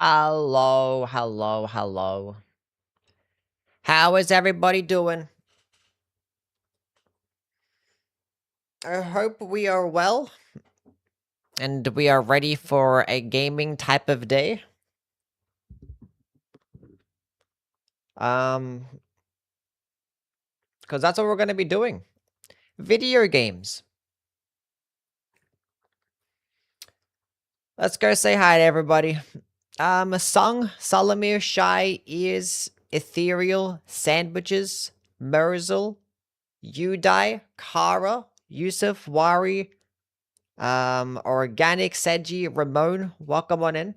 Hello, hello, hello. How is everybody doing? I hope we are well and we are ready for a gaming type of day. Um, because that's what we're going to be doing. Video games. Let's go say hi to everybody. Sung, Salamir, Shy, Ears, Ethereal, Sandwiches, Merzel, Udai, Kara, Yusuf, Wari, Organic, Seji, Ramon, welcome on in.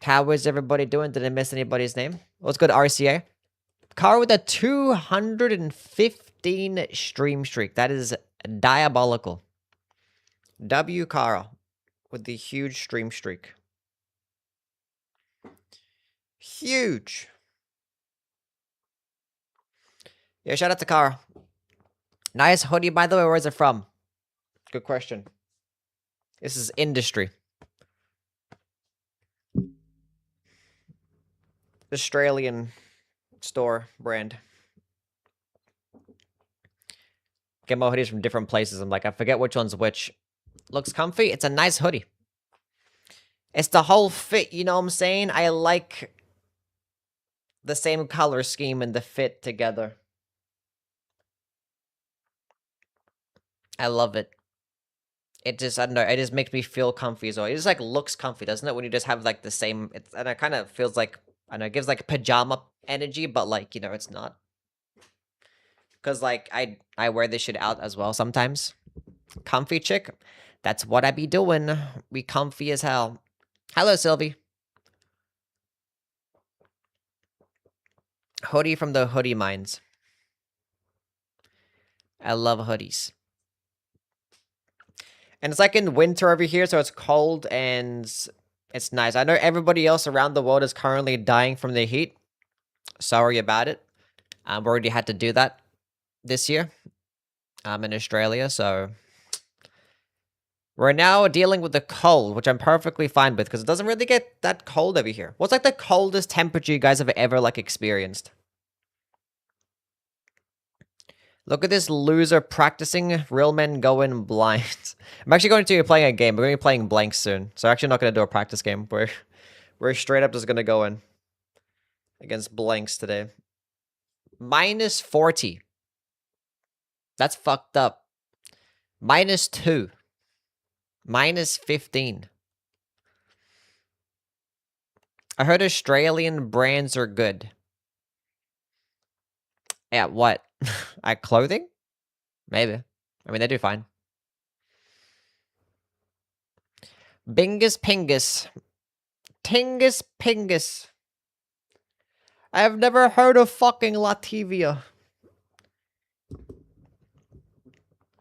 How is everybody doing? Did I miss anybody's name? What's good, RCA? Kara with a 215 stream streak. That is diabolical. W Kara with the huge stream streak. Huge. Yeah, shout out to Kara. Nice hoodie, by the way. Where is it from? Good question. This is industry. Australian store brand. Get more hoodies from different places. I'm like, I forget which one's which. Looks comfy. It's a nice hoodie. It's the whole fit, you know what I'm saying? I like the same color scheme and the fit together. I love it. It just, I don't know, it just makes me feel comfy as well. It just like looks comfy, doesn't it? When you just have like the same, and it kind of feels like, I don't know, it gives like pajama energy, but like, you know, it's not. Cause like, I wear this shit out as well sometimes. Comfy chick. That's what I be doing. We comfy as hell. Hello, Sylvie. Hoodie from the Hoodie Mines. I love hoodies. And it's like in winter over here, so it's cold and it's nice. I know everybody else around the world is currently dying from the heat. Sorry about it. We already had to do that this year. I'm in Australia, so we're now dealing with the cold, which I'm perfectly fine with because it doesn't really get that cold over here. What's like the coldest temperature you guys have ever like experienced? Look at this loser practicing. Real men going blind. I'm actually going to be playing a game. We're going to be playing blanks soon. So actually not going to do a practice game. We're straight up just going to go in against blanks today. Minus 40. That's fucked up. Minus 2. Minus 15. I heard Australian brands are good. At what? At clothing? Maybe. I mean, they do fine. Bingus Pingus. Tingus Pingus. I have never heard of fucking Latvia.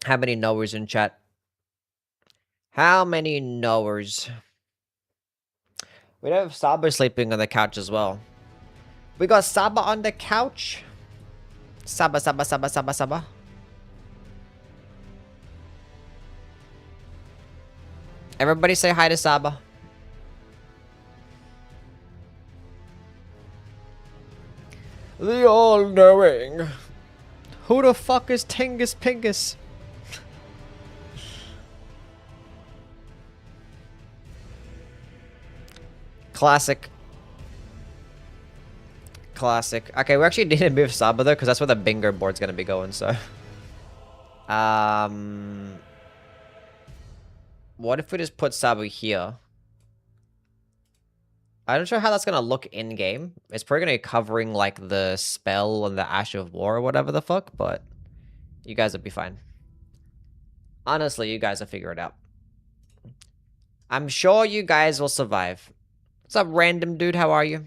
How many knowers in chat? How many knowers? We have Saba sleeping on the couch as well. We got Saba on the couch. Saba, Saba, Saba, Saba, Saba. Everybody say hi to Saba. The all-knowing. Who the fuck is Tingus Pingus? Classic. Classic. Okay, we actually need to move Saba though, because that's where the bingo board's gonna be going, so. What if we just put Saba here? I'm not sure how that's gonna look in-game. It's probably gonna be covering, like, the spell and the Ash of War or whatever the fuck, but you guys will be fine. Honestly, you guys will figure it out. I'm sure you guys will survive. What's up, random dude? How are you?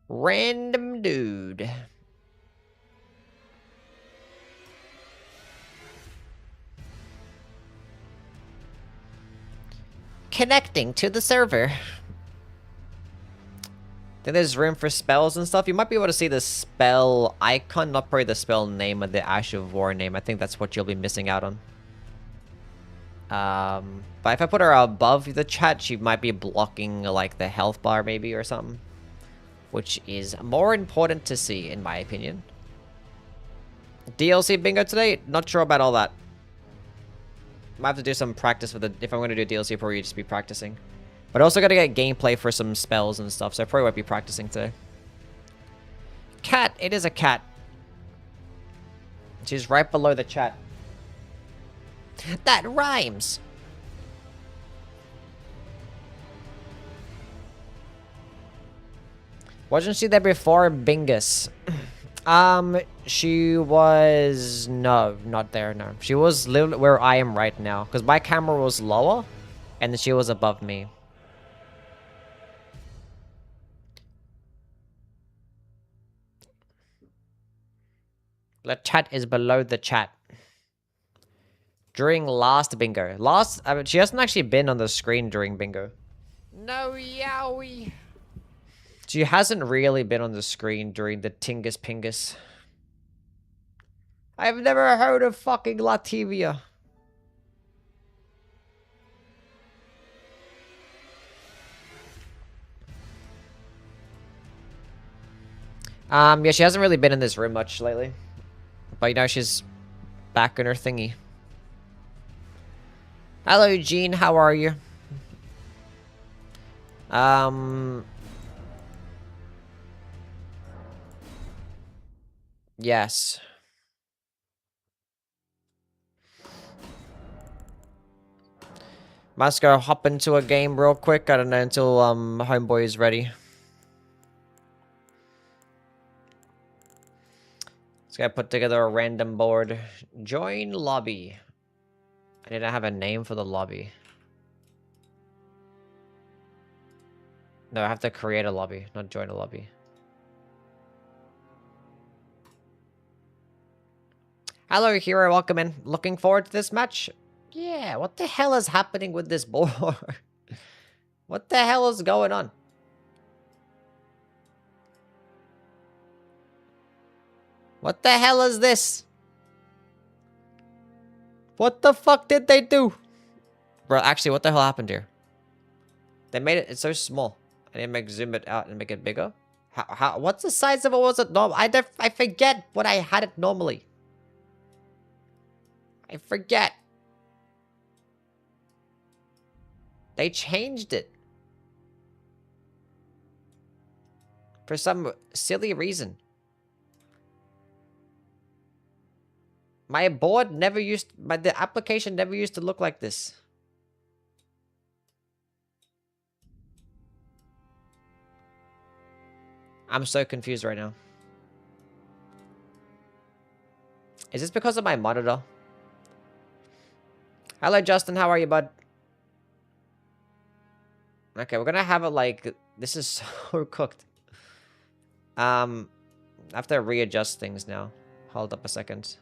Random dude. Connecting to the server. Think there's room for spells and stuff. You might be able to see the spell icon, not probably the spell name or the Ash of War name. I think that's what you'll be missing out on. But if I put her above the chat, she might be blocking, like, the health bar, maybe, or something. Which is more important to see, in my opinion. DLC bingo today? Not sure about all that. Might have to do some practice with it. If I'm going to do DLC, probably just be practicing. But also got to get gameplay for some spells and stuff, so I probably won't be practicing today. Cat! It is a cat. She's right below the chat. That rhymes! Wasn't she there before Bingus? She was... No, not there, no. She was literally where I am right now. Because my camera was lower, and then she was above me. The chat is below the chat. During last bingo. I mean, she hasn't actually been on the screen during bingo. No, yowie. She hasn't really been on the screen during the Tingus Pingus. I've never heard of fucking Lativia. Yeah, she hasn't really been in this room much lately. But you know, she's back in her thingy. Hello, Eugene, how are you? Yes. Must go hop into a game real quick. I don't know until homeboy is ready. Let's gotta put together a random board. Join lobby. I need to have a name for the lobby. No, I have to create a lobby, not join a lobby. Hello, hero. Welcome in. Looking forward to this match? Yeah, what the hell is happening with this board? What the hell is going on? What the hell is this? What the fuck did they do? Bro, actually, what the hell happened here? They made it, it's so small. I need to zoom it out and make it bigger. What's the size of it? Was it normal? I forget what I had it normally. I forget. They changed it. For some silly reason. My board never used... the application never used to look like this. I'm so confused right now. Is this because of my monitor? Hello, Justin. How are you, bud? Okay, we're gonna have it like... This is so cooked. I have to readjust things now. Hold up a second.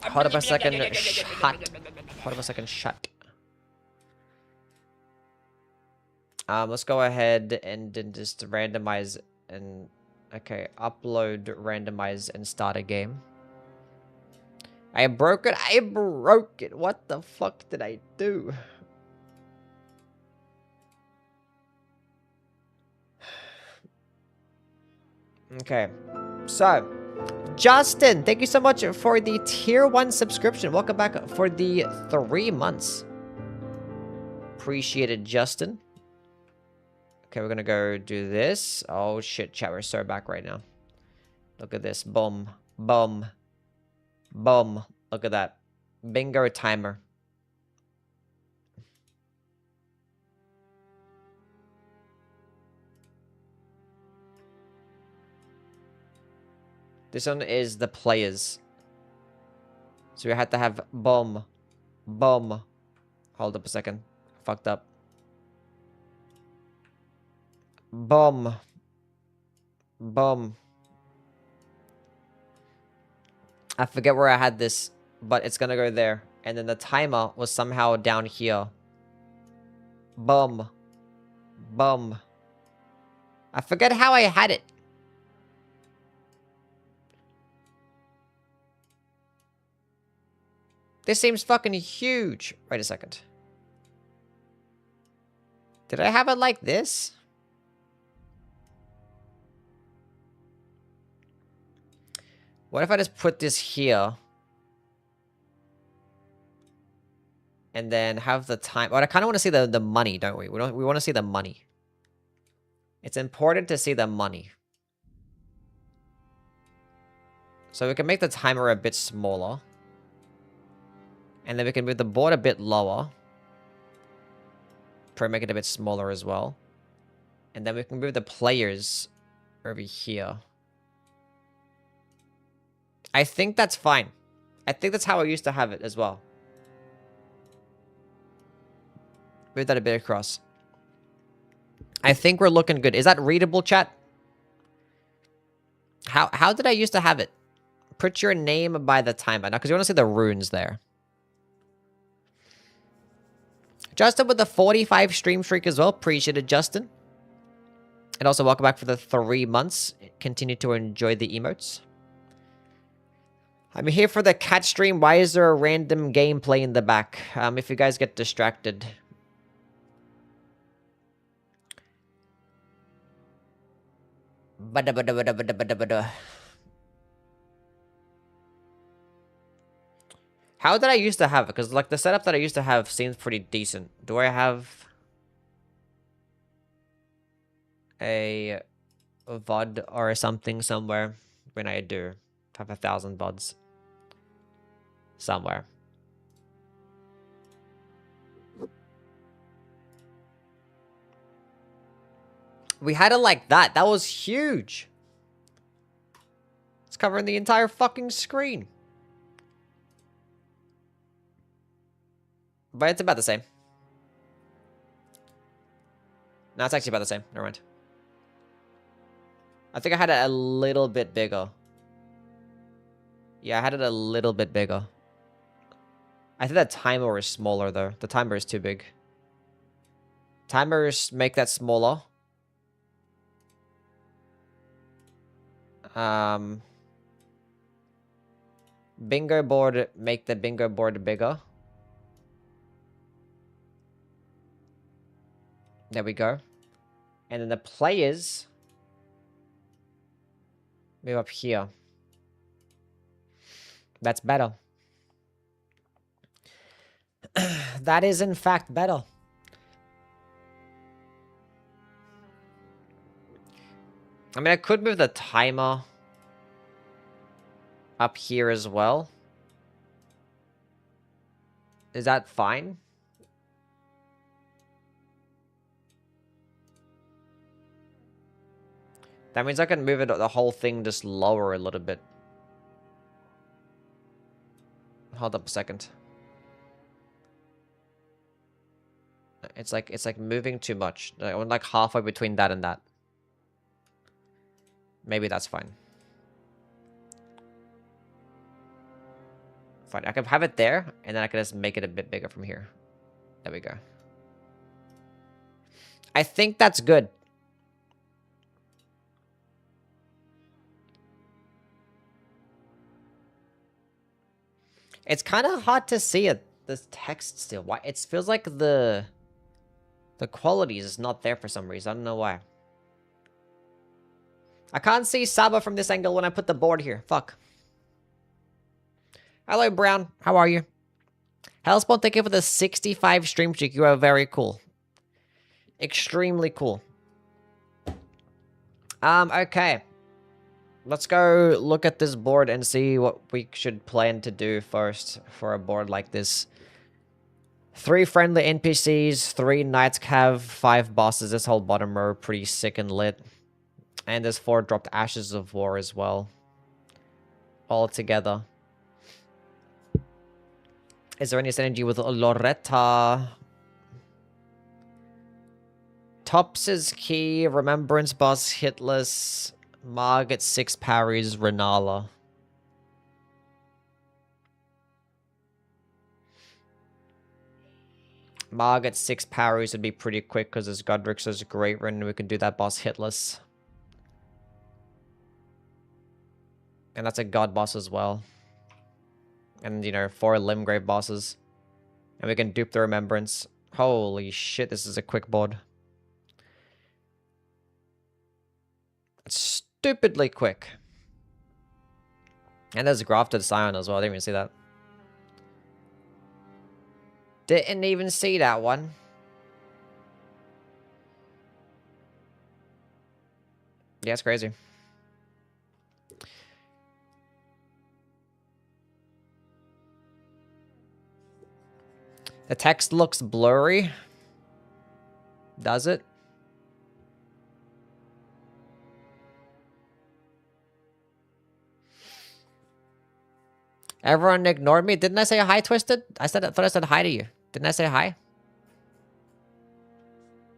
Hold up a second. Shut. Hold up a second. Shut. Let's go ahead and just randomize and... Okay, upload, randomize, and start a game. I broke it. I broke it. What the fuck did I do? Okay, so Justin, thank you so much for the tier 1 subscription. Welcome back for the 3 months. Appreciate it, Justin. Okay, we're gonna go do this. Oh shit, chat, we're so back right now. Look at this. Boom. Boom. Boom. Look at that. Bingo timer. This one is the players. So we had to have boom. Boom. Hold up a second. Fucked up. Boom. Boom. I forget where I had this, but it's gonna go there. And then the timer was somehow down here. Boom. Boom. I forget how I had it. This seems fucking huge. Wait a second. Did I have it like this? What if I just put this here? And then have the time. But I kind of want to see the money, don't we? We want to see the money. It's important to see the money. So we can make the timer a bit smaller. And then we can move the board a bit lower. Probably make it a bit smaller as well. And then we can move the players over here. I think that's fine. I think that's how I used to have it as well. Move that a bit across. I think we're looking good. Is that readable, chat? How did I used to have it? Put your name by the timer. Now, because you want to see the runes there. Justin with the 45 stream streak as well. Appreciate it, Justin. And also, welcome back for the 3 months. Continue to enjoy the emotes. I'm here for the cat stream. Why is there a random gameplay in the back? If you guys get distracted. How did I used to have it? Because, like, the setup that I used to have seems pretty decent. Do I have a VOD or something somewhere? When I do have 1,000 VODs. Somewhere. We had it like that. That was huge. It's covering the entire fucking screen. But it's about the same. No, it's actually about the same. Never mind. I think I had it a little bit bigger. Yeah, I had it a little bit bigger. I think that timer is smaller, though. The timer is too big. Timers make that smaller. Bingo board, make the bingo board bigger. There we go. And then the players move up here. That's better. That is in fact better. I mean, I could move the timer up here as well. Is that fine? That means I can move it, the whole thing just lower a little bit. Hold up a second. It's like moving too much. I'm like halfway between that and that. Maybe that's fine. Fine. I can have it there, and then I can just make it a bit bigger from here. There we go. I think that's good. It's kind of hard to see it. This text still. Why? It feels like the quality is not there for some reason. I don't know why. I can't see Saba from this angle when I put the board here. Fuck. Hello, Brown. How are you? Hellspawn, thank you for the 65 stream streak. You are very cool. Extremely cool. Okay. Let's go look at this board and see what we should plan to do first for a board like this. 3 friendly NPCs, 3 knights cav, 5 bosses. This whole bottom row pretty sick and lit. And there's 4 dropped Ashes of War as well. All together. Is there any synergy with Loretta? Tops is key. Remembrance boss hitless. Marg at 6 parries. Renala. Marg at 6 parries would be pretty quick because there's Godric's great run and we can do that boss hitless. And that's a god boss as well. And, you know, 4 Limgrave bosses. And we can dupe the Remembrance. Holy shit, this is a quick board. It's stupidly quick. And there's Grafted Scion as well, I didn't even see that. Didn't even see that one. Yeah, it's crazy. The text looks blurry. Does it? Everyone ignored me. Didn't I say hi, Twisted? I thought I said hi to you. Didn't I say hi?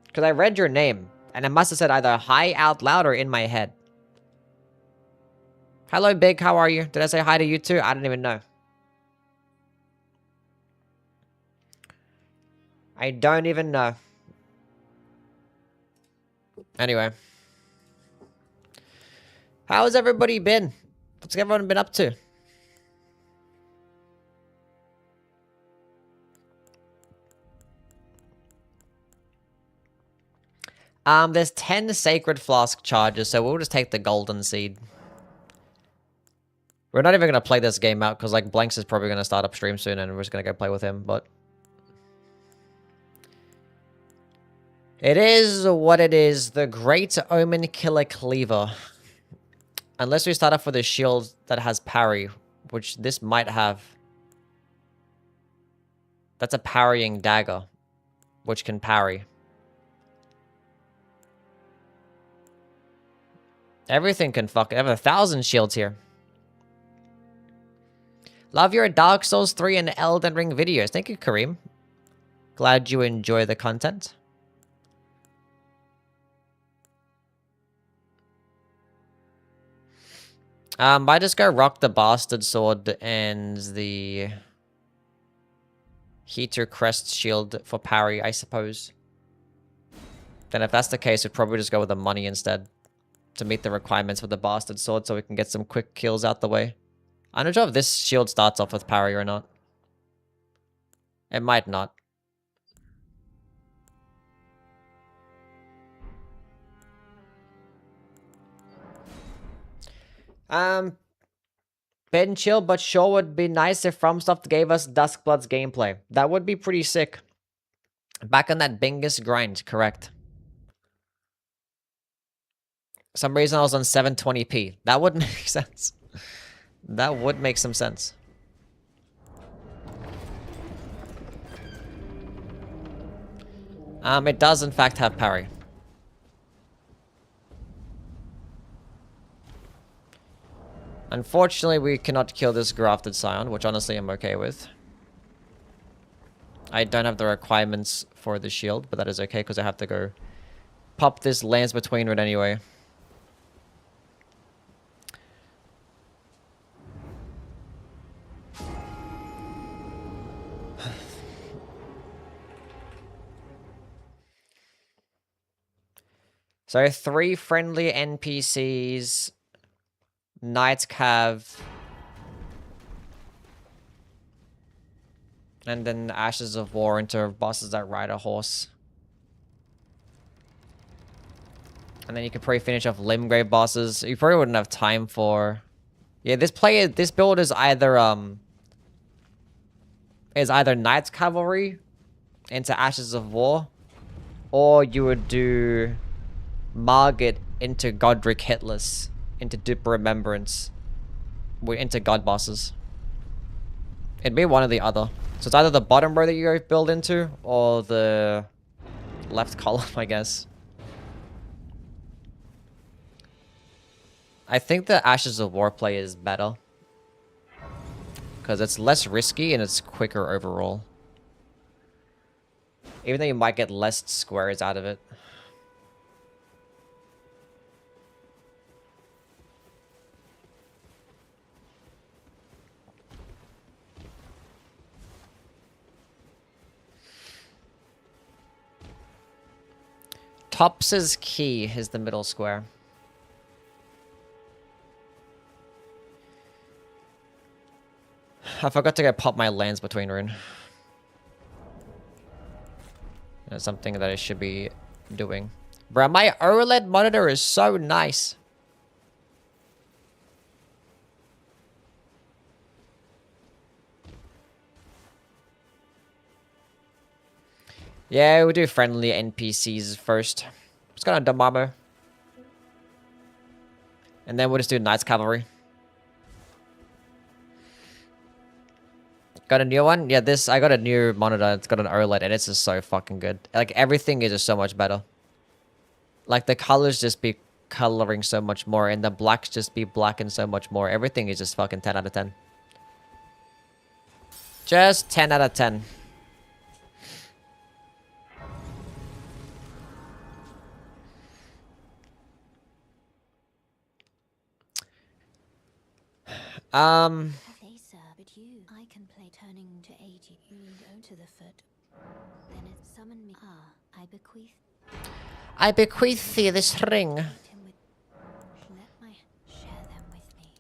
Because I read your name, and I must have said either hi out loud or in my head. Hello, Big. How are you? Did I say hi to you too? I don't even know. I don't even know. Anyway. How's everybody been? What's everyone been up to? There's 10 Sacred Flask charges, so we'll just take the Golden Seed. We're not even going to play this game out, because, like, Blanks is probably going to start up stream soon, and we're just going to go play with him, but... It is what it is. The Great Omen Killer Cleaver. Unless we start off with a shield that has parry, which this might have. That's a parrying dagger, which can parry. Everything can fucking... I have 1,000 shields here. Love your Dark Souls 3 and Elden Ring videos. Thank you, Kareem. Glad you enjoy the content. I just go rock the Bastard Sword and the Heater Crest Shield for parry, I suppose. Then if that's the case, we'd probably just go with the money instead to meet the requirements for the Bastard Sword so we can get some quick kills out the way. I'm not sure if this shield starts off with parry or not. It might not. Been chill, but sure would be nice if FromSoft gave us Duskblood's gameplay. That would be pretty sick. Back on that Bingus grind, correct. For some reason I was on 720p. That would make sense. That would make some sense. It does in fact have parry. Unfortunately, we cannot kill this Grafted Scion, which honestly I'm okay with. I don't have the requirements for the shield, but that is okay because I have to go pop this Lance Between Red anyway. So 3 friendly NPCs, Knight's Cav, and then Ashes of War into bosses that ride a horse. And then you can probably finish off Limgrave bosses. You probably wouldn't have time for... Yeah, this build is either Knight's Cavalry into Ashes of War, or you would do Margit into Godric Hitless, into Duper Remembrance, into God bosses. It'd be one or the other. So it's either the bottom row that you build into, or the left column, I guess. I think the Ashes of War play is better. Because it's less risky and it's quicker overall. Even though you might get less squares out of it. Tops' key is the middle square. I forgot to go pop my lands between rune. That's something that I should be doing. Bruh, my OLED monitor is so nice. Yeah, we'll do friendly NPCs first. Let's go on dumb armor. And then we'll just do Knights Cavalry. Got a new one? Yeah, I got a new monitor. It's got an OLED and it's just so fucking good. Like, everything is just so much better. Like, the colors just be coloring so much more and the blacks just be blacking so much more. Everything is just fucking 10 out of 10. Just 10 out of 10. I can play turning to 80. You go to the foot. Then it summoned me. I bequeath thee this ring. Let my share them with me.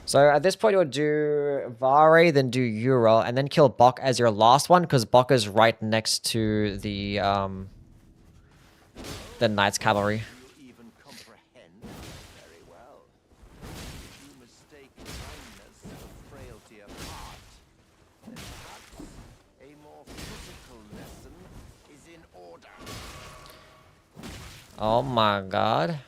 So at this point, you'll do Vare, then do Euro, and then kill Bok as your last one, because Bok is right next to the Knights Cavalry. Oh my god.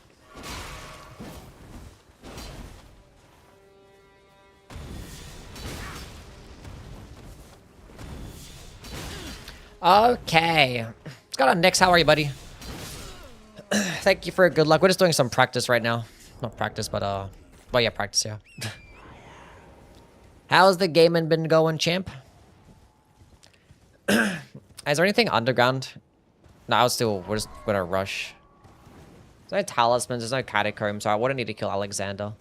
Okay. Let's go on next. How are you, buddy? Thank you for good luck. We're just doing some practice right now. Not practice, but well, yeah, practice, yeah. How's the gaming been going, champ? Is there anything underground? No, we're just gonna rush. There's no talismans, there's no catacombs, so I wouldn't need to kill Alexander.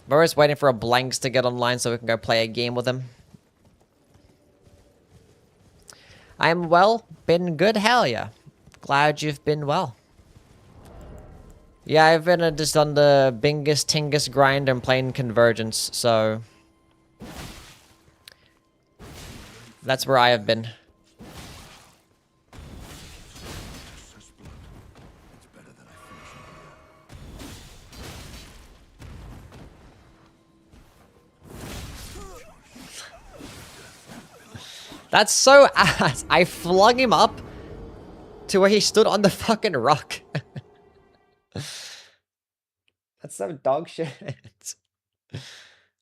We're just waiting for a Blanks to get online so we can go play a game with him. I'm well, been good, hell yeah. Glad you've been well. Yeah, I've been just on the Bingus Tingus grind and playing Convergence, so... That's where I have been. That's so ass. I flung him up to where he stood on the fucking rock. That's some dog shit.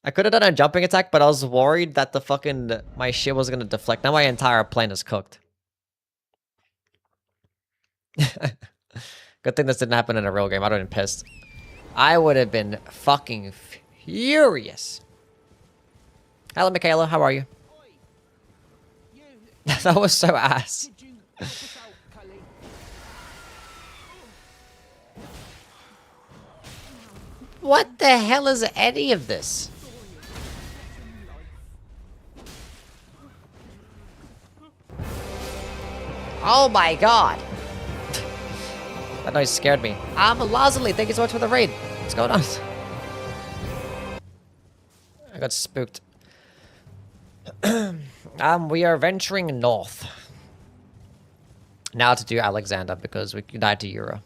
I could have done a jumping attack, but I was worried that my shit was gonna deflect. Now my entire plane is cooked. Good thing this didn't happen in a real game. I'd have been pissed. I would have been fucking furious. Hello, Michaela. How are you? That was so ass. What the hell is any of this? Oh my god. That noise scared me. Lazuli, thank you so much for the raid. What's going on? I got spooked. We are venturing north. Now to do Alexander because we died to Euro.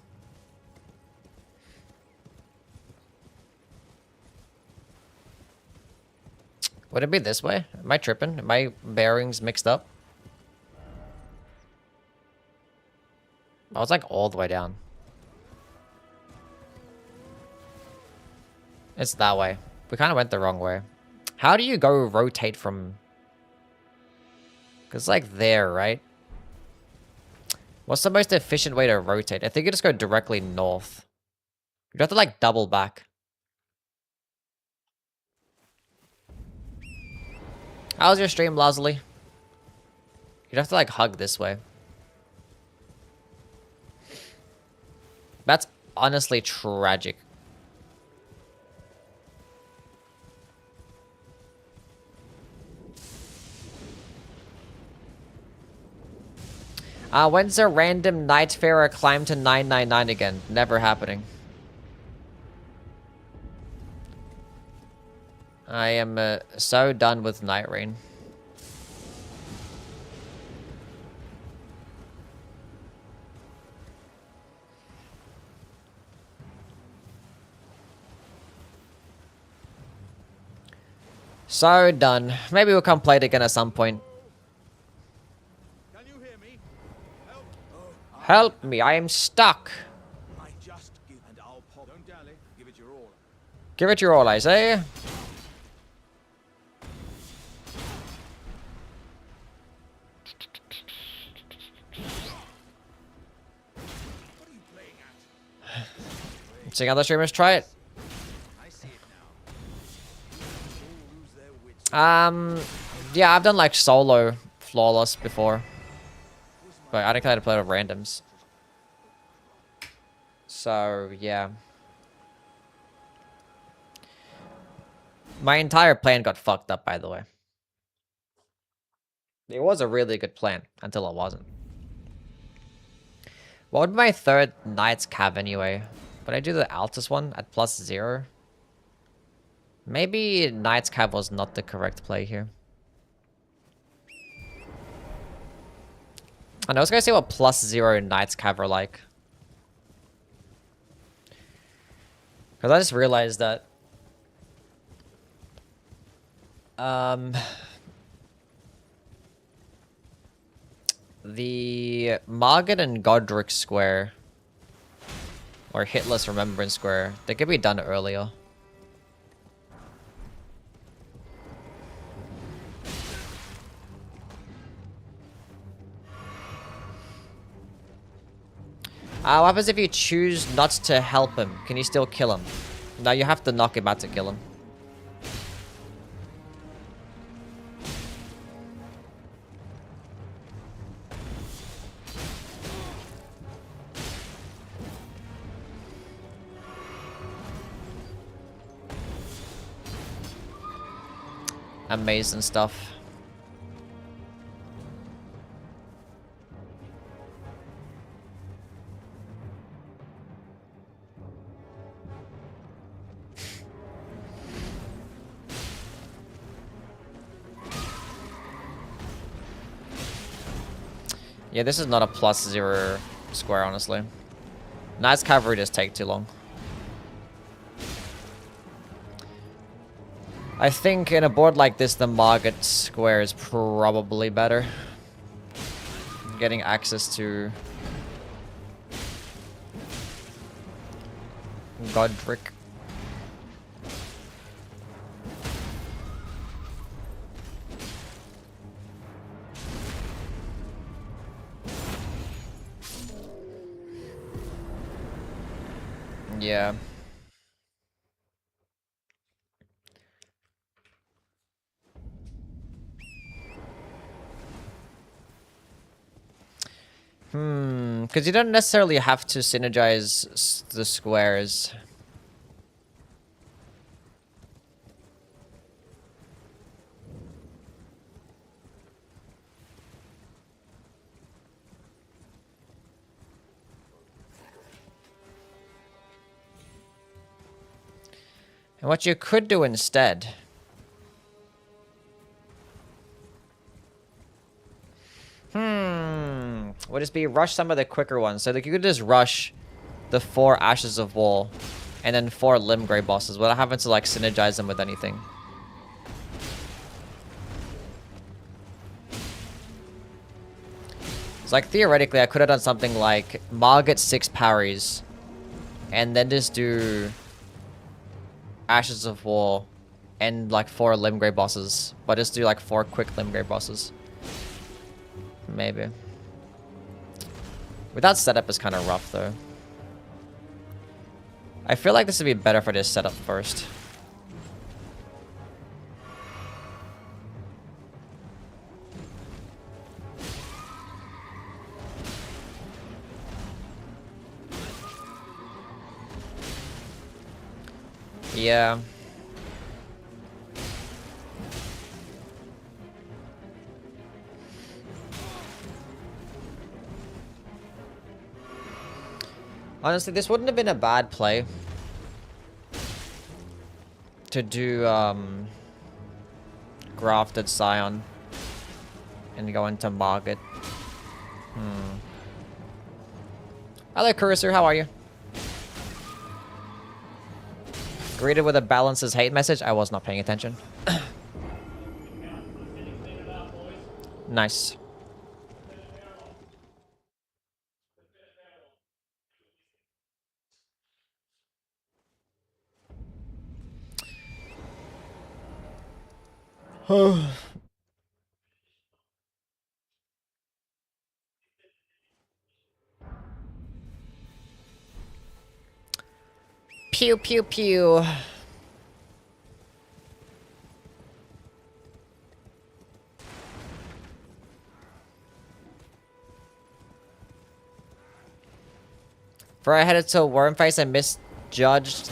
Would it be this way? Am I tripping? Am my bearings mixed up? I was like all the way down. It's that way. We kind of went the wrong way. How do you go rotate from... Because it's like there, right? What's the most efficient way to rotate? I think you just go directly north. You have to like double back. How's your stream, Lazuli? You'd have to like hug this way. That's honestly tragic. When's a random Nightfarer climb to 999 again? Never happening. I am so done with Night Rain. So done. Maybe we'll come play it again at some point. Can you hear me? Help! Help me, I am stuck. I just give and I'll pop. Don't dally. Give it your all. Give it your all, I say. What are you playing at? Seeing other streamers try it. I see it now. All lose their wits. Yeah, I've done like solo flawless before. But I don't care how to play with randoms. So, yeah. My entire plan got fucked up, by the way. It was a really good plan, until it wasn't. What would my third Knight's Cav anyway? Would I do the Altus one at +0? Maybe Knight's Cav was not the correct play here. I was gonna say what +0 Knight's Cav are like. Because I just realized that the Margit and Godric Square or Hitler's Remembrance Square, they could be done earlier. What happens if you choose not to help him? Can you still kill him? No, you have to knock him out to kill him. Amazing stuff. Yeah, this is not a +0 square, honestly. Nice cavalry just take too long. I think in a board like this, the Margit Square is probably better. Getting access to Godric. Yeah. Because you don't necessarily have to synergize the squares. And what you could do instead would just be rush some of the quicker ones. So like you could just rush the 4 Ashes of War and then 4 Limgrave bosses without having to like synergize them with anything. It's like theoretically I could have done something like Margit 6 parries and then just do Ashes of War and like 4 Limgrave bosses, but just do like 4 quick Limgrave bosses. Maybe. Without setup is kind of rough though. I feel like this would be better for this setup first. Yeah. Honestly, this wouldn't have been a bad play. To do, Grafted Scion. And go into Market. Hello, Cursor, how are you? Greeted with a balances hate message. I was not paying attention. Nice. Pew pew pew. Before I headed to Wormface, I misjudged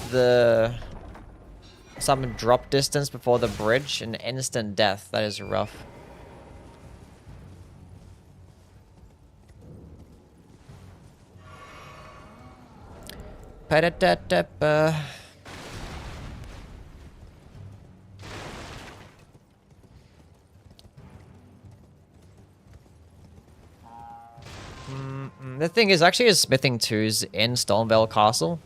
some drop distance before the bridge and instant death. That is rough. Pa-da-da-da-ba. The thing is, actually, is smithing 2s in Stonevale Castle.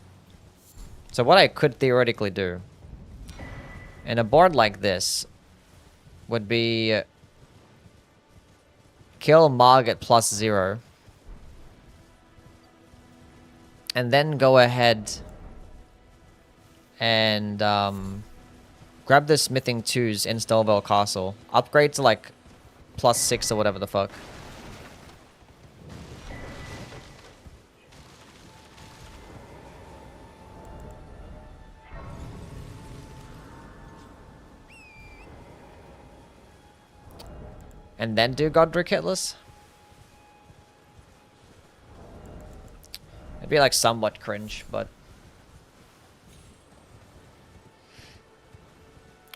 So what I could theoretically do in a board like this would be kill Mog at +0. And then go ahead and grab the smithing 2s in Stonevale Castle. Upgrade to like +6 or whatever the fuck. And then do Godric hitless? It'd be like somewhat cringe, but...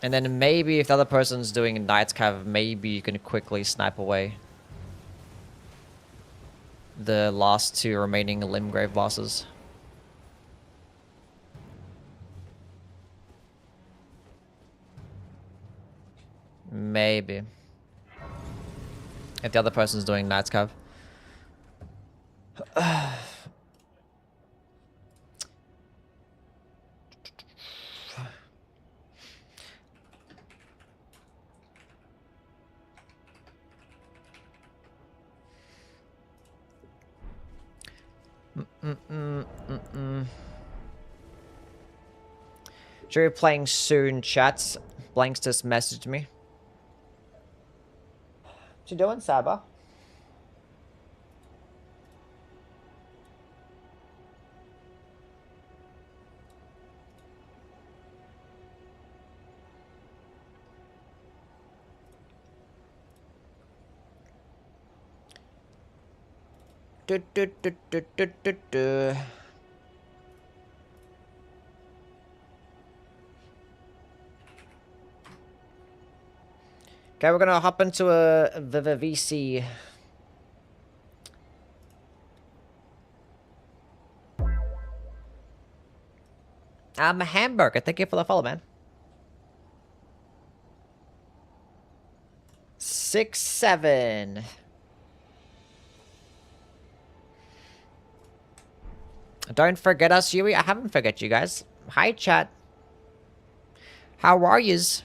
And then maybe if the other person's doing Knight's Cav, maybe you can quickly snipe away the last 2 remaining Limgrave bosses. Maybe. If the other person's doing Knight's Cav. Sure you're playing soon, chats. Blanks just messaged me. What you doing, Saba? Do, do, do, do, do, do, do. Okay, we're gonna hop into a VC. I'm a hamburger. Thank you for the follow, man. 6, 7. Don't forget us, Yui. I haven't forget you guys. Hi, chat. How are yous?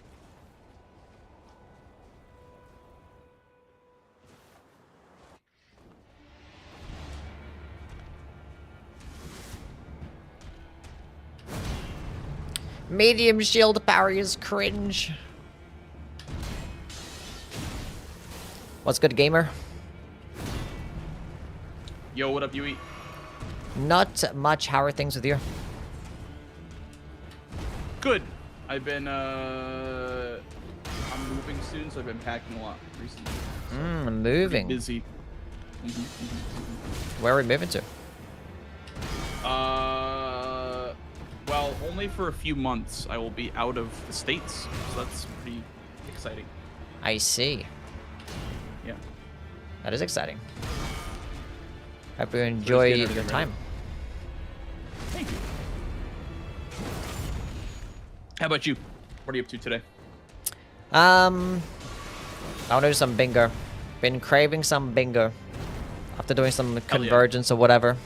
Medium shield power is cringe. What's good, gamer? Yo, what up, Yui? Not much. How are things with you? Good. I've been, I'm moving soon, so I've been packing a lot recently. So Moving. busy. Where are we moving to? Well, only for a few months. I will be out of the States, so that's pretty exciting. I see. Yeah. That is exciting. Hope you enjoy dinner to your get time. How about you? What are you up to today? I want to do some bingo. Been craving some bingo. After doing some yeah. convergence or whatever.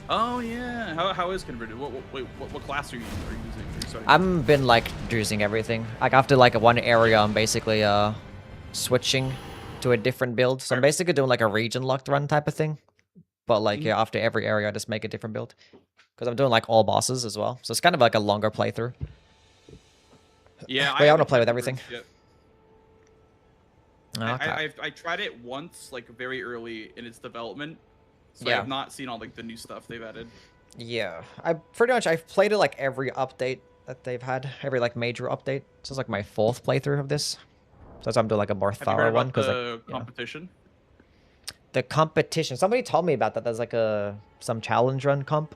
Oh yeah. How is converted? What class are you using? Sorry. I've been like using everything. Like after like one area, I'm basically switching to a different build. So I'm basically doing like a region locked run type of thing. But like yeah, after every area, I just make a different build. Because I'm doing like all bosses as well. So it's kind of like a longer playthrough. Yeah, But I want to haven't play with tried everything. Convergence yet. Okay. I tried it once, like very early in its development. So I Yeah. have not seen all like the new stuff they've added. Yeah. I've played it like every update that they've had. Every like major update. This is like my 4th playthrough of this. So that's why I'm doing like a more Have you heard thorough about one. Because the like, yeah. competition? The competition. Somebody told me about that. There's like some challenge run comp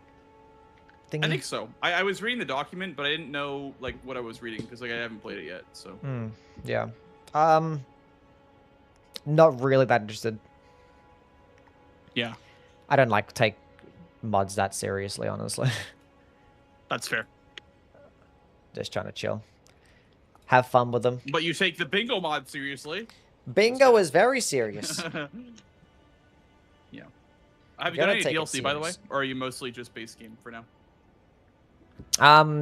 thingy. I think so. I was reading the document, but I didn't know like what I was reading because like I haven't played it yet. So Yeah. Not really that interested. yeah, I don't like take mods that seriously, honestly. that's fair. Just trying to chill. Have fun with them. But you take the bingo mod seriously. Bingo is very serious. Yeah. Have you Gotta done any take it DLC by the way, serious. or are you mostly just base game for now?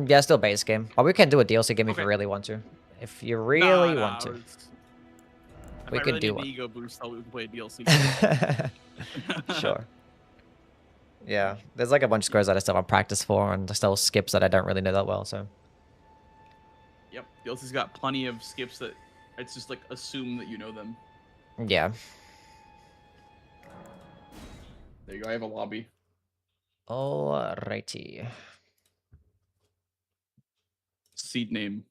Yeah, still base game. But we can do a DLC game if you Okay. really want to. If you really want to. If We I could really do need one. the ego boost, I'll we can play a DLC. Sure. Yeah, there's like a bunch of squares that I still have practice for, and still skips that I don't really know that well, so. Yep, DLC's got plenty of skips that it's just like assume that you know them. Yeah. There you go, I have a lobby. Alrighty. Seed name.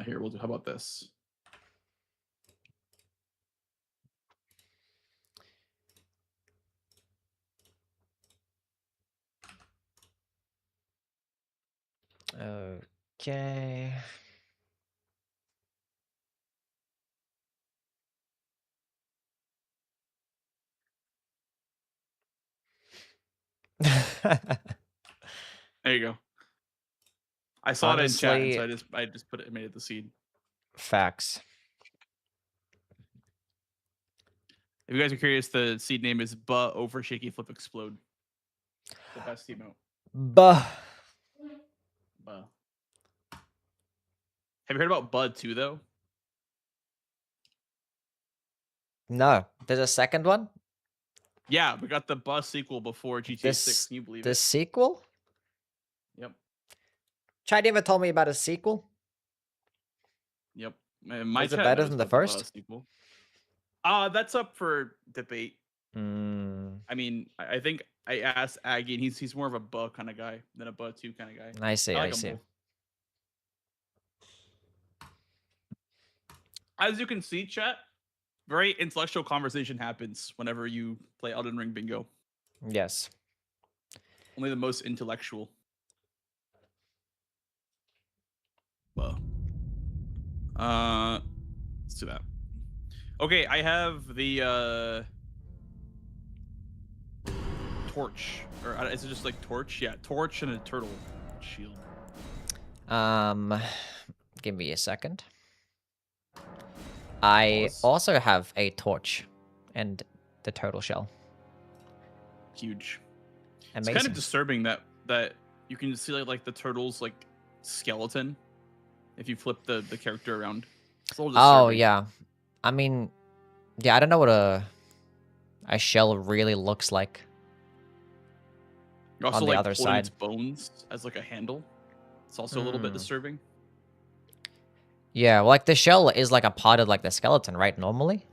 Here, we'll do, how about this? Okay. There you go. I saw it in chat, and Honestly, so I just made it the seed. facts. If you guys are curious, the seed name is Buh over Shaky Flip Explode. The best emote. Buh. Buh. Have you heard about Bud 2 though? No. There's a second one? Yeah, we got the Buh sequel before GTA 6. Can you believe The it? sequel? Yep. Chad never told me about a sequel. Yep. My Is it chat better knows than the about the Buh first? sequel. That's up for debate. Hmm. I mean, I think I asked Aggie, and he's more of a Buh kind of guy than a Buh 2 kind of guy. I see, I I like 'em see. both. As you can see, chat, very intellectual conversation happens whenever you play Elden Ring Bingo. Yes. Only the most intellectual. Well, let's do that. Okay, I have the torch, or is it just like torch? Yeah, torch and a turtle shield. Give me a second. I Pause. also have a torch and the turtle shell. Huge. Amazing. It's kind of disturbing that you can see like the turtle's like skeleton if you flip the character around. It's a little disturbing. Oh, yeah. I mean, yeah, I don't know what a shell really looks like. You're also on the like other holding its side. bones as like a handle. It's also a little bit disturbing. Yeah, well, like the shell is like a part of like the skeleton, right? Normally.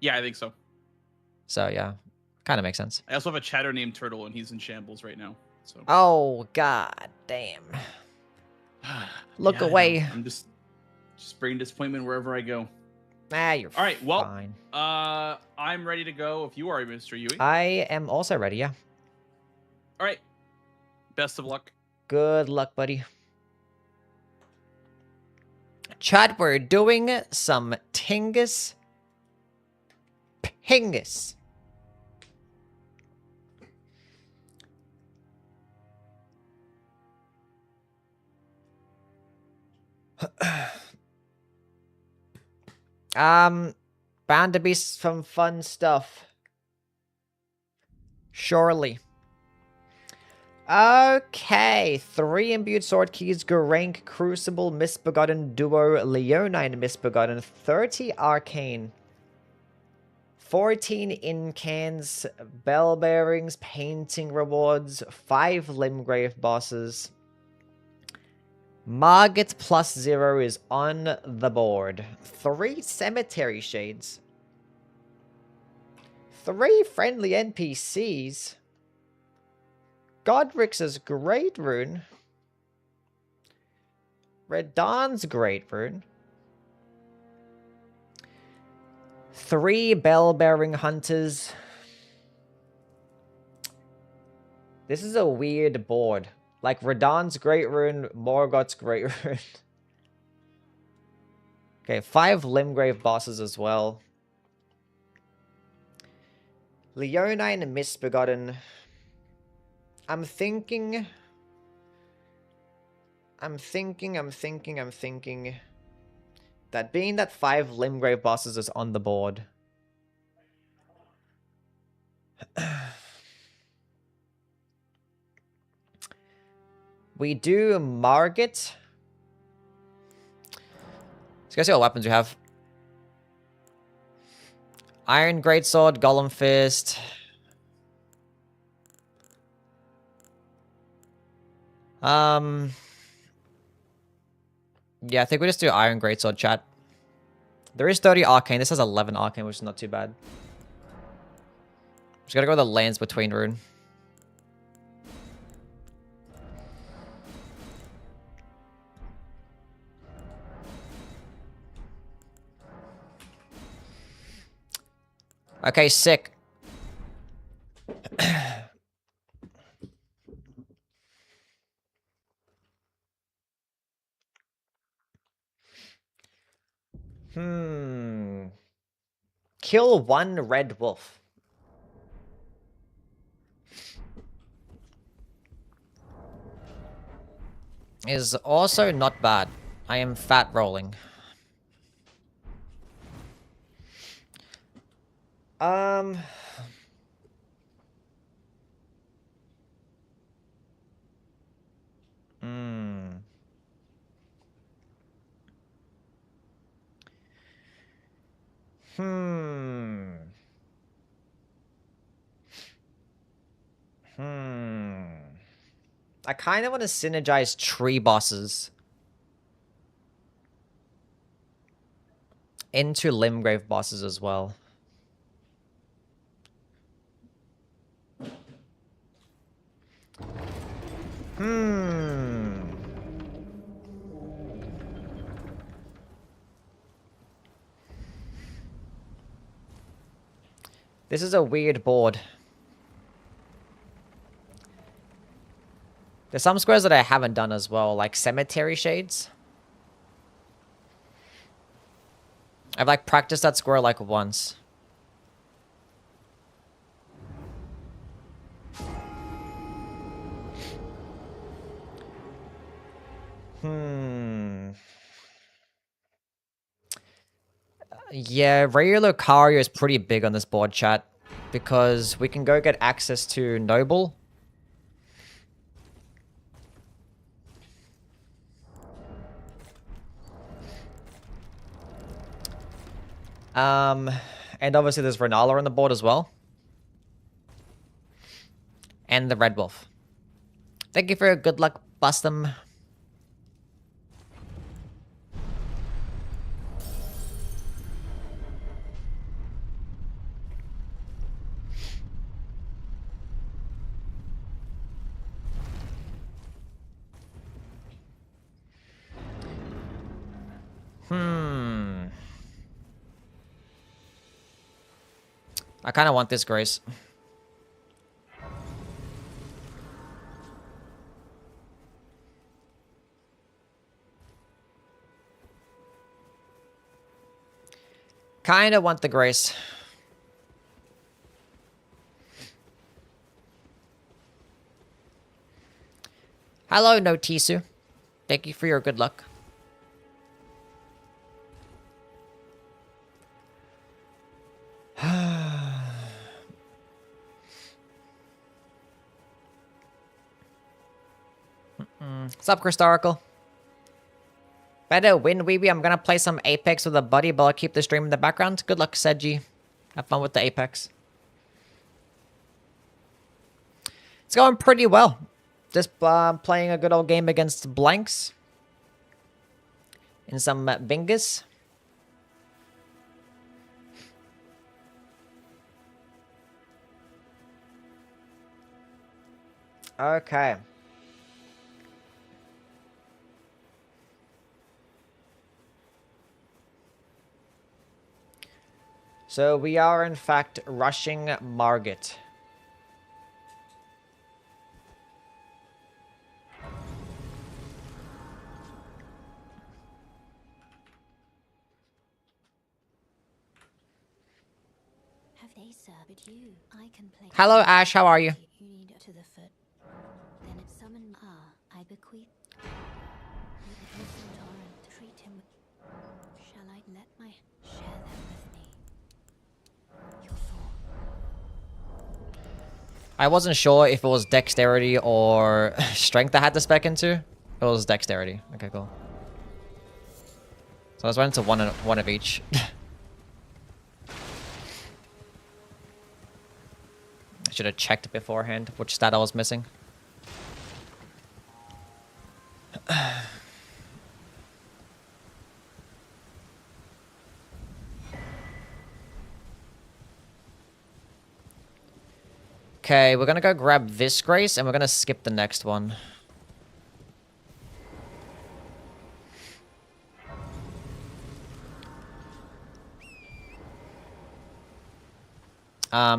Yeah, I think so. So yeah, kind of makes sense. I also have a chatter named Turtle, and he's in shambles right now. So. Oh god damn! Look Yeah, I know. away. I'm just bringing disappointment wherever I go. Ah, you're all right. Well, fine. I'm ready to go. If you are, Mr. Yui. I am also ready. Yeah. All right. Best of luck. Good luck, buddy. Chad, we're doing some Tingus Pingus. Bound to be some fun stuff. Surely. Okay, 3 imbued sword keys, Garank, Crucible, Misbegotten, Duo, Leonine, Misbegotten, 30 arcane, 14 incans, bell bearings, painting rewards, 5 Limgrave bosses. Margit plus 0 is on the board. 3 cemetery shades. 3 friendly NPCs. Godrix's Great Rune. Redan's Great Rune. 3 bell-bearing hunters. This is a weird board. Like Redan's Great Rune, Morgoth's Great Rune. Okay, 5 Limgrave bosses as well. Leonine Misbegotten. I'm thinking that being that 5 Limgrave bosses is on the board. We do Margit. Let's go see what weapons we have. Iron Greatsword, Golem Fist. Yeah, I think we just do Iron Greatsword, chat. There is 30 arcane. This has 11 arcane, which is not too bad. Just gotta go with the lands between rune. Okay, sick. Kill 1 red wolf. Is also not bad. I am fat rolling. I kind of want to synergize tree bosses into Limgrave bosses as well. This is a weird board. There's some squares that I haven't done as well, like Cemetery Shades. I've like practiced that square like once. Yeah, regular Lucario is pretty big on this board, chat, because we can go get access to Noble. And obviously there's Renala on the board as well. And the Red Wolf. Thank you for your good luck, Bustum. I kind of want this, Grace. Kind of want the Grace. Hello, Notisu. Thank you for your good luck. What's up, Historical? Better win, Weeby. I'm gonna play some Apex with a buddy, but I'll keep the stream in the background. Good luck, Seji. Have fun with the Apex. It's going pretty well. Just playing a good old game against blanks. In some bingers. Okay. So we are in fact rushing Margit. Have they served you? I can play. Hello, Ash. How are you? You need to the foot. Then it's summoned. I bequeath. Listen, Torrent. Treat him. Shall I let my share them with me? Your thought. I wasn't sure if it was dexterity or strength I had to spec into. It was dexterity. Okay, cool. So I was went into one of each. I should have checked beforehand which stat I was missing. Okay, we're gonna go grab this Grace, and we're gonna skip the next one.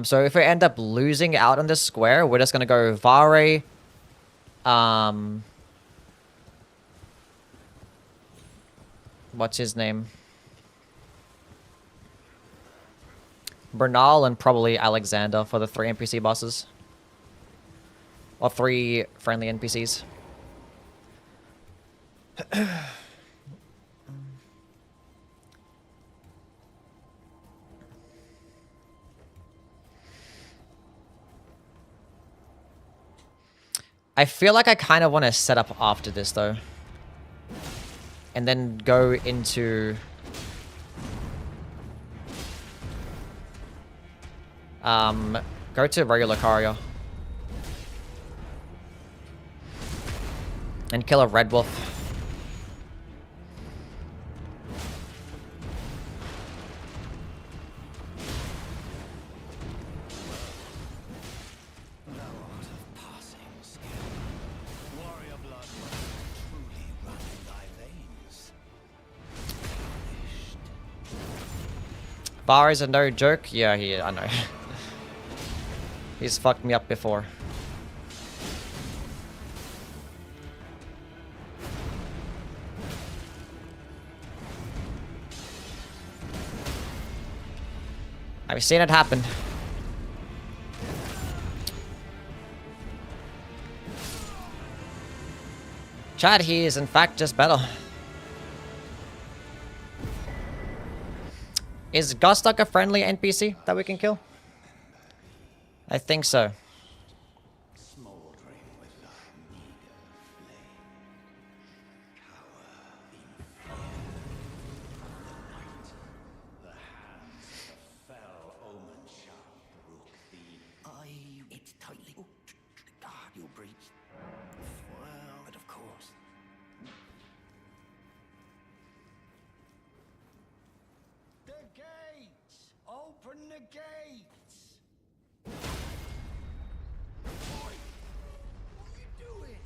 So if we end up losing out on this square, we're just gonna go Vare, what's his name? Bernal and probably Alexander for the 3 NPC bosses. Or 3 friendly NPCs. I feel like I kind of want to set up after this, though. And then go into... go to regular Lucaria. And kill a Red Wolf. Bar is a no joke? Yeah, I know. He's fucked me up before. I've seen it happen. Chad, he is in fact just better. Is Gustuk a friendly NPC that we can kill? I think so. It's tightly. You'll breach. Well, but of course. The gates! Open the gates! Boy, what are you doing?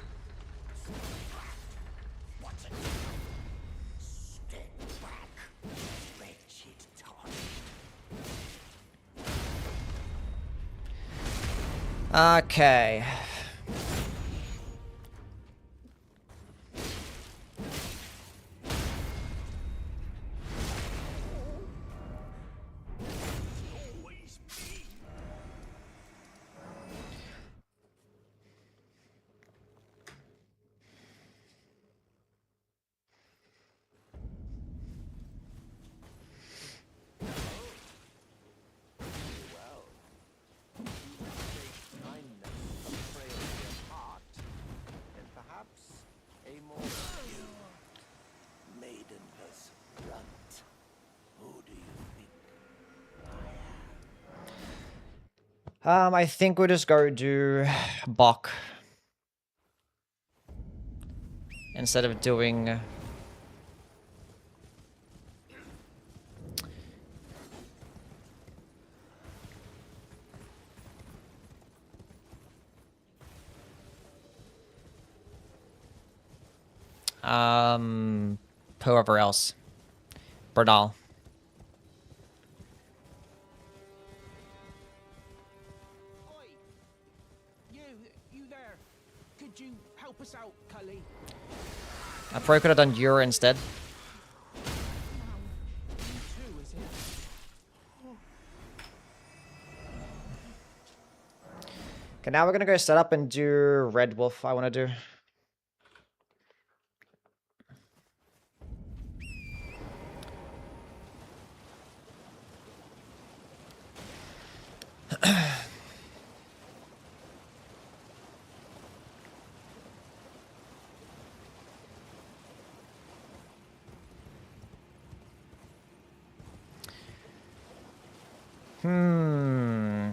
Step back! What's it? Step back, wretched tot. Okay. Always be. I think we'll just go do Bok instead of doing. Whoever else. Bernal. Oi! You there? Could you help us out, Cully? I probably could have done Yura instead. You too, is it? Okay, now we're gonna go set up and do Red Wolf. I want to do. Hmm.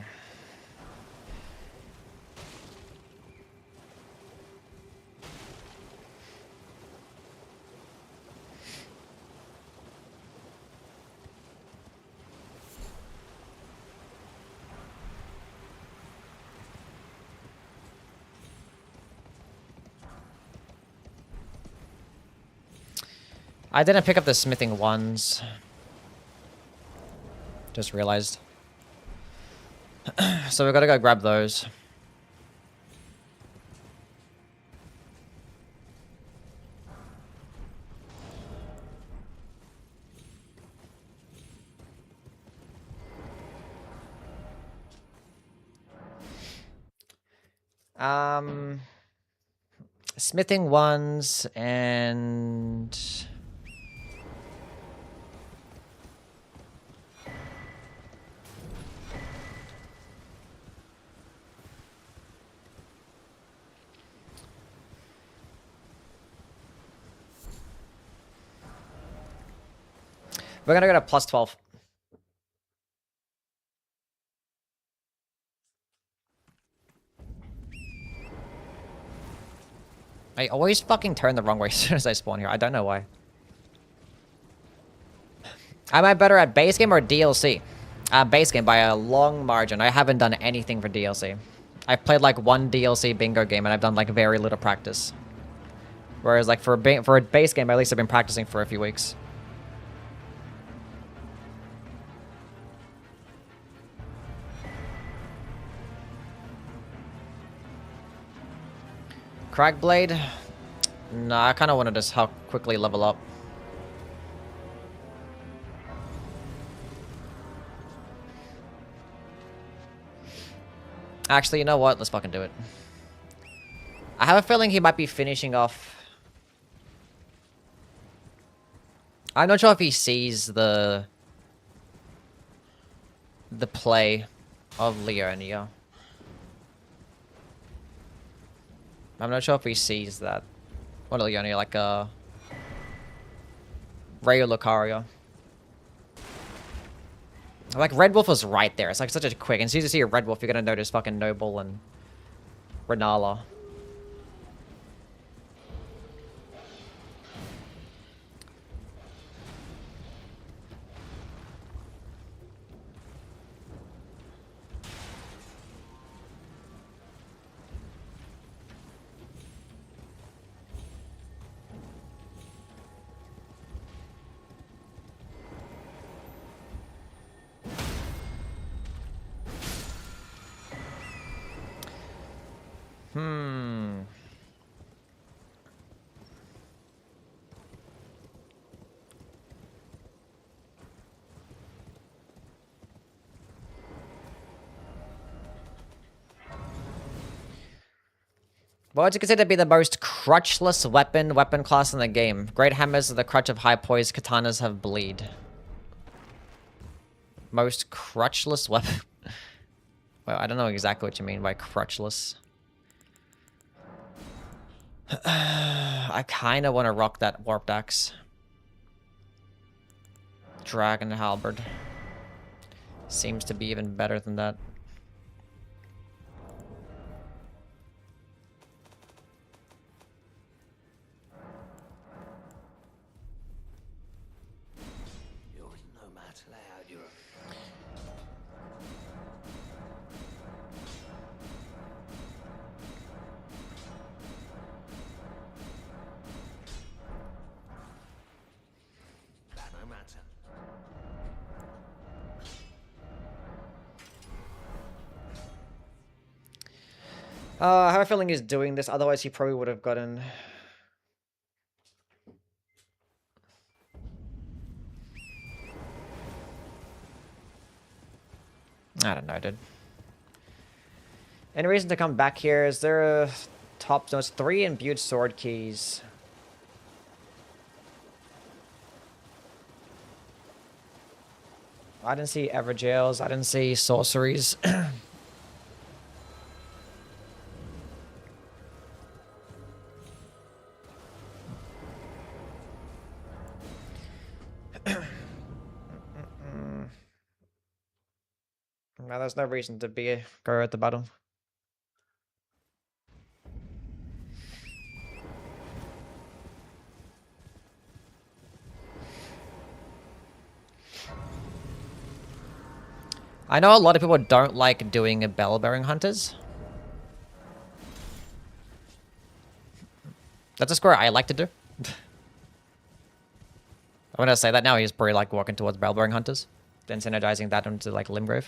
I didn't pick up the smithing ones. Just realized. So we gotta go grab those. Smithing ones and we're gonna go to plus 12. I always fucking turn the wrong way as soon as I spawn here. I don't know why. Am I better at base game or DLC? Base game by a long margin. I haven't done anything for DLC. I've played like one DLC bingo game and I've done like very little practice. Whereas like for a base game, at least I've been practicing for a few weeks. Crackblade? Nah, I kind of want to just how quickly level up. Actually, you know what? Let's fucking do it. I have a feeling he might be finishing off. I'm not sure if he sees the play of Leonia. I'm not sure if he sees that. What Leonia, like Ray or Lucario. Like Red Wolf was right there. It's like such a quick. And as soon as you see a Red Wolf, you're gonna notice fucking Noble and Renala. Hmm. What would you consider to be the most crutchless weapon class in the game? Great hammers are the crutch of high poise, katanas have bleed. Most crutchless weapon? Well, I don't know exactly what you mean by crutchless. I kind of want to rock that warped axe. Dragon halberd. Seems to be even better than that. that. Lay out your that no matter. I have a feeling he's doing this, otherwise he probably would have gotten... I don't know, dude. Any reason to come back here? Is there a top... No, it's 3 imbued sword keys. I didn't see ever jails. I didn't see sorceries. No, there's no reason to go at the bottom. I know a lot of people don't like doing bell-bearing hunters. That's a square I like to do. I'm gonna say that now. He's probably like walking towards bell-bearing hunters, then synergizing that into like Limgrave.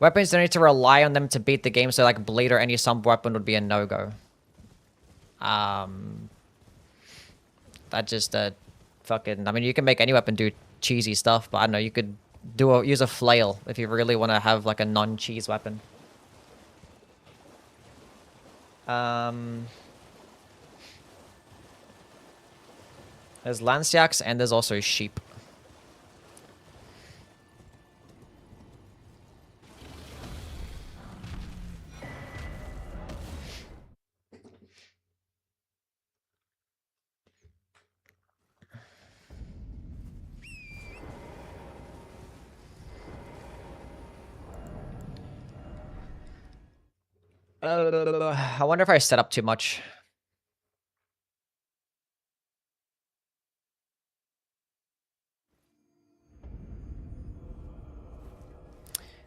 Weapons don't need to rely on them to beat the game, so like bleed or any sub weapon would be a no-go. That just fucking... I mean, you can make any weapon do cheesy stuff, but I don't know, you could use a flail if you really want to have like a non-cheese weapon. There's Lanciacs and there's also sheep. I wonder if I set up too much.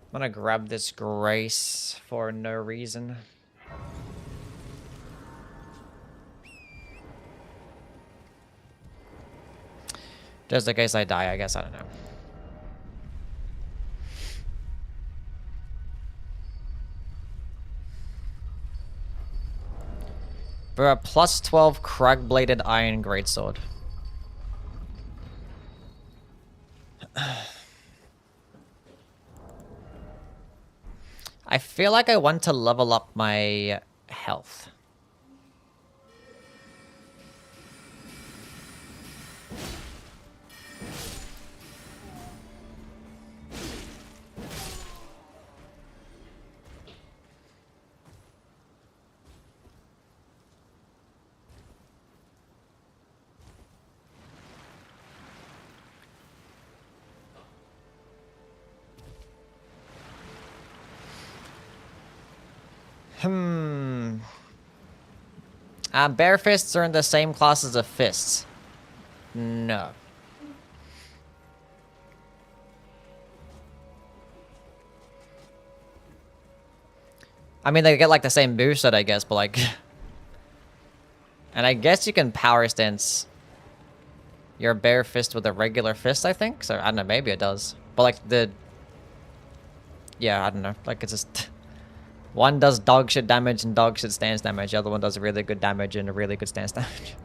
I'm gonna grab this Grace for no reason. Just in case I die, I guess. I don't know. For a plus 12 crag-bladed iron greatsword. I feel like I want to level up my health. Bare fists are in the same class as a fist. No. I mean, they get like the same moveset, I guess, but like... And I guess you can power stance your bare fist with a regular fist, I think? So, I don't know, maybe it does. But like the... Yeah, I don't know. Like, it's just... One does dog shit damage and dog shit stance damage. The other one does really good damage and a really good stance damage.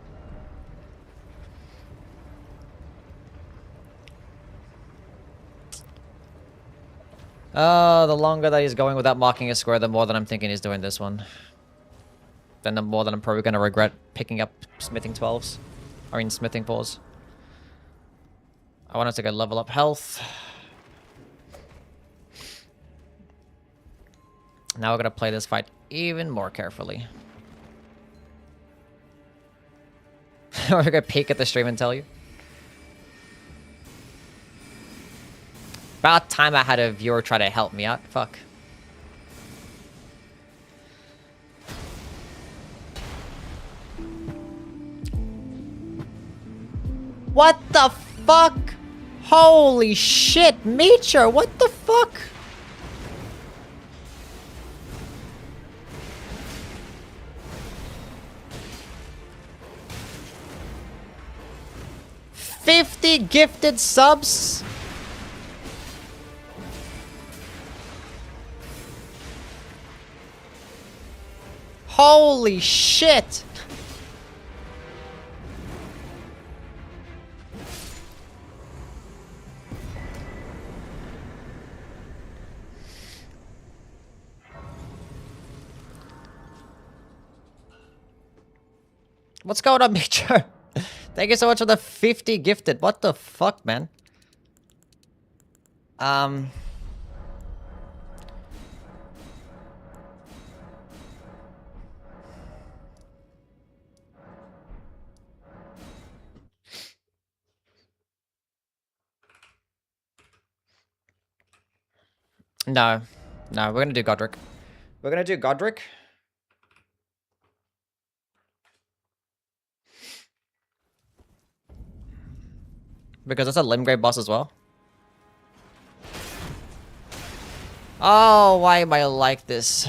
Oh, the longer that he's going without marking a square, the more that I'm thinking he's doing this one. Then the more that I'm probably going to regret picking up smithing 12s. I mean, smithing 4s. I wanted to go level up health. Now we're going to play this fight even more carefully. We're going to peek at the stream and tell you. About time I had a viewer try to help me out. Fuck. What the fuck? Holy shit, Meacher, what the fuck? $50 gifted subs? Holy shit! What's going on, Meacher? Thank you so much for the 50 gifted. What the fuck, man? No. No, we're gonna do Godric. We're gonna do Godric. Because that's a Limgrave boss as well. Oh, why am I like this?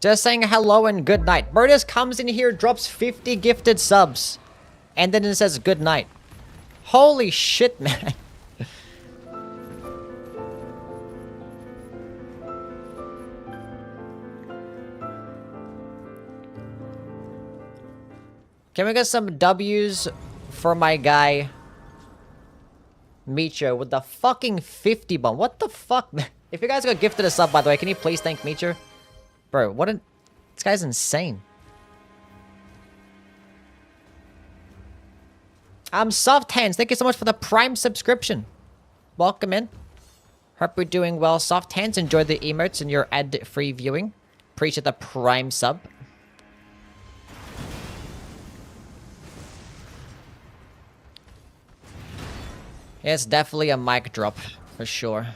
Just saying hello and good night. Brutus comes in here, drops 50 gifted subs. And then it says good night. Holy shit, man. Can we get some W's for my guy Meacher with the fucking 50 bomb? What the fuck, man? If you guys got gifted a sub, by the way, can you please thank Meacher? Bro, what an... This guy's insane. Soft Hands, thank you so much for the Prime subscription. Welcome in. Hope you're doing well. Soft Hands, enjoy the emotes and your ad-free viewing. Appreciate the Prime sub. Yeah, it's definitely a mic drop, for sure.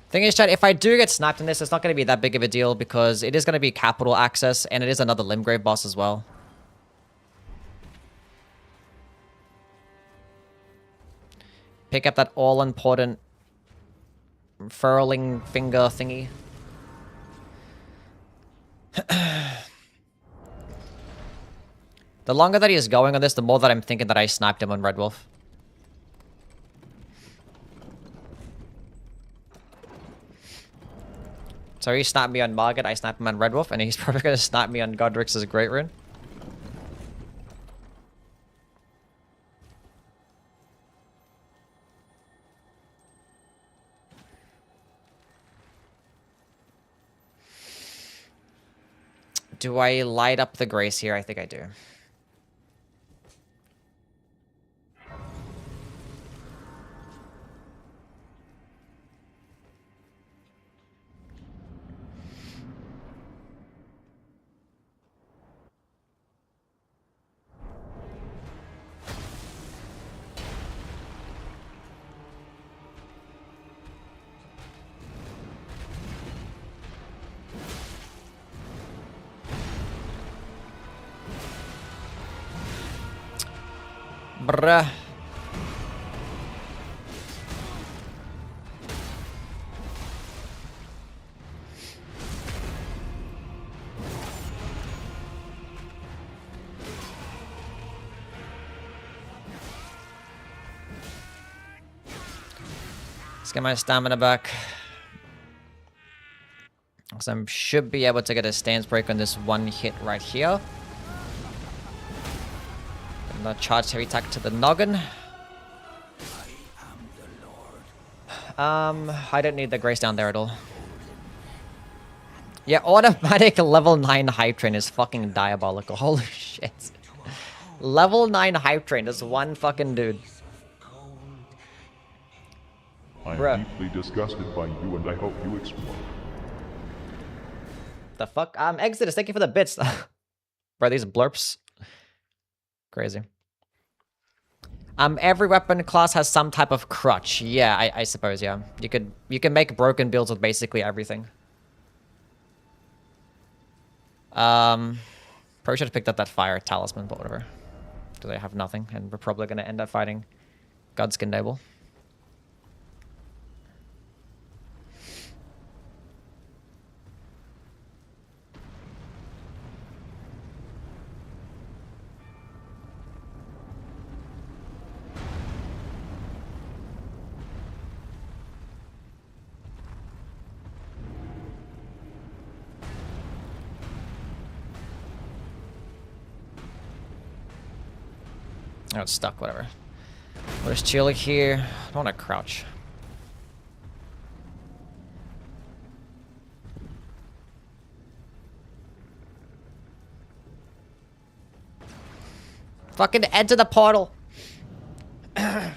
Thing is, chat, if I do get snapped in this, it's not going to be that big of a deal because it is going to be capital access and it is another Limgrave boss as well. Pick up that all-important furling finger thingy. The longer that he is going on this, the more that I'm thinking that I sniped him on Red Wolf. So he sniped me on Margit, I sniped him on Red Wolf, and he's probably going to snipe me on Godric's Great Rune. Do I light up the Grace here? I think I do. Bruh. Let's get my stamina back. So I should be able to get a stance break on this one hit right here. And a charge heavy attack to the noggin. I don't need the Grace down there at all. Yeah, automatic level 9 hype train is fucking diabolical. Holy shit. Level 9 hype train, just one fucking dude. I am Bruh. deeply disgusted by you and I hope you explode. The fuck? Exodus, thank you for the bits. Bro, these blurps. Crazy. Every weapon class has some type of crutch. Yeah, I suppose, yeah. You can make broken builds with basically everything. Probably should have picked up that fire talisman, but whatever. Do they have nothing? And we're probably gonna end up fighting Godskin Noble. Oh, it's stuck, whatever. We'll just chill here. I don't want to crouch. Fucking enter the portal. I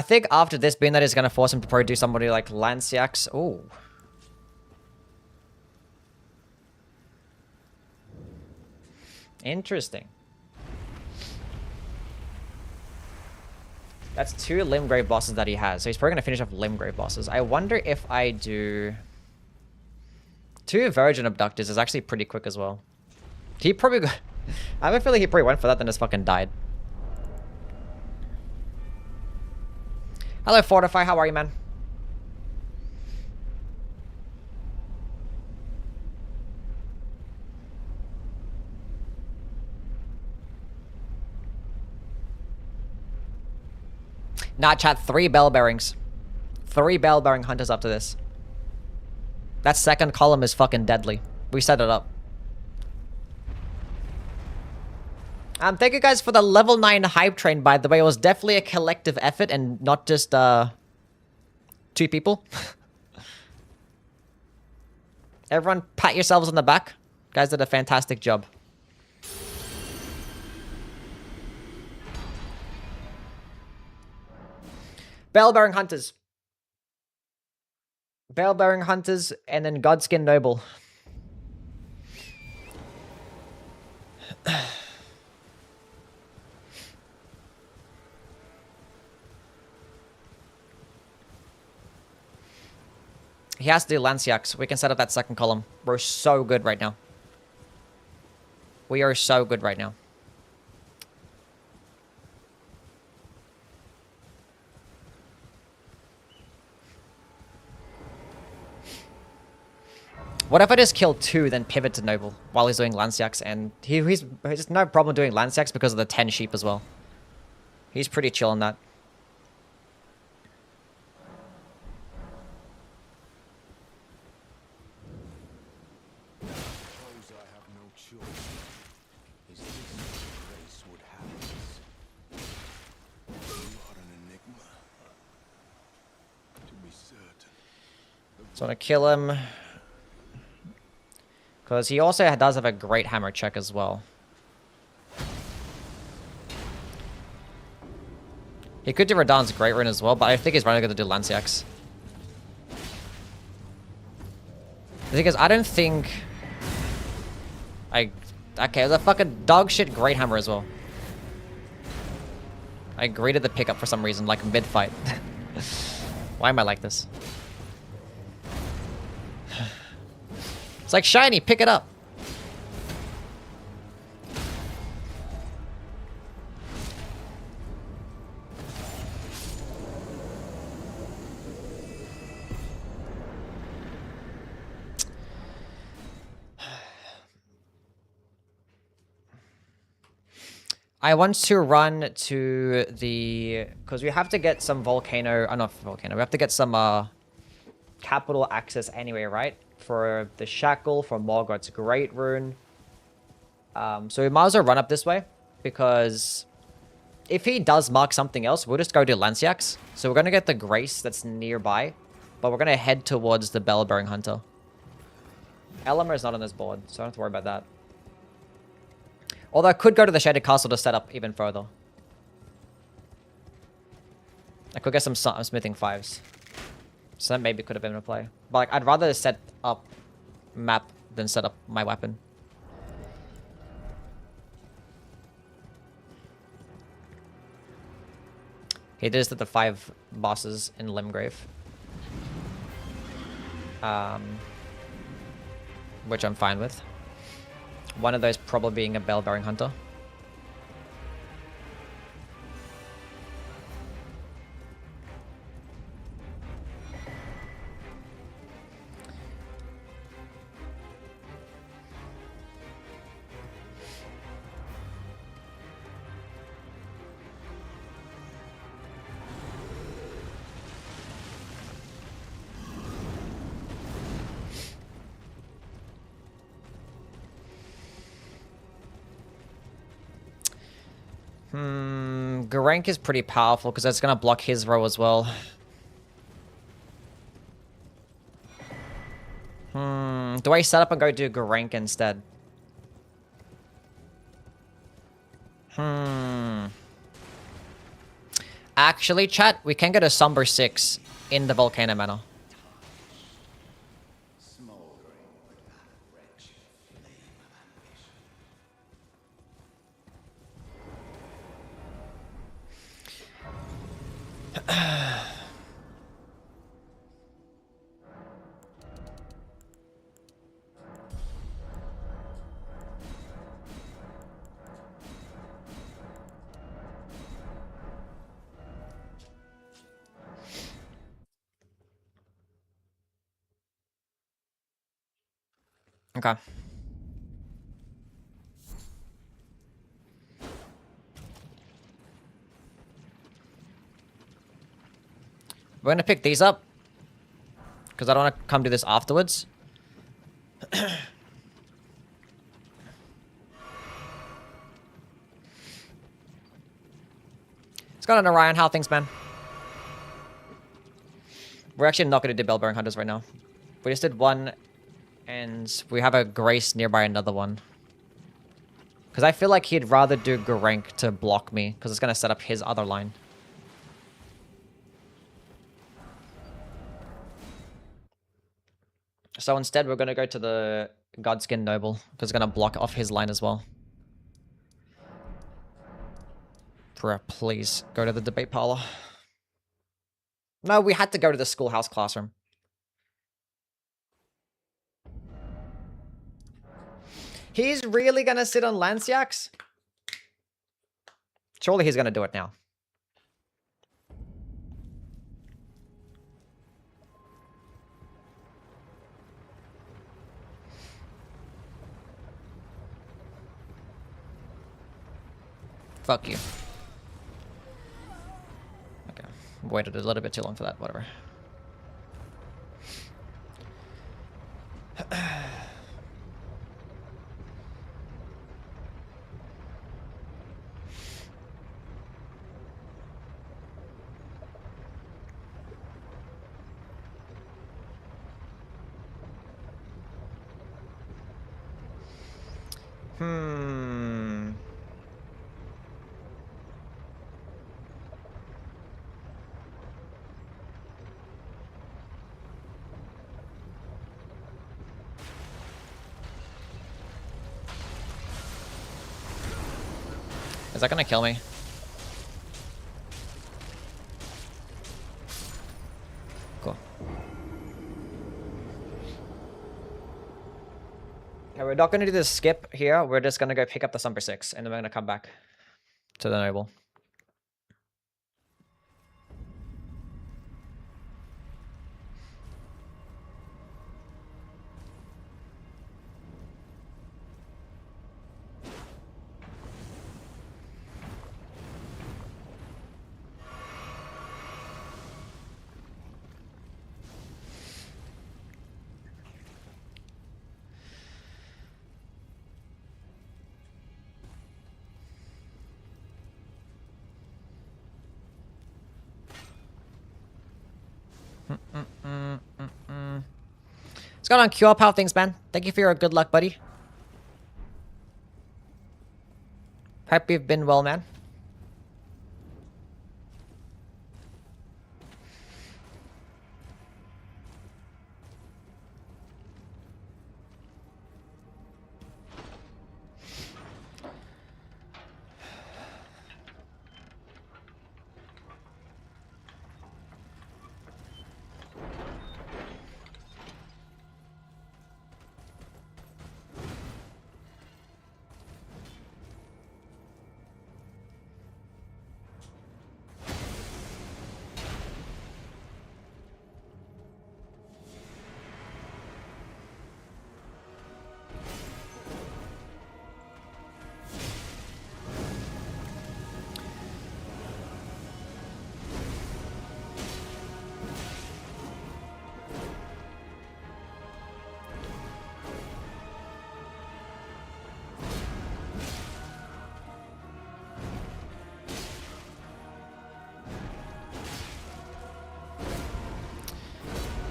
think after this, being that is going to force him to probably do somebody like Lanciax. Ooh. Interesting. That's 2 Limgrave bosses that he has. So he's probably going to finish off Limgrave bosses. I wonder if I do... 2 Virgin Abductors is actually pretty quick as well. He probably... I have a feeling he probably went for that, then just fucking died. Hello, Fortify. How are you, man? Nah, chat. 3 bell bearings. 3 bell bearing hunters after this. That second column is fucking deadly. We set it up. Thank you guys for the level 9 hype train, by the way. It was definitely a collective effort and not just, 2 people. Everyone pat yourselves on the back. Guys did a fantastic job. Bell-bearing hunters. Bell-bearing hunters and then Godskin Noble. He has to do Lanciax. We can set up that second column. We're so good right now. We are so good right now. What if I just kill 2, then pivot to Noble while he's doing Lanciax? And he's just no problem doing Lanciax because of the 10 sheep as well. He's pretty chill on that. So I want to kill him. Because he also does have a great hammer check as well. He could do Radahn's Great Rune as well, but I think he's probably going to do Lanciax. The thing is, I don't think... Okay, the fucking dog shit Great Hammer as well. I greeted the pickup for some reason, like mid-fight. Why am I like this? It's like shiny, pick it up. I want to run to the... Because we have to get some Volcano... not Volcano. We have to get some capital access anyway, right? For the Shackle, for Morgoth's Great Rune. So we might as well run up this way. Because if he does mark something else, we'll just go to Lanciax. So we're going to get the Grace that's nearby. But we're going to head towards the Bell-bearing Hunter. Elemer is not on this board, so I don't have to worry about that. Although I could go to the Shaded Castle to set up even further. I could get some smithing 5s. So that maybe could have been a play. But like, I'd rather set up map than set up my weapon. He did this to the 5 bosses in Limgrave. Which I'm fine with. One of those probably being a bell-bearing hunter. Garank is pretty powerful because that's going to block his row as well. Do I set up and go do Garank instead? Actually, chat, we can get a Somber 6 in the Volcano Manor. Okay. We're gonna pick these up. Because I don't want to come do this afterwards. What's going on, Orion? How are things, man? We're actually not going to do Bell-bearing Hunters right now. We just did one, and we have a Grace nearby another one. Because I feel like he'd rather do Garank to block me, because it's going to set up his other line. So instead, we're going to go to the Godskin Noble, because it's going to block off his line as well. Bruh, please, go to the debate parlor. No, we had to go to the schoolhouse classroom. He's really going to sit on Lanciacs? Surely he's going to do it now. Fuck you. Okay. Waited a little bit too long for that, whatever. Is that gonna kill me? Cool. Okay, we're not gonna do this skip here. We're just gonna go pick up the Sumper 6, and then we're gonna come back to the Noble. What's going on, Q-Up? How things, man? Thank you for your good luck, buddy. Hope you've been well, man.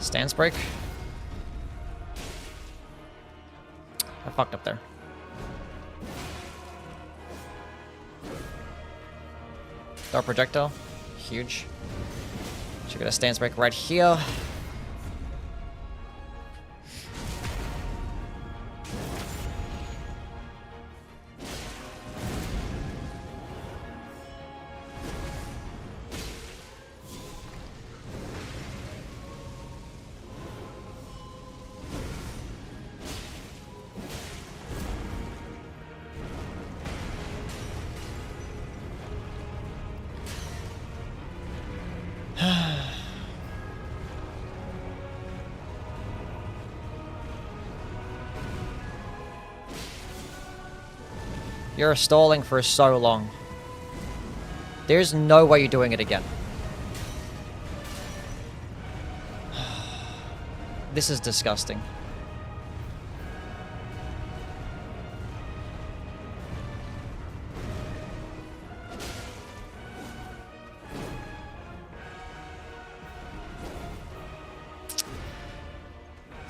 Stance break. I fucked up there. Throw projectile. Huge. Should get a stance break right here. You're stalling for so long. There's no way you're doing it again. This is disgusting.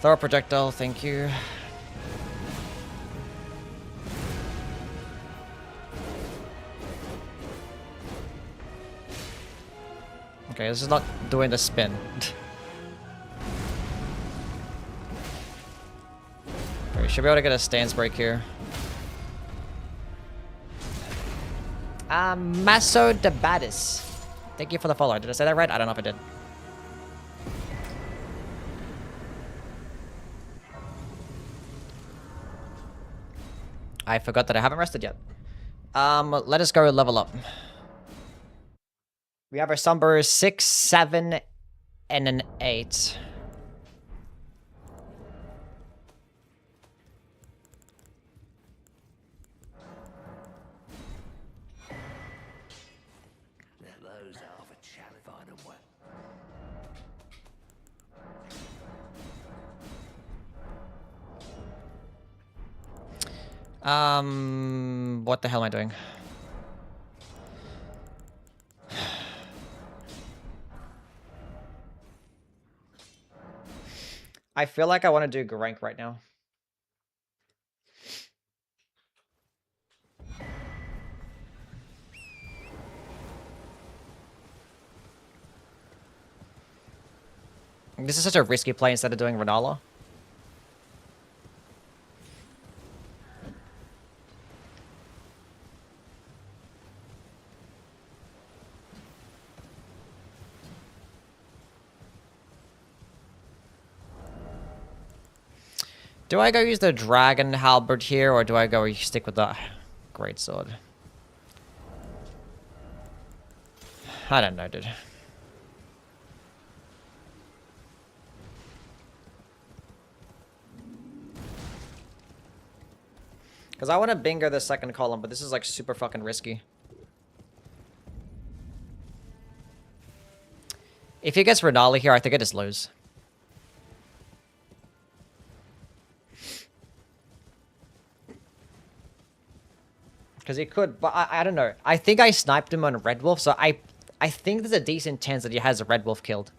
Throw a projectile, thank you. Okay, this is not doing the spin. We should be able to get a stance break here. Maso Debatis. Thank you for the follow. Did I say that right? I don't know if I did. I forgot that I haven't rested yet. Let us go level up. We have our Somber 6, 7, and an 8. What the hell am I doing? I feel like I want to do Garank right now. This is such a risky play instead of doing Renala. Do I go use the Dragon Halberd here, or do I go stick with the Greatsword? I don't know, dude. Because I want to bingo the second column, but this is like super fucking risky. If he gets Renali here, I think I just lose. Because he could, but I don't know. I think I sniped him on Red Wolf, so I think there's a decent chance that he has a Red Wolf killed.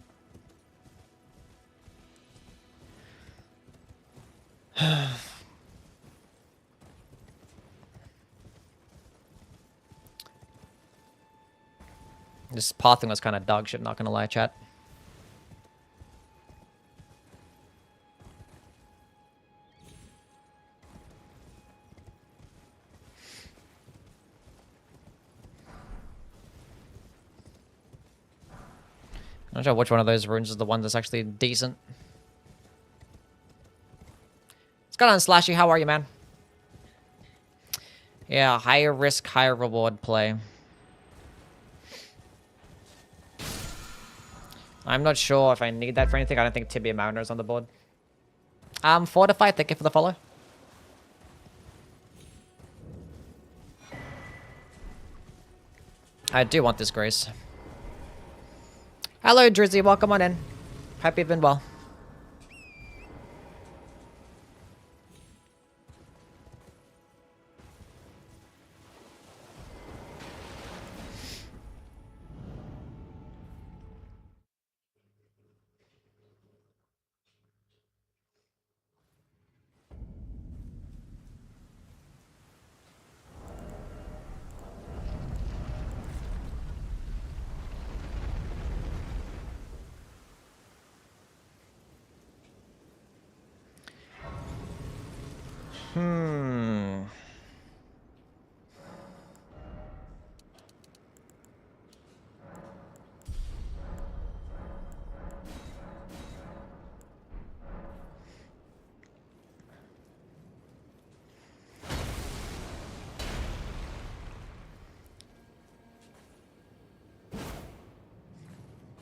This pathing was kind of dog shit, not gonna lie, chat. I'm not sure which one of those runes is the one that's actually decent. What's going on, Slashy? How are you, man? Yeah, higher risk, higher reward play. I'm not sure if I need that for anything. I don't think Tibia Mariner's on the board. Fortified, thank you for the follow. I do want this grace. Hello, Drizzy. Welcome on in. Hope you've been well.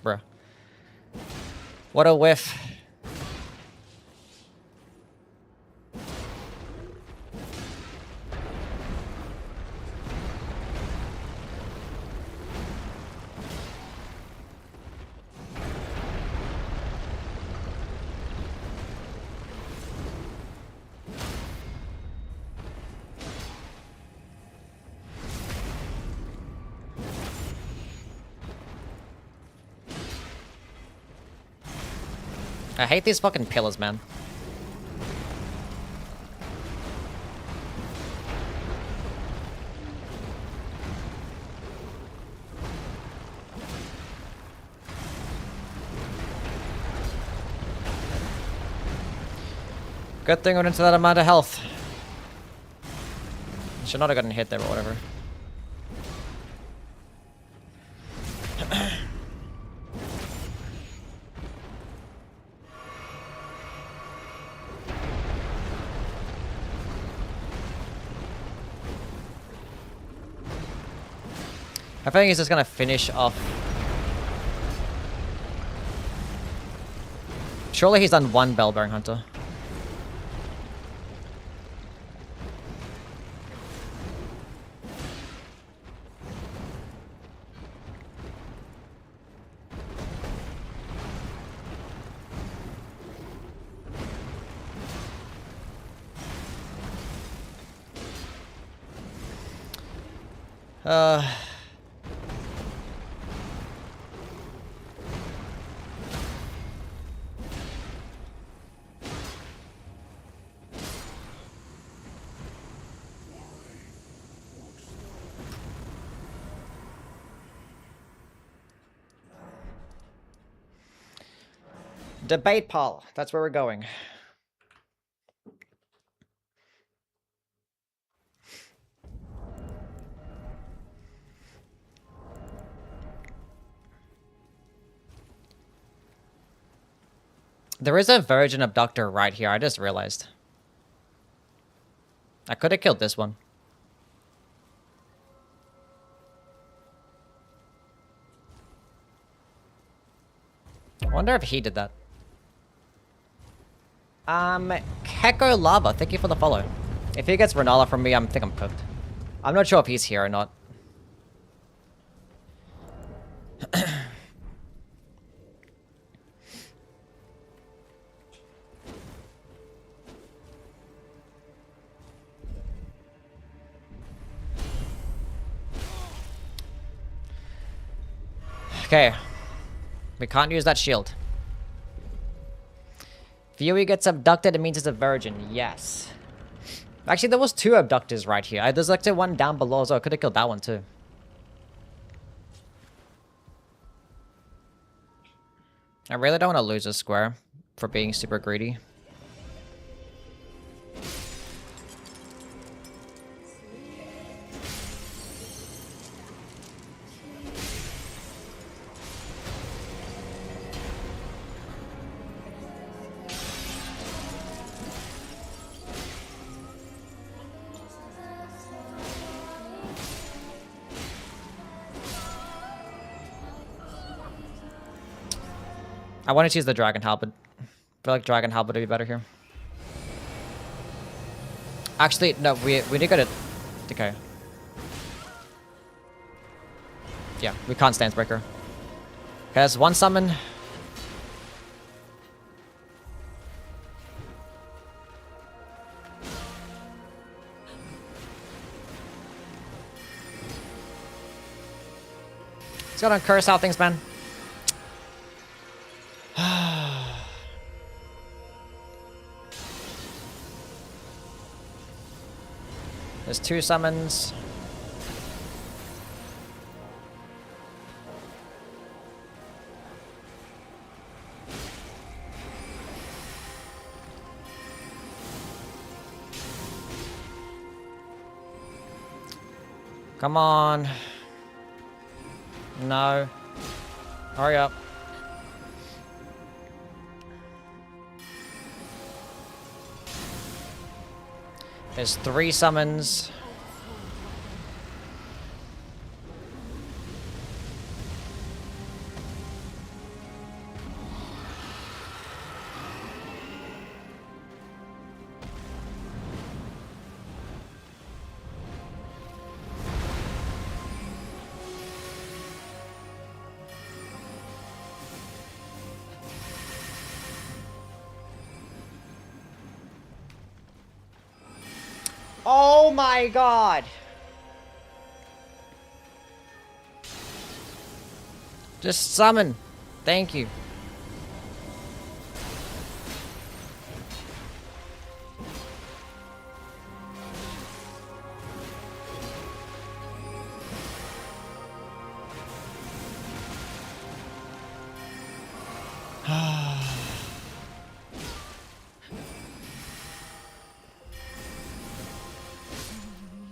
Bruh. What a whiff. I hate these fucking pillars, man. Good thing we're into that amount of health. Should not have gotten hit there, but whatever. I think he's just gonna finish off. Surely he's done one Bellbearing Hunter. Debate Paul. That's where we're going. There is a Virgin Abductor right here. I just realized. I could have killed this one. I wonder if he did that. Keko Lava, thank you for the follow. If he gets Renala from me, I think I'm cooked. I'm not sure if he's here or not. Okay. We can't use that shield. If Yui gets abducted, it means it's a virgin. Yes. Actually, there was two abductors right here. There's like one down below, so I could have killed that one too. I really don't want to lose a square for being super greedy. I wanted to use the Dragon Halberd. I feel like Dragon Halberd would be better here. Actually, no, we need to go to... Okay. Yeah, we can't Stance Breaker. Okay, there's one summon. It's gonna curse out things, man. There's 2 summons. Come on. No. Hurry up. There's 3 summons. Oh my god! Just summon. Thank you.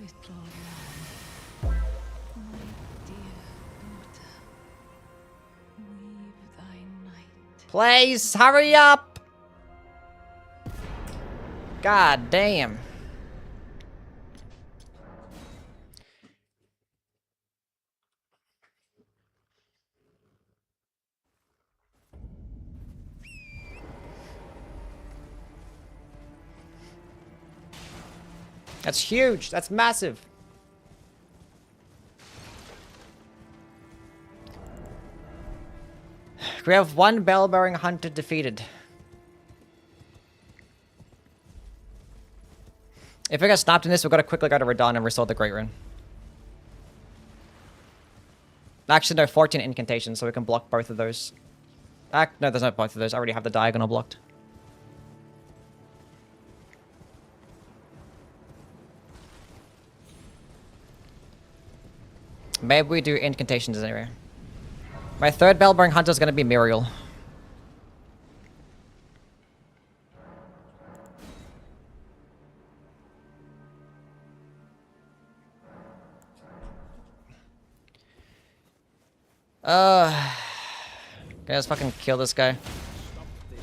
Little lamb, my dear daughter, weave thy night. Please, hurry up! God damn. That's huge. That's massive. We have 1 bell-bearing hunter defeated. If we get snapped in this, we've got to quickly go to Radon and restore the Great Rune. Actually, no, 14 incantations, so we can block both of those. No, there's not both of those. I already have the diagonal blocked. Maybe we do incantations anyway. My 3rd bell-bearing hunter is going to be Muriel. Okay, let's fucking kill this guy. Stop this.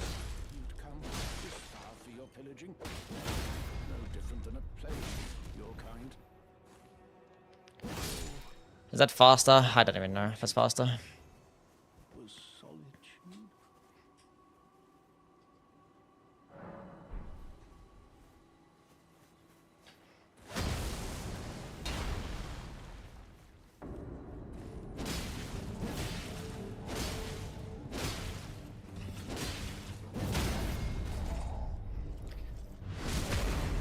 You'd come this far for your pillaging. No different than a plague, your kind. Is that faster? I don't even know if that's faster. Was solitude.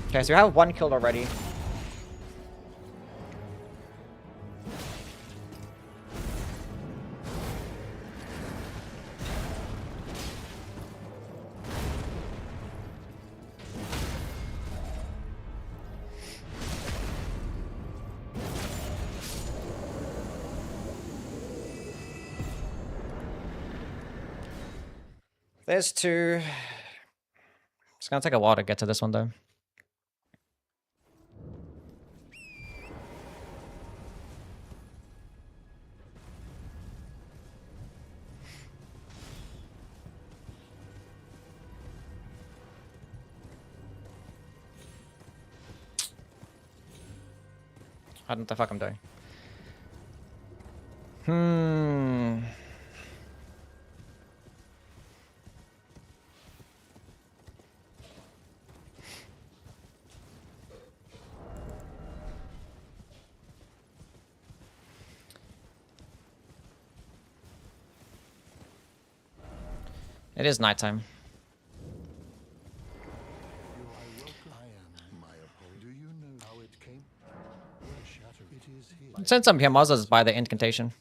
Okay, so we have 1 killed already. There's two. It's gonna take a while to get to this one though. I don't know what the fuck I'm doing. It is nighttime. Since I'm here, might as well just buy the incantation.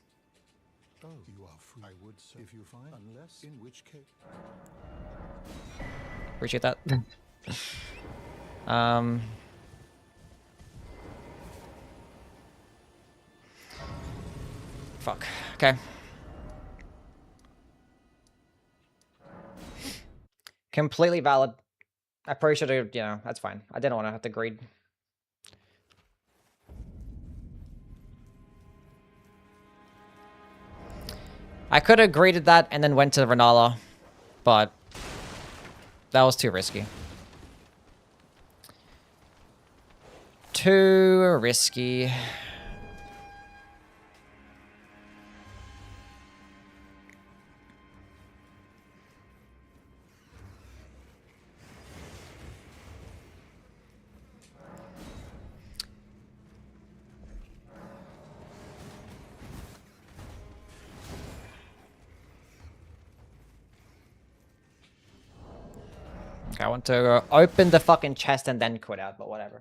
Oh, you are free. I would say if you find, unless in which case. Appreciate that. Fuck. Okay. Completely valid. I probably should have, that's fine. I didn't want to have to greed. I could have greeted that and then went to Renala, but that was too risky. Too risky. Okay, I want to open the fucking chest and then quit out, but whatever.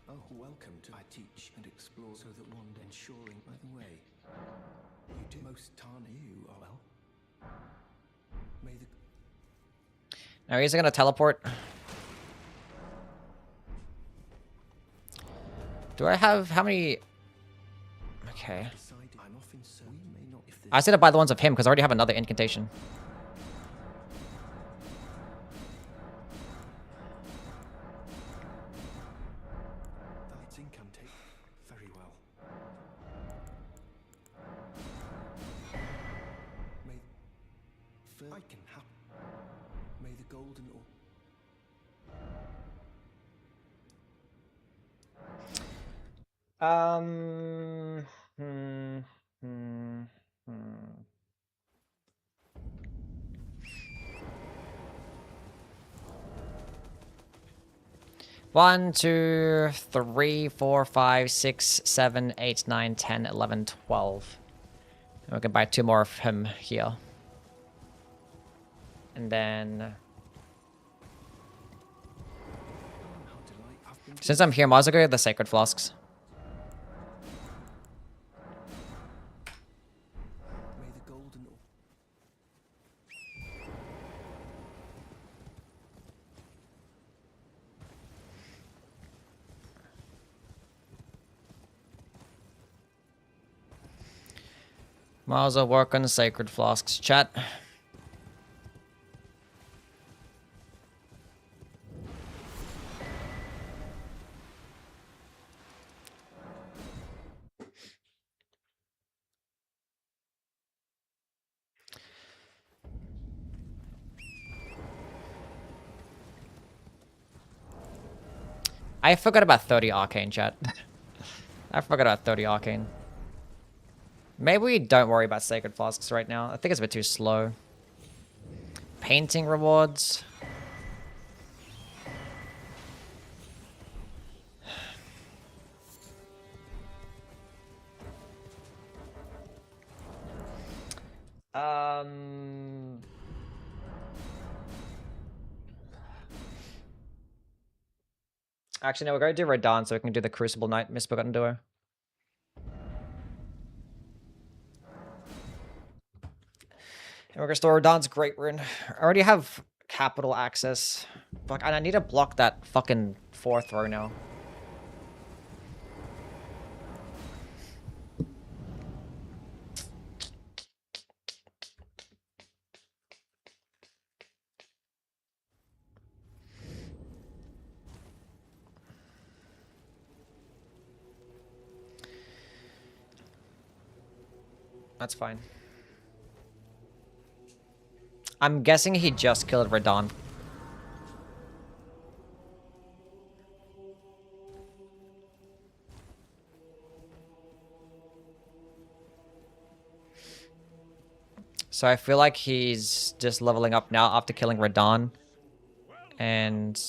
Oh, welcome to I teach and explore so that one day ensuring by the way. You do most tarn you are well. May the Now he's gonna teleport. Do I have how many? Okay. decide I'm often so we may not if I said to buy the ones of him because I already have another incantation. That's incantate. Very well. May I can have. May the golden or Hmm. Hmm. Hmm. One, 2, 3, 4, 5, 6, 7, 8, 9, 10, 11, 12. And we can buy 2 more of him here. And then... how delight have been Since I'm here, might as well go get the Sacred Flasks. may the golden or Might as well work on the Sacred Flasks, chat. I forgot about 30 Arcane, chat. I forgot about 30 Arcane. Maybe we don't worry about Sacred Flasks right now. I think it's a bit too slow. Painting rewards. Actually, no, we're going to do Rodan so we can do the Crucible Knight Misbegotten Duo. And we're gonna store Don's Great Rune. I already have capital access. Fuck, and I need to block that fucking 4th row now. That's fine. I'm guessing he just killed Radon. So I feel like he's just leveling up now after killing Radon. And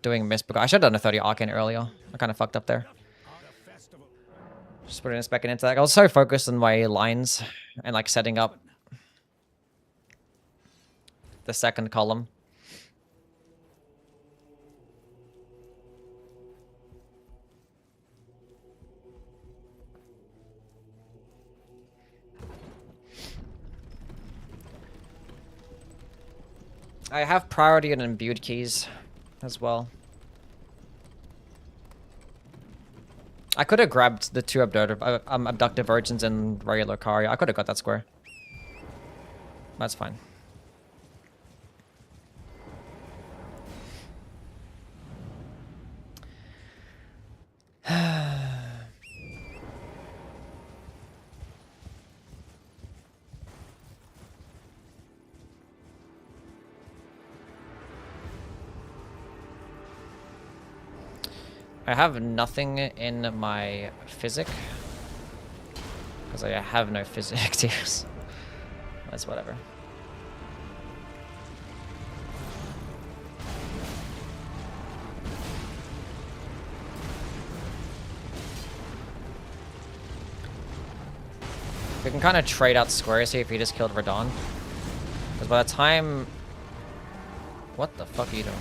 doing Mistbook. I should have done a 30 Arcane earlier. I kind of fucked up there. Just putting a spec into that. I was so focused on my lines and like setting up the second column. I have priority and imbued keys as well. I could have grabbed the 2 abductive virgins and regular Kari. I could have got that square. That's fine. I have nothing in my physic. Because I have no physic to use. That's whatever. We can kind of trade out squares, see if he just killed Radon. Because by the time... What the fuck are you doing?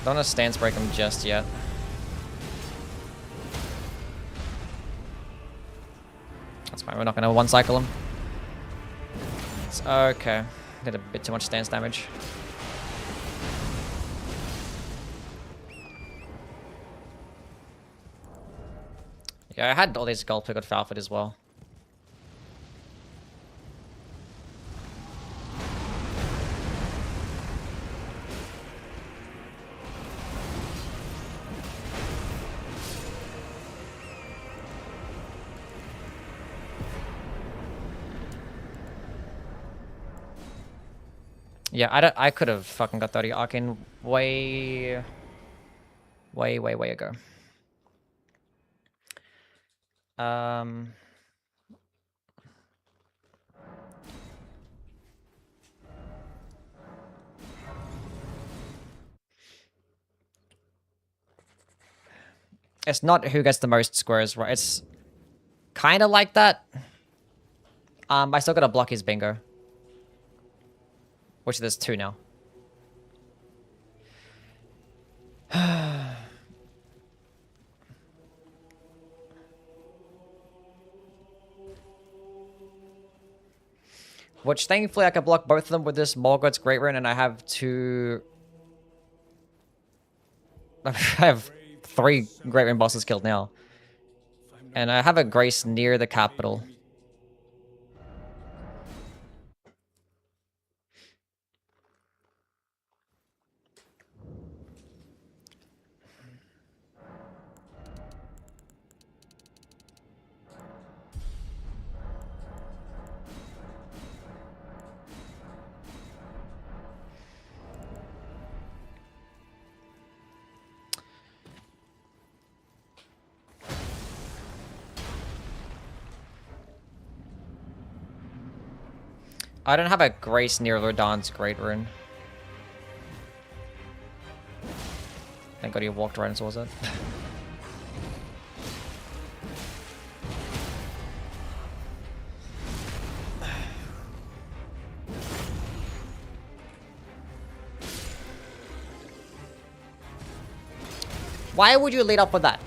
Don't want to stance break him just yet. That's fine, we're not going to one-cycle him. It's okay. Did a bit too much stance damage. Yeah, I had all these gold pick with Falford as well. Yeah, I could have fucking got 30 Arcane way ago. It's not who gets the most squares, right? It's kind of like that. I still gotta block his bingo. Which there's 2 now. Which thankfully I can block both of them with this Morgoth's Great Rune, and I have 2... I have 3 Great Rune bosses killed now. And I have a Grace near the capital. I don't have a Grace near Rodon's Great Rune. Thank God he walked right towards it. Why would you lead up with that?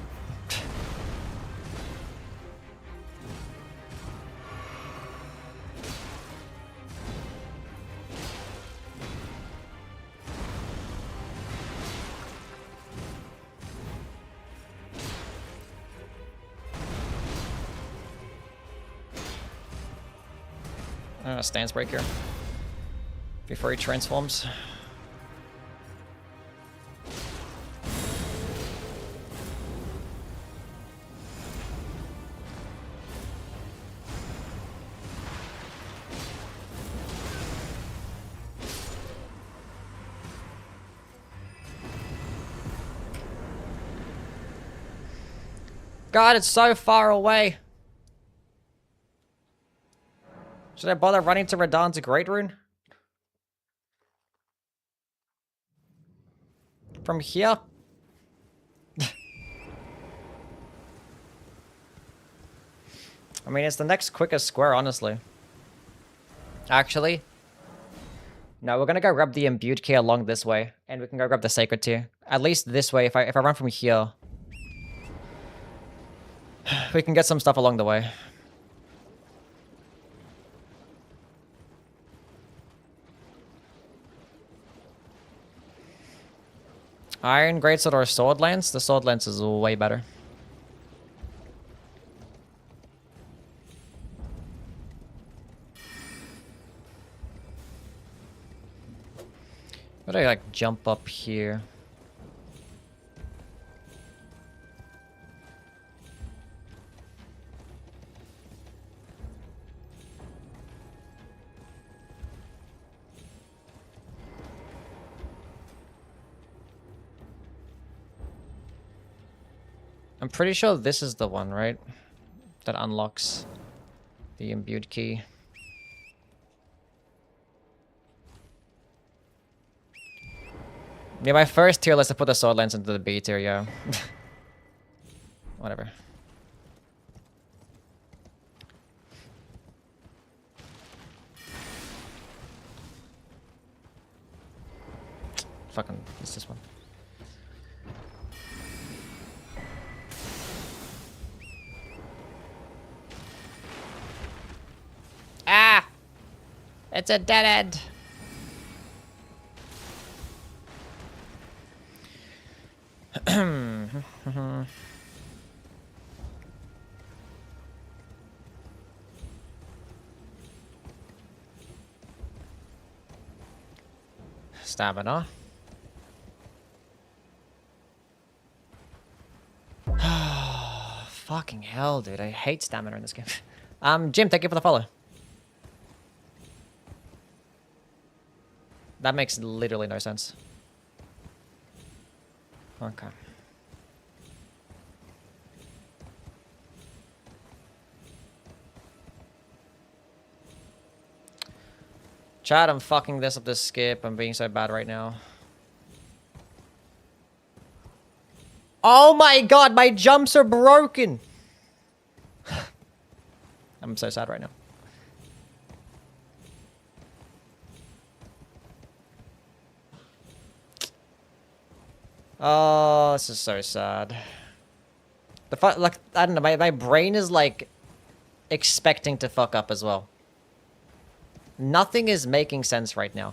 Stance break here. Before he transforms. God, it's so far away. Should I bother running to Radahn's Great Rune? From here? I mean, it's the next quickest square, honestly. Actually. No, we're gonna go grab the Imbued Key along this way. And we can go grab the Sacred Tier. At least this way, if I run from here. We can get some stuff along the way. Iron Greatsword or Sword Lance? The Sword Lance is way better. How do I, like, jump up here? I'm pretty sure this is the one, right? That unlocks the Imbued Key. Yeah, my first tier, let's put the Sword Lance into the B tier, yeah. Whatever. Fucking, it's this one. Ah! It's a dead end! Stamina. Fucking hell, dude. I hate stamina in this game. Jim, thank you for the follow. That makes literally no sense. Okay. Chad, I'm fucking this up this skip. I'm being so bad right now. Oh my god, my jumps are broken! I'm so sad right now. Oh, this is so sad. Like, I don't know, my brain is like expecting to fuck up as well. Nothing is making sense right now.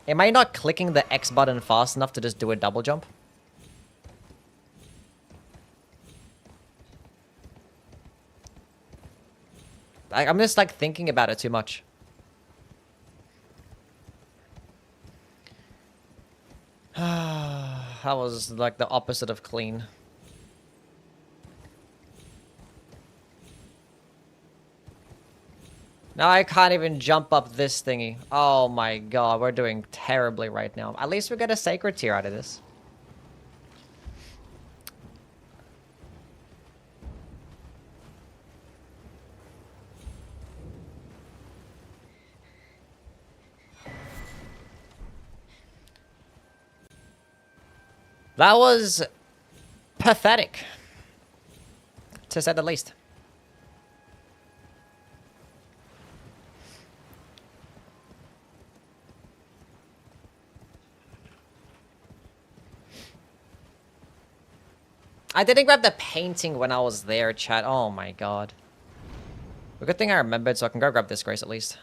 Am I not clicking the X button fast enough to just do a double jump? I'm just like thinking about it too much. That was like the opposite of clean. Now I can't even jump up this thingy. Oh my god, we're doing terribly right now. At least we get a sacred tier out of this. That was pathetic, to say the least. I didn't grab the painting when I was there, chat. Oh my god. A good thing I remembered, so I can go grab this grace at least.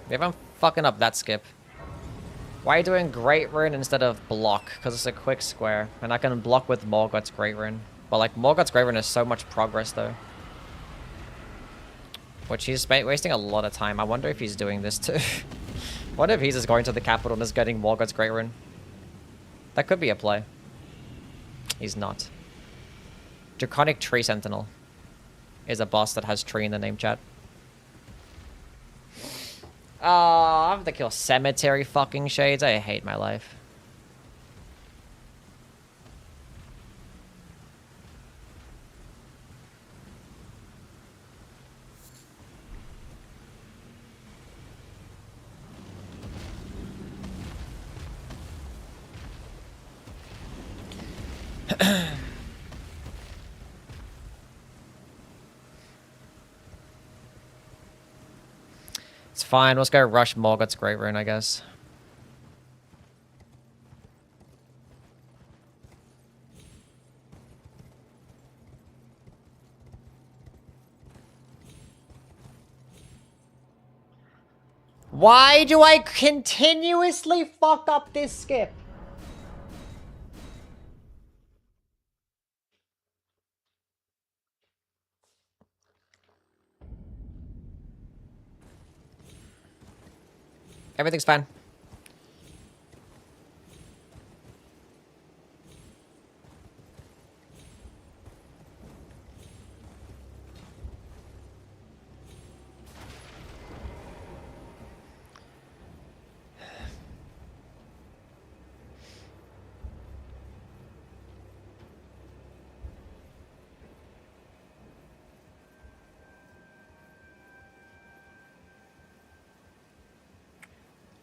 Maybe I'm fucking up that skip. Why are you doing Great Rune instead of block? Because it's a quick square, and I can block with Morgoth's Great Rune. But like, Morgoth's Great Rune is so much progress though. Which he's wasting a lot of time. I wonder if he's doing this too. What if he's just going to the capital and is getting Morgoth's Great Rune? That could be a play. He's not. Draconic Tree Sentinel is a boss that has tree in the name, chat. Oh, I have to kill Cemetery fucking Shades. I hate my life. It's fine. Let's go rush Morgoth's Great Rune, I guess. Why do I continuously fuck up this skip? Everything's fine.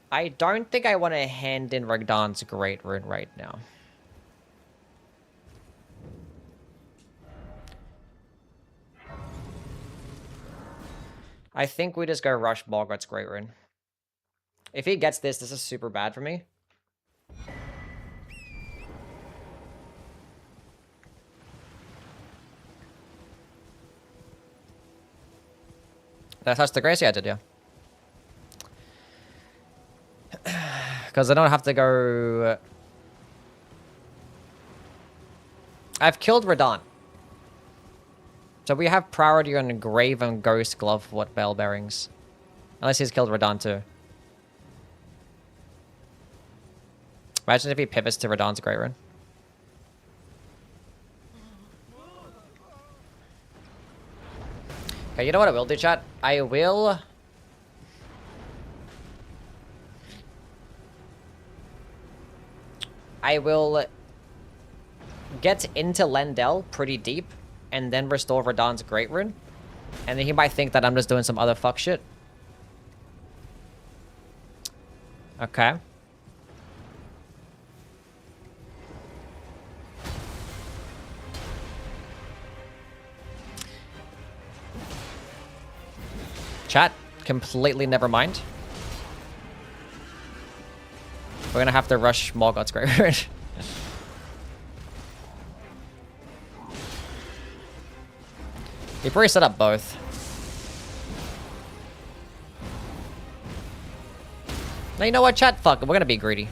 I don't think I want to hand in Ragdan's Great Rune right now. I think we just go rush Morgoth's Great Rune. If he gets this, this is super bad for me. Did I touch the grace? Yeah, I did, yeah. Because I don't have to go... I've killed Radon. So we have priority on Grave and Ghost Glove, what bell bearings. Unless he's killed Radon too. Imagine if he pivots to Radon's Great Rune. Okay, you know what I will do, chat? I will... get into Lendel pretty deep, and then restore Radon's Great Rune. And then he might think that I'm just doing some other fuck shit. Okay. Chat, completely never mind. We're gonna have to rush Morgoth's Great Rune. He probably set up both. Now you know what, chat? Fuck it, we're gonna be greedy.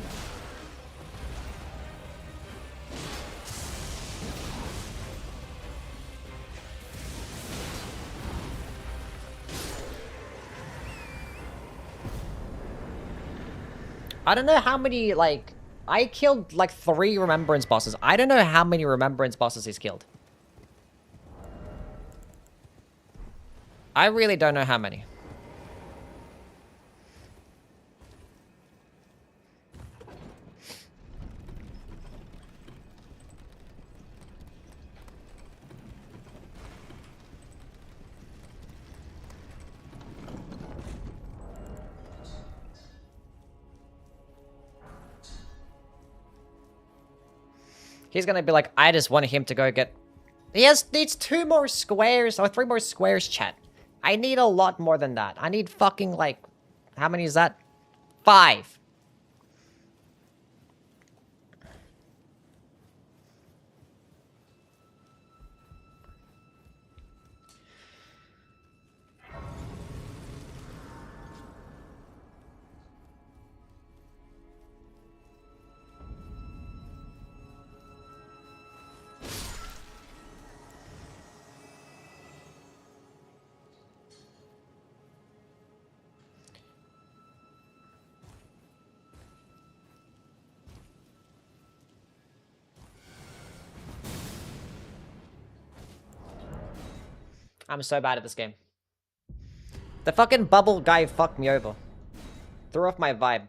I don't know how many, like... I killed, like, 3 Remembrance bosses. I don't know how many Remembrance bosses he's killed. I really don't know how many. He's gonna be like, I just want him to go get needs 2 more squares, or 3 more squares, chat. I need a lot more than that. I need fucking, like... How many is that? 5. I'm so bad at this game. The fucking bubble guy fucked me over. Threw off my vibe.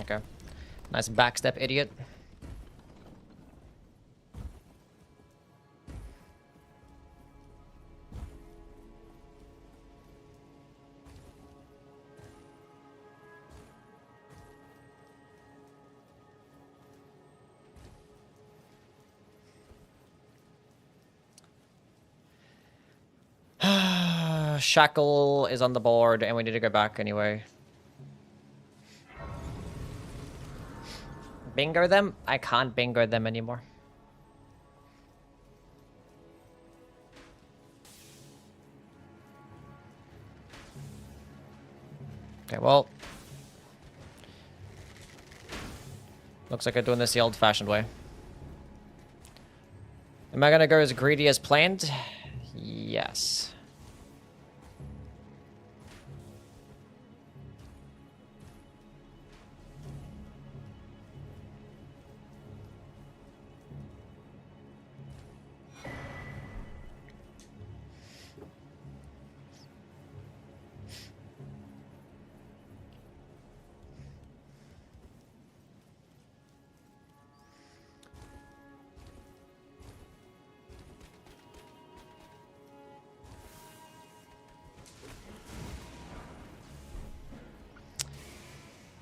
Okay. Nice backstep, idiot. Shackle is on the board, and we need to go back anyway. Bingo them? I can't bingo them anymore. Okay, well. Looks like I'm doing this the old-fashioned way. Am I gonna go as greedy as planned? Yes.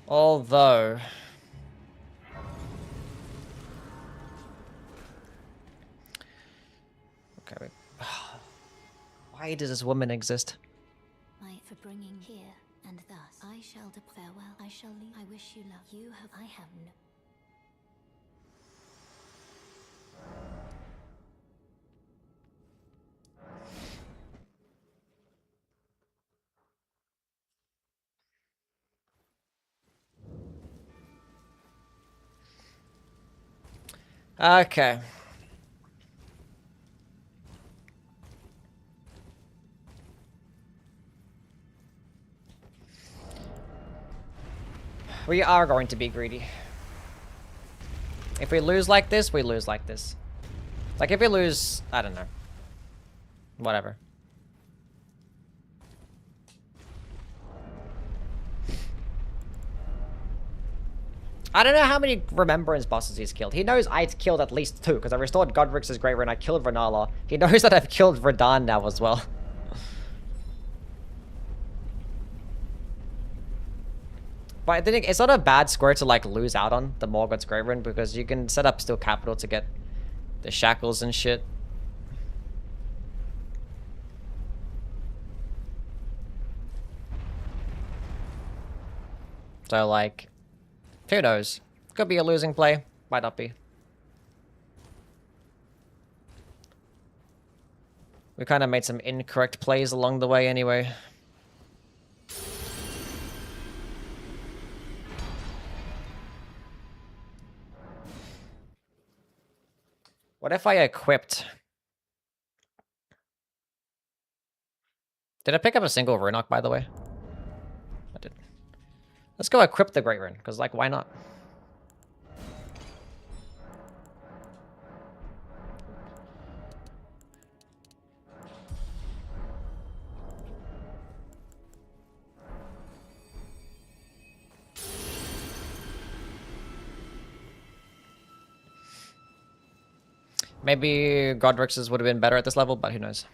Although... Okay, wait. Why does this woman exist? For bringing here, and thus I shall farewell. I shall leave. I wish you luck. You have. I have no. Okay. We are going to be greedy. If we lose like this, we lose like this. Like if we lose, I don't know. Whatever. I don't know how many Remembrance bosses he's killed. He knows I've killed at least 2, because I restored Godric's Great and I killed Renala. He knows that I've killed Radahn now as well. But I think it's not a bad square to like lose out on the Morgoth's Graven, because you can set up Steel Capital to get the shackles and shit. So like, who knows? Could be a losing play, might not be. We kind of made some incorrect plays along the way anyway. What if I equipped... Did I pick up a single Runok, by the way? I did. Let's go equip the Great Rune, because, like, why not? Maybe Godrix's would have been better at this level, but who knows.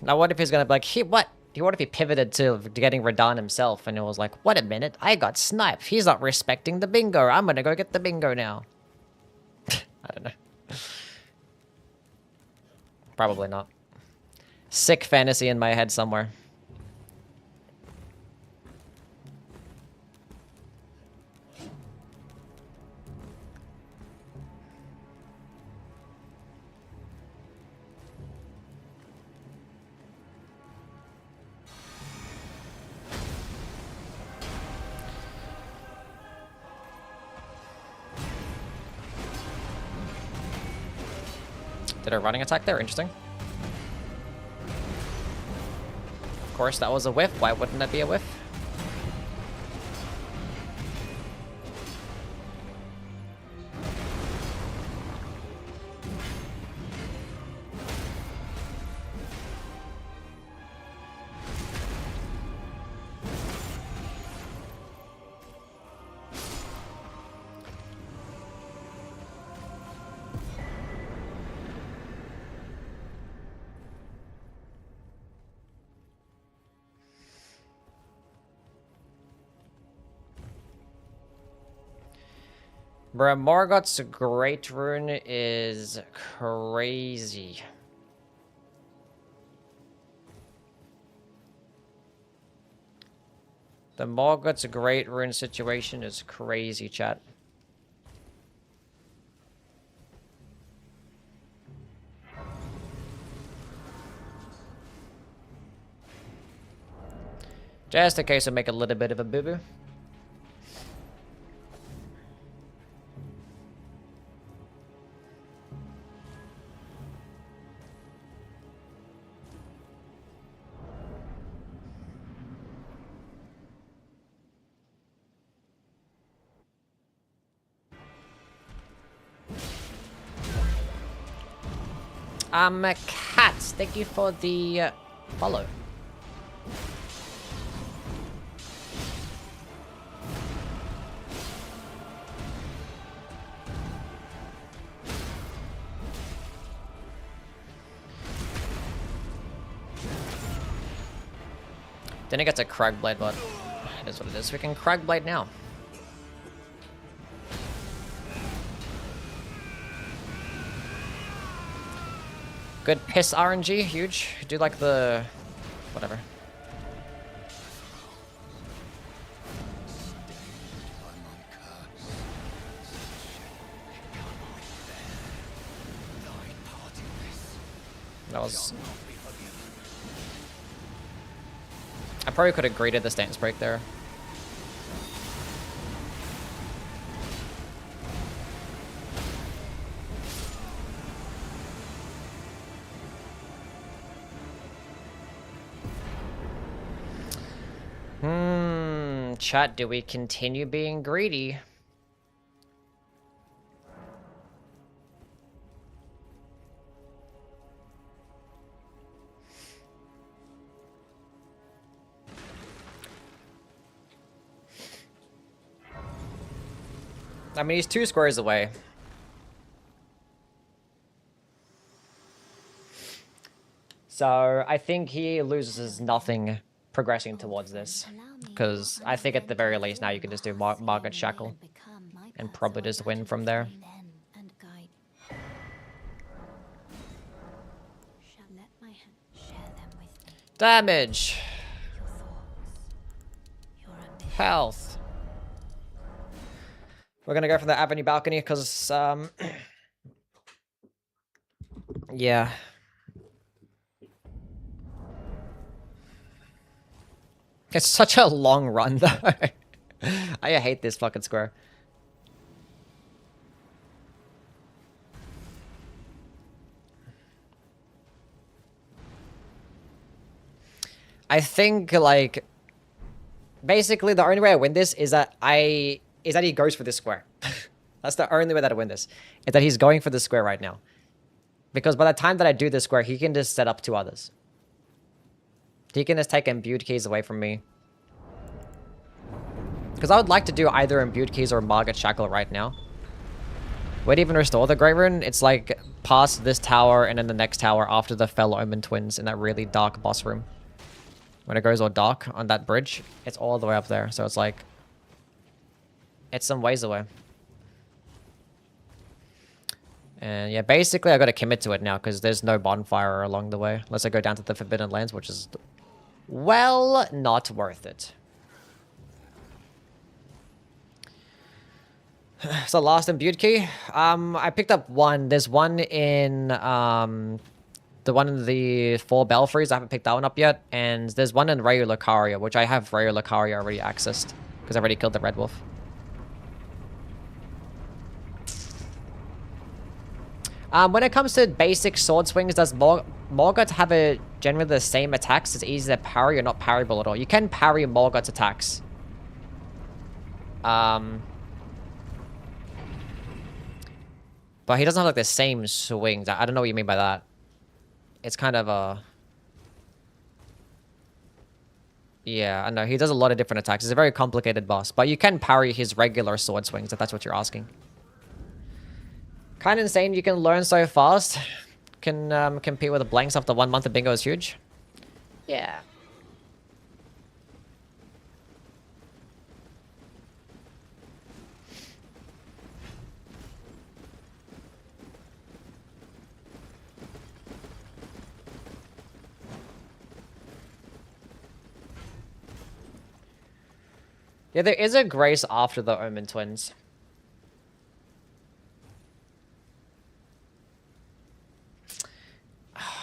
Now what if he's gonna be like, what? What if he pivoted to getting Radahn himself and it was like, wait a minute, I got sniped. He's not respecting the bingo. I'm gonna go get the bingo now. I don't know. Probably not. Sick fantasy in my head somewhere. Did a running attack there? Interesting. Of course, that was a whiff. Why wouldn't that be a whiff? Bruh, Morgoth's Great Rune is crazy. The Morgoth's Great Rune situation is crazy, chat. Just in case I make a little bit of a boo-boo. Kat, thank you for the follow. Didn't get to Cragblade, but it is what it is. We can Cragblade now. Good piss RNG, huge. Do like the... whatever. That was... I probably could have greeted the stance break there. Chat, do we continue being greedy? I mean, he's 2 squares away. So, I think he loses nothing progressing towards this. Because I think at the very least now you can just do Margaret Shackle and probably just win from there. Damage! Health. We're gonna go for the Avenue Balcony because, yeah. It's such a long run, though. I hate this fucking square. I think, like... basically, the only way I win this is that he goes for this square. That's the only way that I win this. Is that he's going for the square right now. Because by the time that I do this square, he can just set up 2 others. He can just take imbued keys away from me. Because I would like to do either imbued keys or Margit Shackle right now. Would even restore the Great Rune? It's like past this tower and then the next tower after the Fell Omen Twins in that really dark boss room. When it goes all dark on that bridge, it's all the way up there. So it's like... It's some ways away. And yeah, basically I gotta commit to it now because there's no bonfire along the way. Unless I go down to the Forbidden Lands, which is... Well, not worth it. So last imbued key. I picked up one. There's one in the one in the 4 belfries. I haven't picked that one up yet. And there's one in Rayu Lucaria, which I have Rayu Lucaria already accessed because I already killed the Red Wolf. When it comes to basic sword swings, does Morgott have generally the same attacks? It's easy to parry or not parryable at all. You can parry Morgott's attacks. But he doesn't have like the same swings. I don't know what you mean by that. It's kind of a... Yeah, I know. He does a lot of different attacks. He's a very complicated boss. But you can parry his regular sword swings, if that's what you're asking. Kind of insane you can learn so fast. Can compete with the blanks after 1 month of bingo is huge. Yeah. Yeah, there is a grace after the Omen Twins.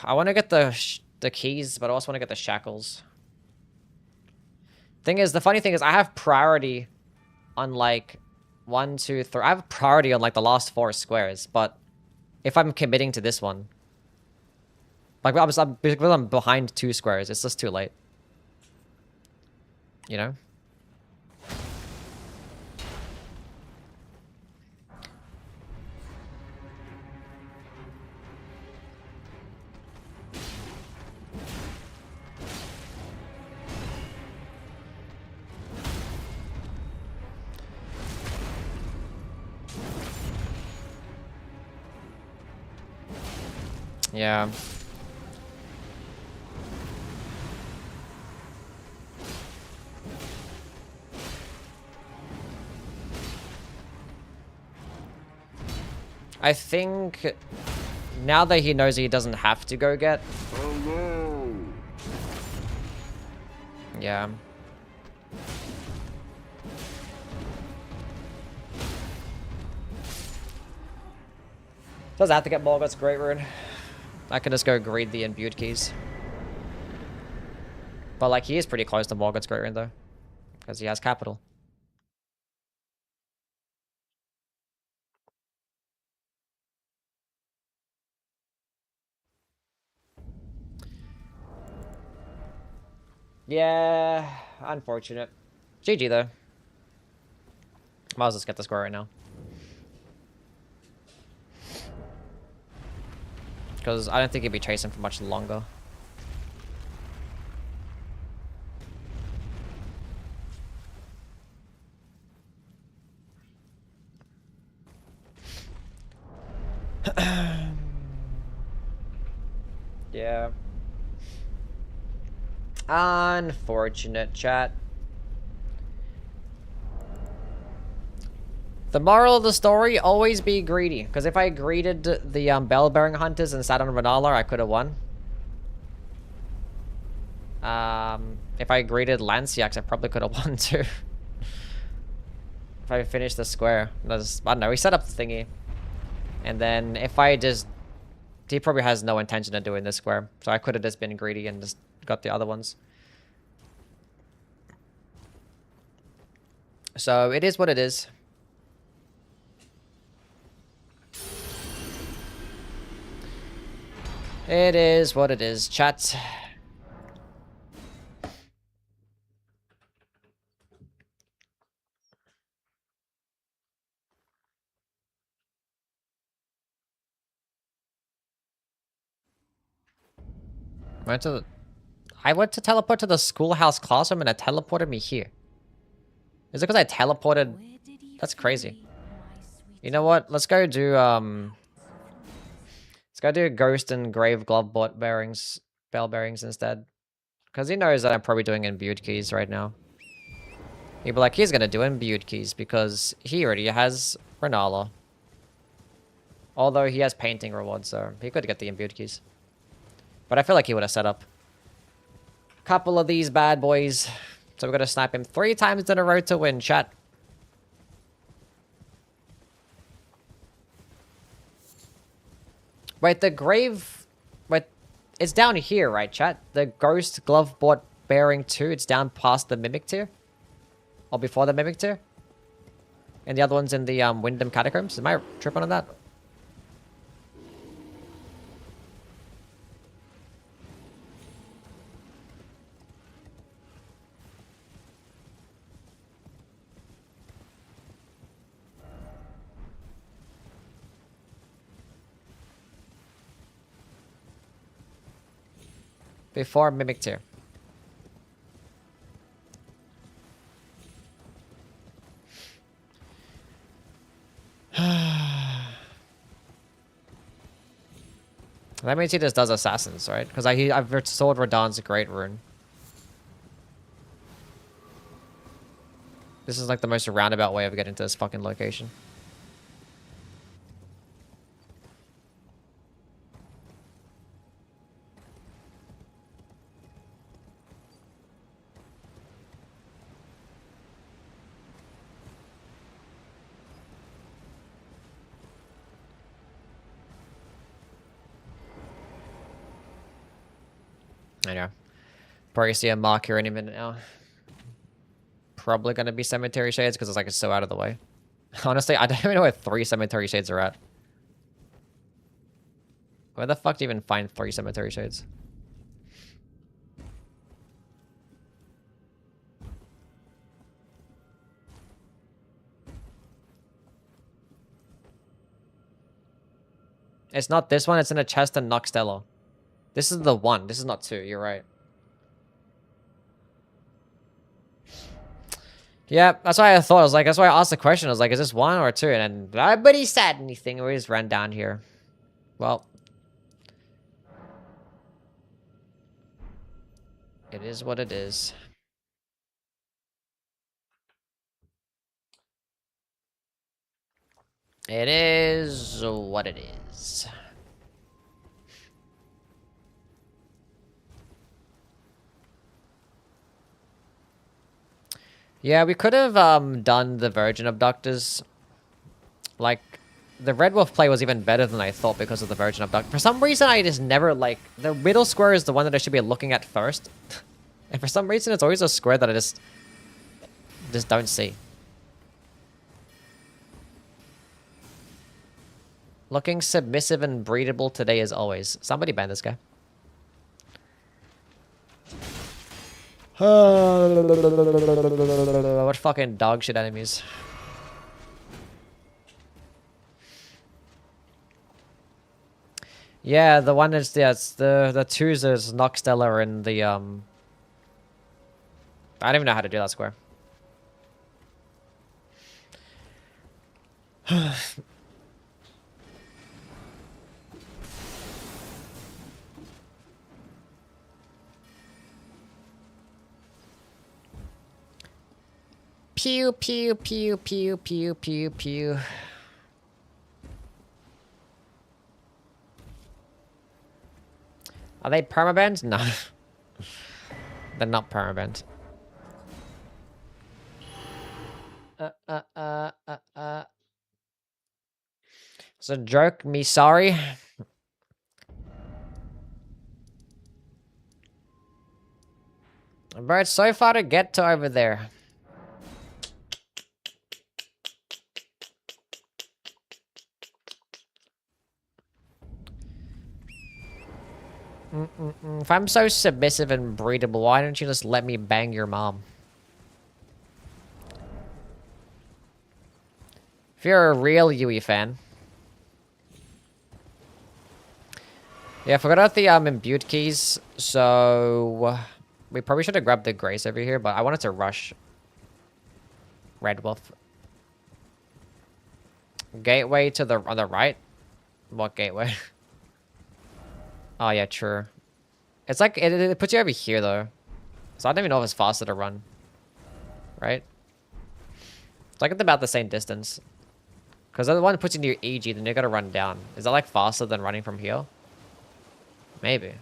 I want to get the keys, but I also want to get the shackles. The funny thing is, I have priority on like 1, 2, 3. I have priority on like the last 4 squares, but if I'm committing to this one, like because I'm behind 2 squares, it's just too late. You know? Yeah. I think now that he knows he doesn't have to go get. Hello. Yeah. Does have to get Morgott's Great Rune. I can just go greed the imbued keys. But like he is pretty close to Morgott's Great Rune though. Because he has capital. Yeah, unfortunate. GG though. Might as well just get the score right now. Because I don't think he'd be chasing for much longer. Yeah. Unfortunate, chat. The moral of the story, always be greedy. Because if I greeted the bell-bearing hunters and sat on Renala, I could have won. If I greeted Lanciax, I probably could have won too. If I finished the square. I don't know, we set up the thingy. And then if I just... He probably has no intention of doing this square. So I could have just been greedy and just got the other ones. So it is what it is. It is what it is, chat. I went to teleport to the schoolhouse classroom and it teleported me here. Is it because I teleported? Where did he That's crazy. flee, my sweet You know what? Let's go do let's go do ghost and grave glove bearings, bell bearings instead. Because he knows that I'm probably doing imbued keys right now. He'd be like, he's gonna do imbued keys because he already has Renala. Although he has painting rewards, so he could get the imbued keys. But I feel like he would have set up a couple of these bad boys. So we're gonna snipe him 3 times in a row to win, chat. Wait, the grave... Wait, it's down here, right, chat? The ghost glove bearing 2, it's down past the mimic tier? Or before the mimic tier? And the other one's in the Wyndham Catacombs? Am I tripping on that? Before mimic tier. That means he just does assassins, right? Because I've sold Radahn's Great Rune. This is like the most roundabout way of getting to this fucking location. I know. Probably see a mark here any minute now. Probably gonna be Cemetery Shades because it's so out of the way. Honestly, I don't even know where 3 Cemetery Shades are at. Where the fuck do you even find 3 Cemetery Shades? It's not this one, it's in a chest in Noxtella. This is the 1, this is not 2, you're right. Yeah, that's why I thought. I was like, that's why I asked the question. I was like, is this 1 or 2? And then nobody said anything. We just ran down here. Well, it is what it is. It is what it is. Yeah, we could have done the Virgin Abductors. Like, the Red Wolf play was even better than I thought because of the Virgin Abductor. For some reason, I just never, like... The middle square is the one that I should be looking at first. And for some reason, it's always a square that I just don't see. Looking submissive and breedable today as always. Somebody ban this guy. What fucking dog shit enemies. Yeah, the one is it's the 2s is Noxtella and the I don't even know how to do that square. Pew pew pew pew pew pew pew. Are they permabanned? No. They're not permabanned. It's a joke, me sorry. But it's so far to get to over there. If I'm so submissive and breedable, why don't you just let me bang your mom? If you're a real Yui fan. Yeah, I forgot about the imbued keys, so We probably should have grabbed the Grace over here, but I wanted to rush Red Wolf. Gateway to the on the right? What gateway? Oh yeah, true. It's like it puts you over here though. So I don't even know if it's faster to run. Right? It's like it's about the same distance. Because the one puts you near EG, then you gotta run down. Is that like faster than running from here? Maybe.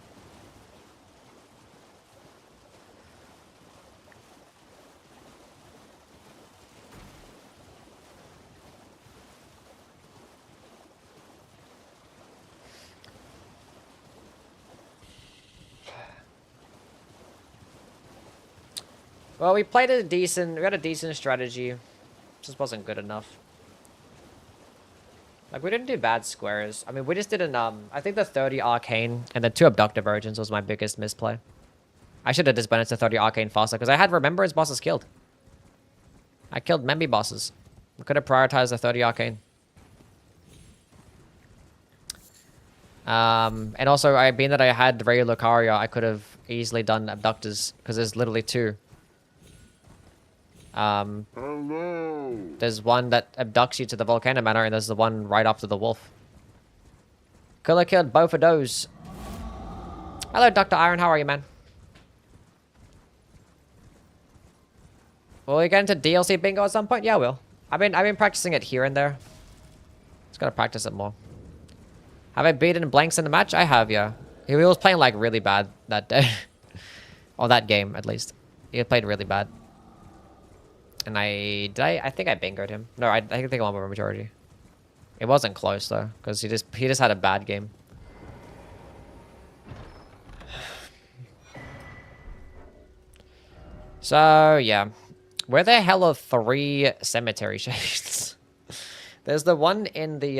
Well, we played a decent, we had a decent strategy. Just wasn't good enough. Like, we didn't do bad squares. I mean, we just didn't, I think the 30 Arcane and the 2 Abductive Origins was my biggest misplay. I should have disbanded to 30 Arcane faster, because I had Remembrance bosses killed. I killed Memby bosses. We could have prioritized the 30 Arcane. And also, being that I had Ray Lucaria, I could have easily done Abductors, because there's literally 2. Hello. There's one that abducts you to the Volcano Manor, and there's the one right after the wolf. Could have killed both of those. Hello, Dr. Iron. How are you, man? Will we get into DLC bingo at some point? Yeah, we'll. I've been practicing it here and there. Just gotta practice it more. Have I beaten Blanks in the match? I have, yeah. He was playing like really bad that day. Or that game, at least. He played really bad. And I think I bingoed him. No, I think I won by majority. It wasn't close though, because he just had a bad game. So yeah. Where the hell are 3 cemetery shades? There's the one in the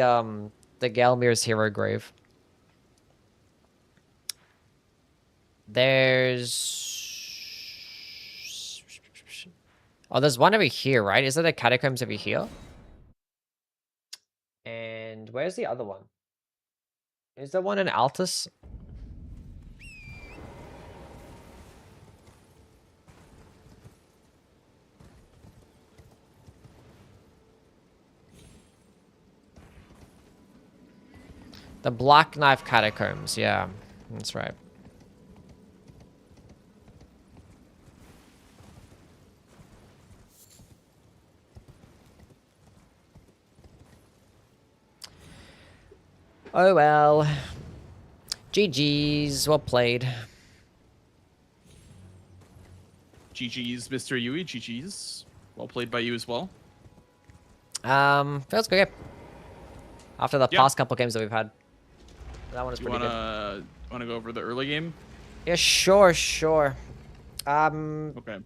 Gelmir's hero grave. Oh, there's one over here, right? Is there the catacombs over here? And where's the other one? Is there one in Altus? The Black Knife Catacombs, yeah. That's right. Oh well. GG's, well played. GG's, Mr. Yui. GG's. Well played by you as well. Feels good. After the Yeah. past couple games that we've had. That one is Do you pretty good. wanna go over the early game? Yeah, sure. Okay.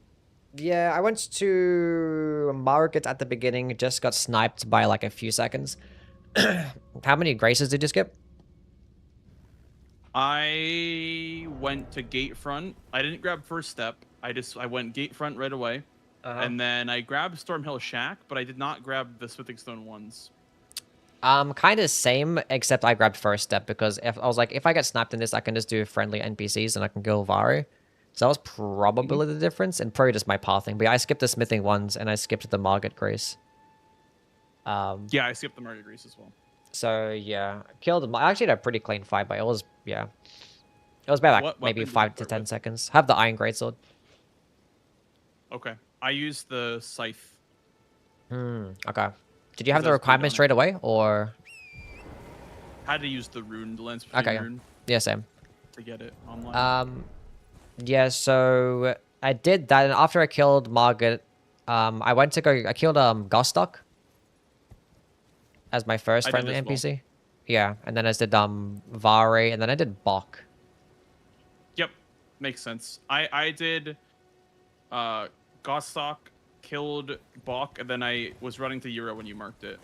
Yeah, I went to Market at the beginning, just got sniped by like a few seconds. How many graces did you skip? I went to gate front. I didn't grab first step. I went gate front right away. And then I grabbed Stormhill Shack, but I did not grab the Smithing Stone ones. Kind of same, except I grabbed first step because if I was like, if I get snapped in this, I can just do friendly NPCs and I can kill Vari. So that was probably the difference, and probably just my pathing. But yeah, I skipped the smithing ones and I skipped the Margit Grace. Yeah, I skipped the Margit Grace as well. So yeah, killed. I actually had a pretty clean fight, but it was it was about like What maybe weapon did you 5 to start 10 with? seconds. Have the Iron Greatsword. Okay. I used the Scythe. Okay. Did you have the Those go requirements down. straight away, or? Had to use the rune, the lens between Okay, yeah. rune Yeah, same. to get it online. Yeah, so I did that, and after I killed Margaret, I went to go. I killed Gostock as my first I did friendly as well. NPC. Yeah, and then I did Vare, and then I did Bok. Yep, makes sense. I did Gostock, killed Bok, and then I was running to Euro when you marked it.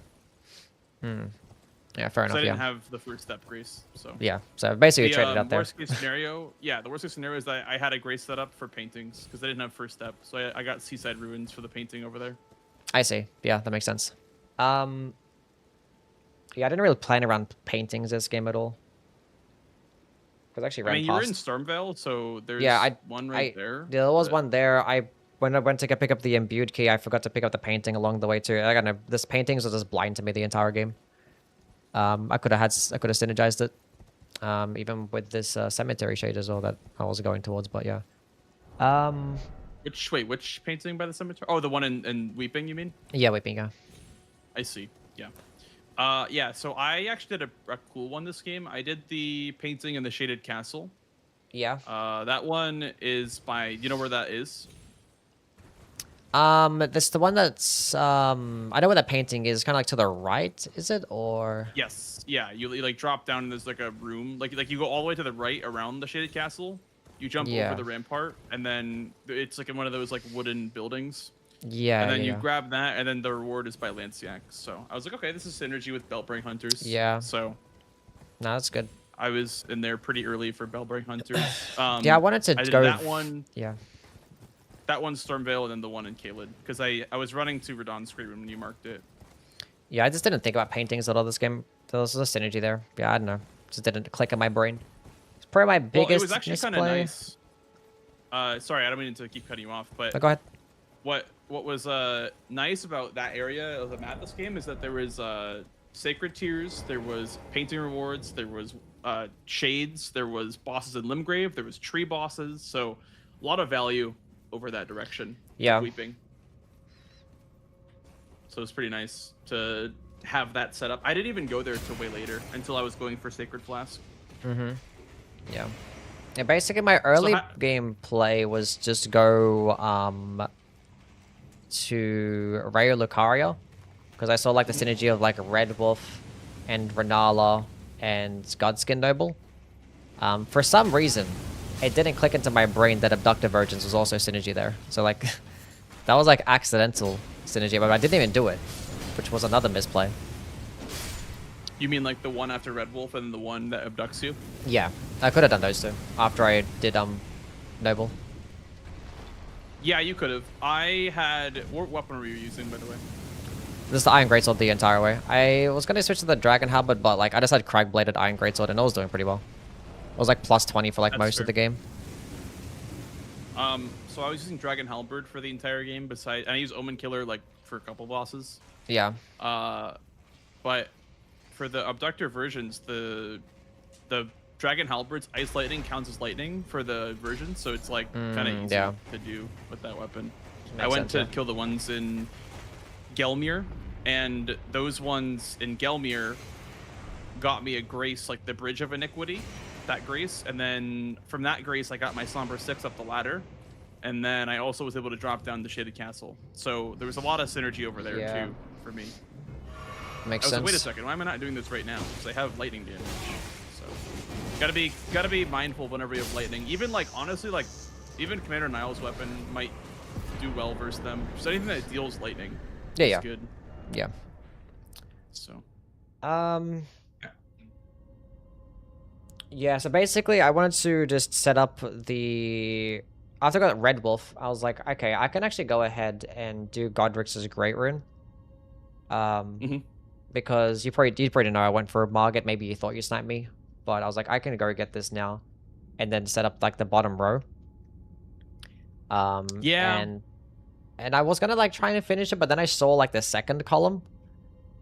Yeah, fair So I enough. didn't Yeah, have the first step grace. So yeah. So basically, the traded out there. worst case scenario, the worst case scenario is that I had a grace set up for paintings because I didn't have first step. So I got Seaside Ruins for the painting over there. I see. Yeah, that makes sense. Yeah, I didn't really plan around paintings this game at all. Because I actually I ran mean, you were in past. Stormvale, so there's Yeah, one right I, there. there was but- one there. When I went to pick up the imbued key, I forgot to pick up the painting along the way too. I don't know. This paintings was just blind to me the entire game. I could have synergized it. Even with this cemetery shade as well that I was going towards, but yeah. Um, Which painting by the cemetery? Oh, the one in Weeping, you mean? yeah, Weeping, yeah. I see. Yeah. Yeah. So I actually did a cool one this game. I did the painting in the shaded castle. Yeah. That one is by. You know where that is? That's the one that's I know where the painting is, kind of like to the right, is it? Or Yes. Yeah. You like drop down and there's like a room. Like you go all the way to the right around the shaded castle. You jump over yeah, the rampart, and then it's like in one of those like wooden buildings. yeah, And then yeah, you grab that, and then the reward is by Lanciac. So I was like, okay, this is synergy with Bellbearing Hunters. yeah. So No, that's good. I was in there pretty early for Bellbearing Hunters. Yeah, I wanted to I did go. that one, Yeah. that one Stormvale, and then the one in Caelid, because I was running to Radon's Great Room when you marked it. Yeah, I just didn't think about paintings at all this game. There was a synergy there. Yeah, I don't know. Just didn't click in my brain. It's probably my biggest Well, it was actually kind of misplay. nice. Sorry, I don't mean to keep cutting you off, but Oh, go ahead. what was nice about that area of the map this game is that there was sacred tiers, there was painting rewards, there was shades, there was bosses in Limgrave, there was tree bosses, so a lot of value over that direction. Yeah. Weeping. So it's pretty nice to have that set up. I didn't even go there till way later until I was going for Sacred Flask. Mm-hmm. Yeah. Yeah, basically my early gameplay was just go to Rayo Lucario, because I saw like the synergy of like Red Wolf and Renala and Godskin Noble. For some reason, it didn't click into my brain that Abductive Virgins was also synergy there. So like, that was like accidental synergy, but I didn't even do it, which was another misplay. You mean like the one after Red Wolf and the one that abducts you? Yeah, I could have done those two after I did Noble. Yeah, you could have. I had... What weapon were you using, by the way? This is the Iron Greatsword the entire way. I was going to switch to the Dragon Halberd, but like I just had Crag-bladed Iron Greatsword and I was doing pretty well. It was like plus 20 for like That's most fair. of the game. So I was using Dragon Halberd for the entire game. Besides, and I used Omen Killer like for a couple bosses. Yeah. But for the Abductor versions, the Dragon Halberd's Ice Lightning counts as lightning for the version, so it's like kind of easy yeah. to do with that weapon. Makes I went sense, to yeah. kill the ones in Gelmir, and those ones in Gelmir got me a grace, like the Bridge of Iniquity, that grace, and then from that grace I got my Somber 6 up the ladder, and then I also was able to drop down the Shaded Castle. So there was a lot of synergy over there Yeah. too for me. Makes I was sense. like, wait a second, why am I not doing this right now? Because I have lightning damage. So gotta be mindful whenever you have lightning. Even like honestly, like even Commander Niall's weapon might do well versus them. Just anything that deals lightning Yeah, is yeah. good. Yeah. So Yeah, so basically I wanted to just set up the... After I got Red Wolf, I was like, okay, I can actually go ahead and do Godric's Great Rune. Because you probably know I went for Margit, maybe you thought you sniped me. But I was like, I can go get this now. And then set up like the bottom row. yeah. And I was gonna like try and finish it, but then I saw like the second column.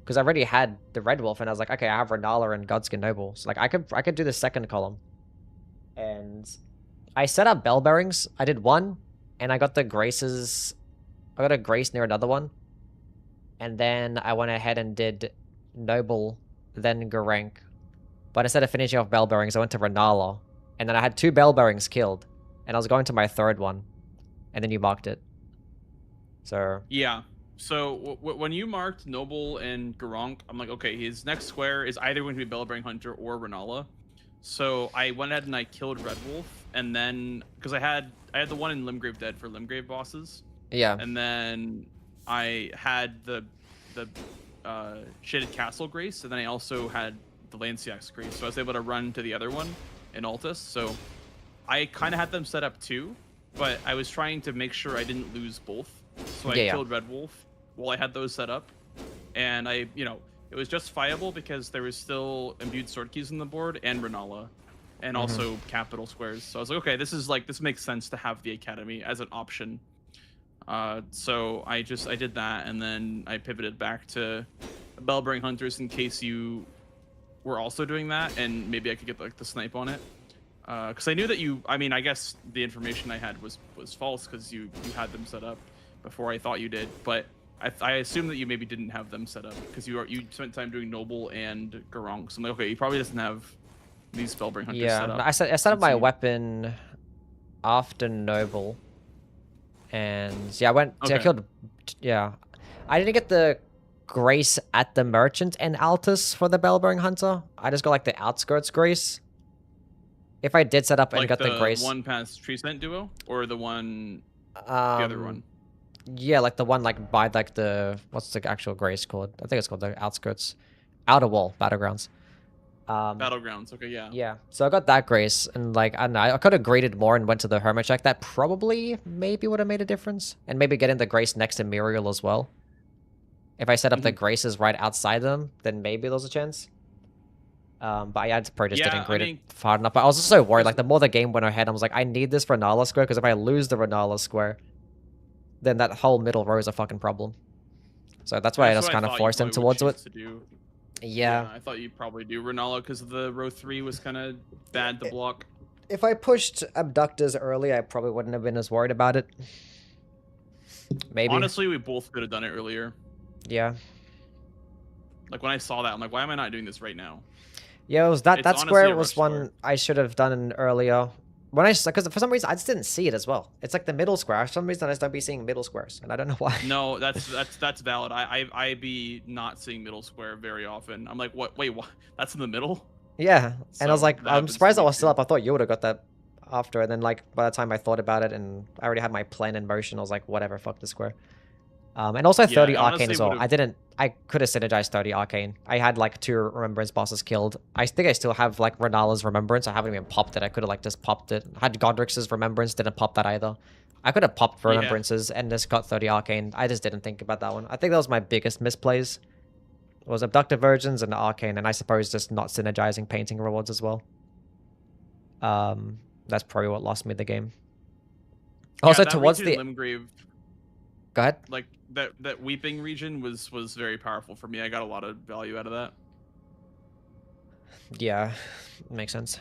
Because I already had the Red Wolf, and I was like, okay, I have Renala and Godskin Noble. So like I could do the second column. And I set up bell bearings. I did one, and I got the graces. I got a grace near another one. And then I went ahead and did Noble, then Garank. But instead of finishing off bell bearings, I went to Renala. And then I had 2 bell bearings killed. And I was going to my third one. And then you marked it. So... Yeah. So when you marked Noble and Garank, I'm like, okay, his next square is either going to be Bellbearing Hunter or Renala. So I went ahead and I killed Red Wolf, and then because I had the one in Limgrave dead for Limgrave bosses. Yeah. And then I had the Shaded Castle Grace, and then I also had the Lanciax Grace. So I was able to run to the other one in Altus. So I kind of had them set up too, but I was trying to make sure I didn't lose both. So I killed Red Wolf while I had those set up, and it was justifiable because there was still imbued sword keys on the board and Renala and also capital squares. So I was like, okay, this makes sense to have the academy as an option. So I did that, and then I pivoted back to Bellbearing Hunters in case you were also doing that, and maybe I could get like the snipe on it. Because I knew that I mean, I guess the information I had was false because you had them set up before I thought you did, but I assume that you maybe didn't have them set up because you spent time doing Noble and Garong. So I'm like, okay, he probably doesn't have these Spellbring Hunters set up. I set up since my you- weapon after Noble, and yeah, I went. I Okay. killed. Yeah, I didn't get the Grace at the Merchant and Altus for the Bellbearing Hunter. I just got like the outskirts Grace. If I did set up and Like got the Grace, one past Tree Scent duo, or the one, the um, other one. yeah, like the one like by like the what's the actual Grace called? I think it's called the outskirts, outer wall battlegrounds. Battlegrounds. Okay, yeah. Yeah, so I got that Grace, and like, I don't know, I could have graded more and went to the Hermit Shack. That probably, maybe would have made a difference. And maybe getting the Grace next to Muriel as well. If I set up the Graces right outside them, then maybe there's a chance. But I probably just Yeah, didn't I grade mean, it hard enough. But I was just so worried, there's- like, the more the game went ahead, I was like, I need this Renala square, because if I lose the Renala square, then that whole middle row is a fucking problem. So that's why I just what kind of thought you forced him probably would towards choose it. to do. Yeah. I thought you'd probably do Renala because the row 3 was kind of bad to block. If I pushed Abductors early, I probably wouldn't have been as worried about it. Maybe. Honestly, we both could have done it earlier. Yeah. Like when I saw that, I'm like, why am I not doing this right now? Yeah, it was that It's that honestly square a was rush one square. I should have done earlier. Because for some reason I just didn't see it as well. It's like the middle square. For some reason I just don't be seeing middle squares, and I don't know why. No, that's valid. I be not seeing middle square very often. I'm like, what? Wait, what? That's in the middle? Yeah, and I was So, like, that I'm happens to surprised I me was still too. up. I thought you would have got that after, and then like by the time I thought about it and I already had my plan in motion, I was like, whatever, fuck the square. And also 30 I arcane honestly as well. would've- I could have synergized 30 arcane. I had like 2 remembrance bosses killed. I think I still have like Renala's remembrance. I haven't even popped it. I could have like just popped it. Had Godrix's remembrance, didn't pop that either. I could have popped Yeah. remembrances and just got 30 arcane. I just didn't think about that one. I think that was my biggest misplays. Was abductive virgins and arcane, and I suppose just not synergizing painting rewards as well. That's probably what lost me the game. Also, Yeah, that towards region the in Limgrave, go ahead. like that weeping region was very powerful for me. I got a lot of value out of that. Yeah, makes sense.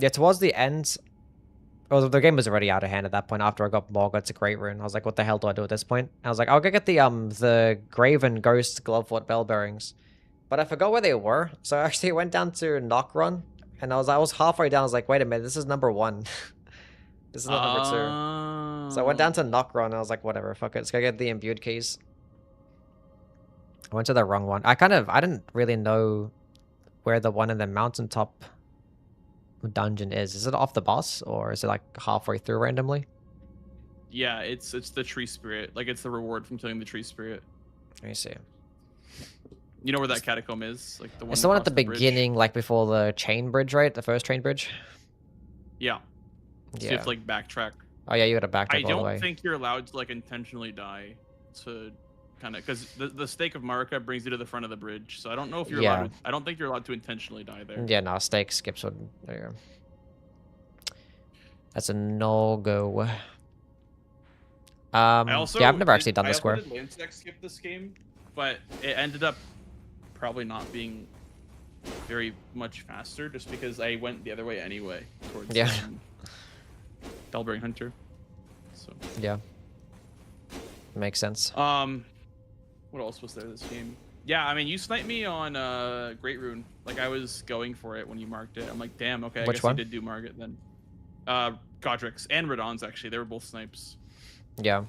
Yeah, towards the end, well, the game was already out of hand at that point. After I got Morga to Great Rune, I was like, "What the hell do I do at this point?" And I was like, "I'll go get the Graven Ghost Glovefort Bell Bearings," but I forgot where they were. So I actually went down to Knockron, and I was halfway down. I was like, "Wait a minute, this is number 1. This is not number 2." So I went down to Knockron, and I was like, "Whatever, fuck it, let's go get the imbued keys." I went to the wrong one. I didn't really know where the one in the mountaintop dungeon is. Is it off the boss, or is it like halfway through randomly? Yeah, it's the tree spirit. Like it's the reward from killing the tree spirit. Let me see. You know where that catacomb is? Like the one. It's the one at across the bridge? beginning, like before the chain bridge, right? The first chain bridge? Yeah. So you Yeah. have to like backtrack. Oh yeah, you gotta backtrack I all the way. don't think you're allowed to like intentionally die to kind of because the stake of Marika brings you to the front of the bridge. So I don't know if you're Yeah. allowed. I don't think you're allowed to intentionally die there. Yeah, no, stake skips would. There you go. That's a no-go. I also yeah, I've never actually done I the square. did Landsec skip this game, but it ended up probably not being very much faster just because I went the other way anyway towards Yeah. Bellbearing Hunter. So Yeah. Makes sense. what else was there this game? Yeah, I mean you sniped me on Great Rune. Like I was going for it when you marked it. I'm like, damn, okay, I Which guess one? you did do Margit then. Godrix and Radon's actually. They were both snipes. Yeah.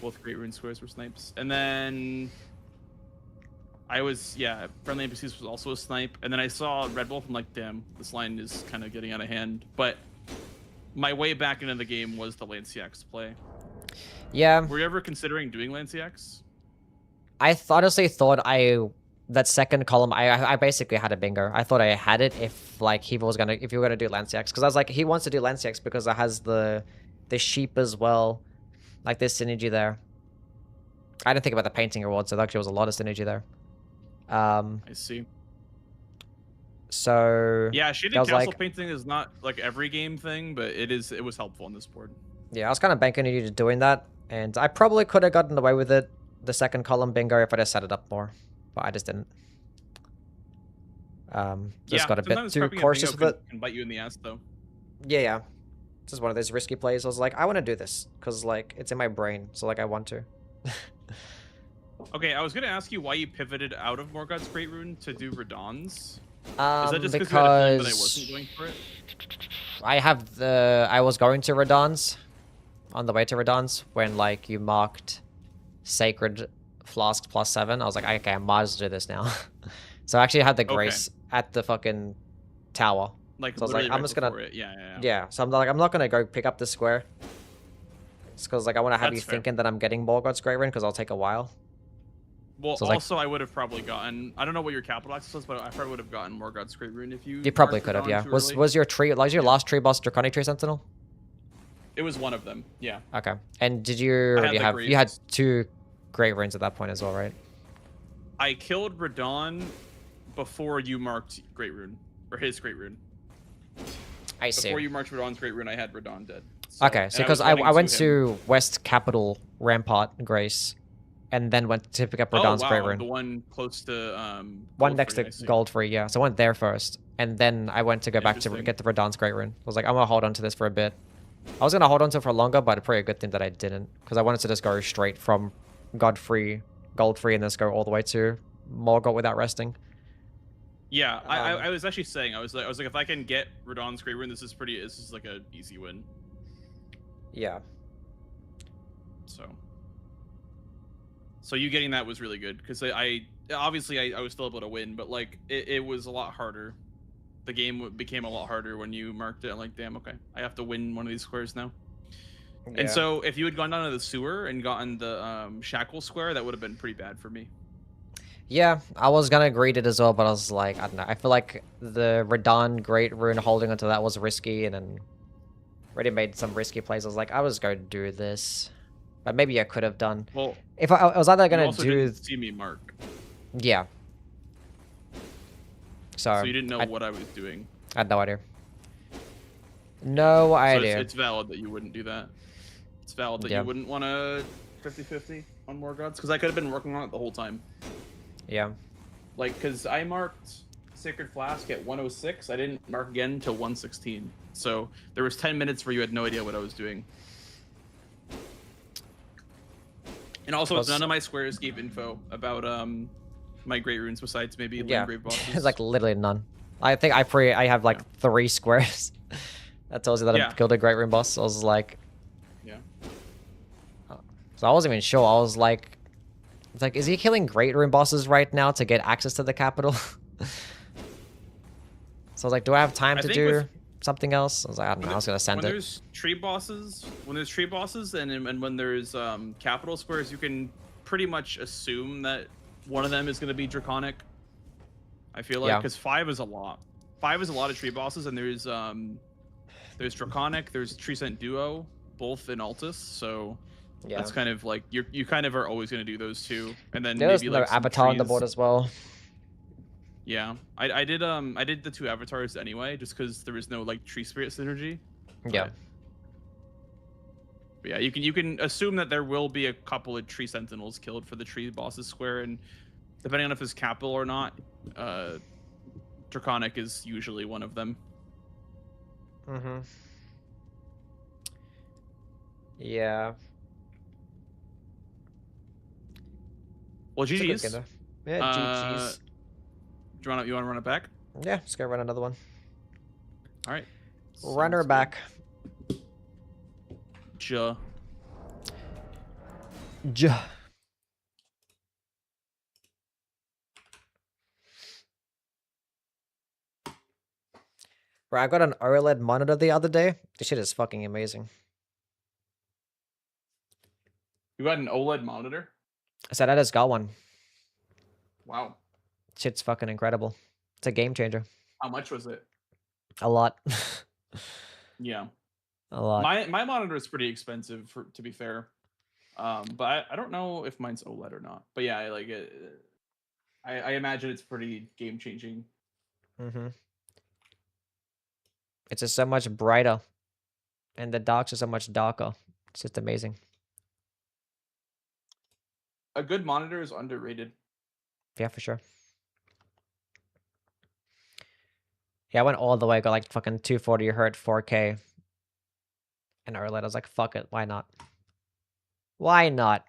Both Great Rune squares were snipes. And then I was, yeah, Friendly NPCs was also a snipe. And then I saw Red Wolf. I'm like, damn, this line is kind of getting out of hand. But my way back into the game was the Lanciax play. Yeah. Were you ever considering doing Lanciax? Honestly thought that second column, I basically had a bingo. I thought I had it if like if you were gonna do Lanciax, because I was like, he wants to do Lanciax because it has the sheep as well, like there's synergy there. I didn't think about the painting reward, so there actually was a lot of synergy there. I see. So Yeah, I shaded was castle like, painting is not like every game thing, but it was helpful on this board. yeah, I was kind of banking on you doing that, and I probably could have gotten away with it, the second column bingo, if I just set it up more, but I just didn't. Just Yeah, got a bit sometimes too prepping a bingo cautious with it. can bite you in the ass though. Yeah, yeah. This is one of those risky plays. I was like, I want to do this because like it's in my brain, so like I want to. Okay, I was gonna ask you why you pivoted out of Morgoth's Great Rune to do Radon's. Is that just because you had a feeling that I wasn't going for it? I was going to Radon's on the way to Radon's when like you marked Sacred Flask +7. I was like, okay, I might as well do this now. So I actually had the grace at the fucking tower. Like So I was literally like, I'm right just gonna before it. Yeah. yeah. So I'm like, I'm not gonna go pick up the square. It's because like I want to have That's you fair. thinking that I'm getting Morgoth's Great Rune because I'll take a while. Well, So it's like- also I would have probably gotten. I don't know what your capital access was, but I probably would have gotten Morgoth's Great Rune if you. You probably marked could have, Radon yeah. too Was early. your tree like your last tree boss Draconic Tree Sentinel? It was one of them. Yeah. Okay. And did you I had already the have you had grace. 2 Great Runes at that point as well, right? I killed Radon before you marked Great Rune or his Great Rune. I see. Before you marked Radon's Great Rune, I had Radon dead. So, Okay, so and because was I running went him. to West Capital Rampart Grace, and then went to pick up Radon's Oh Great wow, Rune. the one close to One Goldfrey, next to I see. Goldfree, yeah. So I went there first, and then I went to go back to Interesting. get the Radon's Great Rune. I was like, I'm gonna hold on to this for a bit. I was gonna hold on to it for longer, but probably a good thing that I didn't, because I wanted to just go straight from Godfrey, Goldfree, and just go all the way to Morgott without resting. Yeah, I was actually saying I was like if I can get Radon's Great Rune, this is like a easy win. Yeah. So you getting that was really good because I obviously I was still able to win, but like it was a lot harder. The game became a lot harder when you marked it. I'm like, damn, okay, I have to win one of these squares now. And so if you had gone down to the sewer and gotten the shackle square, that would have been pretty bad for me. Yeah, I was gonna greet it as well, but I was like, I don't know. I feel like the Radon Great Rune holding onto that was risky, and then already made some risky plays. I was like, I was going to do this, but maybe I could have done. Well, If I was either you gonna also do, didn't see me mark, yeah. so you didn't know what I was doing. I had no idea. No So idea. it's valid that you wouldn't do that. It's valid that Yeah. you wouldn't want to 50-50 on Morgoths, because I could have been working on it the whole time. Yeah. Like, because I marked Sacred Flask at 106, I didn't mark again until 116. So there was 10 minutes where you had no idea what I was doing. And also, none of my squares gave info about my Great Runes besides maybe Yeah. Landgrave bosses. It's like literally none. I think I have like 3 squares. That tells you that I killed a Great Rune boss. I was like, yeah. So I wasn't even sure. I was like, it's like, is he killing Great Rune bosses right now to get access to the capital? So I was like, do I have time to do something else? I was like, I don't know. I was gonna send it. When there's tree bosses, and when there's capital squares, you can pretty much assume that one of them is going to be Draconic. I feel like because 5 is a lot. 5 is a lot of tree bosses, and there's Draconic, there's Tree Scent Duo, both in Altus, so that's kind of like you kind of are always going to do those two, and then There's maybe no like some avatar on the trees. board as well. Yeah, I did the 2 avatars anyway, just because there was no like tree spirit synergy. Yeah. But yeah, you can assume that there will be a couple of tree sentinels killed for the tree bosses square, and depending on if it's capital or not, Draconic is usually one of them. Mm-hmm. Yeah. Well, It's a good GG's. game, though. Yeah, GG's. Do you want to run it back? Yeah, let's go run another one. All right. Run her Sounds back. good. Ja. Ja. Bro, I got an OLED monitor the other day. This shit is fucking amazing. You got an OLED monitor? I said I just got one. Wow. Shit's fucking incredible. It's a game changer. How much was it? A lot. Yeah. A lot. My monitor is pretty expensive, to be fair. But I don't know if mine's OLED or not. But yeah, I like it. I imagine it's pretty game changing. Mm-hmm. It's just so much brighter. And the darks are so much darker. It's just amazing. A good monitor is underrated. Yeah, for sure. Yeah, I went all the way, got like fucking 240 hertz 4K. And OLED, I was like, fuck it, why not? Why not?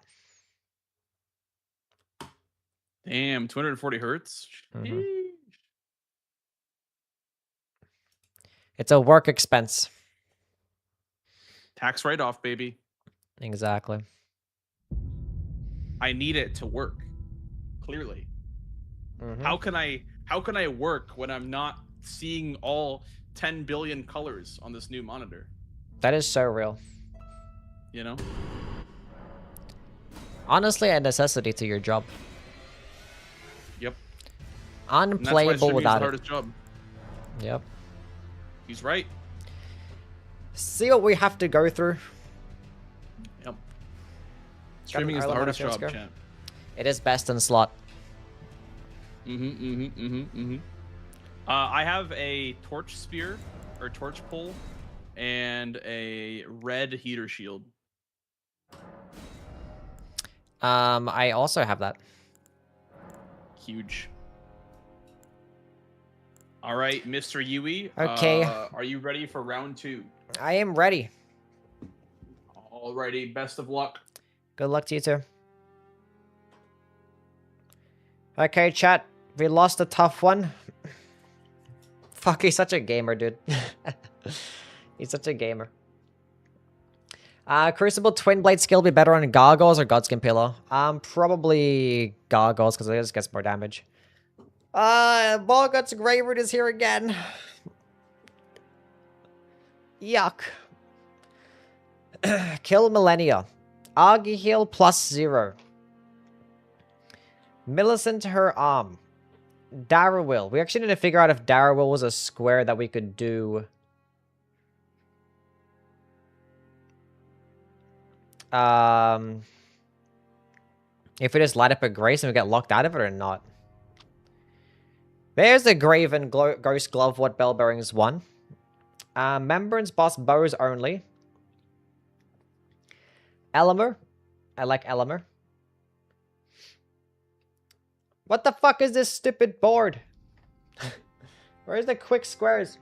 Damn, 240 hertz. Mhm. Sheesh. It's a work expense. Tax write-off, baby. Exactly. I need it to work. Clearly. Mhm. How can I work when I'm not seeing all 10 billion colors on this new monitor? That is so real. You know? Honestly, a necessity to your job. Yep. And that's why Unplayable streaming is the without it. hardest job. Yep. He's right. See what we have to go through. Yep. Streaming is the hardest job, champ. It is best in slot. I have a torch spear or torch pole and a red heater shield. I also have that. Huge. All right, Mr. Yui. Okay. Are you ready for round 2? I am ready. Alrighty, best of luck. Good luck to you too. Okay, chat. We lost a tough one. Fuck, he's such a gamer, dude. He's such a gamer. Crucible Twin Blade skill be better on Gargoyles or Godskin Pillar? Probably Gargoyles, because it just gets more damage. Morgoth's Greyroot is here again. Yuck. Kill Millennia. Argy heal +0. Millicent her arm. Darrowil. We actually need to figure out if Darrowil was a square that we could do. If we just light up a Grace and we get locked out of it or not. There's a Graven Ghost Glove, what Bell Bearings 1. Membrance Boss Bows only. Elimer. I like Elimer. What the fuck is this stupid board? Where's the quick squares?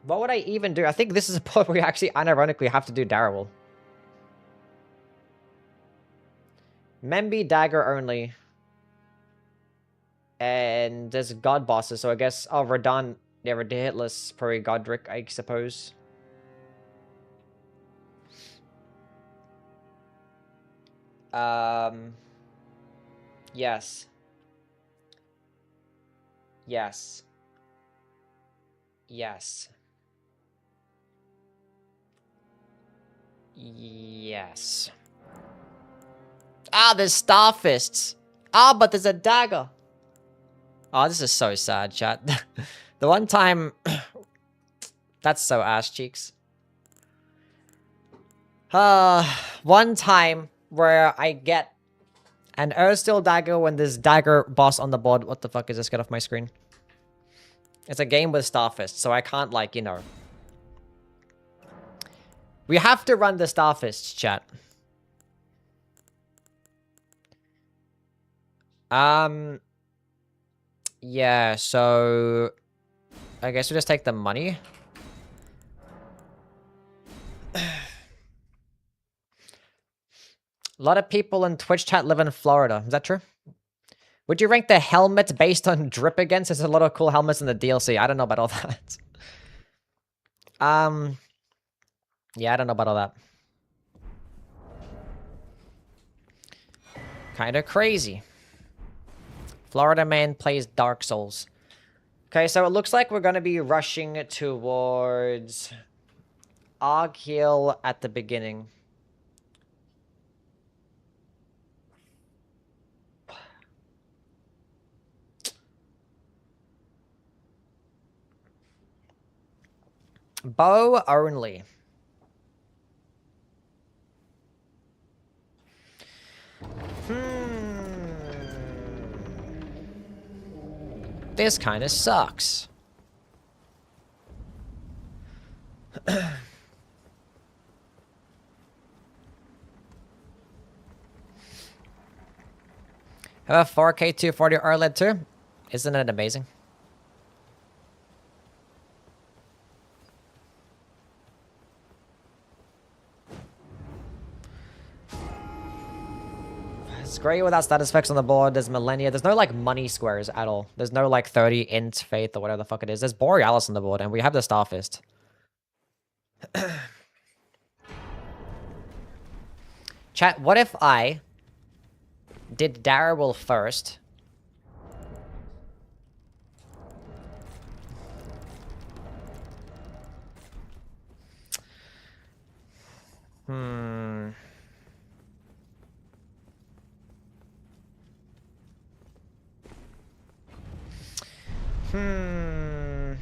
What would I even do? I think this is a board where we actually unironically have to do Darrowil. Memby Dagger only. And there's God bosses, so I guess... Oh, Radon. Yeah, Hitless. Probably Godric, I suppose. Yes. Yes. Yes. Yes. Ah, there's Starfists. Ah, but there's a dagger. Oh, this is so sad, chat. The one time... That's so ass cheeks. One time where I get an Earthsteel dagger when there's dagger boss on the board. What the fuck is this? Get off my screen. It's a game with Starfist, so I can't, like, you know. We have to run the Starfists, chat. Yeah, so... I guess we just take the money. A lot of people in Twitch chat live in Florida. Is that true? Would you rank the helmet based on drip again? Since there's a lot of cool helmets in the DLC. I don't know about all that. Yeah, I don't know about all that. Kind of crazy. Florida man plays Dark Souls. Okay, so it looks like we're going to be rushing towards Og Hill at the beginning. Bow only. This kind of sucks. Have a 4K 240 OLED too? Isn't it amazing? It's great without status effects on the board. There's Millennia. There's no like money squares at all. There's no like 30 int faith or whatever the fuck it is. There's Borealis on the board and we have the Starfist. Chat, what if I did Darrell first? Hmm. Hmm.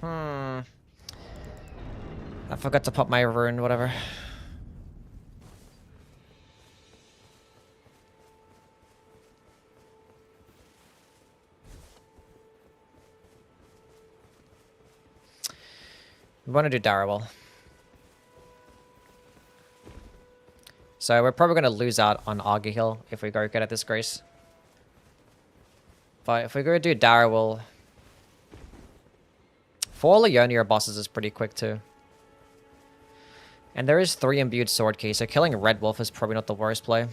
Hmm. I forgot to pop my rune, whatever. We want to do Darrell. So we're probably going to lose out on Argyhill if we go get at this Grace. But if we go do Darrell... 4 Leonia bosses is pretty quick too. And there is 3 imbued sword keys, so killing Red Wolf is probably not the worst play.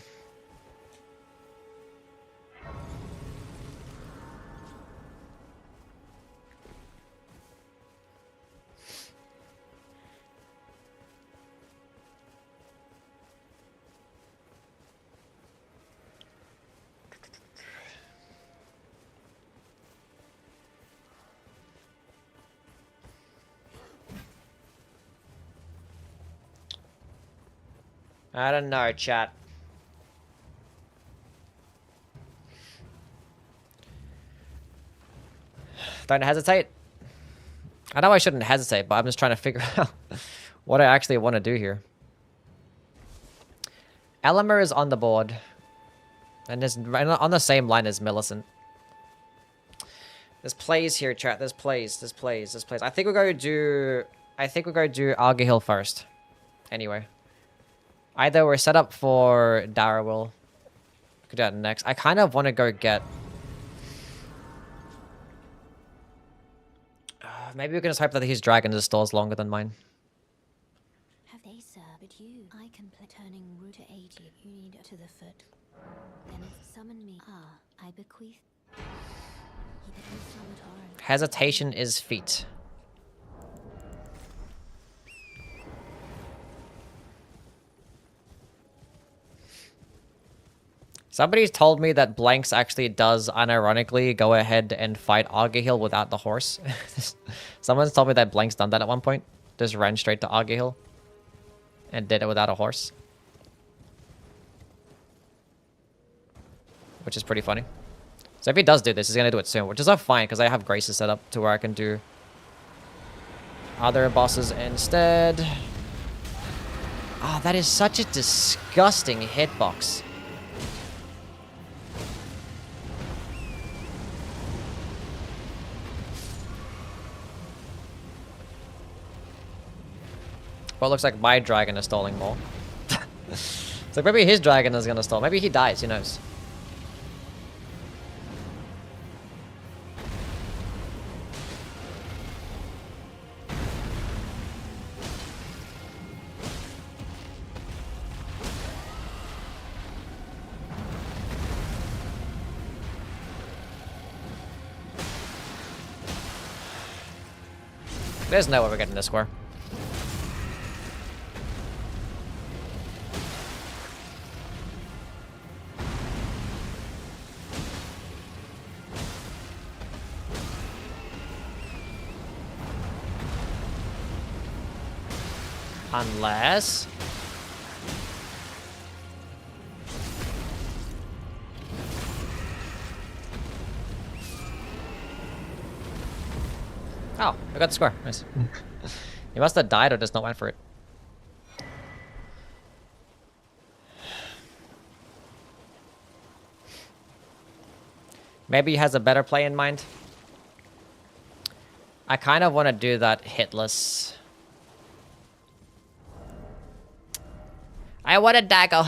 I don't know, chat. Don't hesitate. I know I shouldn't hesitate, but I'm just trying to figure out what I actually want to do here. Elemer is on the board. And is on the same line as Millicent. There's plays here, chat. There's plays. There's plays. There's plays. I think we're going to do... I think we're going to do Argyhill first. Anyway. Either we're set up for Darrell. We could do that next. I kind of want to go get... maybe we can just hope that his dragon just stalls longer than mine. Have they, sir? But you, I can play turning root to 80. You need to the foot. Then summon me. Ah, I bequeath. Hesitation is feet. Somebody's told me that Blanks actually does, unironically, go ahead and fight Argyhill without the horse. Someone's told me that Blanks done that at one point. Just ran straight to Argyhill. And did it without a horse. Which is pretty funny. So if he does do this, he's going to do it soon. Which is not fine, because I have Graces set up to where I can do other bosses instead. Oh, that is such a disgusting hitbox. Well, it looks like my dragon is stalling more. So maybe his dragon is gonna stall. Maybe he dies, who knows? There's no way we're getting this square. Unless... oh, I got the square. Nice. He must have died or just not went for it. Maybe he has a better play in mind. I kind of want to do that hitless. I want a dagger.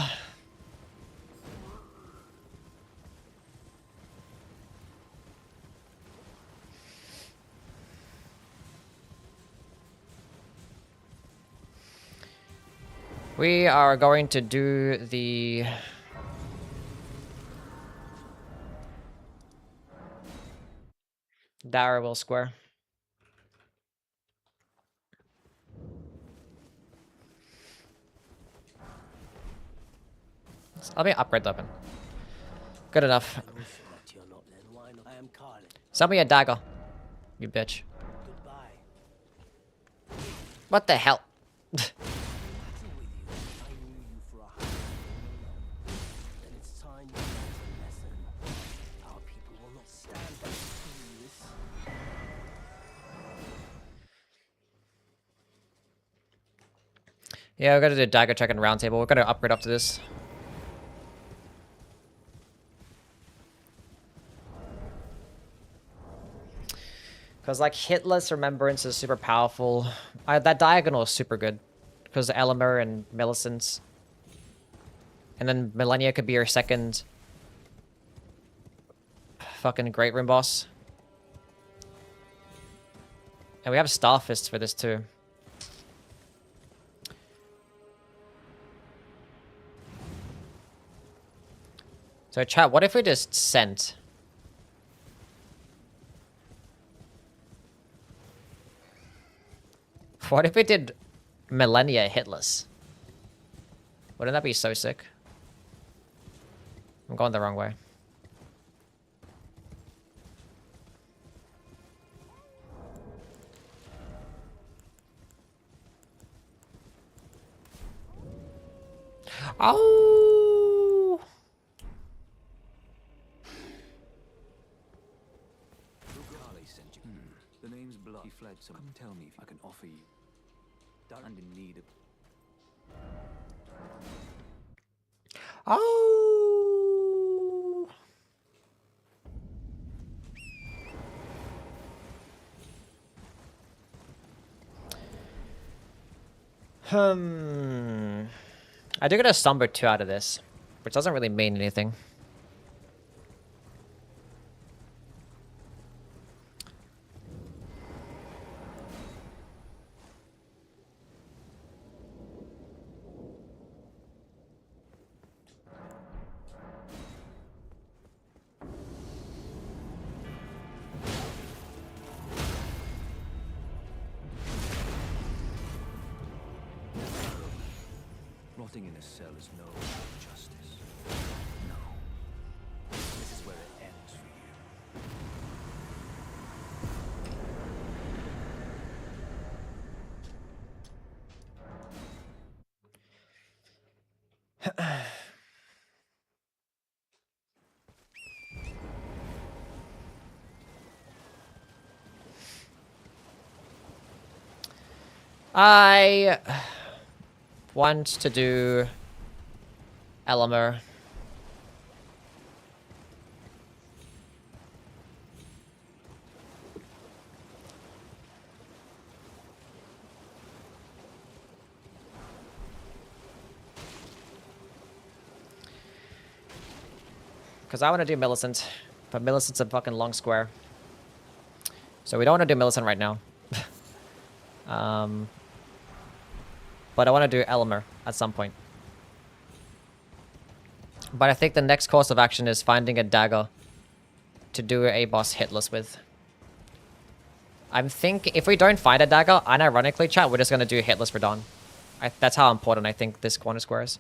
We are going to do the... Darrowville Square. Let me upgrade the weapon. Good enough. Sell me a dagger. You bitch. What the hell? Yeah, we're gonna do dagger check and round table. We're gonna upgrade up to this. Because, like, hitless remembrance is super powerful. That diagonal is super good. Because Elemer and Millicent. And then Millennia could be your second... fucking Great Room boss. And we have Starfists for this, too. So, chat, what if we just sent... What if we did Millennia hitless? Wouldn't that be so sick? I'm going the wrong way. Oh! The name's Blood. He fled, so come tell me if I can offer you. And in need of. Oh! I do get a Somber 2 out of this, which doesn't really mean anything. Rotting in a cell is no justice. No. This is where it ends for you. I want to do Elemer. Because I want to do Millicent, but Millicent's a fucking long square. So we don't want to do Millicent right now. But I want to do Elemer at some point. But I think the next course of action is finding a dagger to do a boss hitless with. I'm thinking, if we don't find a dagger, unironically, chat, we're just going to do hitless for Dawn. That's how important I think this corner square is.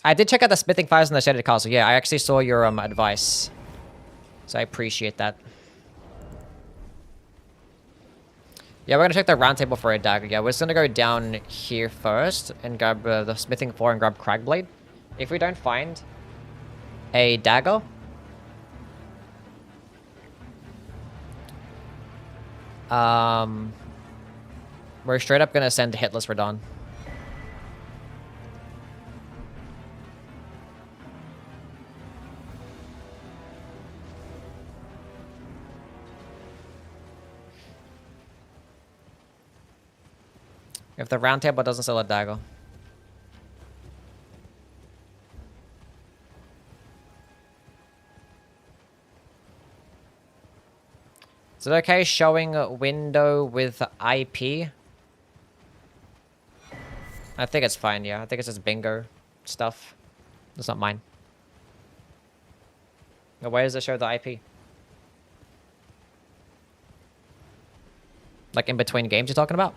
I did check out the smithing fires in the shaded castle. Yeah, I actually saw your advice. So I appreciate that. Yeah, we're gonna check the round table for a dagger. Yeah, we're just gonna go down here first and grab the smithing floor and grab Cragblade. If we don't find a dagger, we're straight up gonna send Hitless Radon. If the round table doesn't sell a dagger. Is it okay showing a window with IP? I think it's fine, yeah. I think it's just bingo stuff. That's not mine. Now, where does it show the IP? Like in between games you're talking about?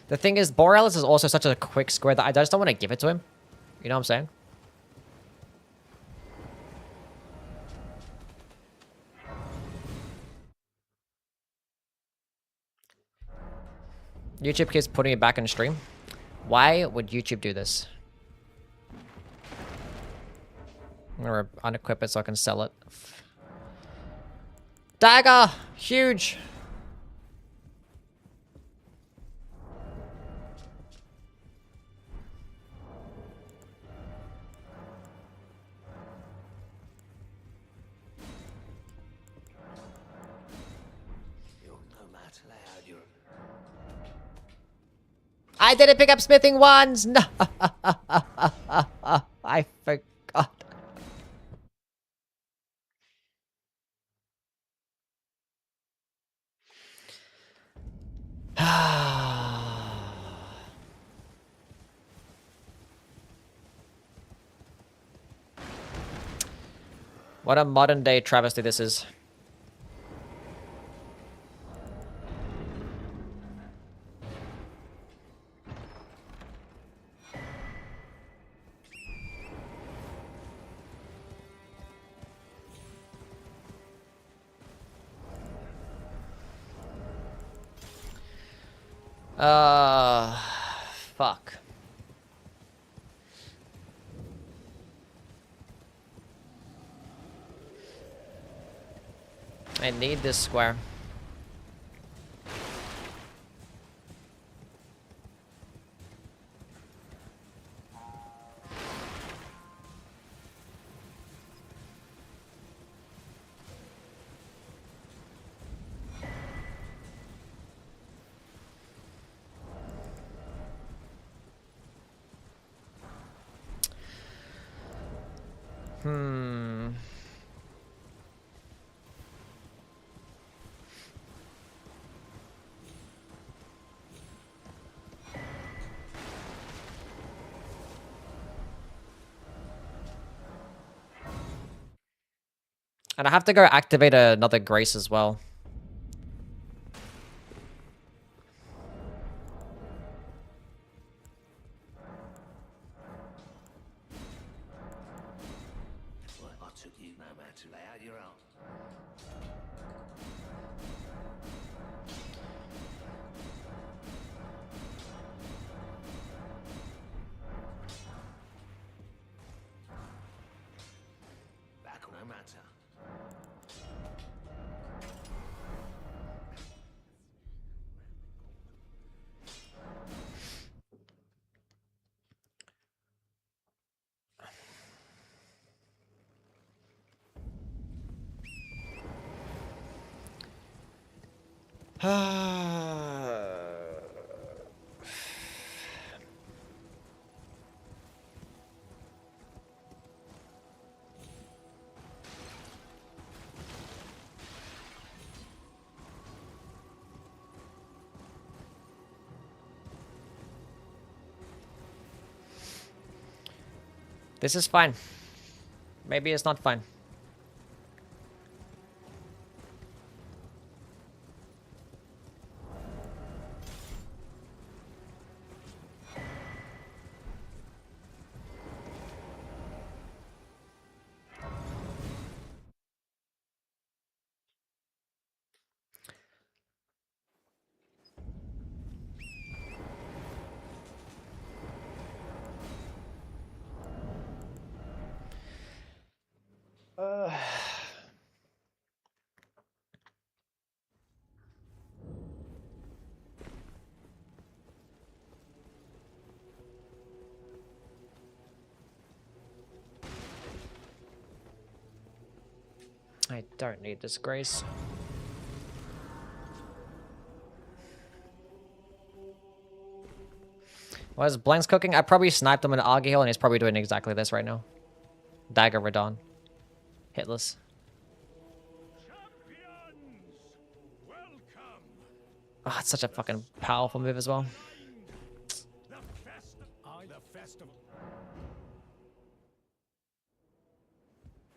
The thing is, Borealis is also such a quick square that I just don't want to give it to him. You know what I'm saying? YouTube keeps putting it back in stream. Why would YouTube do this? I'm gonna unequip it so I can sell it. Dagger! Huge! I didn't pick up smithing wands! No! I forgot. What a modern day travesty this is. Fuck. I need this square. Hmm. And I have to go activate another grace as well. This is fine. Maybe it's not fine. I don't need this grace. What is Blank's cooking? I probably sniped him in Augie Hill and he's probably doing exactly this right now. Dagger Radon. Hitless. Oh, it's such a fucking powerful move as well.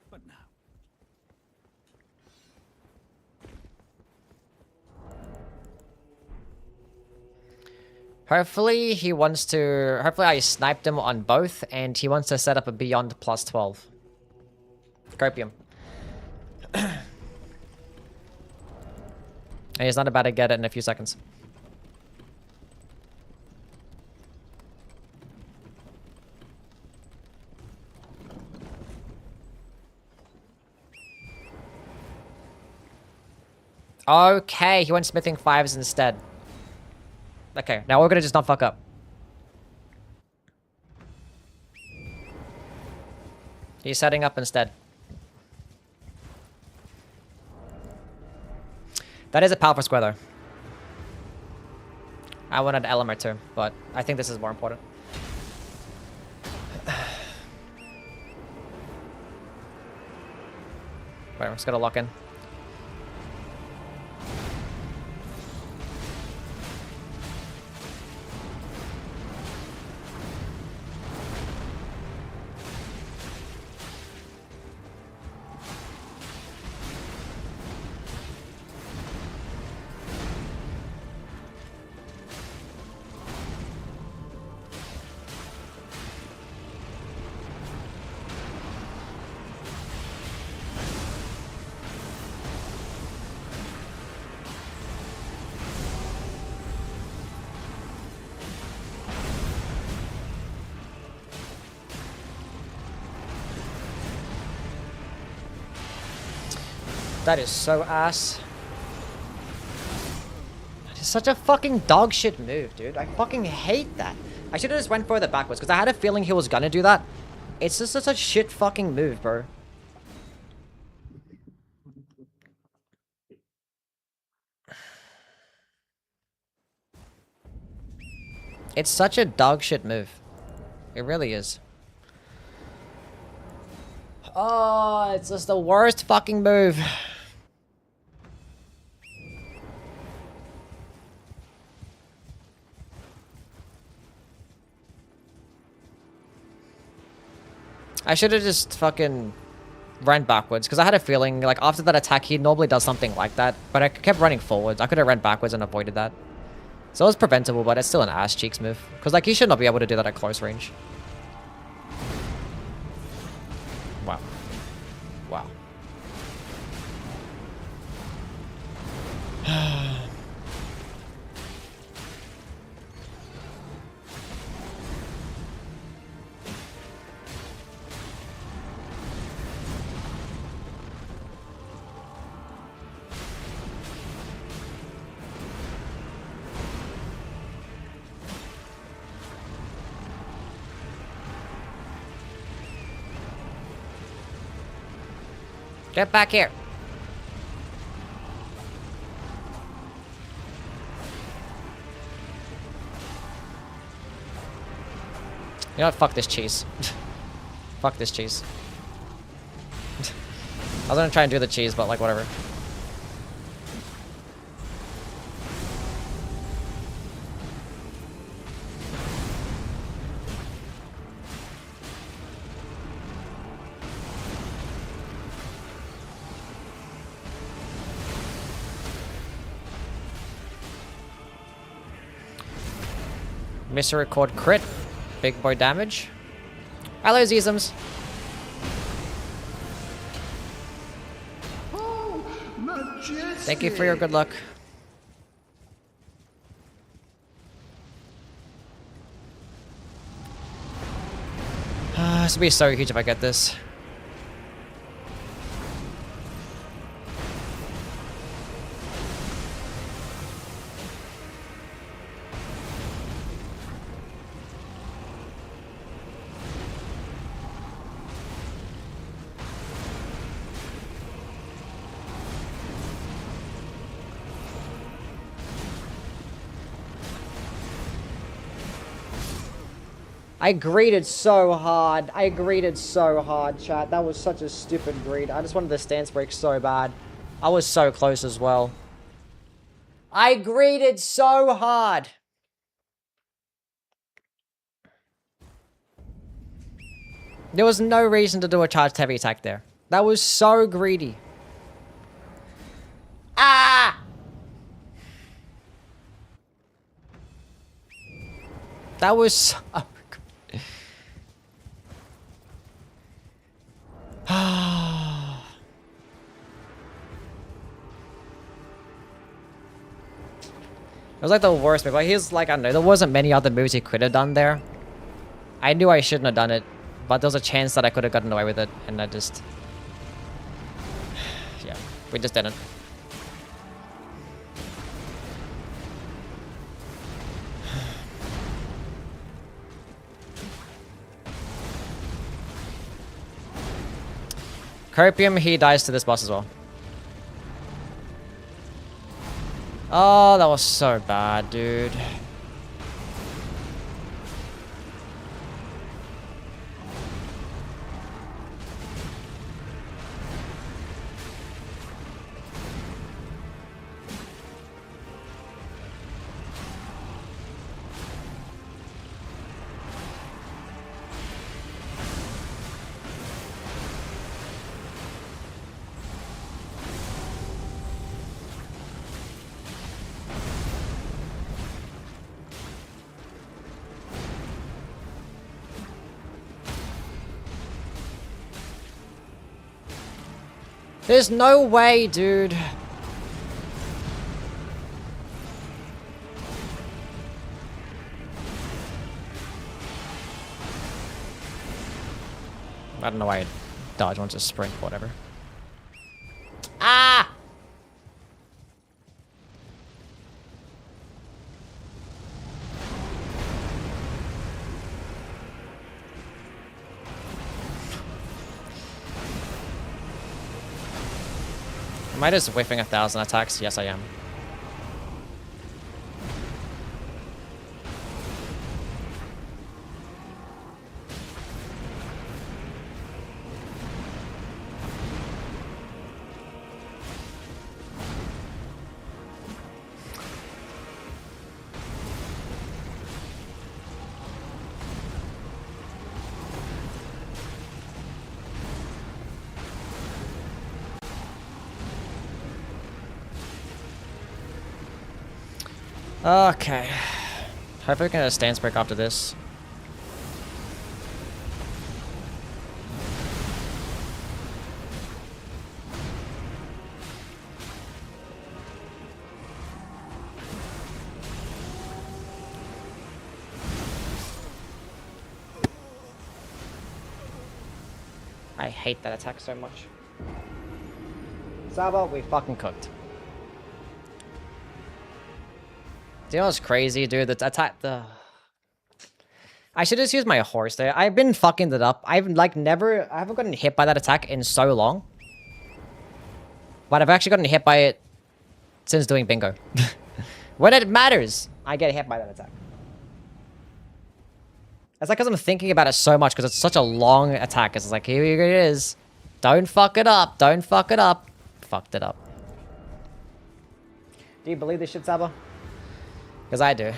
But now, Hopefully he wants to... Hopefully I sniped him on both and he wants to set up a Beyond plus 12. Copium. And he's not about to get it in a few seconds. Okay, he went smithing 5s instead. Okay, now we're gonna just not fuck up. He's setting up instead. That is a powerful square though. I wanted Element too, but I think this is more important. Wait, we're just gonna lock in. That is so ass. That is such a fucking dog shit move, dude. I fucking hate that. I should have just went for the backwards, because I had a feeling he was gonna do that. It's just such a shit fucking move, bro. It's such a dog shit move. It really is. Oh, it's just the worst fucking move. I should have just fucking ran backwards, because I had a feeling, like, after that attack, he normally does something like that, but I kept running forwards. I could have ran backwards and avoided that. So it was preventable, but it's still an ass cheeks move. Because, like, he should not be able to do that at close range. Wow. Wow. Get back here. You know what? Fuck this cheese. Fuck this cheese. I was gonna try and do the cheese, but like, whatever. Mystery Chord crit. Big boy damage. Hello, Zizums. Thank you for your good luck. This would be so huge if I get this. I greeted so hard. I greeted so hard, chat. That was such a stupid greed. I just wanted the stance break so bad. I was so close as well. I greeted so hard. There was no reason to do a charged heavy attack there. That was so greedy. Ah! That was so... It was like the worst move. Like, he's like, I don't know, there wasn't many other moves he could have done there. I knew I shouldn't have done it, but there was a chance that I could have gotten away with it, and I just... Yeah, we just didn't. Copium, he dies to this boss as well. Oh, that was so bad, dude. There's no way, dude. I don't know why I dodge once a sprint, whatever. Ah! Am I just whiffing 1,000 attacks? Yes, I am. Okay. Hopefully we can get a stance break after this. I hate that attack so much. Saba, we fucking cooked. Do you know what's crazy, dude? The attack, I should just use my horse there. I've been fucking it up. I haven't gotten hit by that attack in so long. But I've actually gotten hit by it since doing bingo. When it matters, I get hit by that attack. It's like because I'm thinking about it so much because it's such a long attack. It's like, here it is. Don't fuck it up. Don't fuck it up. Fucked it up. Do you believe this shit, Saba? Because I do.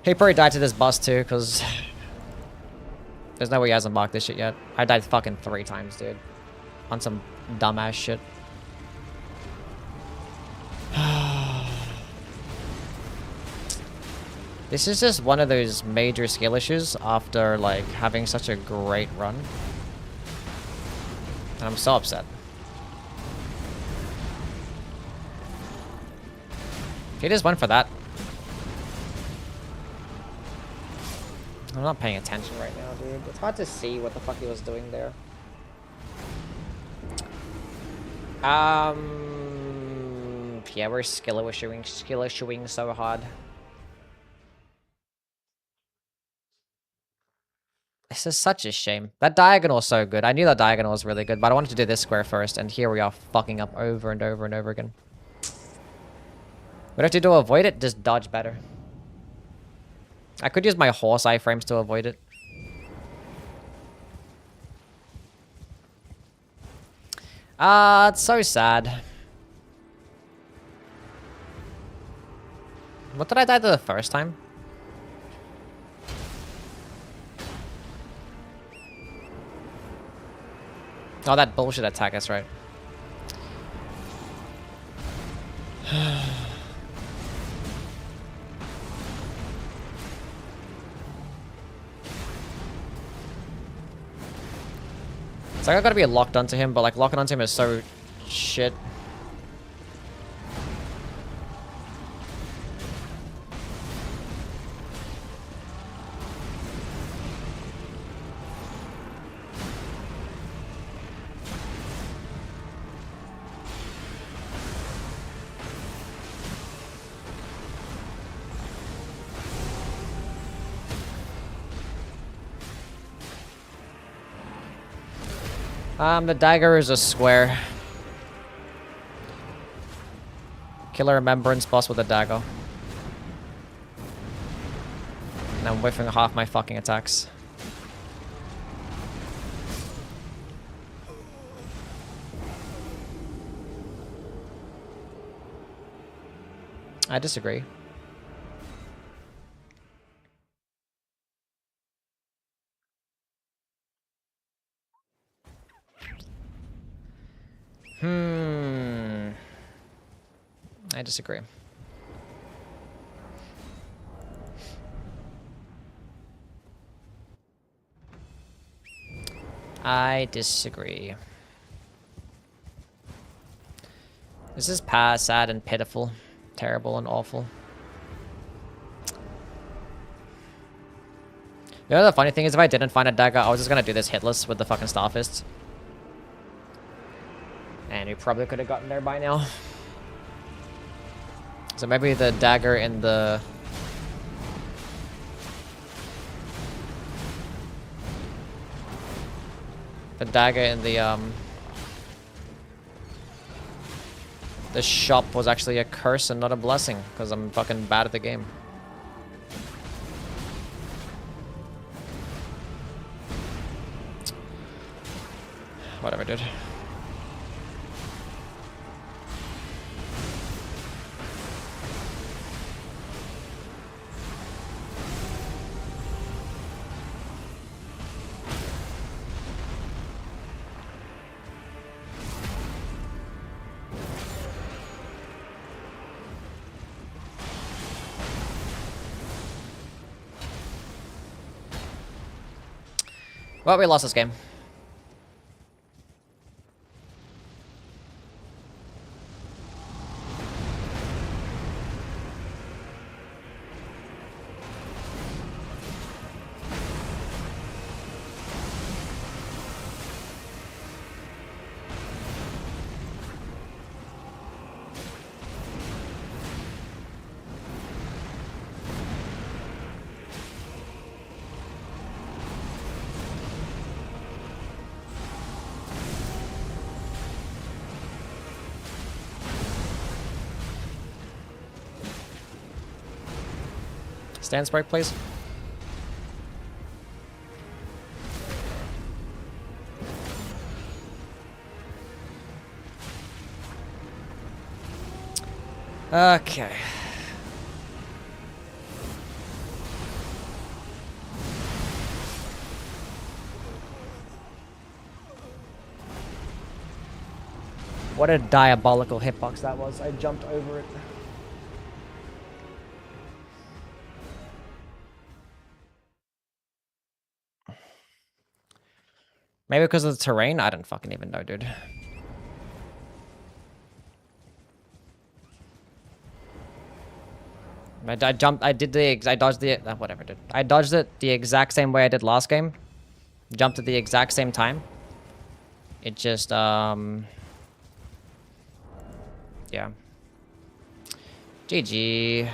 He probably died to this boss too, because there's no way he hasn't marked this shit yet. I died fucking 3 times, dude. On some dumbass shit. This is just one of those major skill issues after, like, having such a great run. And I'm so upset. He just went for that. I'm not paying attention right now, dude. It's hard to see what the fuck he was doing there. Yeah, we're skill issuing so hard. This is such a shame. That diagonal is so good. I knew that diagonal was really good, but I wanted to do this square first, and here we are fucking up over and over and over again. What do I have to do to avoid it? Just dodge better. I could use my horse iframes to avoid it. It's so sad. What did I die to the first time? Oh, that bullshit attack, that's right. It's like I gotta be locked onto him, but like locking onto him is so shit. The dagger is a square. Kill a remembrance boss with a dagger. And I'm whiffing half my fucking attacks. I disagree. I disagree. I disagree. This is sad and pitiful. Terrible and awful. You know the funny thing is if I didn't find a dagger, I was just gonna do this hitless with the fucking Starfist. And we probably could have gotten there by now. So maybe the dagger in the... The dagger in the shop was actually a curse and not a blessing, because I'm fucking bad at the game. Whatever, dude. Well, we lost this game. Stand sprite, please. Okay. What a diabolical hitbox that was. I jumped over it. Maybe because of the terrain? I don't fucking even know, dude. I jumped, I dodged the, whatever, dude. I dodged it the exact same way I did last game. Jumped at the exact same time. It just, yeah. GG.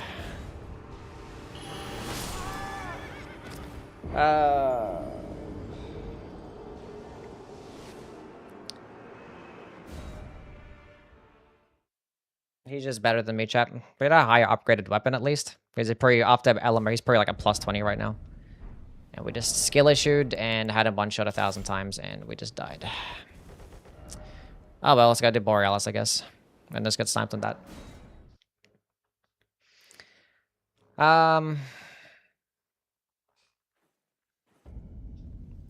He's just better than me, chat. We got a higher upgraded weapon at least. He's pretty, after Elmer, he's probably like a plus 20 right now. And we just skill issued and had him one shot 1,000 times and we just died. Oh well, let's go do Borealis, I guess. And just get sniped on that. Are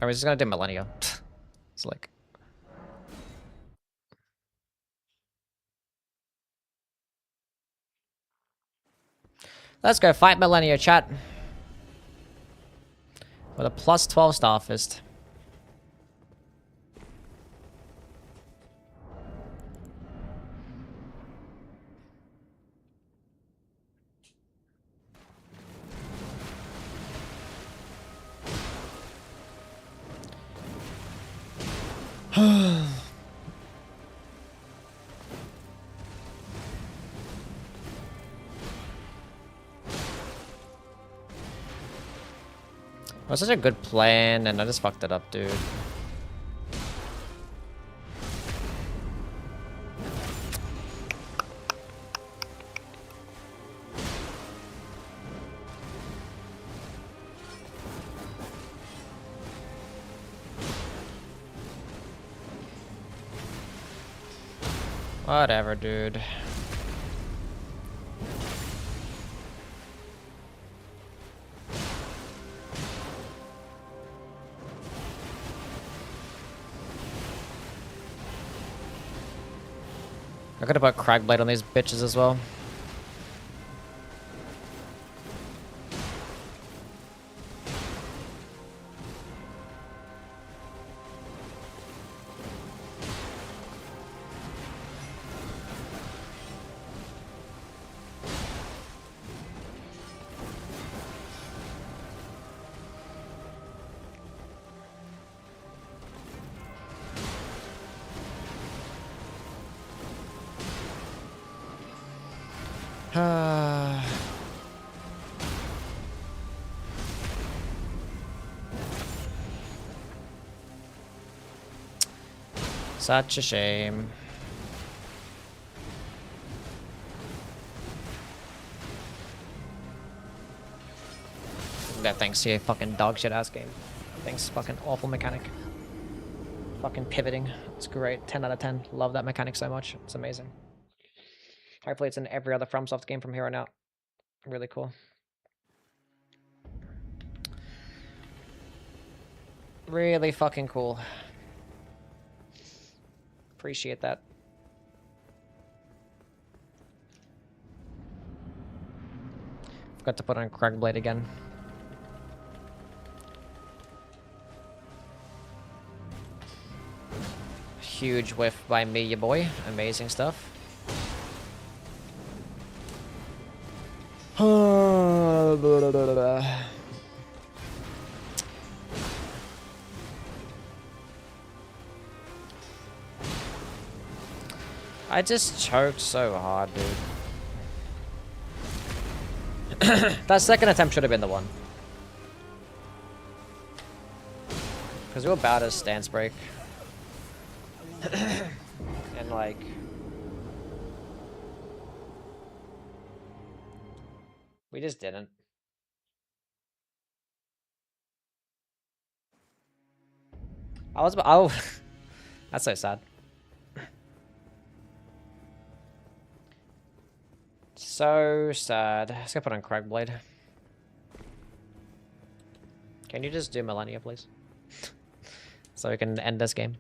we just gonna do Millennia? It's like... Let's go fight Millennia, chat. With a plus 12 Starfist. It was such a good plan, and I just fucked it up, dude. Whatever, dude. I could have put Cragblade on these bitches as well. Such a shame. Yeah, thanks to your fucking dog shit ass game. Thanks, fucking awful mechanic. Fucking pivoting. It's great. 10 out of 10. Love that mechanic so much. It's amazing. Hopefully it's in every other FromSoft game from here on out. Really cool. Really fucking cool. Appreciate that. Forgot to put on Cragblade again. Huge whiff by me, ya boy. Amazing stuff. I just choked so hard, dude. That second attempt should have been the one. Because we were about as stance break. And like... we just didn't. I was... oh... That's so sad. So sad. Let's go put on Cragblade. Can you just do Millennia, please? So we can end this game.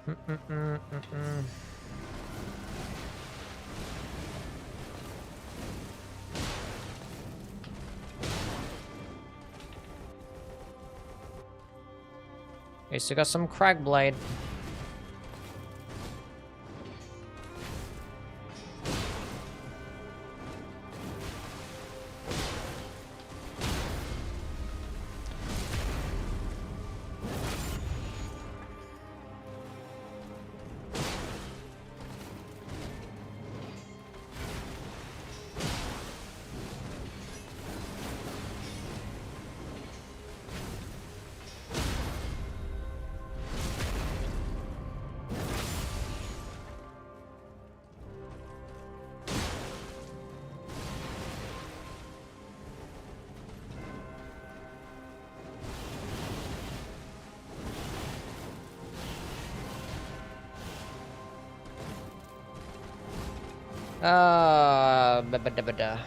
Okay, so got some Crag Blade. Ba-ba-da-ba-da.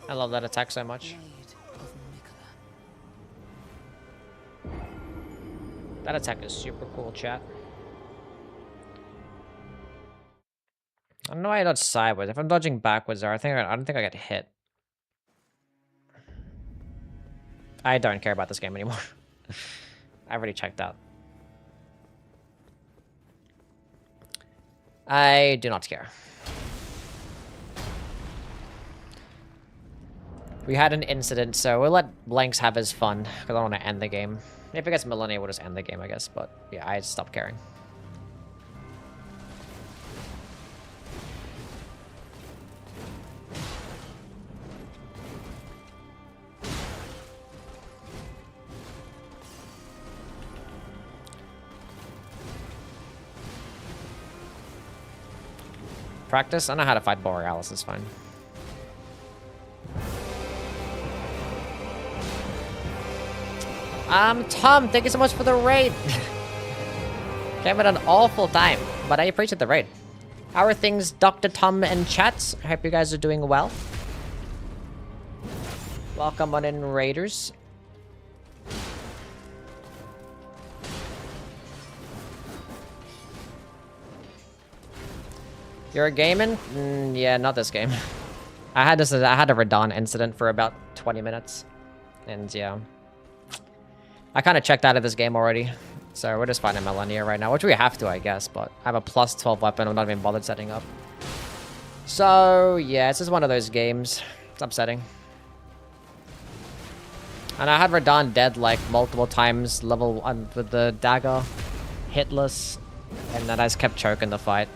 I love that attack so much. That attack is super cool, chat. I don't know why I dodge sideways. If I'm dodging backwards there, I don't think I get hit. I don't care about this game anymore. I already checked out. I do not care. We had an incident, so we'll let Blanks have his fun, because I don't want to end the game. If it gets Millennia, we'll just end the game, I guess, but yeah, I stopped caring. Practice? I know how to fight Borealis, it's fine. Tom, thank you so much for the raid. Came at an awful time, but I appreciate the raid. How are things, Dr. Tom and chats? I hope you guys are doing well. Welcome on in, raiders. You're gaming? Yeah, not this game. I had a Radon incident for about 20 minutes. And yeah. I kind of checked out of this game already. So we're just fighting Millennia right now, which we have to, I guess, but I have a plus 12 weapon. I'm not even bothered setting up. So yeah, it's just one of those games. It's upsetting. And I had Radon dead like multiple times, level 1 with the dagger, hitless, and then I just kept choking the fight.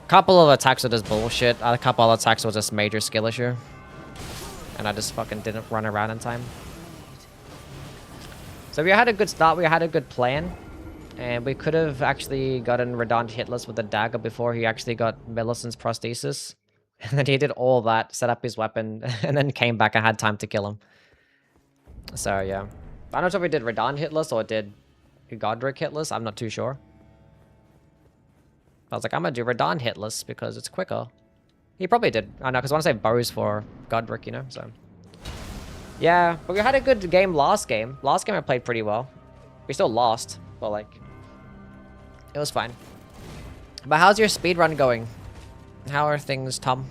Couple of attacks were just bullshit. A couple of attacks were just major skill issue. And I just fucking didn't run around in time. So we had a good start, we had a good plan. And we could have actually gotten Radon hitless with the dagger before he actually got Millicent's prosthesis. And then he did all that, set up his weapon, and then came back and had time to kill him. So yeah. I'm not sure if we did Radon hitless or did Godric hitless, I'm not too sure. I was like, I'm gonna do Radon hitless because it's quicker. He probably did. I know, because I want to say bows for Godric, you know, so. Yeah, but we had a good game last game. Last game I played pretty well. We still lost, but like, it was fine. But how's your speedrun going? How are things, Tom?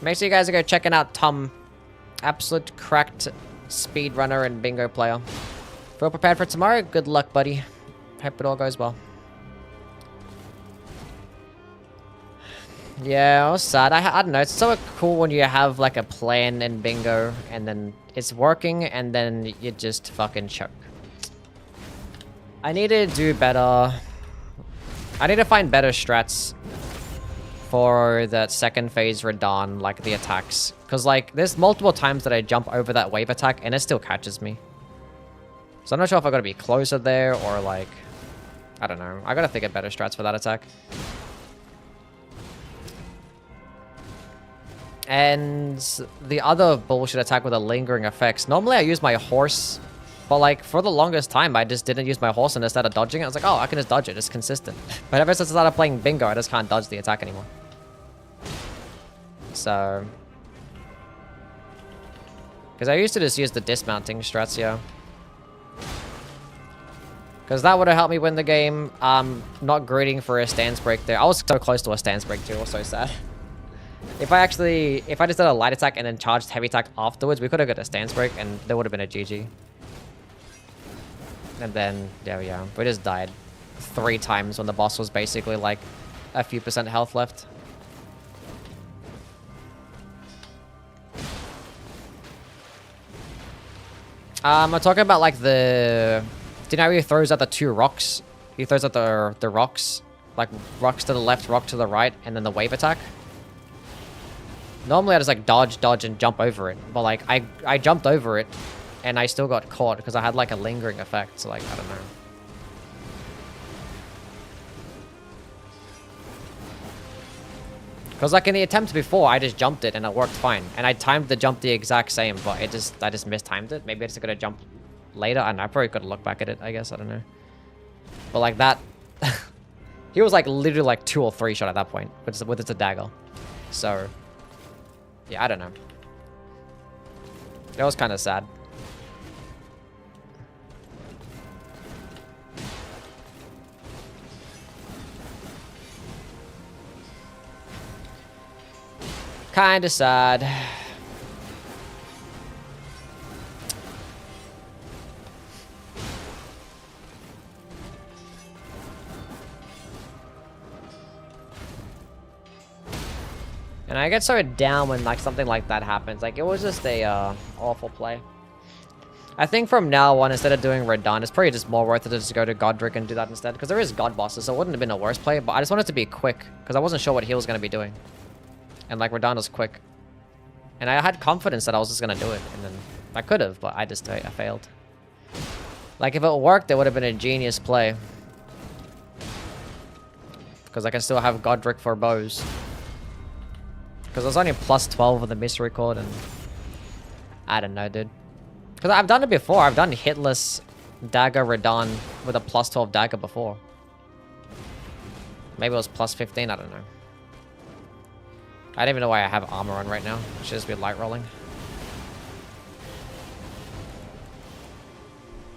Make sure you guys are go checking out Tom. Absolute cracked speedrunner and bingo player. Feel prepared for tomorrow? Good luck, buddy. Hope it all goes well. Yeah, it was sad. I don't know. It's so cool when you have like a plan in bingo and then it's working and then you just fucking choke. I need to do better. I need to find better strats for that second phase Radon, like the attacks. Because like there's multiple times that I jump over that wave attack and it still catches me. So I'm not sure if I gotta be closer there or like, I don't know. I gotta think of better strats for that attack. And the other bullshit attack with the lingering effects. Normally I use my horse, but like for the longest time I just didn't use my horse and instead of dodging it, I was like, oh, I can just dodge it. It's consistent. But ever since I started playing bingo, I just can't dodge the attack anymore. So, because I used to just use the dismounting strats, yeah. Because that would have helped me win the game. Not greeting for a stance break there. I was so close to a stance break too. It was so sad. If I just did a light attack and then charged heavy attack afterwards, we could have got a stance break and there would have been a GG. And then, yeah, we just died 3 times when the boss was basically like a few % health left. I'm talking about like the... Do you know how he throws out the 2 rocks? He throws out the rocks. Like rocks to the left, rock to the right, and then the wave attack. Normally I just like dodge, and jump over it. But like I jumped over it and I still got caught because I had like a lingering effect. So like, I don't know. Because like in the attempt before, I just jumped it and it worked fine. And I timed the jump the exact same, but I just mistimed it. Maybe I just gotta jump later. I don't know. I probably could look back at it, I guess. I don't know. But like that... he was like literally like 2 or 3 shot at that point with its a dagger. So... yeah, I don't know. That was kind of sad. Kind of sad. And I get so down when like something like that happens. Like it was just a awful play. I think from now on, instead of doing Radon, it's probably just more worth it to just go to Godric and do that instead. Because there is God bosses, so it wouldn't have been a worse play. But I just wanted to be quick because I wasn't sure what he was going to be doing. And like Radon was quick. And I had confidence that I was just going to do it. And then I could have, but I failed. Like if it worked, it would have been a genius play. Because I can still have Godric for bows. Because I was only plus 12 with the mystery chord and... I don't know, dude. Because I've done it before. I've done hitless dagger Radon with a plus 12 dagger before. Maybe it was plus 15, I don't know. I don't even know why I have armor on right now. I should just be light rolling.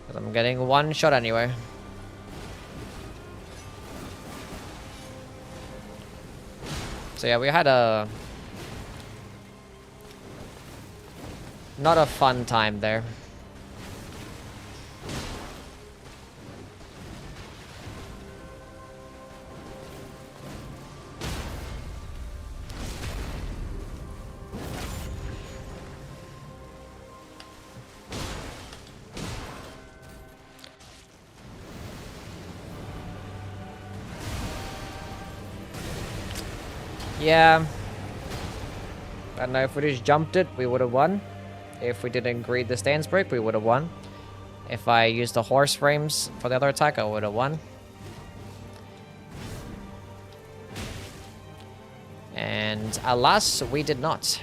Because I'm getting 1 shot anyway. So yeah, we had a... not a fun time there. Yeah. I don't know, if we just jumped it, we would have won. If we didn't greed the stance break, we would have won. If I used the horse frames for the other attack, I would have won. And alas, we did not.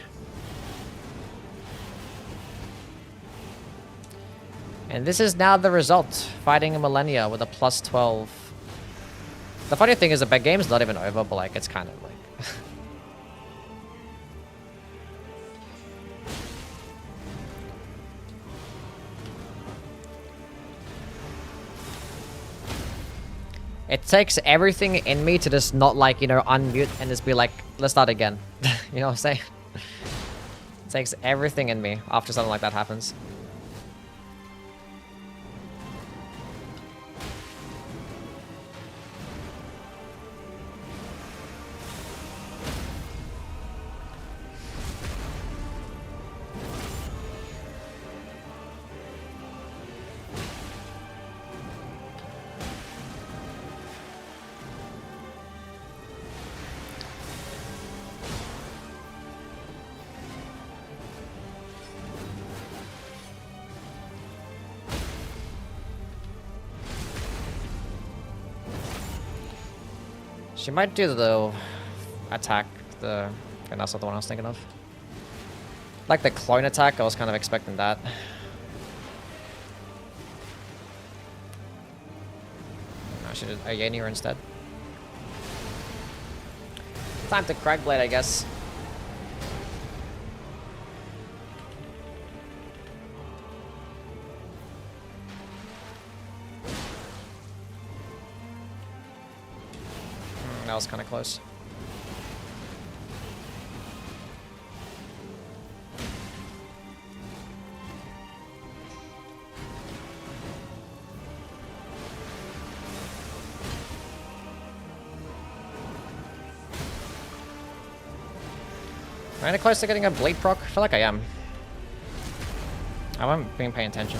And this is now the result. Fighting a Millennia with a plus 12. The funny thing is the game's not even over, but like it's kind of like... It takes everything in me to just not like, you know, unmute and just be like, let's start again. You know what I'm saying? It takes everything in me after something like that happens. She might do the attack. And that's not the one I was thinking of. Like the clone attack, I was kind of expecting that. I should have Yeni her instead. Time to Crackblade, I guess. That was kind of close. Am I close to getting a bleed proc? I feel like I am. I haven't been paying attention.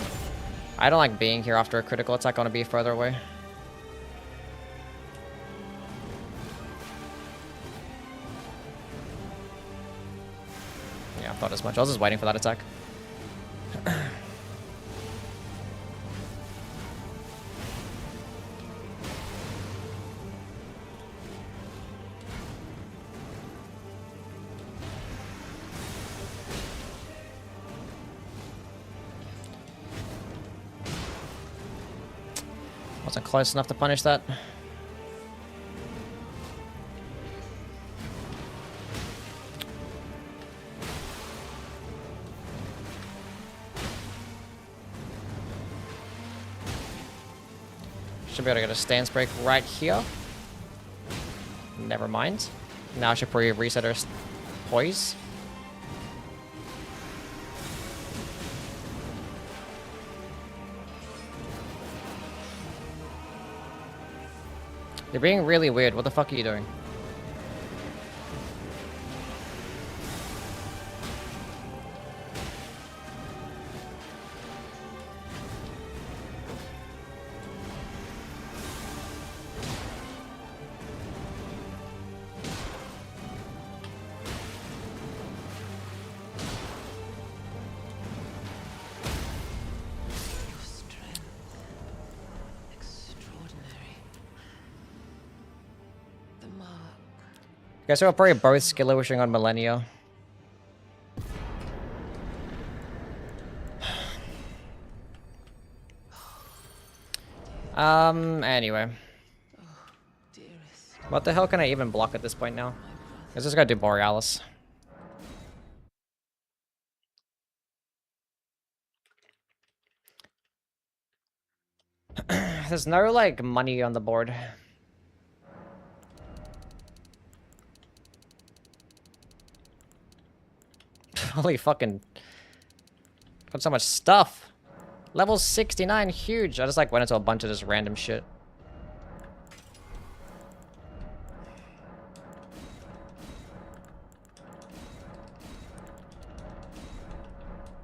I don't like being here after a critical attack. I want to be further away. Yeah, I thought as much. I was just waiting for that attack. Wasn't close enough to punish that. Should be able to get a stance break right here. Never mind. Now I should probably reset our poise. You're being really weird. What the fuck are you doing? Guess we're probably both skill wishing on Millennia. Anyway. What the hell can I even block at this point now? I just gotta do Borealis. There's no, like, money on the board. Holy fucking... Got so much stuff. Level 69, huge. I just like went into a bunch of this random shit.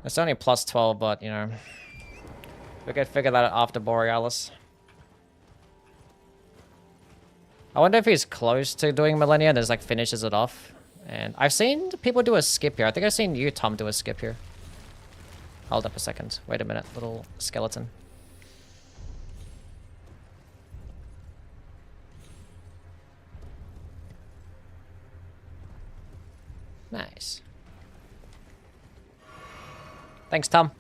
It's only plus 12, but, you know. We could figure that out after Borealis. I wonder if he's close to doing Millennia and just, like, finishes it off. And I've seen people do a skip here. I think I've seen you, Tom, do a skip here. Hold up a second. Wait a minute, little skeleton. Nice. Thanks, Tom.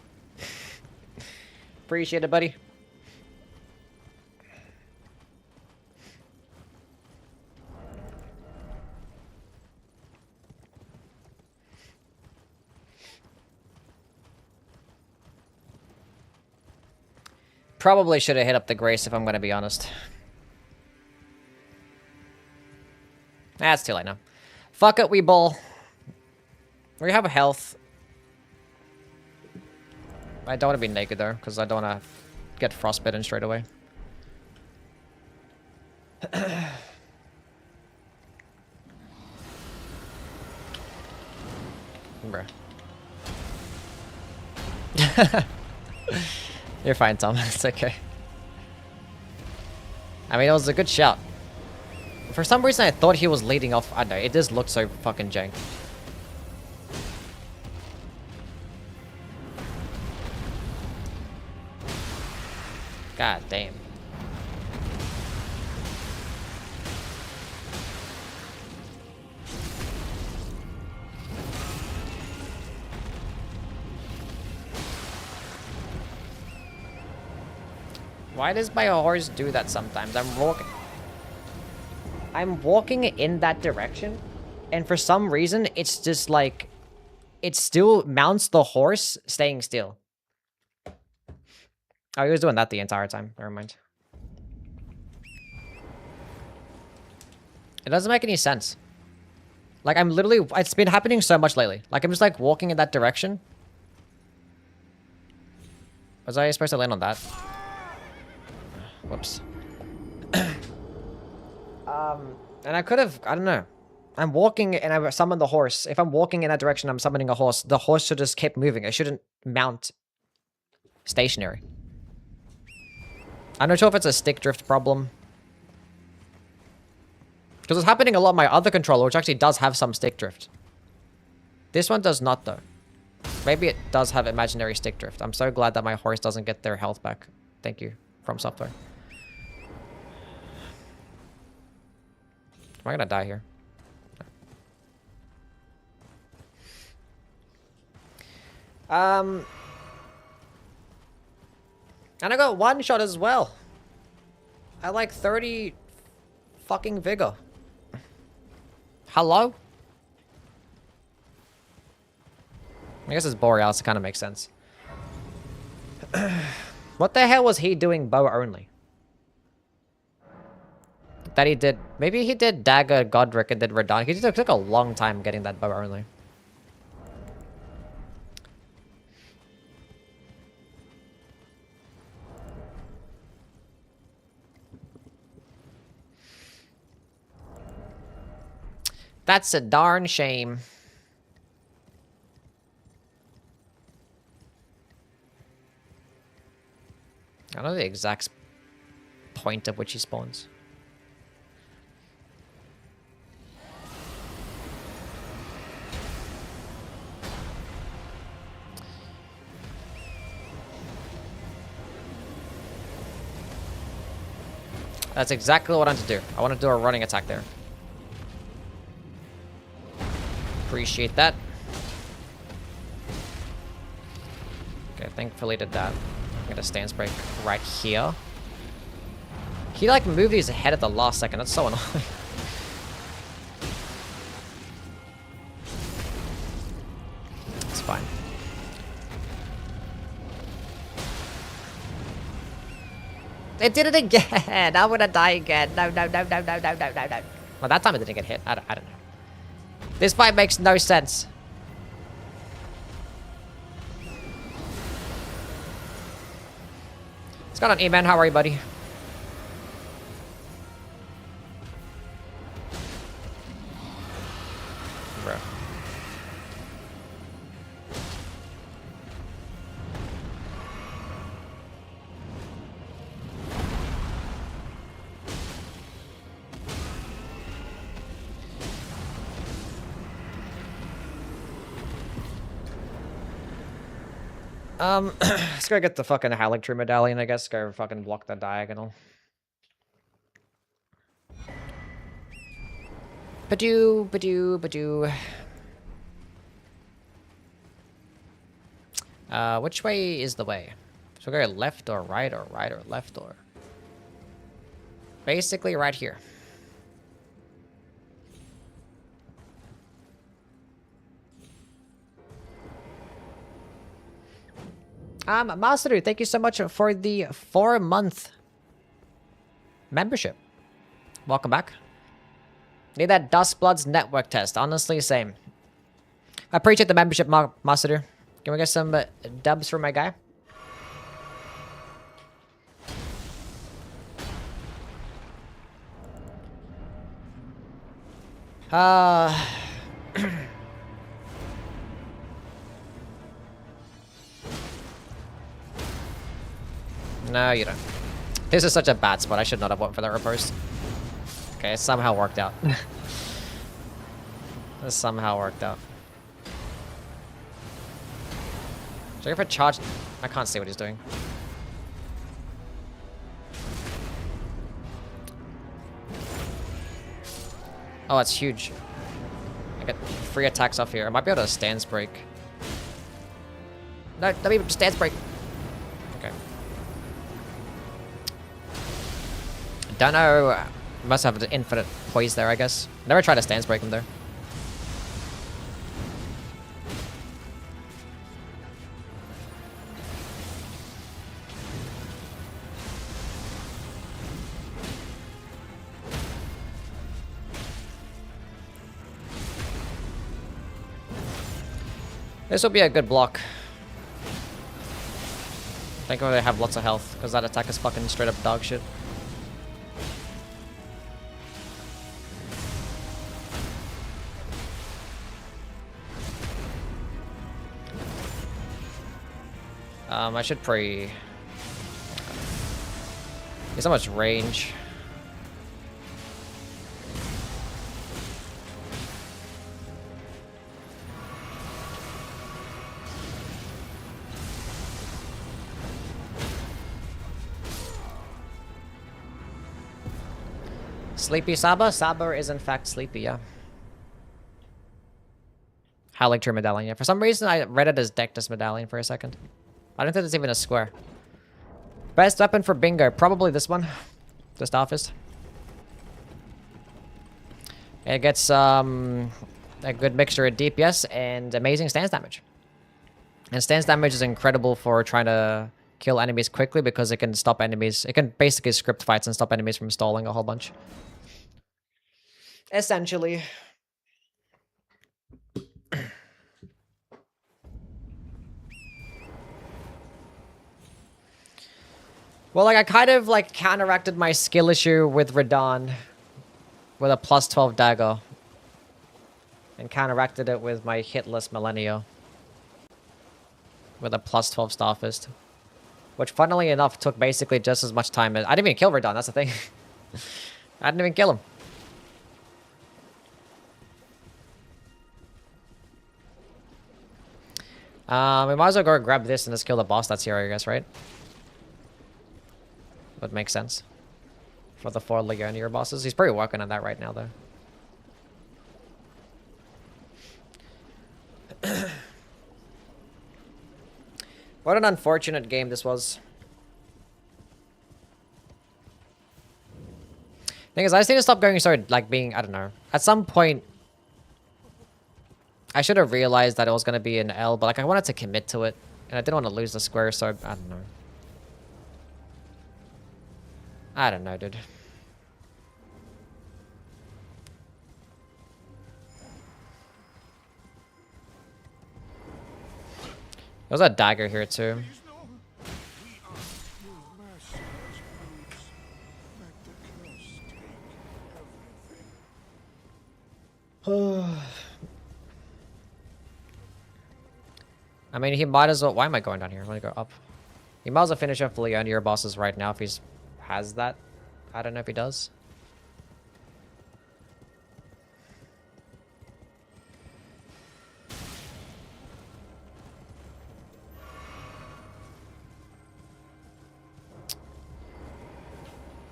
Appreciate it, buddy. Probably should have hit up the Grace if I'm going to be honest. That's too late now. Fuck it, we bull. We have health. I don't want to be naked though, because I don't want to get frostbitten straight away. Bruh. You're fine, Tom. It's okay. I mean, it was a good shout. For some reason, I thought he was leading off. I don't know. It just looked so fucking jank. God damn. Why does my horse do that sometimes? I'm walking in that direction, and for some reason, it's just like, it still mounts the horse staying still. Oh, he was doing that the entire time. Never mind. It doesn't make any sense. Like, I'm literally... It's been happening so much lately. Like, I'm just, like, walking in that direction. Was I supposed to land on that? Whoops. And I could have... I don't know. I'm walking and I summon the horse. If I'm walking in that direction, I'm summoning a horse. The horse should just keep moving. It shouldn't mount stationary. I'm not sure if it's a stick drift problem. Because it's happening a lot on my other controller, which actually does have some stick drift. This one does not, though. Maybe it does have imaginary stick drift. I'm so glad that my horse doesn't get their health back. Thank you, From Software. Am I gonna die here? And I got one shot as well. I like 30 fucking vigor. Hello? I guess it's Borealis, it kind of makes sense. What the hell was he doing bow only? That he did... Maybe he did Dagger, Godric, and did Radon. He took a long time getting that bow only. That's a darn shame. I don't know the exact point at which he spawns. That's exactly what I want to do. I want to do a running attack there. Appreciate that. Okay, thankfully did that. I'm gonna stance break right here. He like moved his head at the last second. That's so annoying. It's fine. It did it again. I'm gonna die again. No, no, no, no, no, no, no, no, no. Well, that time it didn't get hit. I don't know. This fight makes no sense. What's going on, E-Man? How are you, buddy? Bro. Let's go get the fucking Halictree medallion, I guess. Go fucking block the diagonal. Badoo, badoo, badoo. Which way is the way? So we go left or right or left or... Basically right here. Masaru, thank you so much for the 4-month membership. Welcome back. Need that Dustbloods network test. Honestly, same. I appreciate the membership, Masaru. Can we get some dubs for my guy? No, you don't. This is such a bad spot. I should not have went for that riposte. Okay, it somehow worked out. This somehow worked out. Check if I charge... I can't see what he's doing. Oh, that's huge. I get 3 attacks off here. I might be able to stance break. No, let me stance break. Okay. Don't know. Must have the infinite poise there, I guess. Never tried to stance break him there. This will be a good block. Thankfully they have lots of health, because that attack is fucking straight up dog shit. I should pre... He's so much range. Sleepy Saba? Saba is in fact sleepy, yeah. Howling Tree Medallion, yeah. For some reason, I read it as decked as Medallion for a second. I don't think it's even a square. Best weapon for Bingo, probably this one. The Starfist. It gets a good mixture of DPS and amazing stance damage. And stance damage is incredible for trying to kill enemies quickly because it can stop enemies. It can basically script fights and stop enemies from stalling a whole bunch. Essentially. Well, like, I kind of, like, counteracted my skill issue with Radon with a plus 12 dagger. And counteracted it with my hitless Millennial with a plus 12 Starfist. Which, funnily enough, took basically just as much time as... I didn't even kill Radon, that's the thing. I didn't even kill him. We might as well go grab this and just kill the boss that's here, I guess, right? Would make sense. For the 4 Legionnaire bosses. He's probably working on that right now, though. What an unfortunate game this was. Thing is, I just need to stop going so, like, being, I don't know. At some point, I should have realized that it was going to be an L, but, like, I wanted to commit to it. And I didn't want to lose the square, so I don't know. I don't know, dude. There's a dagger here, too. I mean, he might as well... Why am I going down here? I want to go up. He might as well finish off the Leontier bosses right now if he has that. I don't know if he does.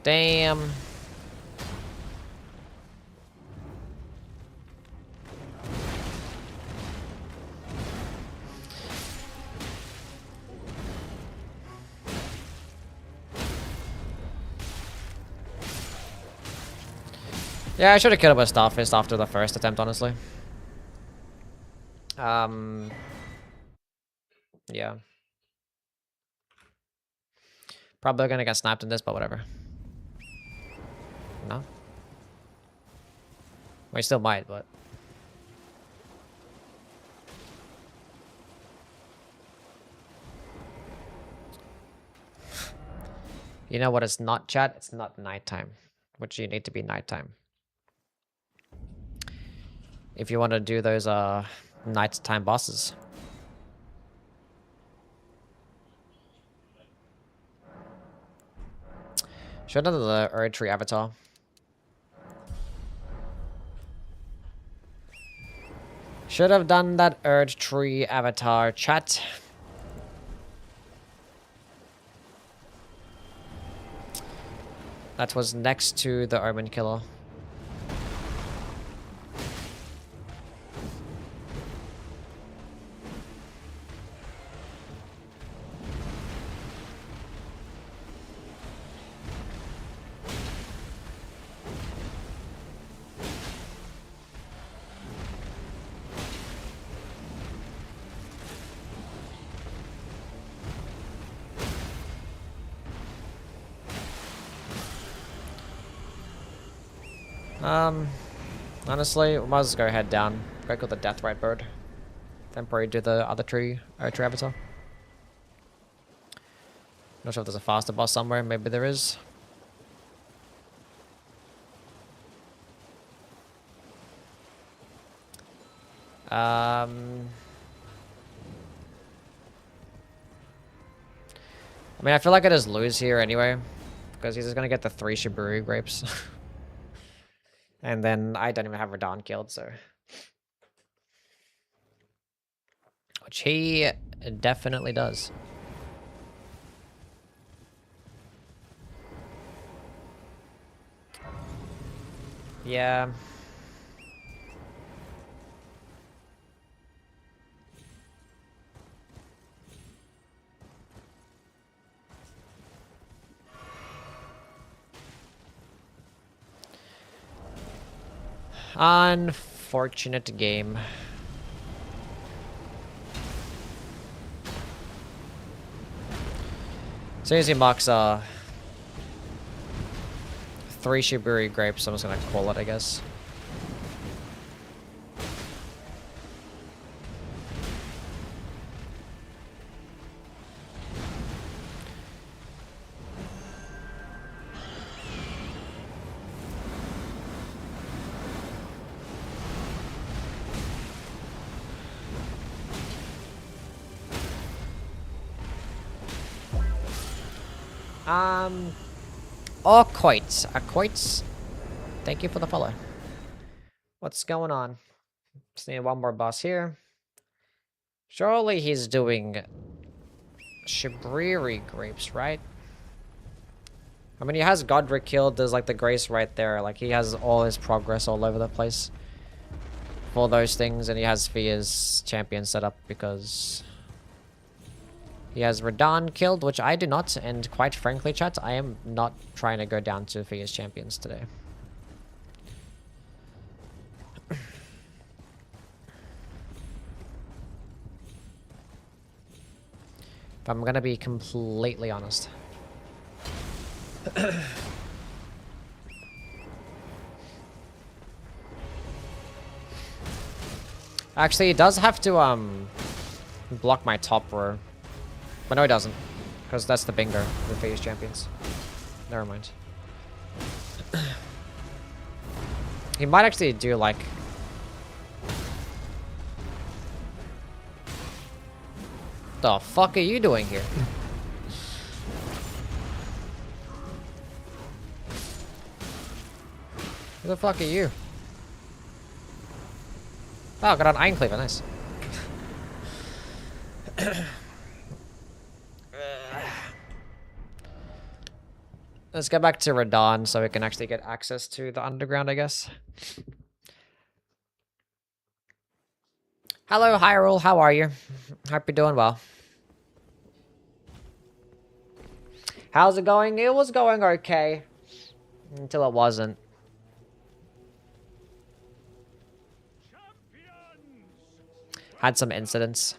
Damn. Yeah, I should have killed him with Starfist after the first attempt, honestly. Yeah. Probably gonna get snapped in this, but whatever. No? We still might, but... You know what it's not, chat? It's not nighttime. Which you need to be nighttime. If you want to do those nighttime bosses. Should have done the Erd Tree avatar. Should have done that Erd Tree avatar, chat. That was next to the Omen Killer. Honestly, we might as well go head down. Go kill the death right bird. Then probably do the other tree avatar. Not sure if there's a faster boss somewhere. Maybe there is. I mean, I feel like I just lose here anyway. Because he's just gonna get the 3 Shiburu grapes. And then I don't even have Radahn killed, so... Which he definitely does. Yeah. Unfortunate game. As soon as he marks 3 Shiburi grapes, I'm just gonna call it, I guess. Quite. Thank you for the follow. What's going on? Just need one more boss here. Surely he's doing Shibriri grapes, right? I mean, he has Godric killed. There's like the grace right there. Like he has all his progress all over the place for those things, and he has Fia's champion set up because he has Radahn killed, which I do not. And quite frankly, chat, I am not trying to go down to Fia's champions today. If I'm gonna be completely honest. Actually, he does have to block my top row. But no, he doesn't. Because that's the bingo with Fia's champions. Never mind. He might actually do like... The fuck are you doing here? Who the fuck are you? Oh, got an Iron Cleaver, nice. Let's go back to Radahn so we can actually get access to the underground, I guess. Hello, Hyrule, how are you? Hope you're doing well. How's it going? It was going okay. Until it wasn't. Had some incidents.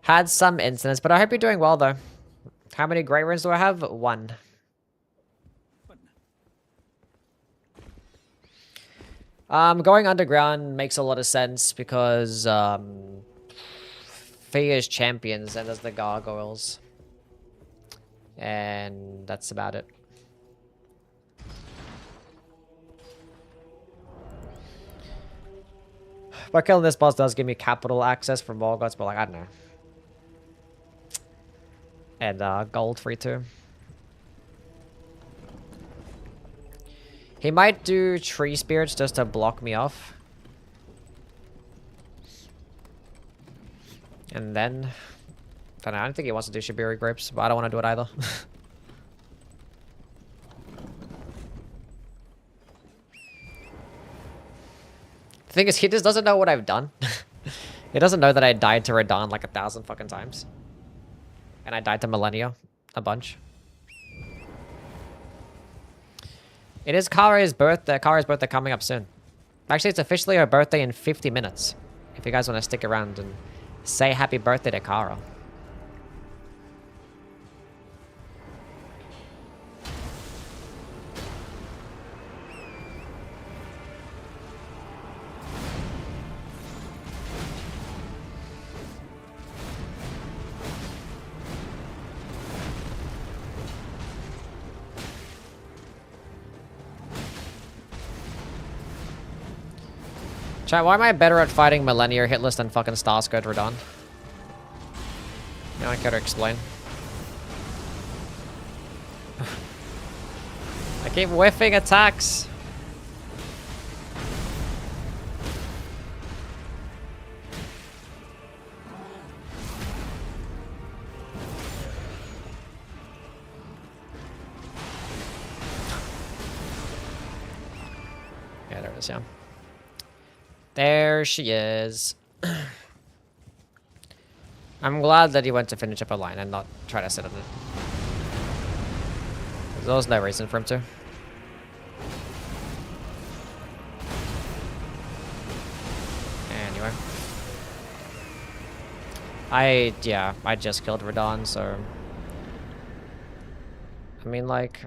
Had some incidents, but I hope you're doing well though. How many Grey Runes do I have? 1. Going underground makes a lot of sense because Fia's champions and there's the gargoyles. And that's about it. But killing this boss does give me capital access for more gods, but like, I don't know. And gold free too. He might do tree spirits just to block me off. And then... I don't think he wants to do Shibiri grapes, but I don't want to do it either. The thing is, he just doesn't know what I've done. He doesn't know that I died to Radahn like 1,000 fucking times. And I died to Millennia a bunch. It is Kara's birthday. Kara's birthday coming up soon. Actually, it's officially her birthday in 50 minutes. If you guys want to stick around and say happy birthday to Kara. Chat, why am I better at fighting Millennium hitless than fucking Starscourge Radon? You don't care to explain. I keep whiffing attacks. Yeah, there it is, yeah. There she is. I'm glad that he went to finish up a line and not try to sit on it. There was no reason for him to. Anyway. I just killed Radon, so... I mean, like...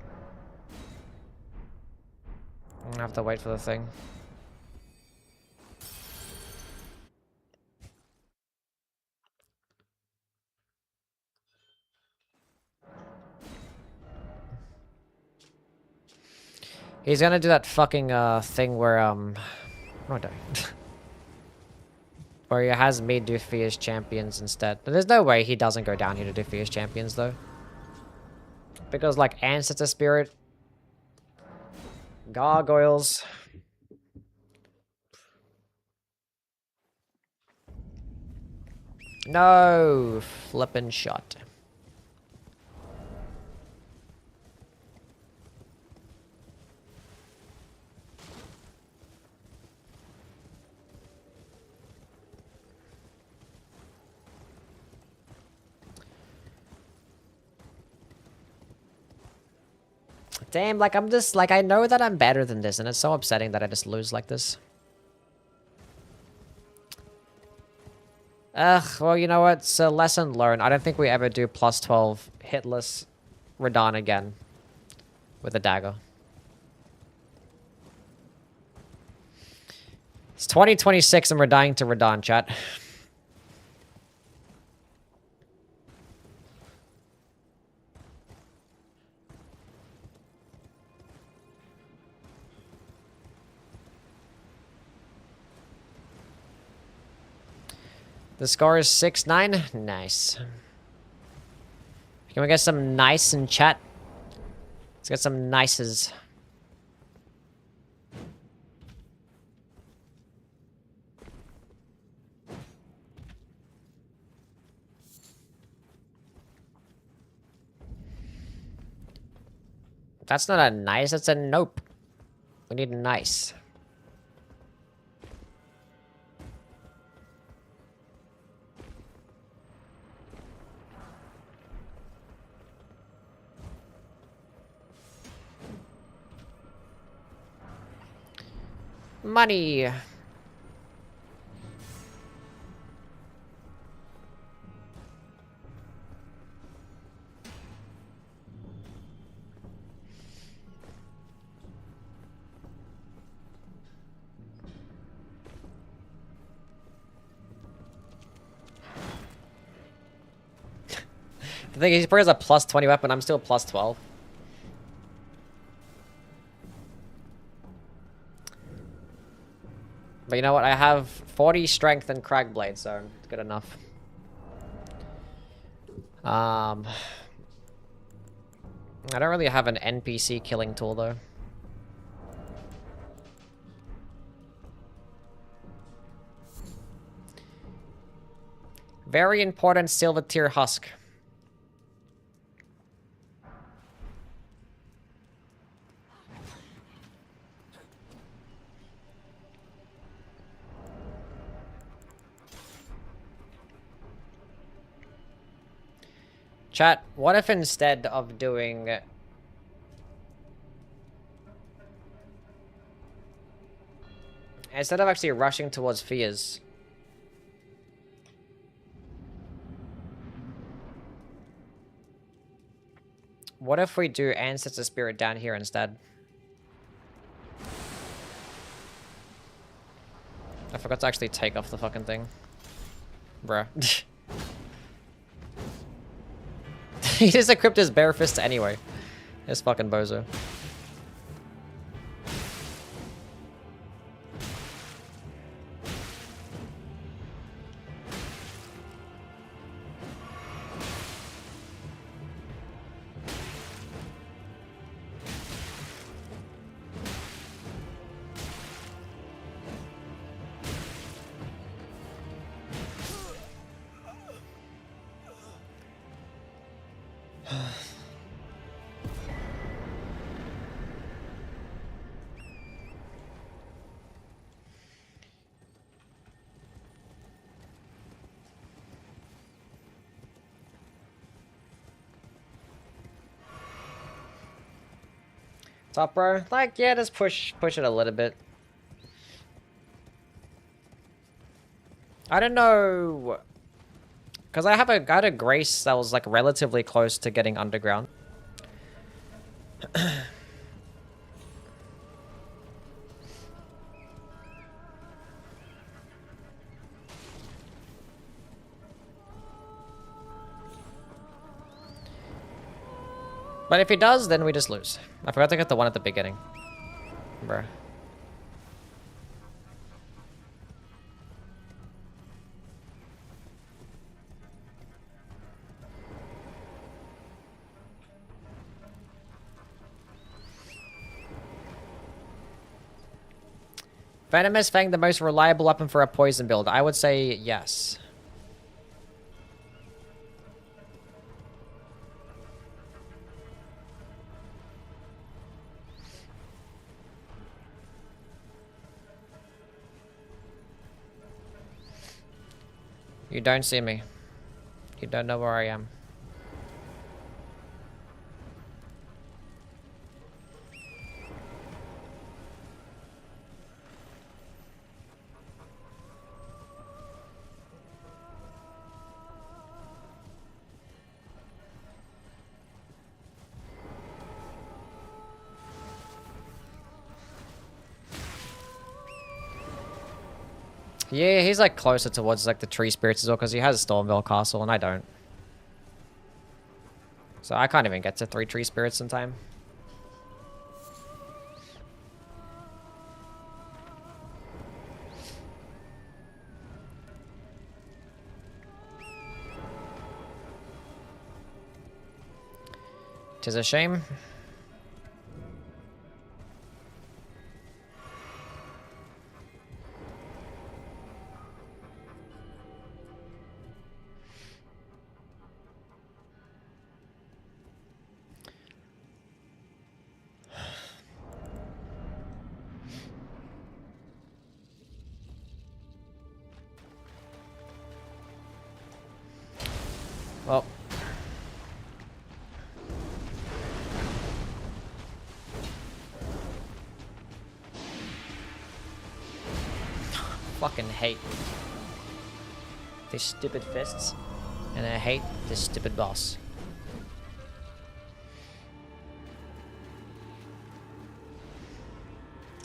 I'm gonna have to wait for the thing. He's gonna do that fucking thing where oh no. Where he has me do Fierce Champions instead. But there's no way he doesn't go down here to do Fierce Champions though. Because like Ancestor Spirit, Gargoyles. No flippin' shot. Damn, like I'm just like I know that I'm better than this and it's so upsetting that I just lose like this. Ugh, well, you know what? It's a lesson learned. I don't think we ever do plus 12 hitless Radon again with a dagger. It's 2026 and we're dying to Radon, chat. The score is 6-9. Nice. Can we get some nice in chat? Let's get some nices. That's not a nice, that's a nope. We need a nice. Money. The thing is, he probably has a plus 20 weapon, I'm still plus 12. But you know what? I have 40 strength and crag blade, so it's good enough. I don't really have an NPC killing tool though. Very important silver tier husk. Chat, what if instead of doing... Instead of actually rushing towards Fears... What if we do Ancestor Spirit down here instead? I forgot to actually take off the fucking thing. Bruh. He just equipped his bare fist anyway. This fucking bozo. Top bro? Like, yeah, just push it a little bit. I don't know. Because I had a Grace that was like relatively close to getting underground. But if he does, then we just lose. I forgot to get the one at the beginning. Bruh. Venomous Fang the most reliable weapon for a poison build? I would say yes. You don't see me. You don't know where I am. Yeah, he's like closer towards like the tree spirits as well because he has Stormville Castle and I don't. So I can't even get to 3 tree spirits in time. Tis a shame. Well. Fucking hate these stupid fists. And I hate this stupid boss.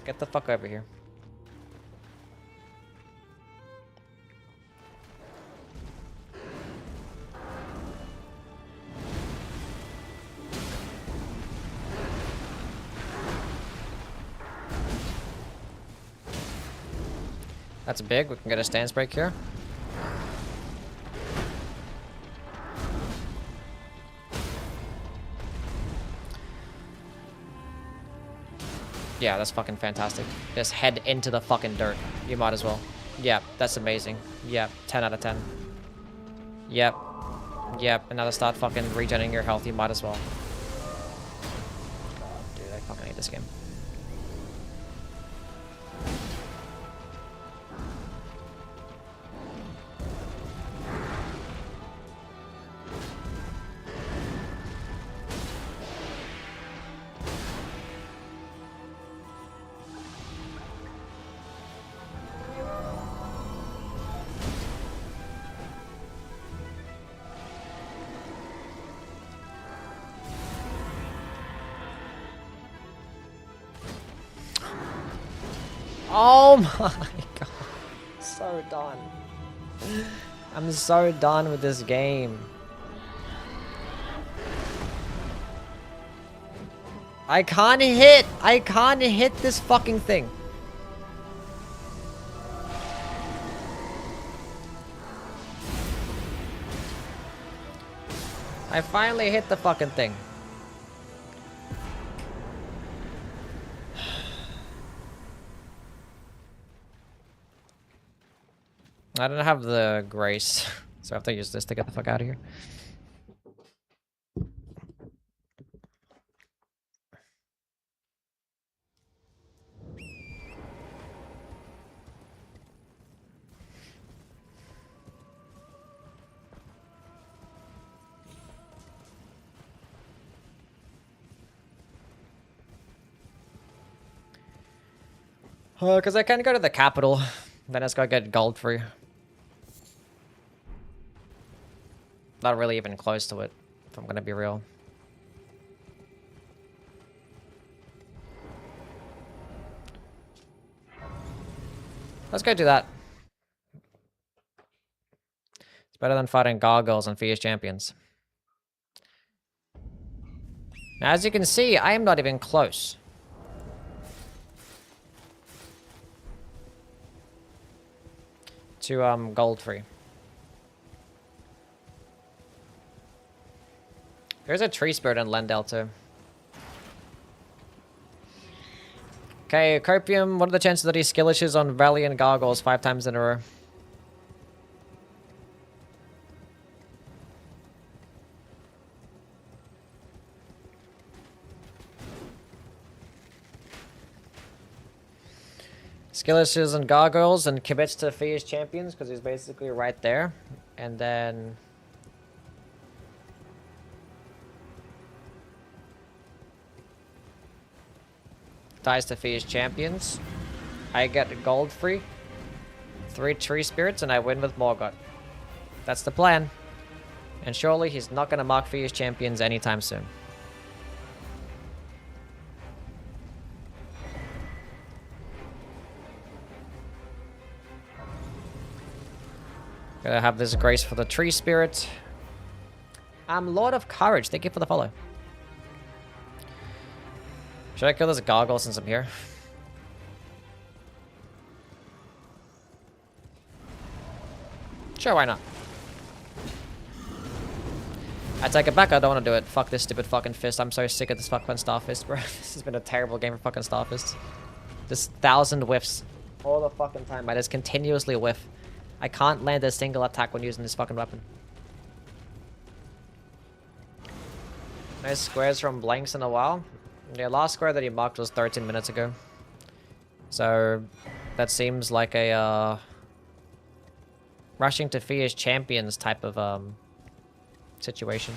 Get the fuck over here. That's big. We can get a stance break here. Yeah, that's fucking fantastic. Just head into the fucking dirt. You might as well. Yeah, that's amazing. Yeah, 10 out of 10. Yep. Yep, and now to start fucking regenerating your health, you might as well. Dude, I fucking hate this game. Oh my god. So done. I'm so done with this game. I can't hit! I can't hit this fucking thing. I finally hit the fucking thing. I don't have the grace, so I have to use this to get the fuck out of here. Because I can go to the capital. Then it's gotta get gold free. Not really even close to it, if I'm gonna be real. Let's go do that. It's better than fighting gargoyles and fierce champions. Now, as you can see, I am not even close. To gold free. There's a tree spirit in Lendale too. Okay, Copium, what are the chances that he skill issues on Valiant Gargoyles 5 times in a row? Skill issues on Gargoyles and commits to Fierce Champions because he's basically right there. And then... dies to Fierce Champions. I get gold free. 3 tree spirits and I win with Morgott. That's the plan. And surely he's not going to mark Fierce Champions anytime soon. Gotta have this grace for the tree spirit. I'm Lord of Courage. Thank you for the follow. Should I kill this gargoyle since I'm here? Sure, why not? I take it back, I don't want to do it. Fuck this stupid fucking fist. I'm so sick of this fucking Starfist, bro. This has been a terrible game for fucking Starfist. Just 1,000 whiffs. All the fucking time. I just continuously whiff. I can't land a single attack when using this fucking weapon. No squares from blanks in a while. The last square that he marked was 13 minutes ago. So, that seems like a, rushing to Fierce Champions type of, situation.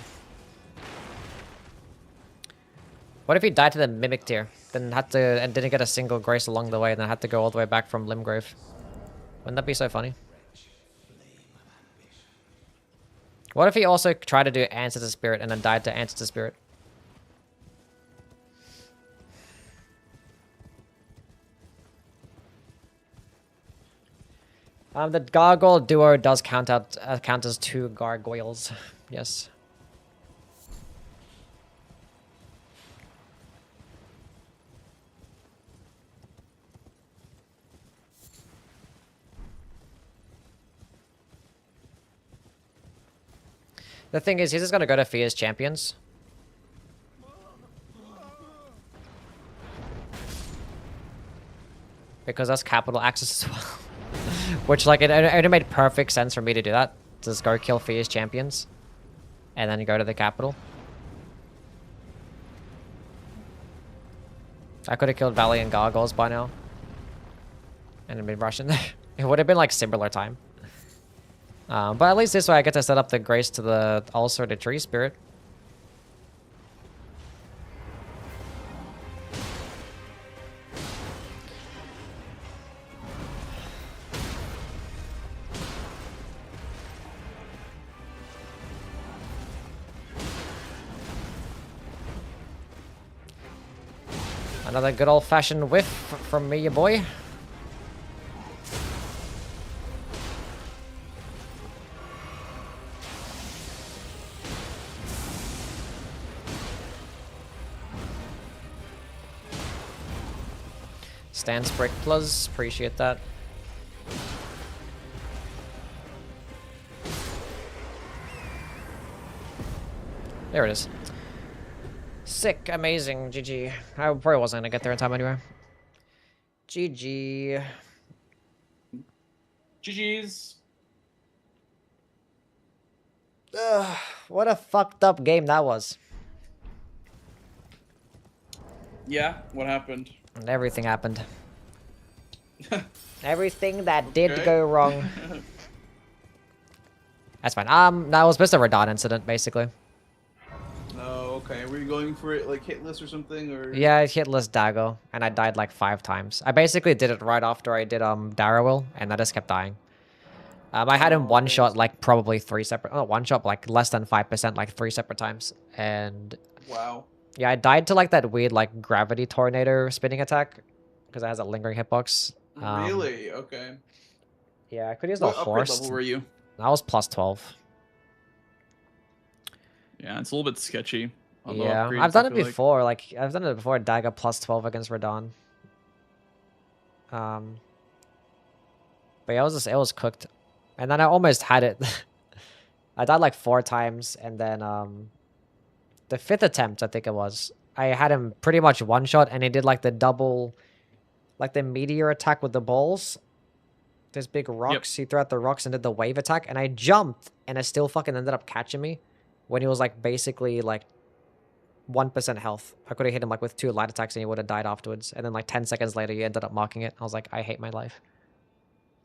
What if he died to the Mimic tier? Then had to, and didn't get a single grace along the way, and then had to go all the way back from Limgrave? Wouldn't that be so funny? What if he also tried to do Ancestor Spirit and then died to Ancestor Spirit? The Gargoyle duo does count as 2 gargoyles. Yes. The thing is, he's just gonna go to Fierce Champions. Because that's capital access as well. Which, like, it only made perfect sense for me to do that. Just go kill Fierce Champions. And then go to the capital. I could have killed Valiant Gargoyles by now. And it'd been Russian. It would have been, like, similar time. But at least this way I get to set up the grace to the also the tree spirit. Another good old-fashioned whiff from me, your boy. Stand Brick Plus, appreciate that. There it is. Sick, amazing, GG. I probably wasn't gonna get there in time anyway. GG. GG's. Ugh, what a fucked up game that was. Yeah, what happened? And everything happened. Everything that did go wrong. That's fine. That was just a Radon incident, basically. Oh, okay. Were you going for it like hitless or something, or? Yeah, I hitless Dago, and I died like 5 times. I basically did it right after I did Darrowil, and I just kept dying. I had him Oh, one okay. shot like probably 3 separate. Oh, one shot like less than 5%, like 3 separate times. And Wow. yeah, I died to like that weird like gravity tornado spinning attack because it has a lingering hitbox. Really? Okay. Yeah, I could use the What upgrade horse. level were you? I was plus 12. Yeah, it's a little bit sketchy on the Yeah, upgrades, I've done I it feel like. before. Like I've done it before. Dagger plus 12 against Radon. But yeah, it was cooked, and then I almost had it. I died like 4 times, and then the 5th attempt I think it was, I had him pretty much one shot, and he did like the double, like the meteor attack with the balls. There's big rocks. He threw out the rocks and did the wave attack, and I jumped, and it still fucking ended up catching me when he was like basically like 1% health. I could have hit him like with 2 light attacks, and he would have died afterwards. And then like 10 seconds later, he ended up marking it. I was like, I hate my life.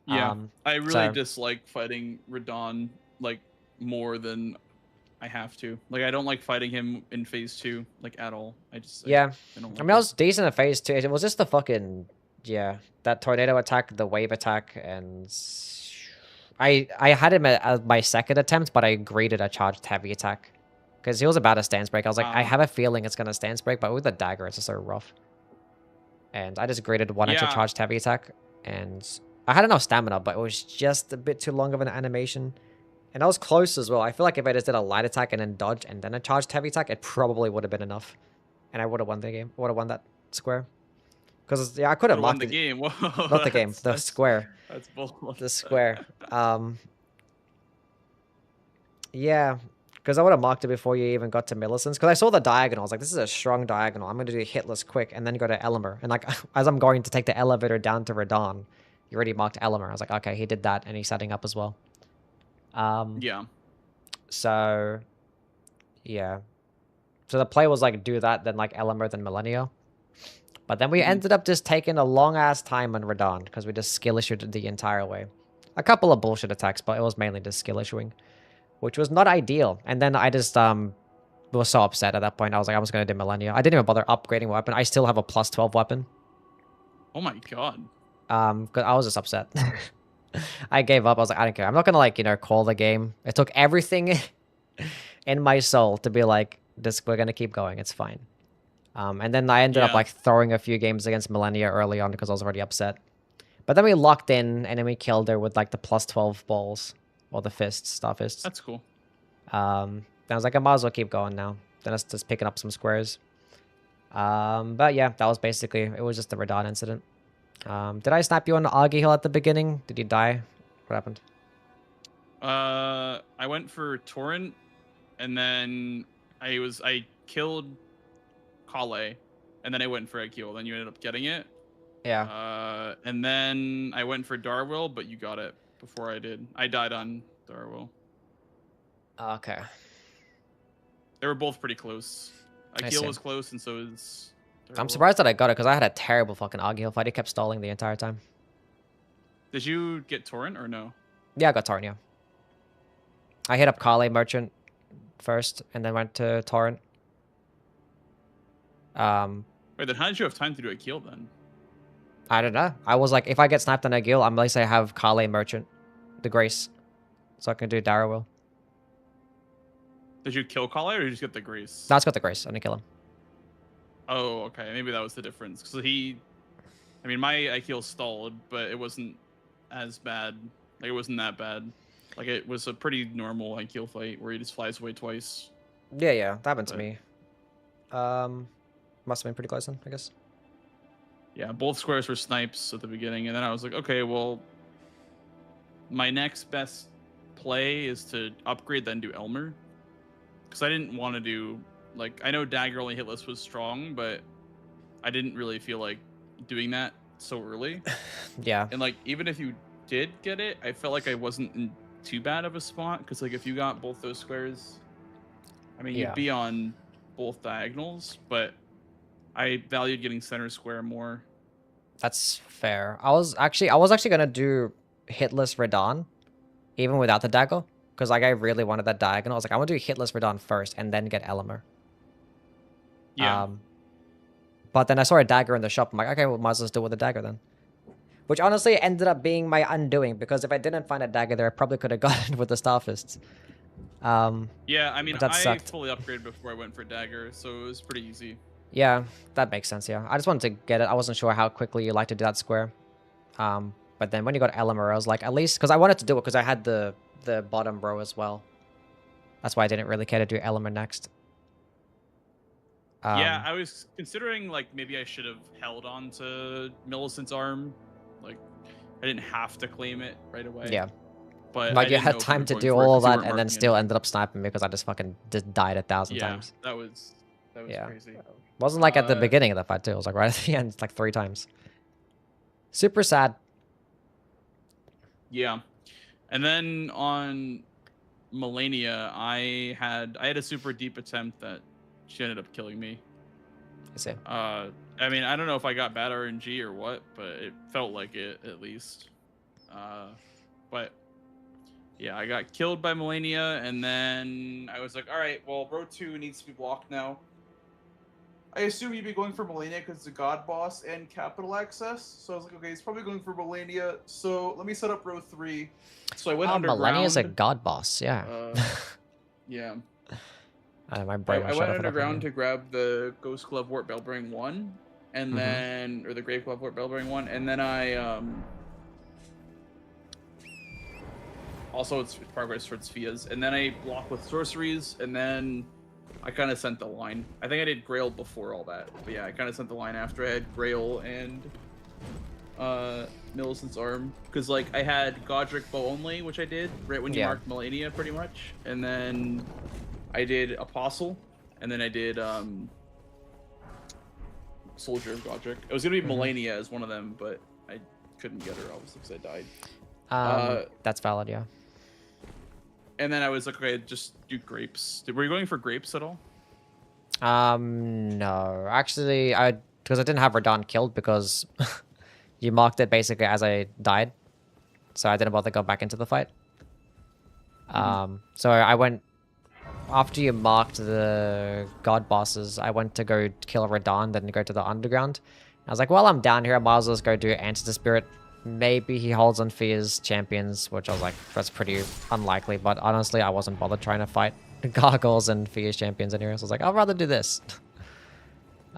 Yeah, I really so dislike fighting Radon like more than I have to. Like I don't like fighting him in phase 2 like at all. yeah, I don't I like mean, I it. was decent at phase 2. It was just the fucking, yeah, that tornado attack, the wave attack, and I had him at my 2nd attempt, but I graded a charged heavy attack because he was about to stance break. I was like, I have a feeling it's gonna stance break, but with the dagger, it's just so rough. And I just graded 1 extra Yeah. charged heavy attack, and I had enough stamina, but it was just a bit too long of an animation. And I was close as well. I feel like if I just did a light attack and then dodge and then a charged heavy attack, it probably would have been enough. And I would have won the game. Would have won that square. Because, yeah, I could have Won marked the it. game. Whoa, Not the game, the square. That's bold. The square. Yeah. Because I would have marked it before you even got to Millicent's. Because I saw the diagonal. I was like, this is a strong diagonal. I'm going to do hitless quick and then go to Elimer. And, like, as I'm going to take the elevator down to Radon, you already marked Elimer. I was like, okay, he did that, and he's setting up as well. Yeah. So, yeah. So the play was like do that, then like Elimer, then Millennia. But then we ended up just taking a long ass time on Radon because we just skill issued the entire way. A couple of bullshit attacks, but it was mainly just skill issuing, which was not ideal. And then I just was so upset at that point. I was like, I'm just gonna do Millennia. I didn't even bother upgrading weapon. I still have a plus 12 weapon. Oh my god. Because I was just upset. I gave up. I was like, I don't care. I'm not gonna like, you know, call the game. It took everything in my soul to be like, this, we're gonna keep going. It's fine. And then I ended up like throwing a few games against Millennia early on because I was already upset. But then we locked in and then we killed her with like the plus 12 balls or the fists, star fists. That's cool. Then I was like, I might as well keep going now. Then I was just picking up some squares. But yeah, that was basically, it was just the Radon incident. Did I snap you on the Augie Hill at the beginning? Did you die? What happened? I went for Torrent, and then I killed Kale, and then I went for Egg Heal. Then you ended up getting it. Yeah. And then I went for Darwil, but you got it before I did. I died on Darwil. Okay. They were both pretty close. I Egg Heal see. was close, and so is I'm Darwil. surprised that I got it because I had a terrible fucking Augie Hill fight. He kept stalling the entire time. Did you get Torrent or no? Yeah, I got Torrent, yeah. I hit up Kale Merchant first and then went to Torrent. Wait, then how did you have time to do a kill then? I don't know. I was like, if I get snapped on a guild, I'm at least I have Kale Merchant, the Grace, so I can do Darrowil. Did you kill Kale or did you just get the Grace? That's got the Grace. I didn't kill him. Oh, okay. Maybe that was the difference. Because I mean, my IQ stalled, but it wasn't as bad. Like, it wasn't that bad. Like, it was a pretty normal IQ fight where he just flies away twice. Yeah, that happened to me. Must have been pretty close then, I guess. Yeah, both squares were snipes at the beginning, and then I was like, okay, well, my next best play is to upgrade, then do Elmer. Because I didn't want to do, like, I know Dagger only hitless was strong, but I didn't really feel like doing that so early. Yeah. And, like, even if you did get it, I felt like I wasn't in too bad of a spot, because, like, if you got both those squares, I mean, Yeah. you'd be on both diagonals, but I valued getting center square more. That's fair. I was actually gonna do hitless Radon, even without the dagger, because like I really wanted that diagonal. I was like, I want to do hitless Radon first and then get Elimer. Yeah. But then I saw a dagger in the shop. I'm like, okay, well, might as well just do it with a dagger then. Which honestly ended up being my undoing, because if I didn't find a dagger there, I probably could have gotten it with the Starfists. Yeah, I mean, But that I sucked. fully upgraded before I went for dagger, so it was pretty easy. Yeah, that makes sense, yeah. I just wanted to get it. I wasn't sure how quickly you like to do that square. But then when you got Elemer, I was like, at least, because I wanted to do it because I had the bottom row as well. That's why I didn't really care to do Elemer next. Yeah, I was considering like maybe I should have held on to Millicent's arm. Like I didn't have to claim it right away. Yeah. But Like I you didn't had know if time were to going do for it all 'cause you that weren't and then marking still anything. ended up sniping me because I just fucking just died 1,000 Yeah, times. that was Yeah. crazy. Wasn't like at the beginning of the fight too. It was like right at the end, like 3 times. Super sad. Yeah. And then on Melania, I had a super deep attempt that she ended up killing me. I see. I mean, I don't know if I got bad RNG or what, but it felt like it at least. But yeah, I got killed by Melania, and then I was like, all right, well, row 2 needs to be blocked now. I assume you'd be going for Melania because it's a god boss and capital access. So I was like, okay, he's probably going for Melania. So let me set up row 3. So I went underground. Millennia's a god boss, yeah. Yeah. My brain I was went shut off enough underground for to grab the Ghost Glove Wart Bellbearing 1, and then or the Grave Glove Wart Bellbearing 1, and then I also it's progress towards Fia's, and then I block with sorceries, and then I kind of sent the line. I think I did Grail before all that, but yeah, I kind of sent the line after I had Grail and Millicent's arm, because like I had Godric bow only, which I did right when you Yeah. marked Melania pretty much, and then I did Apostle, and then I did Soldier of Godric. It was gonna be Melania as one of them, but I couldn't get her obviously because I died. That's valid, yeah. And then I was like, okay, just do grapes. Were you going for grapes at all? No. Actually, because I didn't have Radon killed because you marked it basically as I died. So I didn't bother go back into the fight. So I went after you marked the god bosses, I went to go kill Radon, then go to the underground. I was like, well, I'm down here, I might as well just go do Answer Spirit. Maybe he holds on Fear's champions, which I was like, that's pretty unlikely. But honestly, I wasn't bothered trying to fight Gargoyles and Fear's champions anyway. So I was like, I'd rather do this.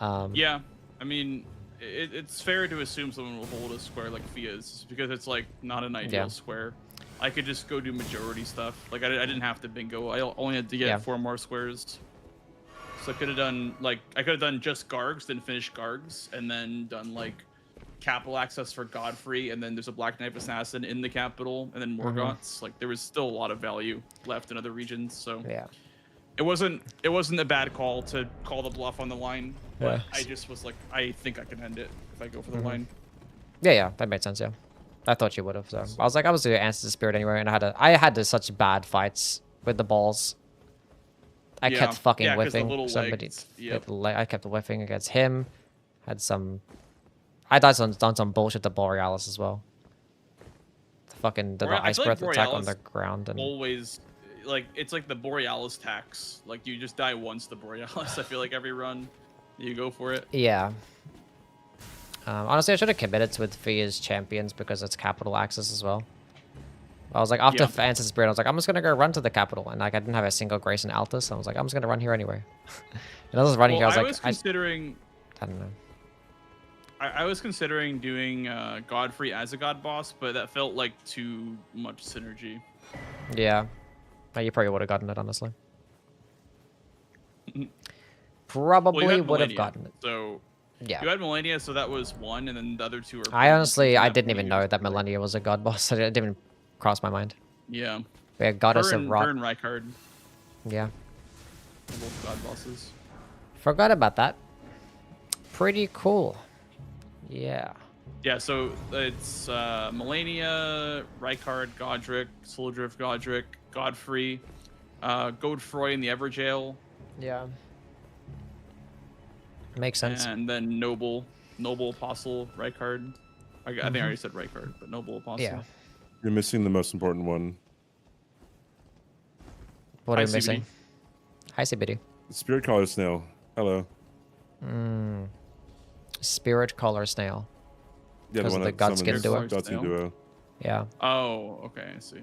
Yeah, I mean, it's fair to assume someone will hold a square like Fia's because it's like not an ideal square. I could just go do majority stuff. Like I didn't have to bingo. I only had to get 4 more squares. So I could have done like just Gargs, then finish Gargs, and then done like capital access for Godfrey, and then there's a Black Knight Assassin in the capital, and then Morgoth's. Like there was still a lot of value left in other regions. So it wasn't a bad call to call the bluff on the line. But I just was like, I think I can end it if I go for the line. Yeah, that made sense. Yeah, I thought you would have. So I was like, I was gonna answer the spirit anyway, and I had such bad fights with the balls. I kept fucking whiffing somebody. I kept whiffing against him. Had some. I died on some bullshit to Borealis as well. The ice breath attack on the ground and always. Like it's like the Borealis tax. Like you just die once the Borealis. I feel like every run you go for it. Yeah. Honestly, I should have committed with Fear's champions because it's capital access as well. I was like, after Answer Spirit, I was like, I'm just gonna go run to the capital, and like I didn't have a single Grace in Altus, so I was like, I'm just gonna run here anyway. And I was running here. I was considering. I don't know. I was considering doing Godfrey as a god boss, but that felt like too much synergy. Yeah. You probably would have gotten it, honestly. Probably would have gotten it. So yeah, you had Melania, so that was 1, and then the other 2 are. I didn't even know that Melania was a god boss. It didn't even cross my mind. Yeah. We had Goddess of Rot. Burn Rykard. Yeah. Both god bosses. Forgot about that. Pretty cool. Yeah. Yeah, so it's Melania, Rykard, Godric, Soldier of Godric, Godfrey, Godefroy in the Everjail. Yeah. Makes sense. And then Noble Apostle, Rykard. I think I already said Rykard, but Noble Apostle. Yeah. You're missing the most important one. What are you missing? Hi, CBD. Spirit Collar Snail. Hello. Spirit Color Snail. Yeah, Because the of one the that Godskin summons duo. Godskin duo. Yeah, Oh, okay, I see.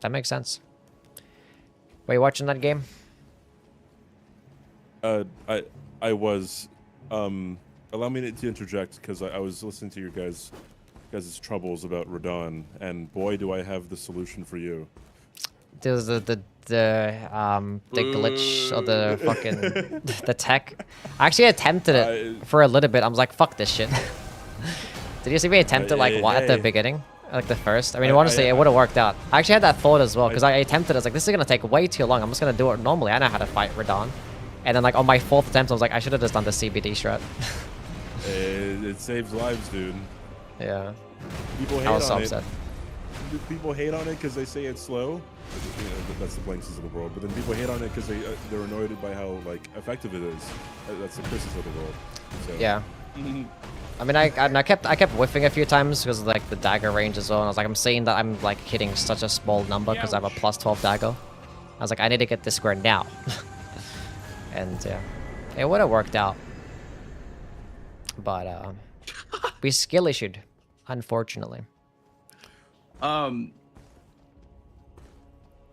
that makes sense. Were you watching that game? I was, allow me to interject because I was listening to your guys' troubles about Radon, and boy, do I have the solution for you. There's the glitch or the fucking the tech. I actually attempted it for a little bit. I was like, fuck this shit. Did you see me attempt it like what at the hey. beginning? Like the first? I mean, honestly, it would have worked out. I actually had that thought as well, because I attempted it. I was like, this is going to take way too long. I'm just going to do it normally. I know how to fight Radon. And then like on my 4th attempt, I was like, I should have just done the CBD strat. It saves lives, dude. Yeah. People hate I was so on upset. it. People hate on it because they say it's slow. You know, that's the Blanks of the world. But then people hate on it because they're annoyed by how like effective it is. That's the Chris's of the world. So. Yeah. I mean, I kept whiffing a few times because of like the dagger range as well. And I was like, I'm seeing that I'm like hitting such a small number because I have a plus 12 dagger. I was like, I need to get this square now. And yeah, it would have worked out. But we skill issued, unfortunately. What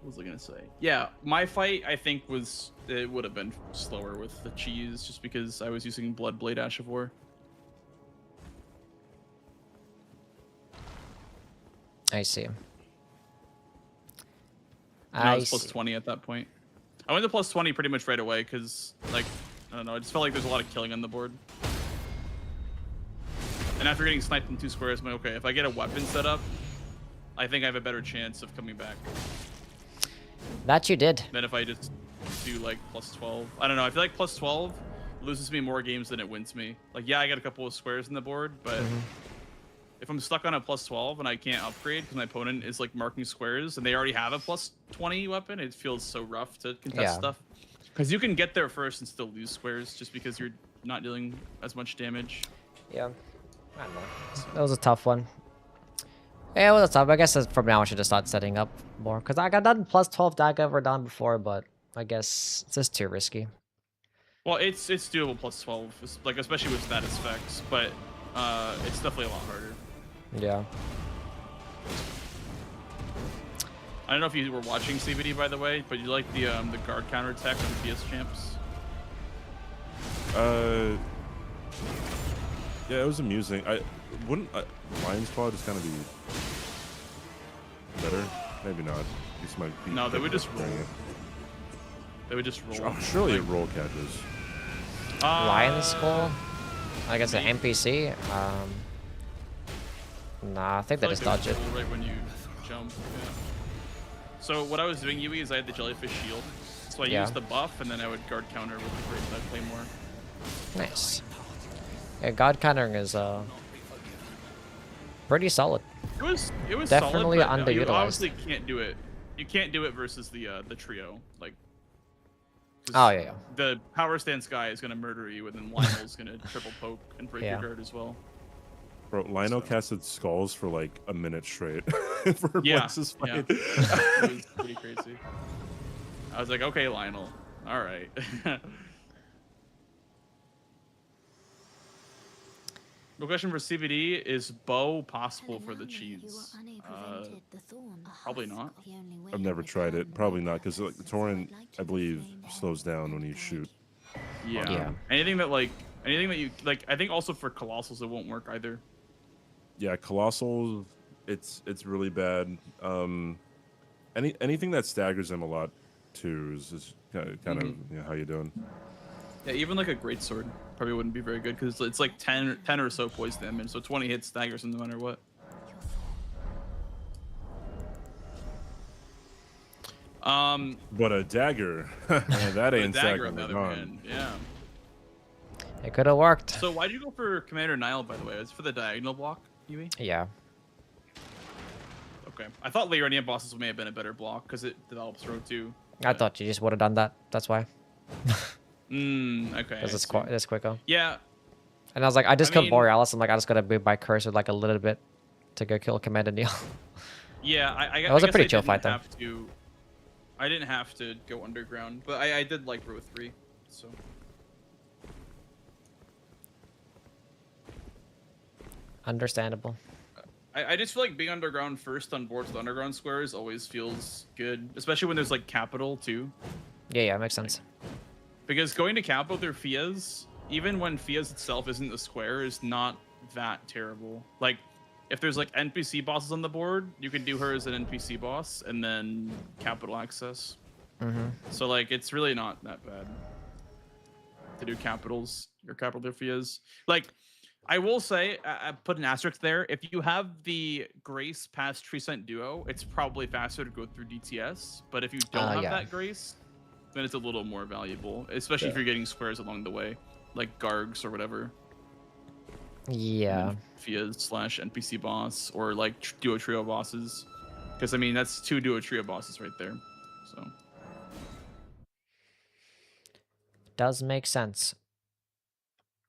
was I gonna say? Yeah, my fight I think it would have been slower with the cheese just because I was using Bloodblade Ash of War. I see. And I was plus 20 at that point. I went to plus 20 pretty much right away because, like, I don't know, I just felt like there's a lot of killing on the board. And after getting sniped in 2 squares, I'm like, okay, if I get a weapon set up, I think I have a better chance of coming back. That you did. Than if I just do, like, plus 12. I don't know, I feel like plus 12 loses me more games than it wins me. Like, yeah, I got a couple of squares in the board, but if I'm stuck on a plus 12 and I can't upgrade because my opponent is, like, marking squares and they already have a plus 20 weapon, it feels so rough to contest stuff. Because you can get there first and still lose squares just because you're not dealing as much damage. Yeah. I don't know. That was a tough one. Yeah, it was tough. I guess from now I should just start setting up more. Because I got done plus 12 dagger ever done before, but I guess it's just too risky. Well, it's doable plus 12, like especially with status effects, but it's definitely a lot harder. Yeah. I don't know if you were watching CBD, by the way, but you like the guard counter attack on PS champs? Yeah, it was amusing. Wouldn't Lion's Claw just kind of be better? Maybe not. This might be. No, they would just roll. They would just roll. Surely it roll catches. Lion's Claw? I guess an NPC? Nah, I think they just dodge it. Right when you jump. Yeah. So what I was doing, Yui, is I had the jellyfish shield. So I used the buff, and then I would guard counter with the great claymore. Nice. Yeah, God countering is pretty solid. It was definitely solid, but underutilized. you obviously can't do it. You can't do it versus the trio. Like. Oh yeah. The power stance guy is gonna murder you, and then Lionel's gonna triple poke and break your guard as well. Bro, Lionel casted skulls for like a minute straight for Blex's fight. Yeah. It was pretty crazy. I was like, okay, Lionel. All right. The question for CBD is bow possible for the cheese? Probably not. I've never tried it. Probably not, because like, the torrent, I believe, slows down when you shoot. Yeah. Anything that you like, I think also for colossals it won't work either. Yeah, colossal, it's really bad. Anything that staggers them a lot too is kind of you know, how you doing. Yeah, even like a greatsword probably wouldn't be very good because it's like 10 or so poison damage, so 20 hits staggers them no matter what. But a dagger, that ain't dagger on the staggering other hand, yeah. It could have worked. So why'd you go for Commander Nile, by the way? It's for the diagonal block, Yui? Yeah. Okay. I thought Leonian bosses may have been a better block because it develops row 2. I thought you just would have done that. That's why. Okay. Because it's quicker. Yeah. And I was like, I just killed Borealis. I'm like, I just gotta move my cursor like a little bit to go kill Commander Neil. Yeah, it was a pretty chill fight though. I didn't have to go underground, but I did like row 3, so. Understandable. I just feel like being underground first on boards with underground squares always feels good, especially when there's like capital too. Yeah, makes sense. Because going to capital through Fias, even when Fias itself isn't a square, is not that terrible. Like, if there's like NPC bosses on the board, you can do her as an NPC boss and then capital access. So like, it's really not that bad to do capitals or capital through Fias. Like, I will say, I put an asterisk there. If you have the Grace past Treecent Duo, it's probably faster to go through DTS. But if you don't have yeah. that Grace, then it's a little more valuable, especially if Yeah. you're getting squares along the way, like Gargs or whatever. Yeah. Fias slash NPC boss or like duo trio bosses. Because I mean, that's 2 duo trio bosses right there. So Does make sense.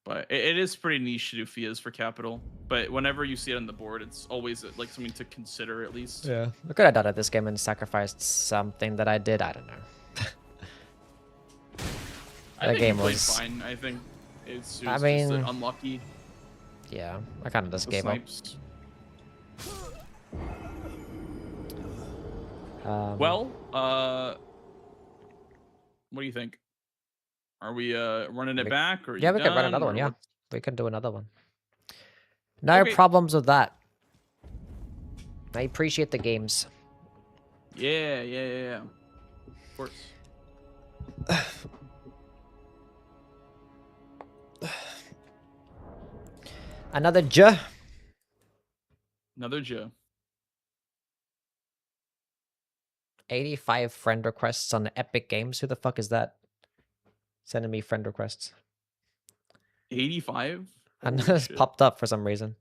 but it is pretty niche to do Fias for capital. But whenever you see it on the board, it's always like something to consider at least. Yeah. I could have done it this game and sacrificed something that I did. I don't know. I The think game you played was- fine. I think it's I just mean, unlucky. Yeah, I kind of just The gave snipes. up. Well, what do you think? Are we running it We- back or yeah, we could run done, another one. or Yeah, what's- we can do another one. No Okay. problems with that. I appreciate the games. Yeah. Of course. Another J. Another Joe. 85 friend requests on Epic Games. Who the fuck is that? Sending me friend requests. 85? And Holy it's shit. popped up for some reason.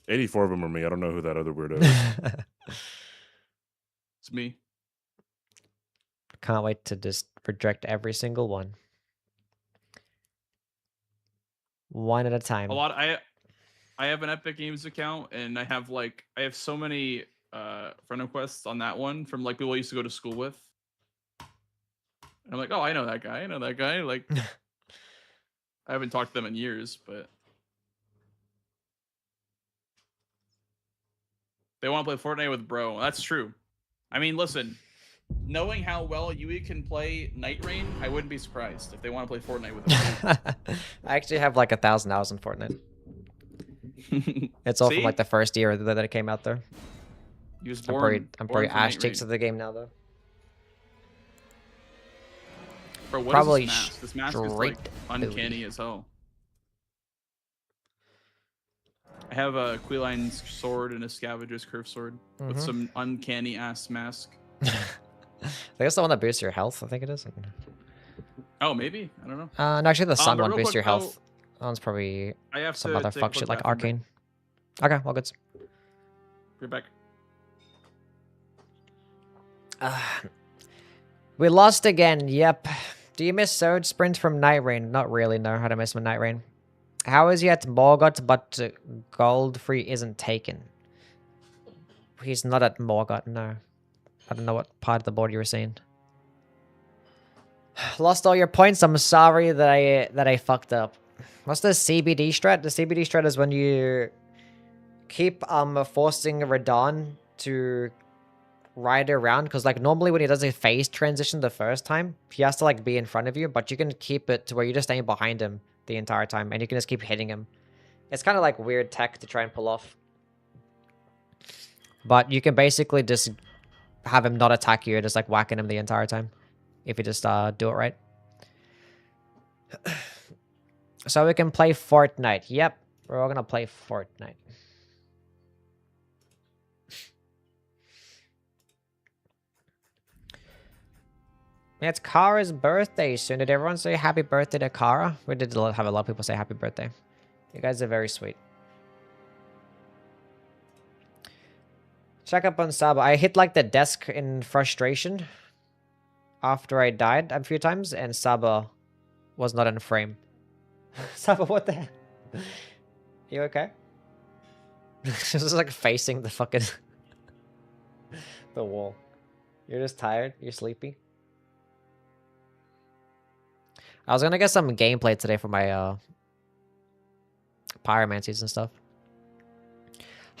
84 of them are me. I don't know who that other weirdo is. It's me. Can't wait to just reject every single one. One at a time. A lot. I have an Epic Games account, and I have so many friend requests on that one from like people I used to go to school with. And I'm like, oh, I know that guy. I know that guy. Like, I haven't talked to them in years, but they want to play Fortnite with bro. That's true. I mean, listen, knowing how well Yui can play Night Rain, I wouldn't be surprised if they want to play Fortnite with him. I actually have like 1,000 hours in Fortnite. It's all from See? like the first year that it came out there. He was I'm born. probably for ash Night cheeks Rain. of the game now though. Bro, what Probably is this mask? This mask is straight like uncanny as hell. I have a Queline's sword and a Scavenger's curve sword with Mhm. some uncanny ass mask. I think it's the one that boosts your health. I think it is. Oh, maybe. I don't know. No, actually, the sun but one real boosts quick, your though, health. That one's probably I have some to other take a fuck quick shit like bathroom Arcane. break. Okay, well, good. You're back. We lost again. Yep. Do you miss Surge Sprint from Night Rain? Not really. No, how to miss my Night Rain. How is he at Morgoth, but gold free isn't taken? He's not at Morgoth. No, I don't know what part of the board you were saying. Lost all your points. I'm sorry that I fucked up. What's the CBD strat? The CBD strat is when you keep forcing Radon to ride around, because like normally when he does a phase transition the first time, he has to like be in front of you, but you can keep it to where you're just staying behind him the entire time and you can just keep hitting him. It's kind of like weird tech to try and pull off. But you can basically just have him not attack you, just like whacking him the entire time. If you just do it right. So we can play Fortnite. Yep, we're all gonna play Fortnite. It's Kara's birthday soon. Did everyone say happy birthday to Kara? We did have a lot of people say happy birthday. You guys are very sweet. Check up on Saba. I hit like the desk in frustration after I died a few times, and Saba was not in frame. Saba, what the hell? You okay? She was like facing the fucking the wall. You're just tired? You're sleepy? I was gonna get some gameplay today for my pyromancies and stuff.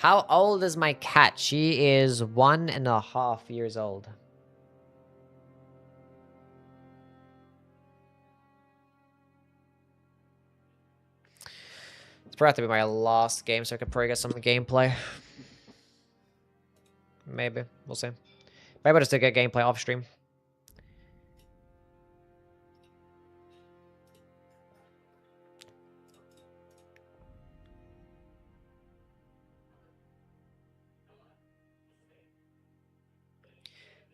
How old is my cat? She is 1.5 years old. It's probably have to be my last game so I can probably get some gameplay. Maybe. We'll see. Maybe I'll just get gameplay off stream.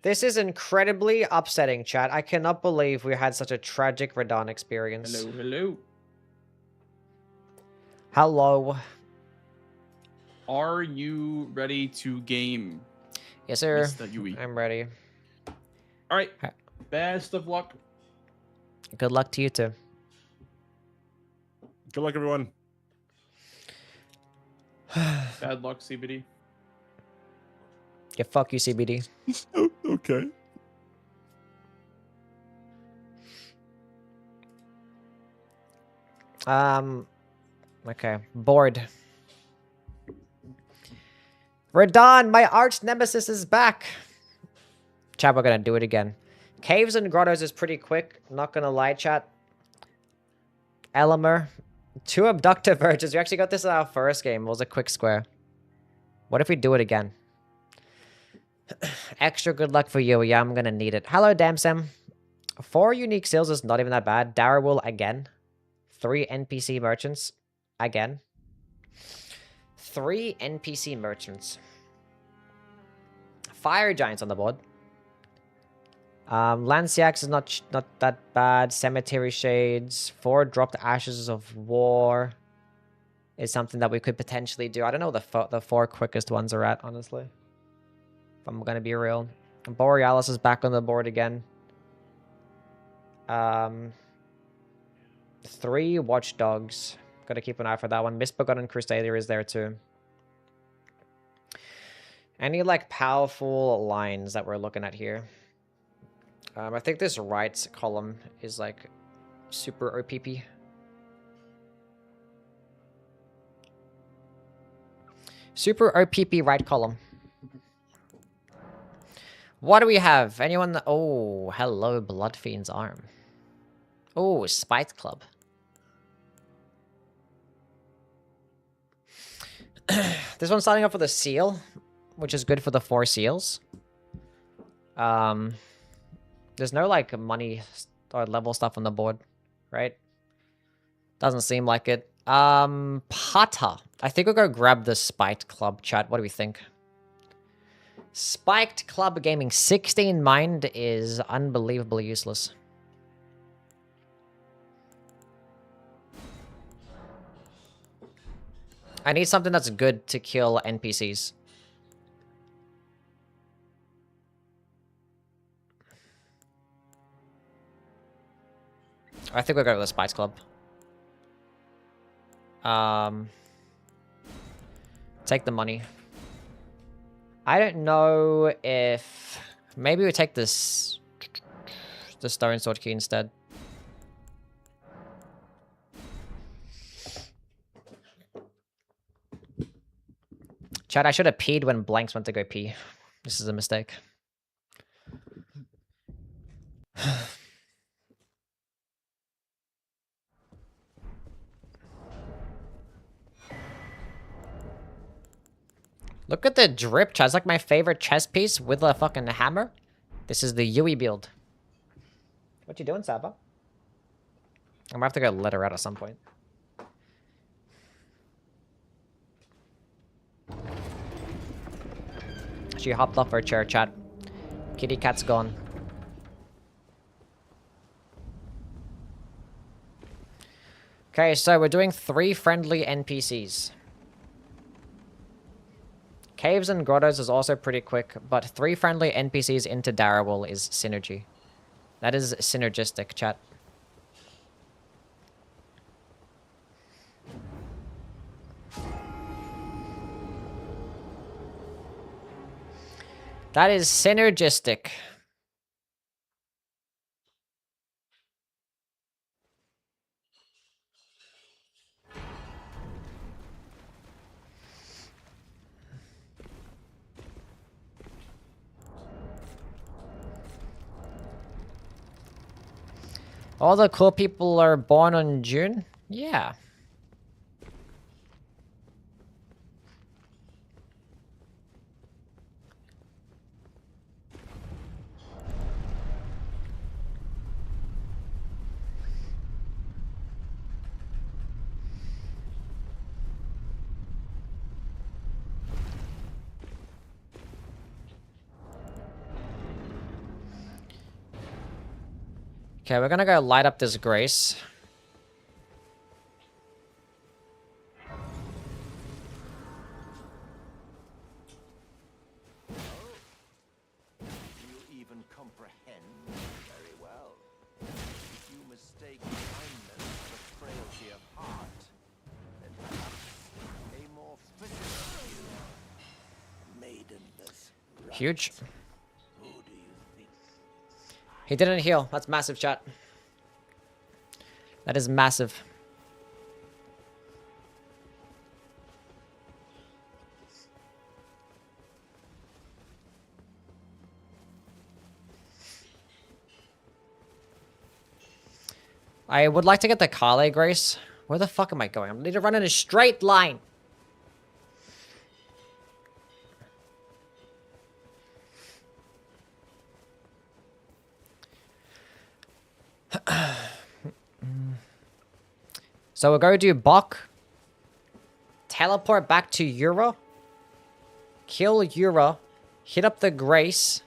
This is incredibly upsetting, chat. I cannot believe we had such a tragic Radon experience. Hello, hello. Hello. Are you ready to game? Yes, sir. Mr. Yui? I'm ready. All right. Best of luck. Good luck to you too. Good luck, everyone. Bad luck, CBD. Yeah, fuck you, CBD. Okay. Okay. Bored. Radon, my arch nemesis is back. Chat, we're gonna do it again. Caves and grottos is pretty quick. Not gonna lie, chat. Elimer. 2 abductor virgins. We actually got this in our first game. It was a quick square. What if we do it again? Extra good luck for you. Yeah, I'm gonna need it. Hello, Damsem. 4 unique seals is not even that bad. Darrowwool again. 3 NPC merchants. Again. 3 NPC merchants. Fire giants on the board. Lanciax is not that bad. Cemetery shades. 4 dropped ashes of war is something that we could potentially do. I don't know what the 4 quickest ones are at, honestly. If I'm gonna be real. Borealis is back on the board again. 3 watchdogs. Gotta keep an eye for that one. Misbegotten Crusader is there too. Any like powerful lines that we're looking at here? I think this right column is like super OPP. Super OPP right column. What do we have? Anyone? Oh, hello, Bloodfiend's arm. Oh, Spite Club. This one's starting off with a seal, which is good for the 4 seals. There's no like money or level stuff on the board, right? Doesn't seem like it. Pata. I think we'll go grab the Spiked Club, chat. What do we think? Spiked Club Gaming. 16 mind is unbelievably useless. I need something that's good to kill NPCs. I think we'll go with the Spice Club. Take the money. I don't know if... Maybe we take this... the Stone Sword Key instead. Chat, I should have peed when Blanks went to go pee. This is a mistake. Look at the drip, chat. It's like my favorite chess piece with a fucking hammer. This is the Yui build. What you doing, Saba? I'm gonna have to go let her out at some point. She hopped off her chair, chat. Kitty cat's gone. Okay, so we're doing 3 friendly NPCs. Caves and grottos is also pretty quick, but 3 friendly NPCs into Darrowwool is synergy. That is synergistic, chat. That is synergistic. All the cool people are born on June? Yeah. Okay, we're gonna go light up this Grace. You even comprehend very well. If you mistake kindness for frailty of heart, then perhaps a more physical maidenness. Huge. Who do you think? He didn't heal. That's massive, chat. That is massive. I would like to get the Kale Grace. Where the fuck am I going? I need to run in a straight line. So we'll go do Bok. Teleport back to Euro. Kill Euro. Hit up the Grace.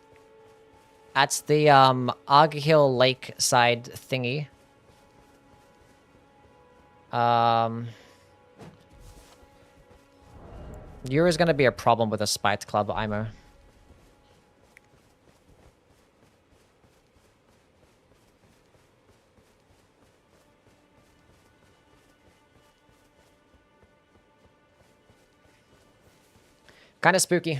That's the Arghill Lake side thingy. Euro's gonna be a problem with a Spite Club, IMO. Kind of spooky.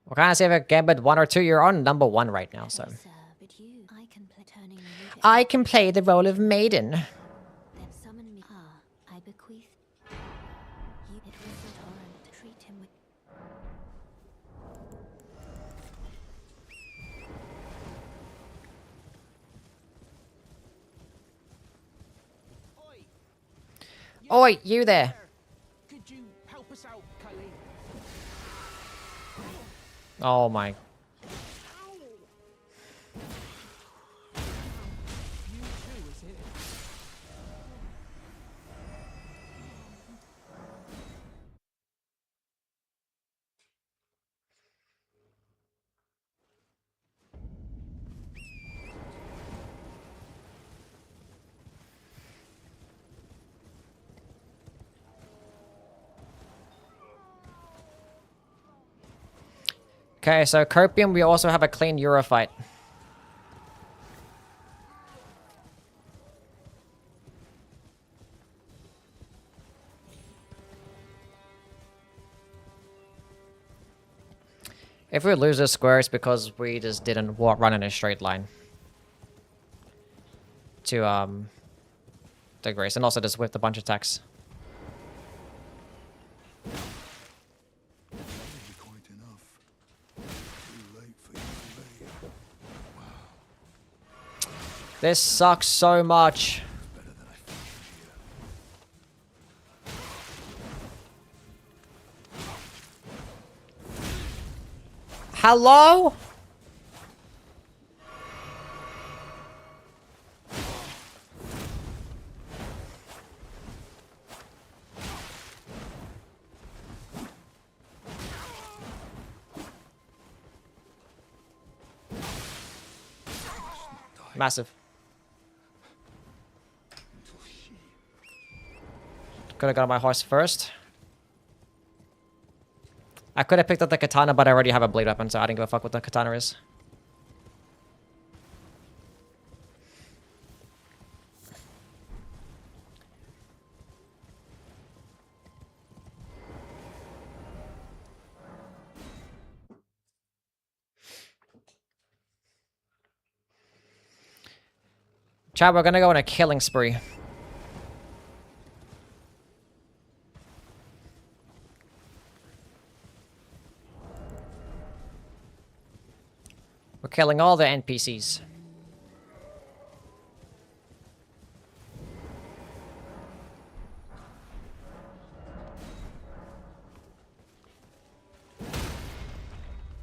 We're kind of safe again, but 1 or 2. You're on number 1 right now, so. Yes, sir, but you, I can play turning you to I can play the role of maiden. then summon me. I bequeath you. It was the torrent. Treat him with. Oi, you there. Could you help us out, Kylie? Oh my. You too, is it? Okay, so Copium, we also have a clean Euro fight. If we lose this square, it's because we just didn't run in a straight line. To, the Grace, and also just whipped a bunch of attacks. Quite enough. Too late for you to leave. This sucks so much. Better than I thought here. Hello? Massive. Could have got on my horse first. I could have picked up the katana, but I already have a blade weapon, so I didn't give a fuck what the katana is. Chad, we're gonna go on a killing spree. killing all the NPCs.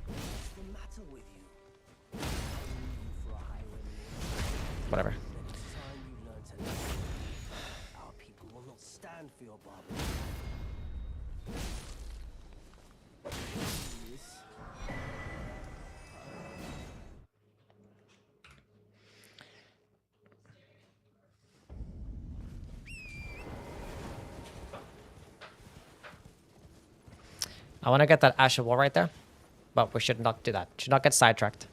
What's the matter with you? For a highwayman. Whatever. Next time you learn to listen, our people will not stand for your barbarism. Yes. I want to get that Ash of War right there, but we should not do that. Should not get sidetracked.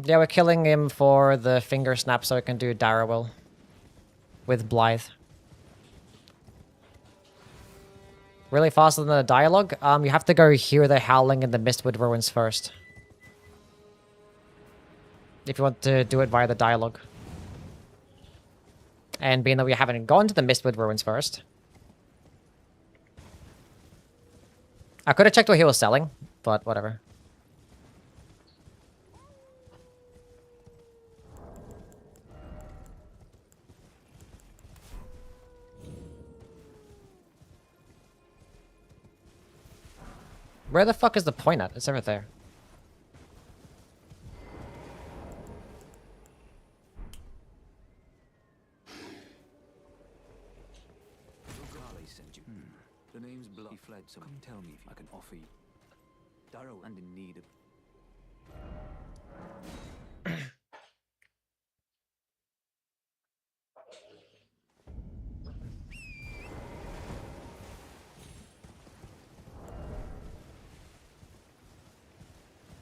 Yeah, we're killing him for the finger snap so we can do Darrowell with Blythe. Really faster than the dialogue? You have to go hear the howling in the Mistwood Ruins first. If you want to do it via the dialogue. And being that we haven't gone to the Mistwood Ruins first. I could have checked what he was selling, but whatever. Where the fuck is the point at? It's over there. Carly sent you. The name's Bloody fled, so come tell me if I can offer you. Darrow and in need of.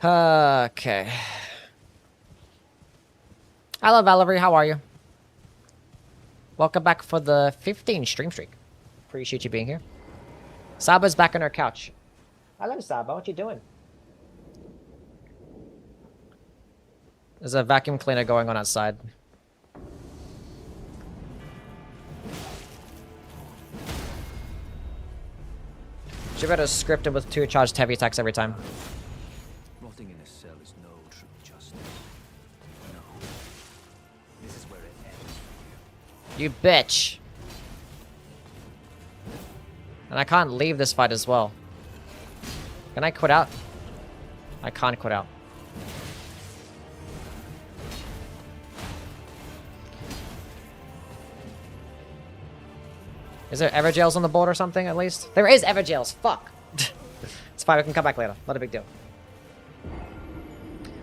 Okay. Hello, Valerie. How are you? Welcome back for the 15 stream streak. Appreciate you being here. Saba's back on her couch. Hello, Saba. What you doing? There's a vacuum cleaner going on outside. She better script it with 2 charged heavy attacks every time. Rotting in a cell is no true justice. No. This is where it ends for you. You bitch. And I can't leave this fight as well. Can I quit out? I can't quit out. Is there Evergels on the board or something, at least? There is Evergels! Fuck! It's fine, we can come back later. Not a big deal.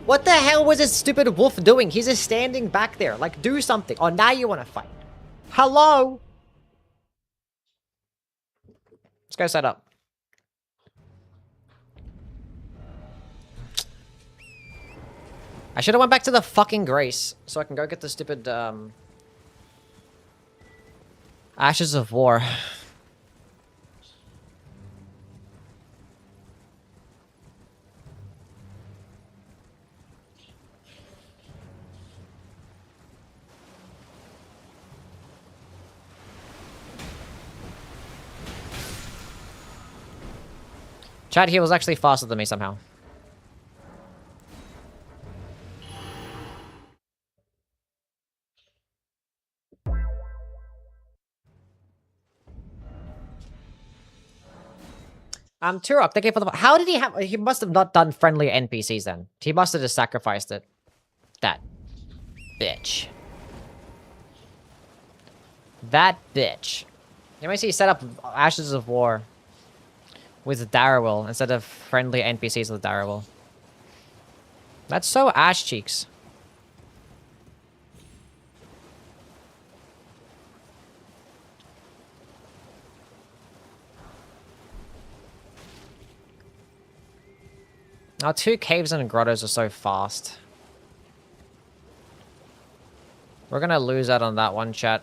What the hell was this stupid wolf doing? He's just standing back there. Like, do something. Oh, now you want to fight. Hello? Let's go set up. I should have went back to the fucking Grace so I can go get the stupid, Ashes of War. Chad here was actually faster than me somehow. Turok, thank you for the... How did he have... He must have not done friendly NPCs then. He must have just sacrificed it. That bitch. That bitch. You might see he set up Ashes of War with Darrowell instead of friendly NPCs with Darrowell. That's so ash cheeks. Our 2 caves and grottos are so fast. We're gonna lose out on that one, chat.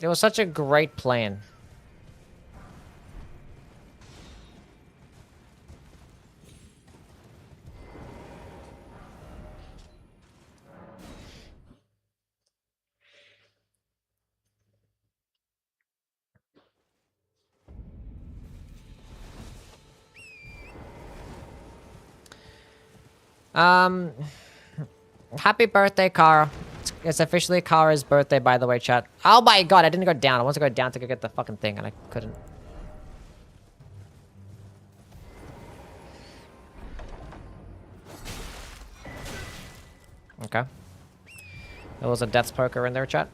It was such a great plan. Um, happy birthday, Kara. It's officially Kara's birthday, by the way, chat. Oh my god, I didn't go down. I wanted to go down to go get the fucking thing, and I couldn't. Okay. There was a death poker in there, chat.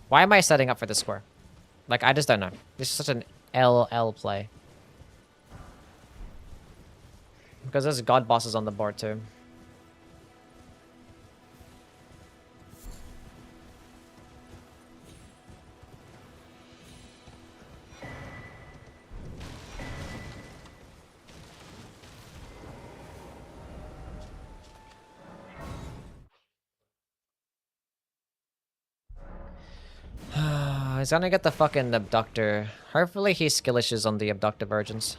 Why am I setting up for this square? Like, I just don't know. This is such an LL play. Because there's god bosses on the board too. He's gonna get the fucking abductor. Hopefully he skillishes on the abductor virgins.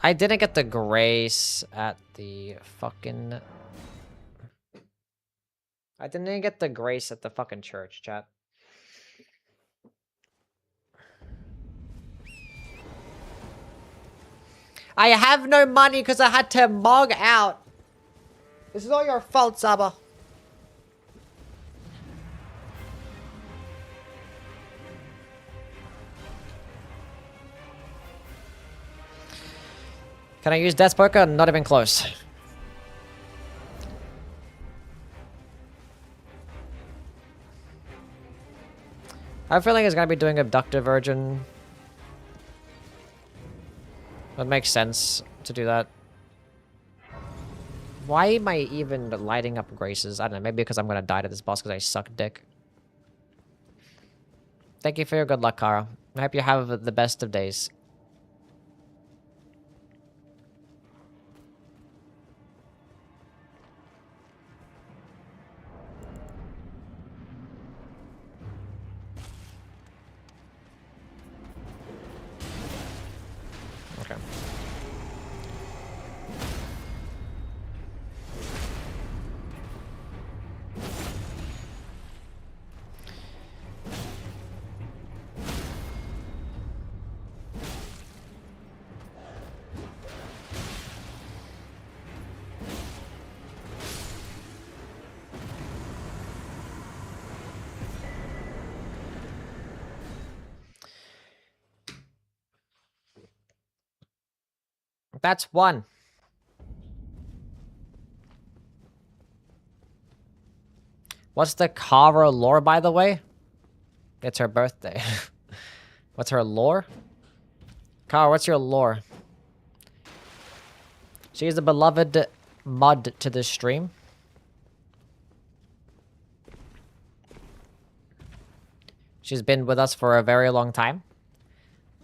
I didn't get the grace at the fucking... I didn't get the grace at the fucking church, chat. I have no money because I had to mog out. This is all your fault, Saba. Can I use Death Poker? Not even close. I have a feeling he's gonna be doing Abductor Virgin. That makes sense to do that. Why am I even lighting up Graces? I don't know, maybe because I'm gonna die to this boss because I suck dick. Thank you for your good luck, Kara. I hope you have the best of days. Okay. That's one. What's the Kara lore, by the way? It's her birthday. What's her lore? Kara, what's your lore? She is a beloved mod to this stream. She's been with us for a very long time.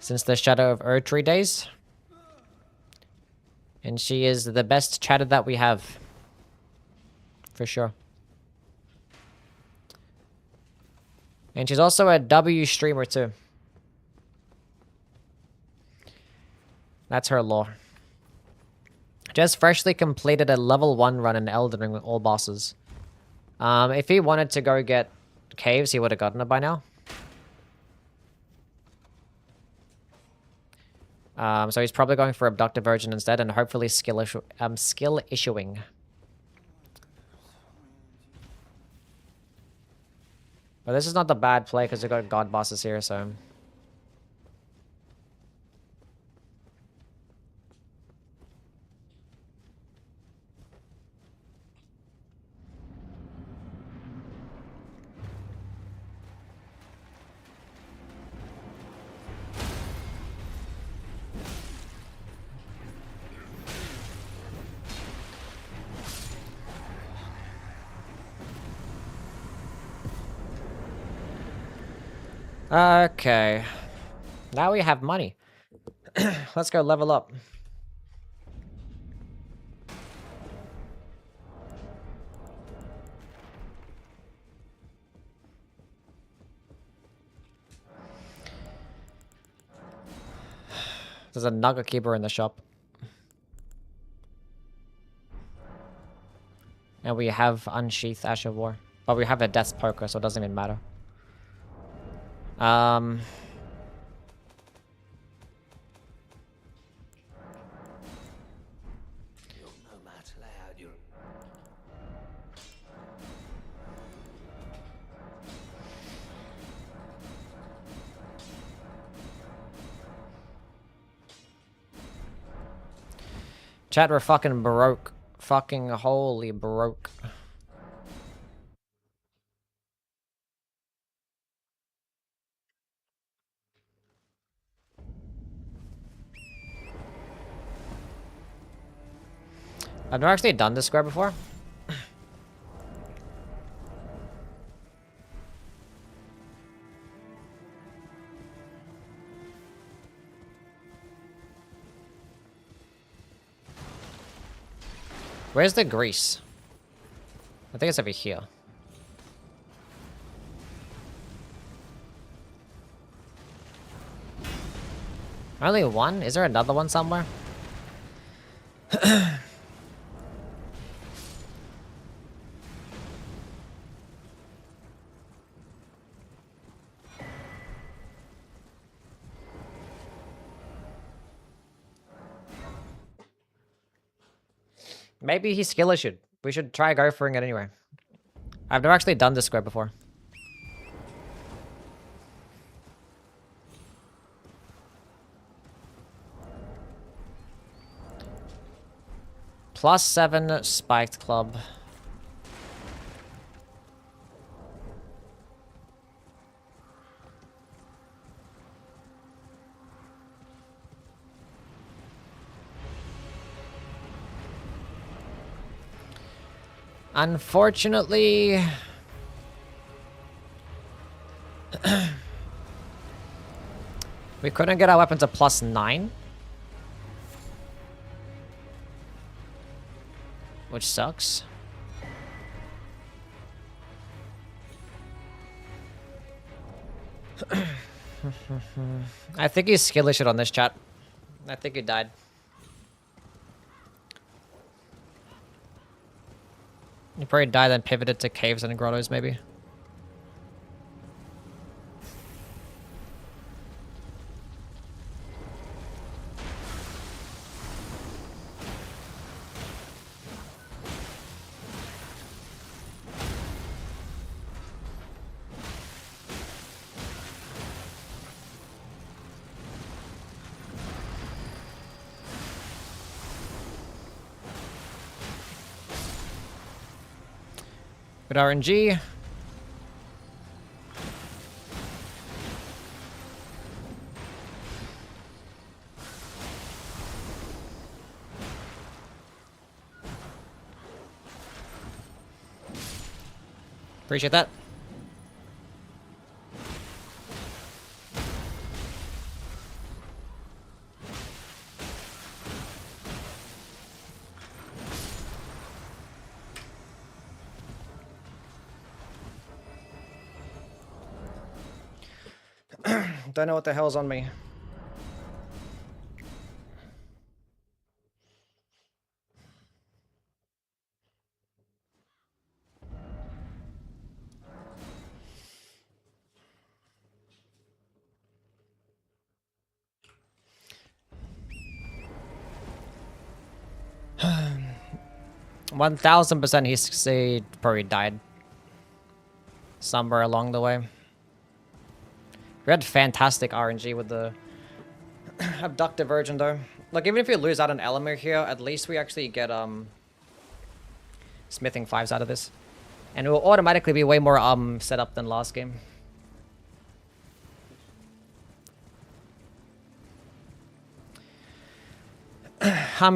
Since the Shadow of Erdtree days. And she is the best chatter that we have. For sure. And she's also a W streamer too. That's her lore. Just freshly completed a level 1 run in Elden Ring with all bosses. If he wanted to go get caves, he would have gotten it by now. So he's probably going for Abductor Virgin instead, and hopefully skill issuing. But this is not the bad play because we got god bosses here, so. Okay. Now we have money. Let's go level up. There's a Nugget Keeper in the shop. And we have Unsheath Ash of War. But we have a Death's Poker, so it doesn't even matter. Chat, we're fucking broke. Fucking holy broke. I've never actually done this square before. Where's the grease? I think it's over here. Only one? Is there another one somewhere? Maybe he's skill issued. We should try go for it anyway. I've never actually done this square before. +7 spiked club. Unfortunately, we couldn't get our weapon to +9, which sucks. I think he's skill issued on this, chat. I think he died. He probably died and pivoted to caves and grottos, maybe. Good RNG. Appreciate that. Don't know what the hell's on me. %1,000% he probably died somewhere along the way. We had fantastic RNG with the abductive virgin though. Like even if we lose out on Elamir here, at least we actually get smithing 5s out of this. And it will automatically be way more set up than last game.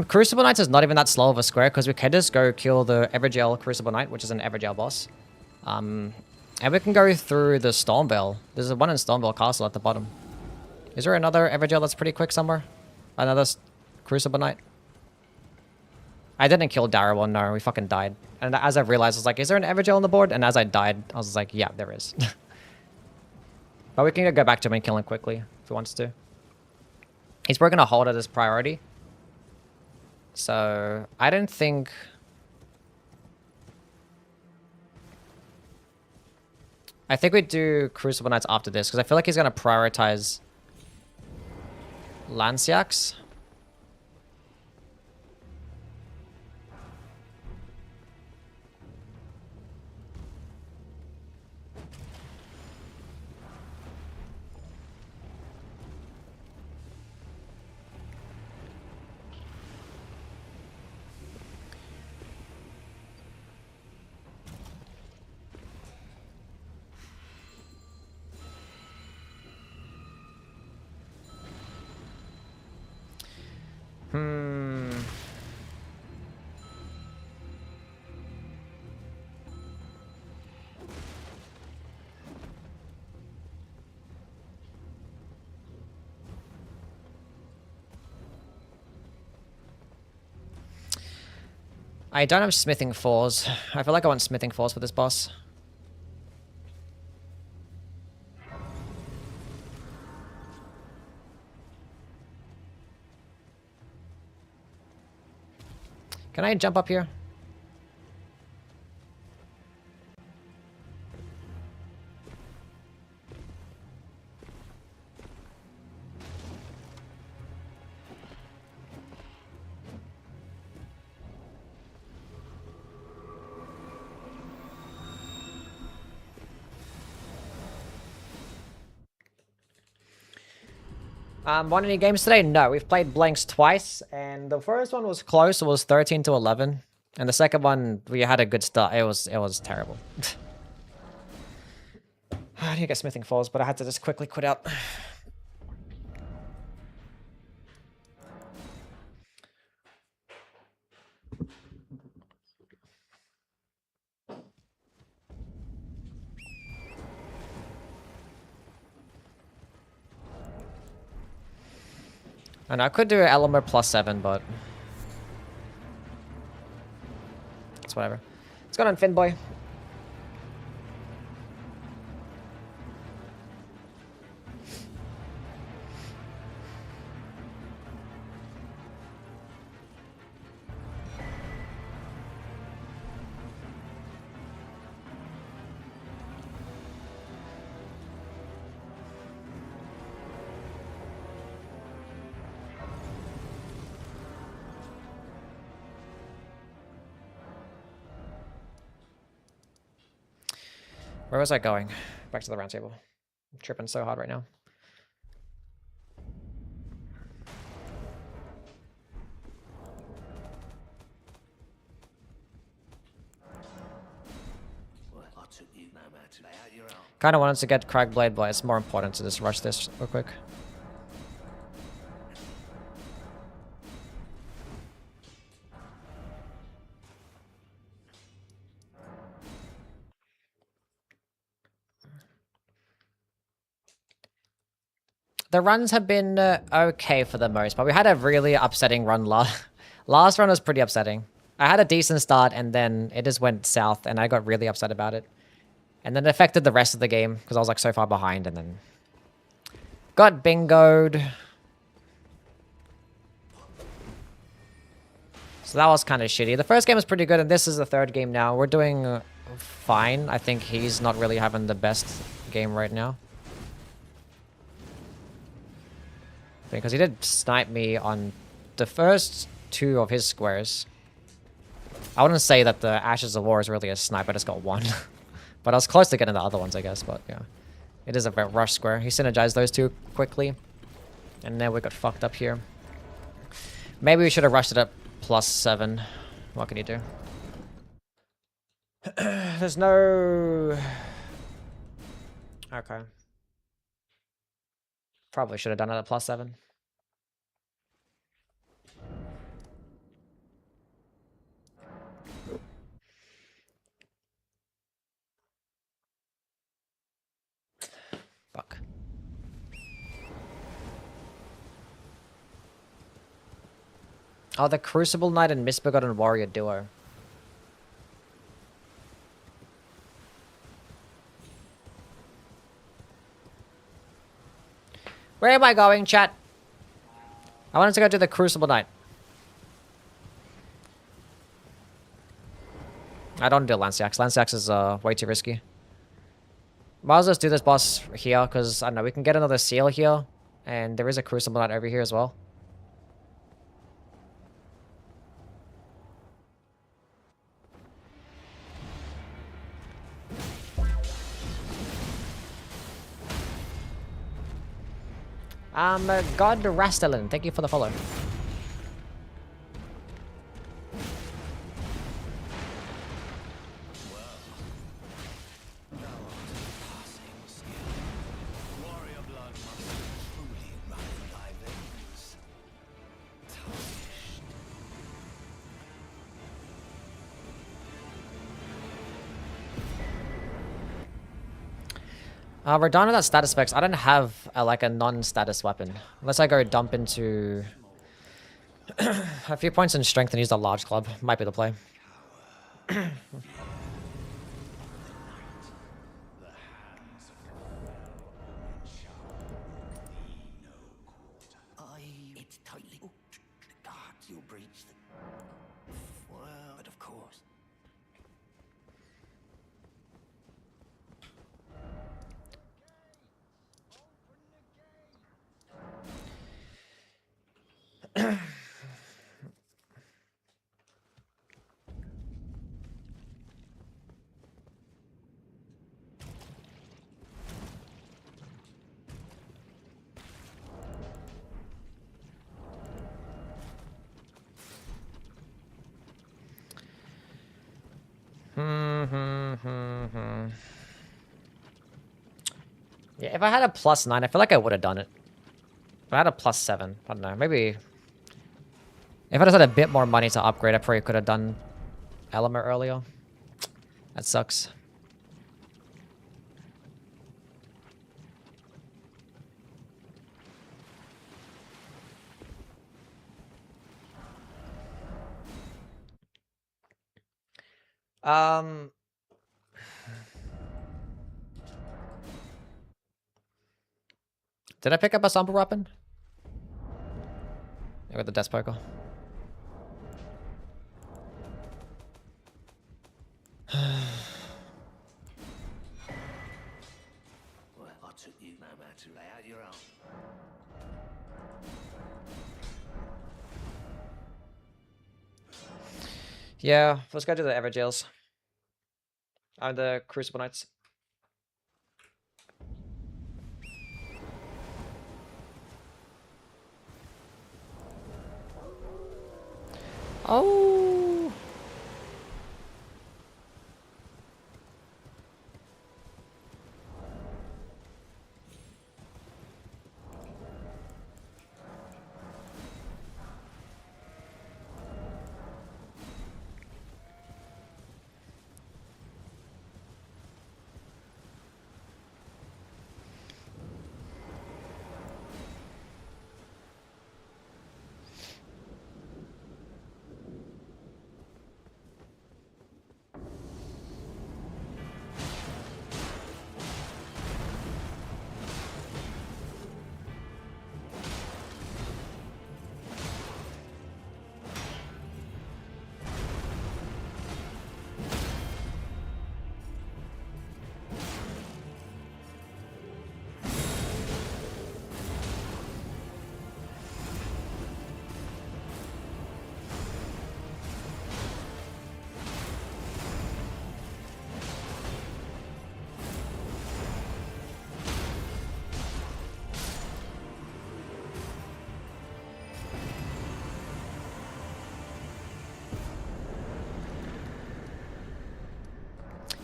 Crucible Knights is not even that slow of a square because we can just go kill the Evergel Crucible Knight, which is an Evergel boss. And we can go through the Stormveil. There's one in Stormveil Castle at the bottom. Is there another Evergel that's pretty quick somewhere? Another Crucible Knight? I didn't kill Darrell, no, we fucking died. And as I realized, I was like, is there an Evergel on the board? And as I died, I was like, yeah, there is. But we can go back to him and kill him quickly, if he wants to. He's probably going to hold it as priority. So, I don't think... I think we do Crucible Knights after this, because I feel like he's going to prioritize Lanciacs. I don't have Smithing Fours. I feel like I want Smithing Fours for this boss. Can I jump up here? Won any games today? No, we've played blanks twice, and the first one was close. It was 13 to 11, and the second one we had a good start. It was terrible. I need to get Smithing Falls, but I had to just quickly quit out. And I could do Elmer +7, but it's whatever. What's going on, Finboy? Where was I going? Back to the round table. I'm tripping so hard right now. Kind of wanted to get Cragblade, but it's more important to just rush this real quick. The runs have been okay for the most, but we had a really upsetting run last run was pretty upsetting. I had a decent start, and then it just went south, and I got really upset about it. And then it affected the rest of the game, because I was like so far behind, and then got bingoed. So that was kind of shitty. The first game was pretty good, and this is the third game now. We're doing fine. I think he's not really having the best game right now. Because he did snipe me on the first 2 of his squares. I wouldn't say that the Ashes of War is really a snipe, I just got 1. But I was close to getting the other ones, I guess, but yeah. It is a bit rush square. He synergized those 2 quickly. And then we got fucked up here. Maybe we should have rushed it up +7. What can you do? There's no... Okay. Probably should have done it at +7. Fuck. Oh, the Crucible Knight and Misbegotten Warrior duo. Where am I going, chat? I wanted to go to the Crucible Knight. I don't do Lance Axe. Lance Axe is way too risky. Might as well just do this boss here, because, I don't know, we can get another seal here. And there is a Crucible Knight over here as well. God Rastalin, thank you for the follow. Warrior blood must truly run in thy veins. Tarnished. We're done with that status specs. I don't have like a non-status weapon. Unless I go dump into a few points in strength and use the large club. Might be the play. It's tightly. Oh, the guards, you'll breach the. Well, but of course. Yeah, if I had a +9, I feel like I would have done it. If I had a +7, I don't know, maybe... If I just had a bit more money to upgrade, I probably could have done Element earlier. That sucks. Did I pick up a sample weapon? I got the death sparkle. Well, I took you no matter. Lay out your own. Yeah, let's go to the Ever Jails. The Crucible Knights. Oh!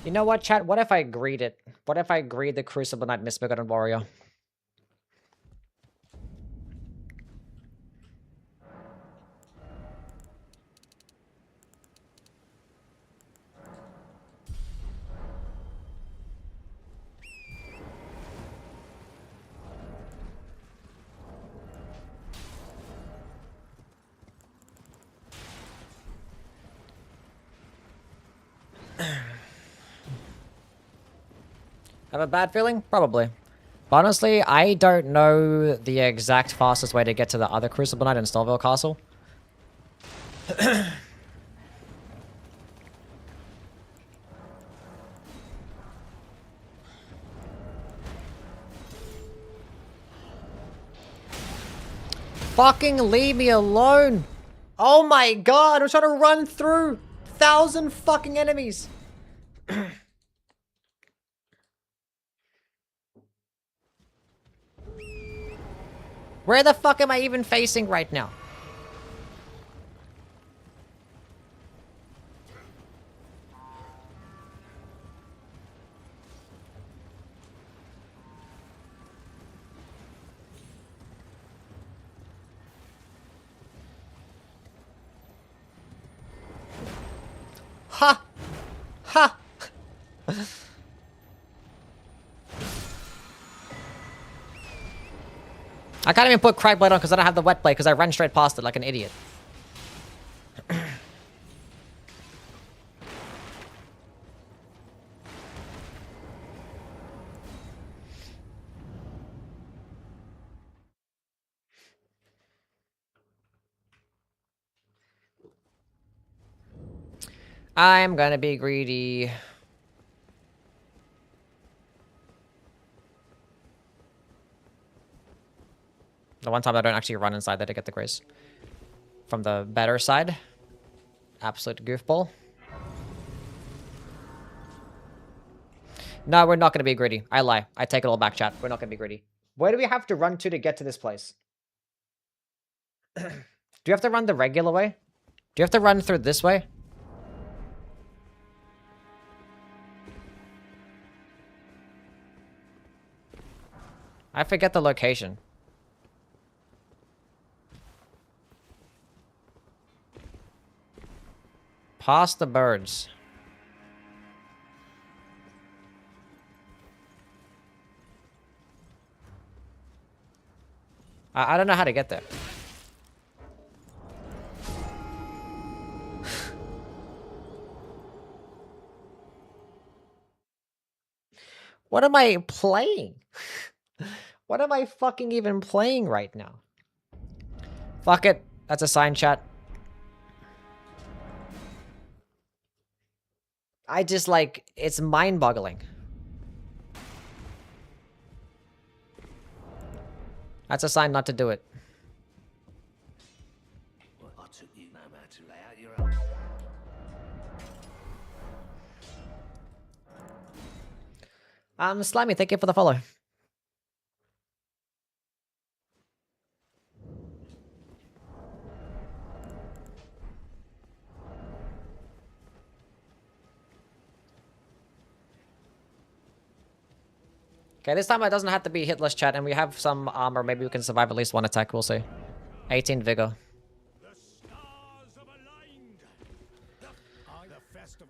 You know what, chat? What if I greed it? What if I greed the Crucible Knight Misbegotten Warrior? Have a bad feeling? Probably. But honestly, I don't know the exact fastest way to get to the other Crucible Knight in Stillville Castle. Fucking leave me alone! Oh my god, I'm trying to run through 1,000 fucking enemies! Where the fuck am I even facing right now? Ha! Ha! I can't even put Crackblade on because I don't have the Wet Blade because I ran straight past it like an idiot. I'm gonna be greedy. The one time I don't actually run inside there to get the grace. From the better side. Absolute goofball. No, we're not gonna be greedy. I lie. I take it all back, chat. We're not gonna be greedy. Where do we have to run to get to this place? Do you have to run the regular way? Do you have to run through this way? I forget the location. Past the birds. I don't know how to get there. What am I playing? What am I fucking even playing right now? Fuck it. That's a sign, chat. I just like, it's mind-boggling. That's a sign not to do it. Well, I took you no matter to lay out your own. Slimy, thank you for the follow. Okay, this time it doesn't have to be hitless, chat, and we have some armor. Maybe we can survive at least one attack, we'll see. 18 vigor. The stars have aligned. The festival.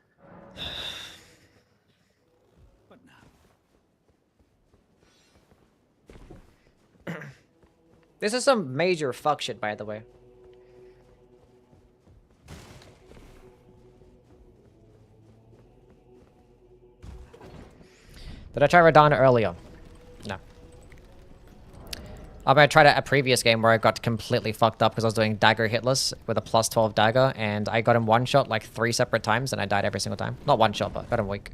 But now. This is some major fuck shit, by the way. Did I try Radana earlier? No. I tried a previous game where I got completely fucked up because I was doing dagger hitless with a plus 12 dagger, and I got him one shot like 3 separate times, and I died every single time. Not one shot, but got him weak.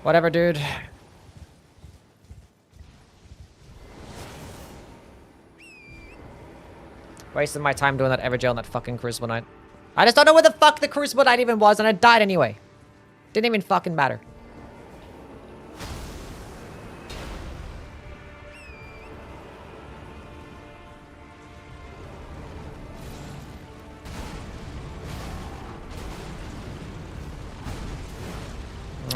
Whatever, dude. Wasted my time doing that Everjail on that fucking Crucible Knight. I just don't know where the fuck the Crucible Knight even was, and I died anyway. Didn't even fucking matter.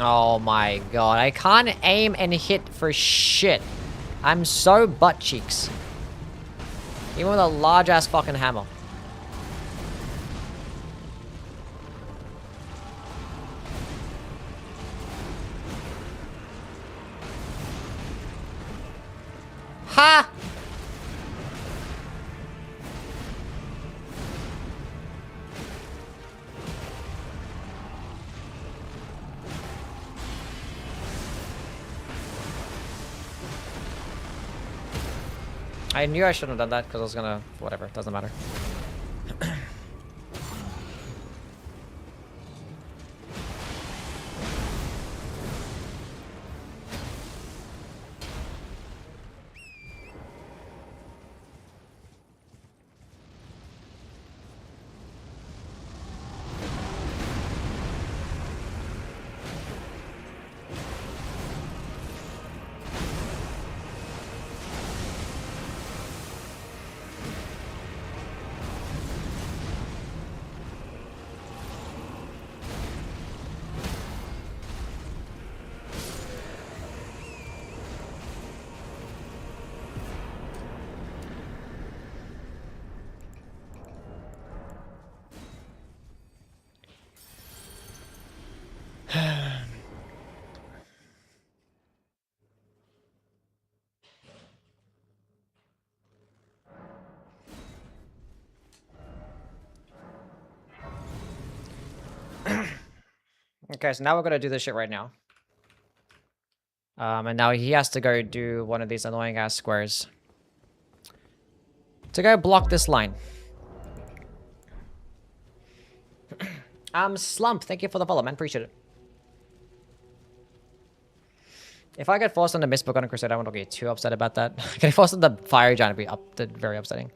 Oh my god, I can't aim and hit for shit. I'm so butt cheeks. Even with a large ass fucking hammer. Ha! I knew I shouldn't have done that because I was gonna... Whatever, doesn't matter. Okay, so now we're gonna do this shit right now. And now he has to go do one of these annoying ass squares. To go block this line. Slump, thank you for the follow, man. Appreciate it. If I get forced on the Mistborn Crusade, I won't get too upset about that. Getting forced on the Fire Giant would be very upsetting.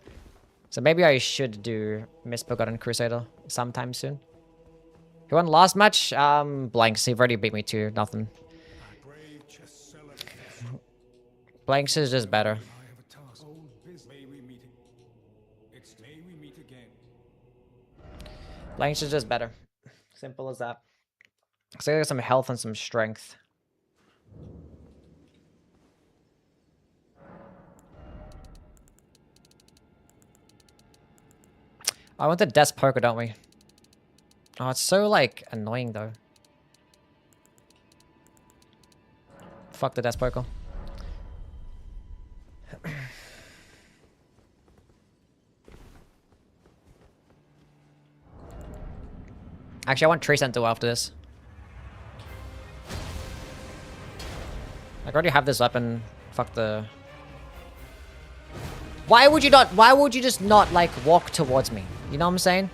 So maybe I should do Mistborn Crusader sometime soon. Who won last match? Blanks. He already beat me to nothing. Blanks is just better. Blanks is just better. Simple as that. So I got some health and some strength. I want the desk poker, don't we? Oh, it's so, like, annoying, though. Fuck the desk poker. Actually, I want Tree Sentinel after this. I already have this weapon. Fuck the... Why would you just not, like, walk towards me? You know what I'm saying?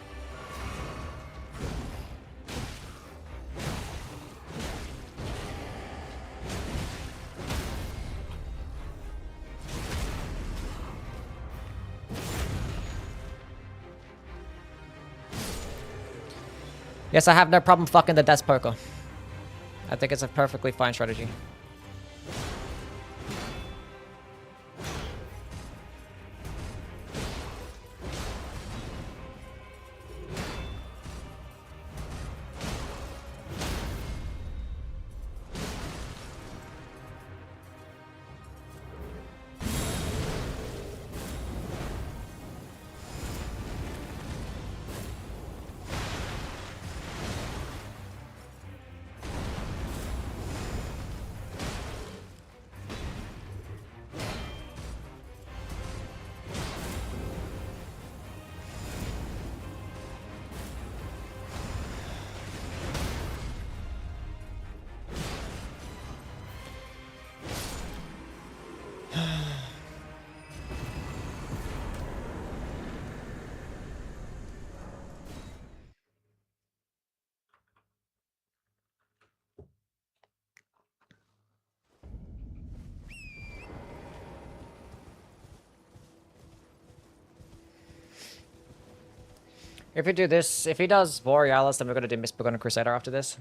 Yes, I have no problem fucking the desk poker. I think it's a perfectly fine strategy. If we do this, if he does Borealis, then we're gonna do Mistborn Crusader after this.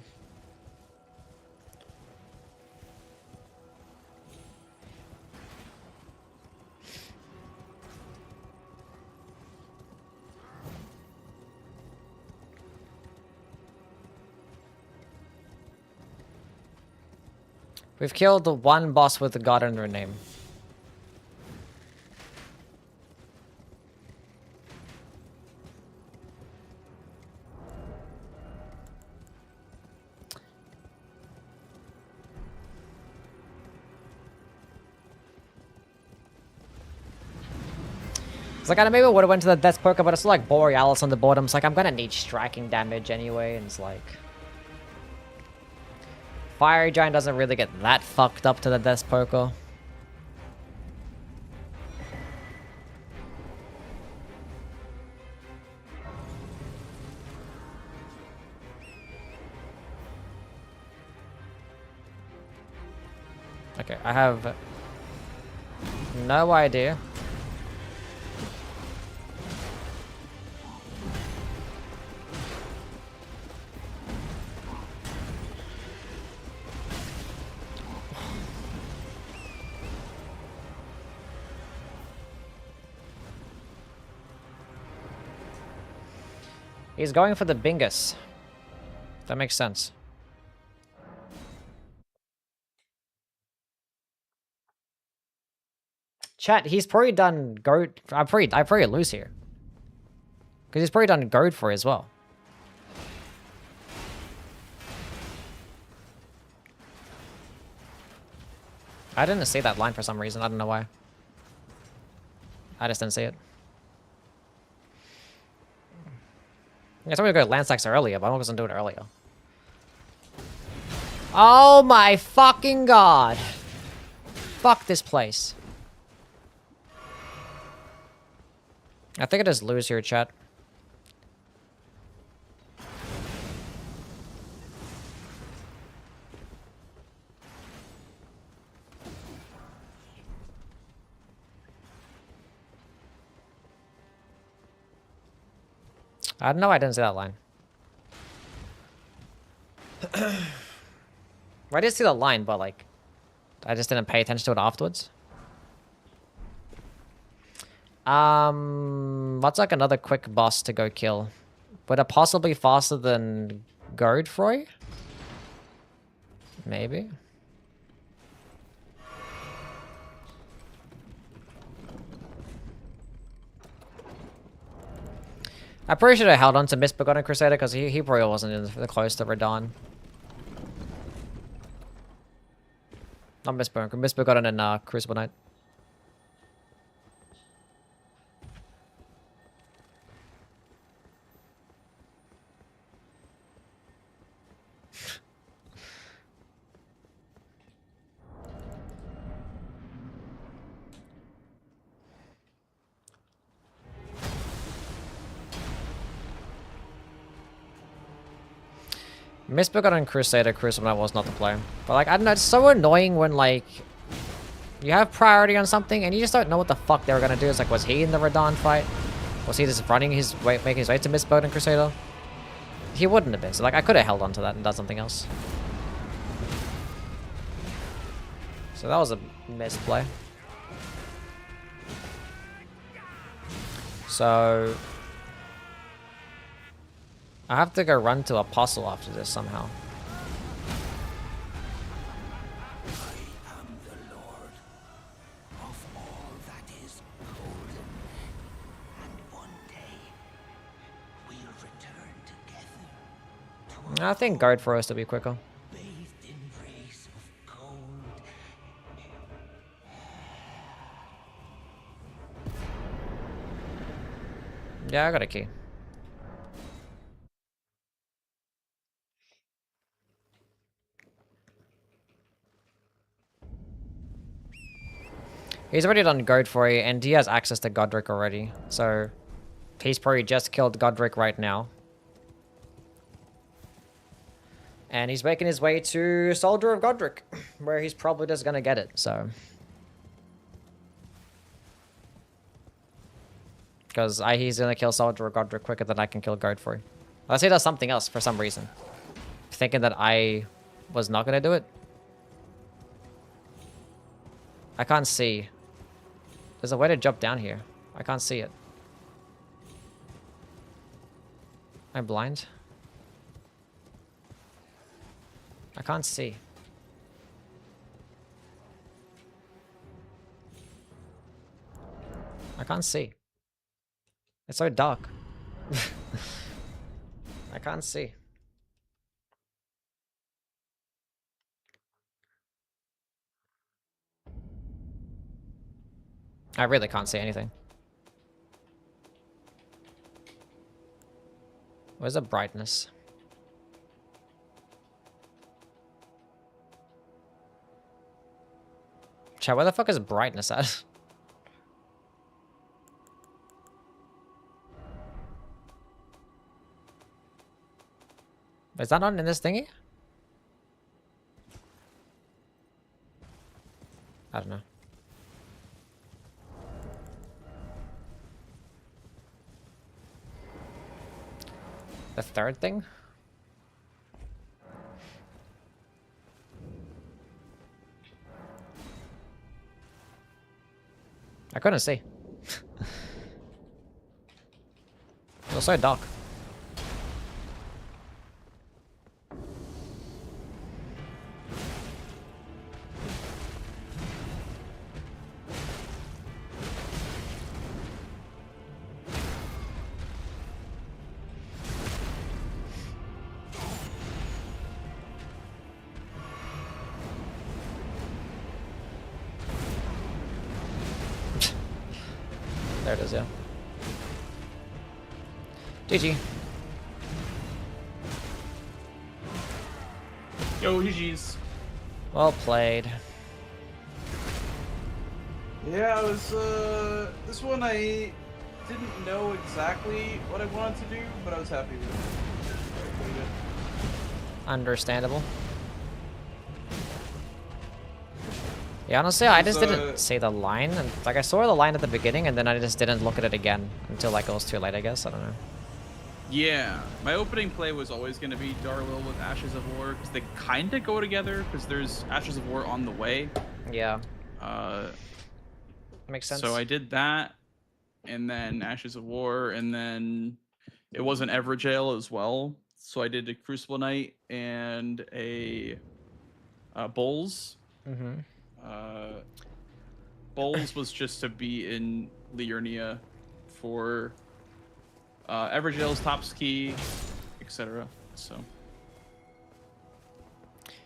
We've killed the one boss with the god in their name. It's like, I maybe would have went to the Death Poker, but it's like Borealis on the bottom. It's like, I'm gonna need striking damage anyway, and it's like... Fiery Giant doesn't really get that fucked up to the Death Poker. Okay, I have no idea. He's going for the Bingus. That makes sense. Chat, he's probably done goat. I probably lose here. Because he's probably done goat for it as well. I didn't see that line for some reason. I don't know why. I just didn't see it. I told me to go Landstacks earlier, but I wasn't doing it earlier. Oh my fucking god. Fuck this place. I think I just lose here, chat. I don't know, I didn't see that line. I did see the line, but like, I just didn't pay attention to it afterwards. What's like another quick boss to go kill? Would it possibly faster than Godfrey? Maybe. I probably should have held on to Misbegotten Crusader because he probably wasn't in the close to Radahn. Not Misbegotten and Crucible Knight. Misbegotten Crusader, Crucible Knight was not the play. But like, I don't know, it's so annoying when like, you have priority on something and you just don't know what the fuck they were gonna do. It's like, was he in the Radahn fight? Was he just running his way, making his way to Misbegotten Crusader? He wouldn't have been. So like, I could have held on to that and done something else. So that was a misplay. So I have to go run to Apostle after this somehow. I am the Lord of all that is golden, and one day we'll return together to I think guard for us to be quicker. a bathed embrace of gold. Yeah, I got a key. He's already done Godfrey, and he has access to Godric already. So he's probably just killed Godric right now. And he's making his way to Soldier of Godric, where he's probably just gonna get it, so. Because he's gonna kill Soldier of Godric quicker than I can kill Godfrey. Unless he does something else for some reason. Thinking that I was not gonna do it. I can't see. There's a way to jump down here. I can't see it. I'm blind. I can't see. I can't see. It's so dark. I can't see. I really can't see anything. Where's the brightness? Chat, where the fuck is brightness at? Is that not in this thingy? I don't know. The third thing? I couldn't see. It was so dark. There it is, yeah. GG. Yo, GG's. Well played. Yeah, it was, this one I didn't know exactly what I wanted to do, but I was happy with it. Pretty good. Understandable. Yeah, honestly, I just It's, didn't see the line. And, like, I saw the line at the beginning, and then I just didn't look at it again until, like, it was too late, I guess. I don't know. Yeah, my opening play was always going to be Darwil with Ashes of War, because they kind of go together, because there's Ashes of War on the way. Yeah. Makes sense. So I did that, and then Ashes of War, and then it was an Everjail as well. So I did a Crucible Knight and a Bulls. Mm-hmm. Bulls was just to be in Liurnia for Everjail's Top's Key, etc. So,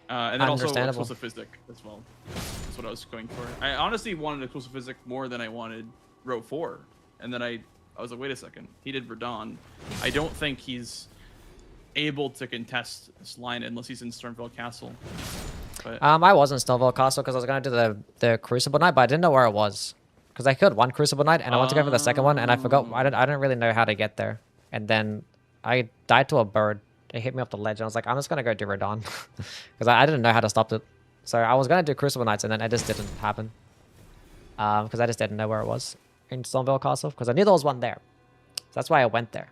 and then also Understandable. Explosive Physic as well. That's what I was going for. I honestly wanted Explosive Physic more than I wanted Row 4, and then I was like, wait a second, he did Verdun. I don't think he's able to contest this line unless he's in Stormville Castle. But I was in Stonewall Castle because I was gonna do the Crucible Knight, but I didn't know where it was. Because I killed one Crucible Knight and I went to go for the second one, and I forgot. I didn't really know how to get there. And then I died to a bird. It hit me off the ledge, and I was like, I'm just gonna go do Radon because I didn't know how to stop it. So I was gonna do Crucible Knights, and then it just didn't happen. Because I just didn't know where it was in Stonewall Castle, because I knew there was one there. So that's why I went there.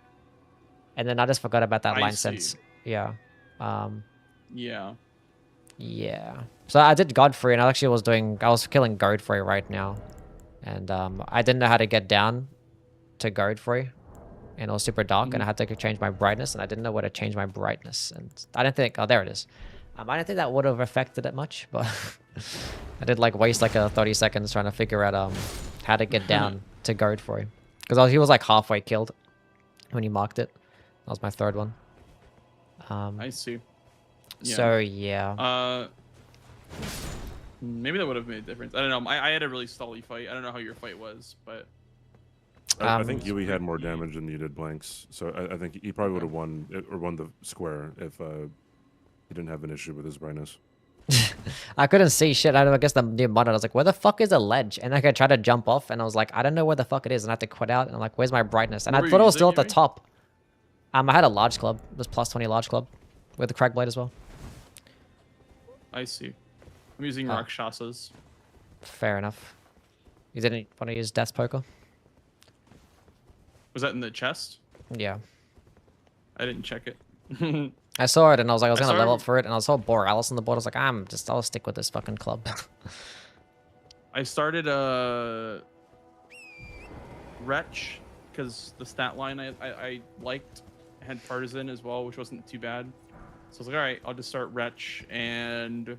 And then I just forgot about that I line see. since. Yeah. yeah. Yeah. So I did Godfrey, and I actually I was killing Godfrey right now. And I didn't know how to get down to Godfrey. And it was super dark, and I had to change my brightness, and I didn't know where to change my brightness. And I didn't think, oh, there it is. I didn't think that would have affected it much, but I did like waste like 30 seconds trying to figure out how to get down to Godfrey. Because he was like halfway killed when he marked it. That was my third one. I see. Yeah. So, yeah. Maybe that would have made a difference. I don't know. I had a really stally fight. I don't know how your fight was, but I think Yui had more damage than you did, Blanks. So I think he probably would have won or won the square if he didn't have an issue with his brightness. I couldn't see shit. I guess the new mod, I was like, where the fuck is the ledge? And like, I tried to jump off, and I was like, I don't know where the fuck it is, and I had to quit out, and I'm like, where's my brightness? And What I were thought you it was still at using, the Yui? top. I had a large club. It was plus 20 large club with the Crag Blade as well. I see. I'm using Oh. Rakshasas. Fair enough. You didn't want to use Death Poker? Was that in the chest? Yeah. I didn't check it. I saw it, and I was like, I was I gonna saw level it- up for it, and I saw Borealis on the board. I was like, I'll stick with this fucking club. I started Wretch because the stat line I liked had Partisan as well, which wasn't too bad. So I was like, all right, I'll just start Wretch, and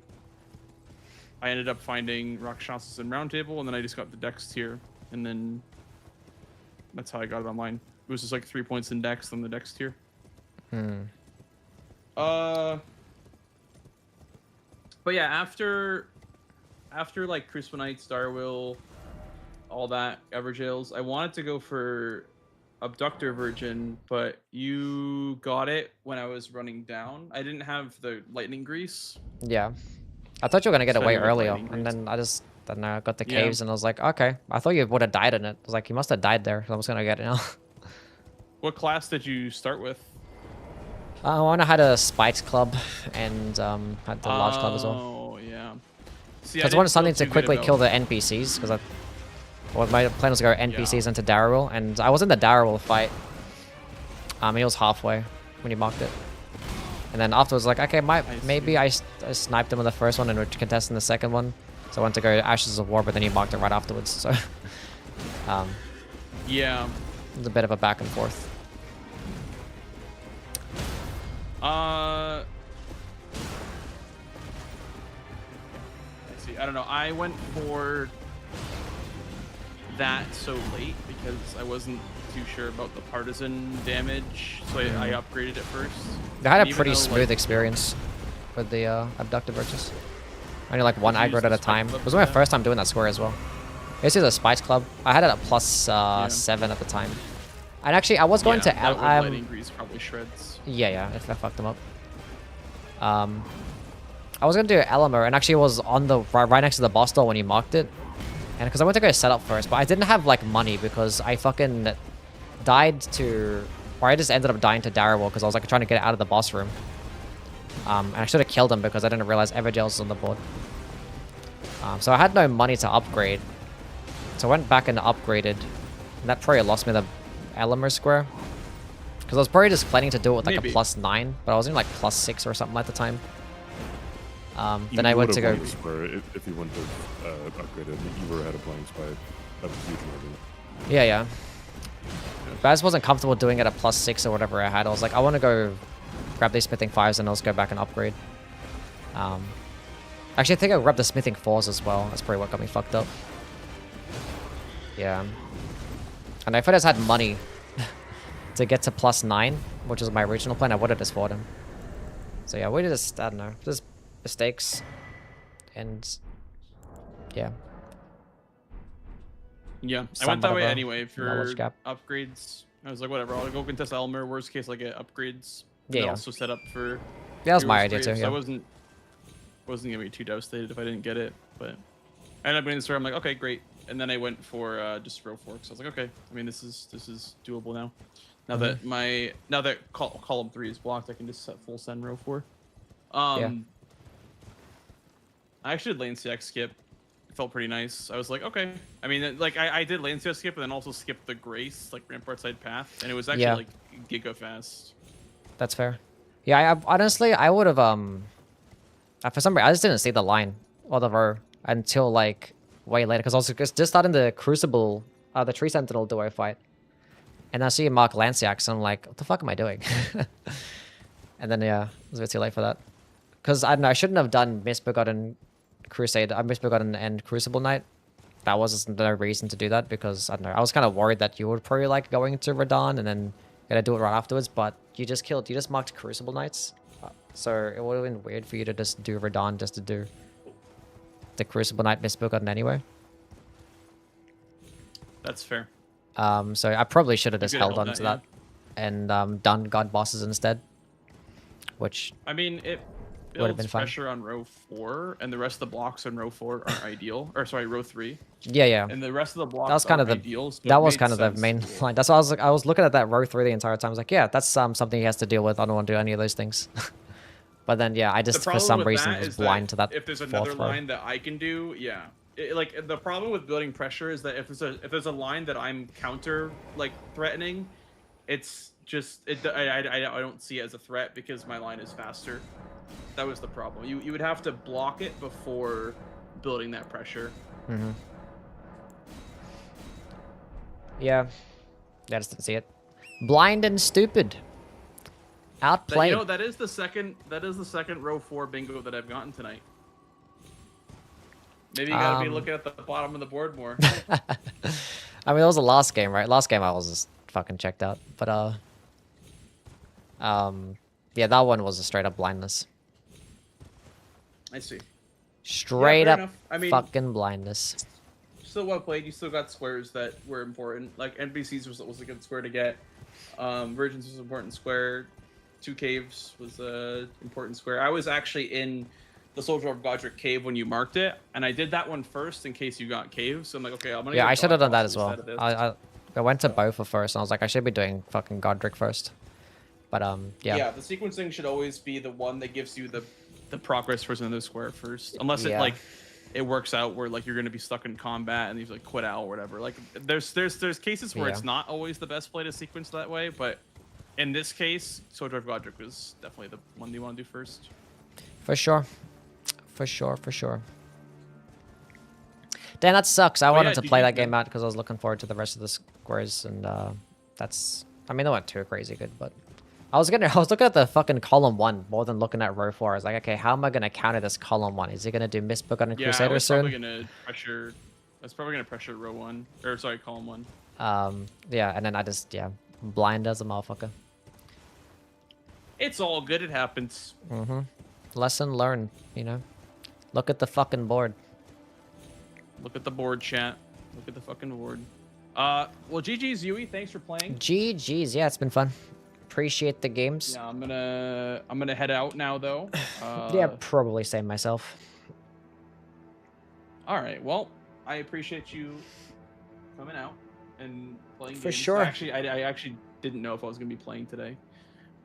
I ended up finding Rakshasas and Roundtable, and then I just got the Dex tier, and then that's how I got it online. It was just like 3 points in Dex, then the Dex tier. But yeah, after like Crucible Knights, Darwill, all that, Everjails, I wanted to go for Abductor Virgin, but you got it when I was running down. I didn't have the lightning grease. Yeah. I thought you were gonna get So I away didn't get earlier, lightning and grease. then I just then I got the Yeah. caves, and I was like, okay. I thought you would have died in it. I was like, you must have died there. So I'm just gonna get it now. What class did you start with? I had a spiked club, and had the large club as well. Oh, yeah. See, So I just wanted something to quickly kill the NPCs, because my plan was to go NPCs into Darrell, and I was in the Darrell fight. He was halfway when he marked it. And then afterwards, like, okay, maybe I sniped him in the first one and would contest in the second one. So I went to go to Ashes of War, but then he marked it right afterwards. So, yeah. it was a bit of a back and forth. I see. I don't know. I went for that so late because I wasn't too sure about the partisan damage, so I upgraded it first. I had And a even pretty though, smooth like, experience with the Abductive Virtues. Only like one Did you use aggro at the a time. spike It was club my for first time doing that square as well. This is a Spice Club. I had it at plus 7 at the time. And actually, I was going to that with lightning grease probably shreds. yeah, if I fucked them up. I was gonna do Elmer, and actually it was on the right next to the boss door when he marked it. And because I went to go set up first, but I didn't have like money because I fucking died to, or I just ended up dying to Darrell because I was like trying to get out of the boss room. And I should have killed him because I didn't realize Evergels was on the board. So I had no money to upgrade. So I went back and upgraded. And that probably lost me the Elmer square. Because I was probably just planning to do it with like Maybe. a +9, but I was in like +6 or something at the time. You Then I went would've to go. won the square if you wouldn't have upgraded. You were ahead of playing by a huge margin. Yeah. But I just wasn't comfortable doing it at +6 or whatever I had. I was like, I want to go grab these smithing 5s and I'll just go back and upgrade. Actually, I think I grabbed the smithing 4s as well. That's probably what got me fucked up. Yeah. And if I just had money to get to +9, which was my original plan, I would have just fought him. So yeah, we just, I don't know, just mistakes. And yeah. Yeah, I Somewhat went that of way a anyway for knowledge gap. upgrades. I was like, whatever, I'll go contest Elmer. Worst case, I get upgrades. Yeah, And yeah. also set up for. Yeah, that was my Heroes idea 3, too, so yeah. I wasn't gonna be too devastated if I didn't get it, but I ended up getting the story. I'm like, okay, great. And then I went for just row 4 because I was like, okay. I mean, this is doable now. Now Mm-hmm. that column 3 is blocked, I can just set full send row 4. Yeah. I actually did lane CX skip. It felt pretty nice. I was like, okay. I mean, like I did lane CX skip and then also skipped the Grace, like Rampart side path, and it was actually Yeah. like giga fast. That's fair. Yeah, honestly, I would have, for some reason, I just didn't see the line or the row until, like, way later, because I was just starting the Crucible, the Tree Sentinel duo fight. And I see Mark Lanciax, and I'm like, what the fuck am I doing? And then, yeah, it was a bit too late for that. Because, I don't know, I shouldn't have done Misbegotten Crusade, Misbegotten and Crucible Knight. That was no reason to do that, because, I don't know, I was kind of worried that you would probably like going to Radon and then gonna do it right afterwards, but you just marked Crucible Knights. So it would have been weird for you to just do Radon just to do the Crucible Knight Misbegotten anyway. That's fair. So I probably should have just could've held held on to that, that and done God bosses instead. Which I mean, it Would've been builds fine. pressure on row 4, and the rest of the blocks on row 4 aren't ideal. Or sorry, row 3. yeah. And the rest of the blocks That was kind of aren't the ideal, so it that was made kind of the sense main to- line. That's why I was looking at that row 3 the entire time. I was like, yeah, that's something he has to deal with. I don't want to do any of those things. But then yeah, I The just for problem some with reason that was is blind to that if there's fourth another row. line that I can do, yeah. Like the problem with building pressure is that if there's a line that I'm counter like threatening, it's just I don't see it as a threat because my line is faster. That was the problem. You would have to block it before building that pressure. Mm-hmm. Yeah, I just didn't see it. Blind and stupid. Outplayed. You know, that is the second row 4 bingo that I've gotten tonight. Maybe you gotta be looking at the bottom of the board more. I mean, it was the last game, right? Last game I was just fucking checked out. But yeah, that one was a straight up blindness. I see. Straight fair up enough. I mean- fucking blindness. still well played. You still got squares that were important. Like NPCs was a good square to get. Virgins was an important square. 2 caves was a important square. I was actually in the Soldier of Godric cave when you marked it, and I did that one first in case you got caves. So I'm like, okay, I'm gonna. Yeah, get I should have done that Galacross as well. instead of this. I went to Bofa first, and I was like, I should be doing fucking Godric first. But yeah. Yeah, the sequencing should always be the one that gives you the progress for another square first, unless it Yeah. like it works out where like you're gonna be stuck in combat and you like quit out or whatever. Like there's cases where Yeah. it's not always the best play to sequence that way, but in this case, Soldier of Godric was definitely the one you want to do first. For sure. For sure, for sure. Damn, that sucks. I wanted yeah, to play GG, that game man. out because I was looking forward to the rest of the squares, and that's... I mean, they weren't too crazy good, but... I was looking at the fucking column 1 more than looking at row 4. I was like, okay, how am I gonna counter this column 1? Is he gonna do Mistbook on a Yeah, I Crusader was soon? probably gonna pressure. I was probably gonna pressure row 1, or sorry, column 1. Yeah, and then I just, yeah, blind as a motherfucker. It's all good. It happens. Lesson learned, you know? Look at the fucking board. Look at the board, chat. Look at the fucking board. Well, GG's Yui. Thanks for playing. GG's, yeah, it's been fun. Appreciate the games. Yeah, I'm gonna head out now though. Yeah, probably same myself. All right. Well, I appreciate you coming out and playing. For games. sure. Actually, I actually didn't know if I was gonna be playing today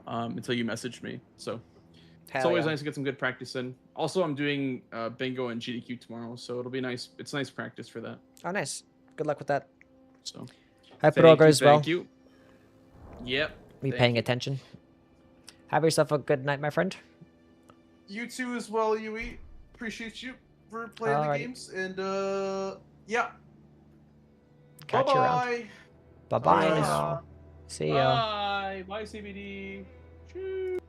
until you messaged me. So it's always nice to get some good practice in. Also, I'm doing bingo and GDQ tomorrow, so it'll be nice. It's nice practice for that. Oh, nice. Good luck with that. So Hope it all goes well. Thank you. Yep. Be thank paying you. attention. Have yourself a good night, my friend. You too as well, Yui. Appreciate you for playing Alrighty. the games, and yeah. Catch you around. Bye-bye Nice. now. See ya. Bye. Bye, CBD. Choo.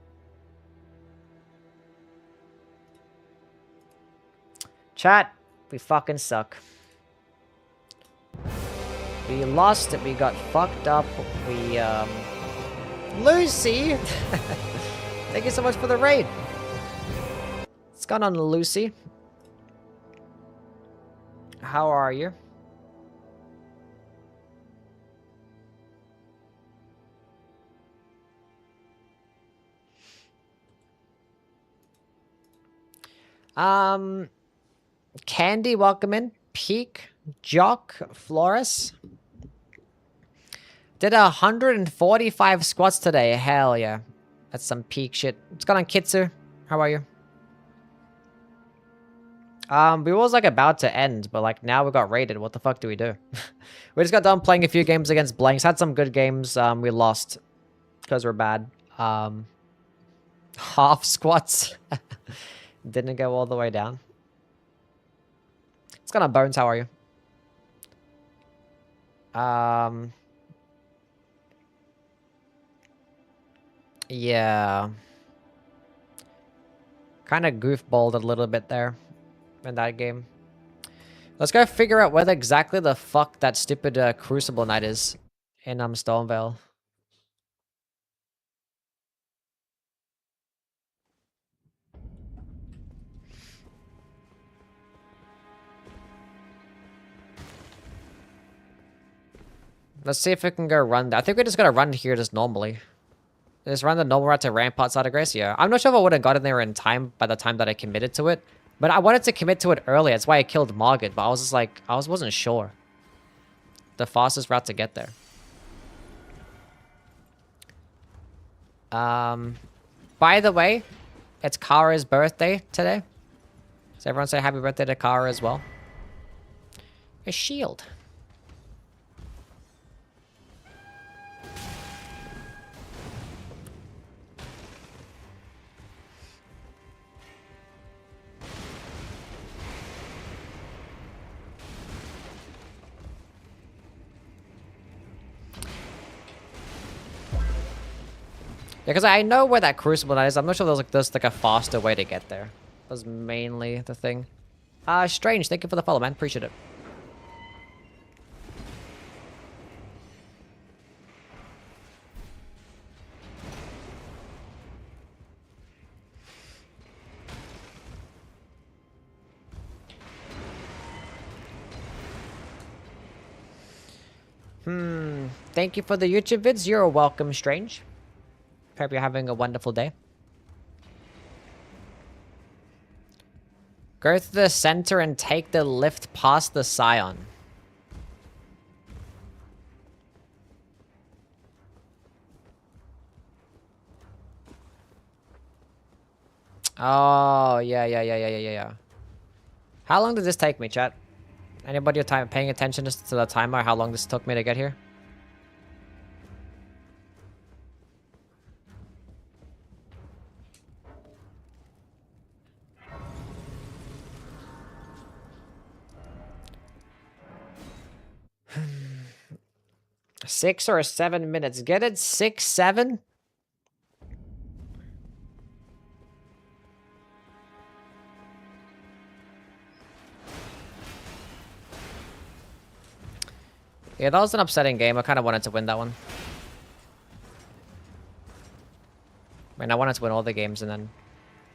Chat, we fucking suck. We lost it, we got fucked up, we, Lucy! Thank you so much for the raid! What's going on, Lucy? How are you? Candy, welcome in. Peak, Jock, Flores. Did 145 squats today. Hell yeah. That's some peak shit. What's going on, Kitsu? How are you? We was like about to end, but like now we got raided. What the fuck do we do? We just got done playing a few games against Blanks. Had some good games. We lost because we're bad. Half squats. Didn't go all the way down. What's going on, Bones? How are you? Yeah. Kind of goofballed a little bit there in that game. Let's go figure out whether exactly the fuck that stupid Crucible Knight is in Stormvale. Let's see if we can go run. I think we just gotta run here just normally. Just run the normal route to Rampart side of Grace. Yeah, I'm not sure if I would have gotten there in time by the time that I committed to it. But I wanted to commit to it earlier. That's why I killed Margit. But I was just like, wasn't sure. The fastest route to get there. By the way, it's Kara's birthday today. So everyone say happy birthday to Kara as well. A shield. Yeah, because I know where that Crucible Knight is. I'm not sure there's like a faster way to get there. That's mainly the thing. Strange. Thank you for the follow, man. Appreciate it. Thank you for the YouTube vids. You're welcome, Strange. Hope you're having a wonderful day. Go to the center and take the lift past the Scion. Oh, yeah. How long did this take me, chat? Anybody paying attention to the timer? How long this took me to get here? Six or 7 minutes. Get it? 6, 7? Yeah, that was an upsetting game. I kind of wanted to win that one. I mean, I wanted to win all the games, and then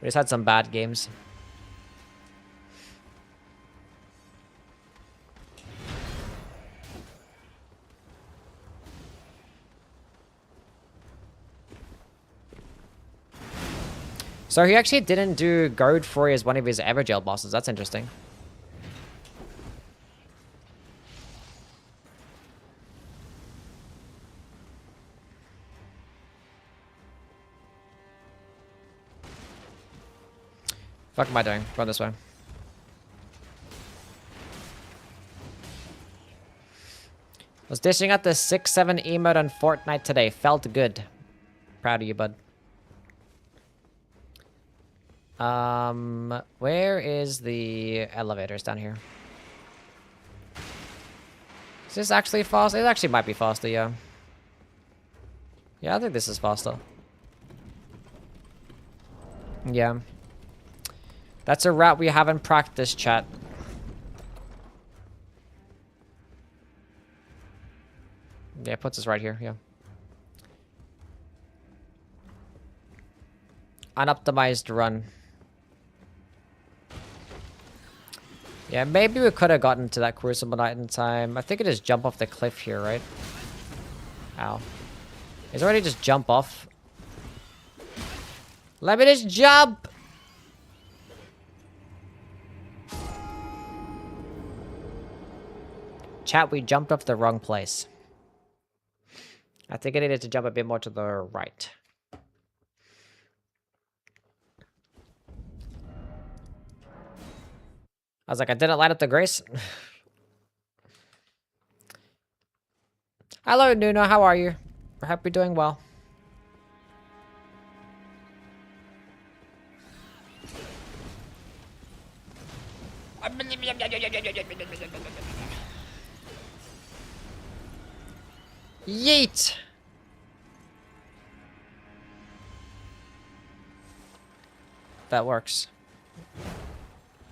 we just had some bad games. So he actually didn't do Godfrey as one of his Everjail bosses. That's interesting. Fuck am I doing? Run this way. Was dishing out the 6-7 emote on Fortnite today. Felt good. Proud of you, bud. Where is the elevators down here? Is this actually fast? It actually might be faster, yeah. Yeah, I think this is faster. Yeah. That's a route we haven't practiced, chat. Yeah, it puts us right here, yeah. Unoptimized run. Yeah, maybe we could have gotten to that Crucible Knight in time. I think it is jump off the cliff here, right? Ow. Is it already just jump off? Let me just jump! Chat, we jumped off the wrong place. I think I needed to jump a bit more to the right. I was like, I didn't light up the grace. Hello, Nuno. How are you? I hope you're doing well. Yeet! That works.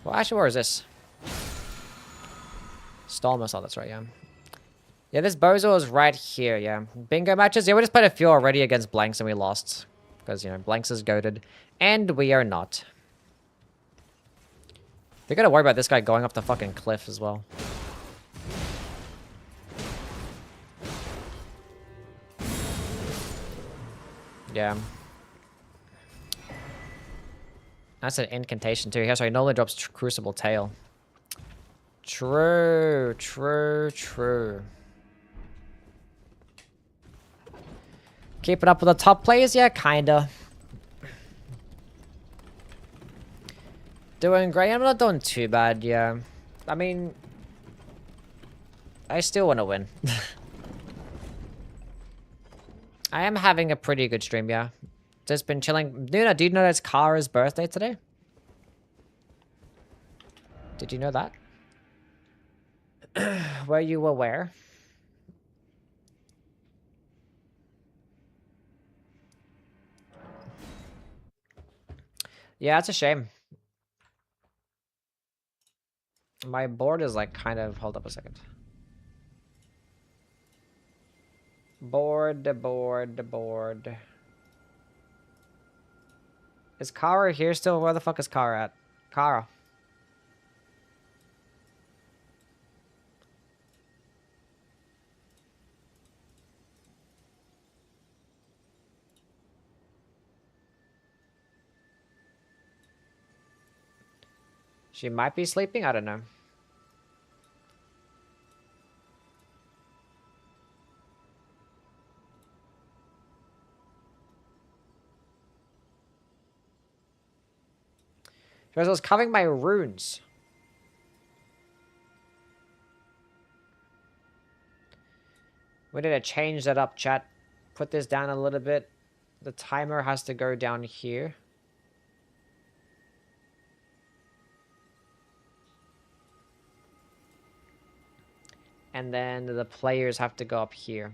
Well, actually, where is this? Stall missile, that's right, yeah. Yeah, this bozo is right here, yeah. Bingo matches? Yeah, we just played a few already against Blanks and we lost. Because, you know, Blanks is goated. And we are not. They gotta worry about this guy going off the fucking cliff as well. Yeah. That's an incantation too. Sorry, Nolan drops Crucible Tail. True. Keeping up with the top players? Yeah, kinda. Doing great. I'm not doing too bad, yeah. I mean, I still want to win. I am having a pretty good stream, yeah. Just been chilling. Nuna, do you know it's Kara's birthday today? Did you know that? Were you aware? Yeah, it's a shame. My board is like kind of... Hold up a second. Board. Is Kara here still? Where the fuck is Kara at? Kara. She might be sleeping. I don't know. Because I was covering my runes. We need to change that up, chat. Put this down a little bit. The timer has to go down here. And then the players have to go up here.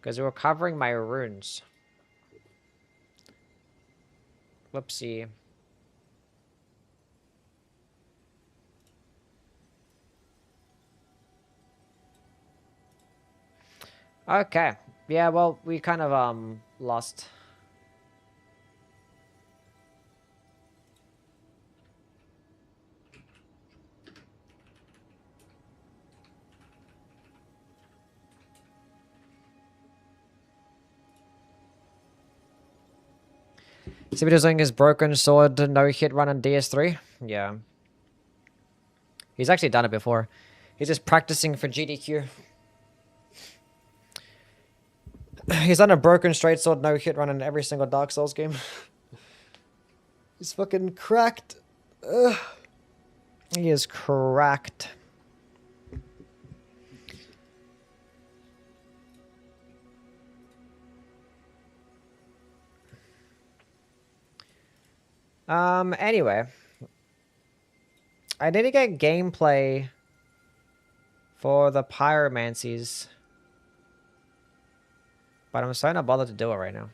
Because we're covering my runes. Whoopsie. Okay. Yeah, well, we kind of, lost. See what he's doing his broken sword no hit run on DS3? Yeah. He's actually done it before. He's just practicing for GDQ. He's done a broken straight sword no hit run in every single Dark Souls game. He's fucking cracked. Ugh. He is cracked. Anyway. I need to get gameplay for the pyromancies. But I'm starting to bother to do it right now.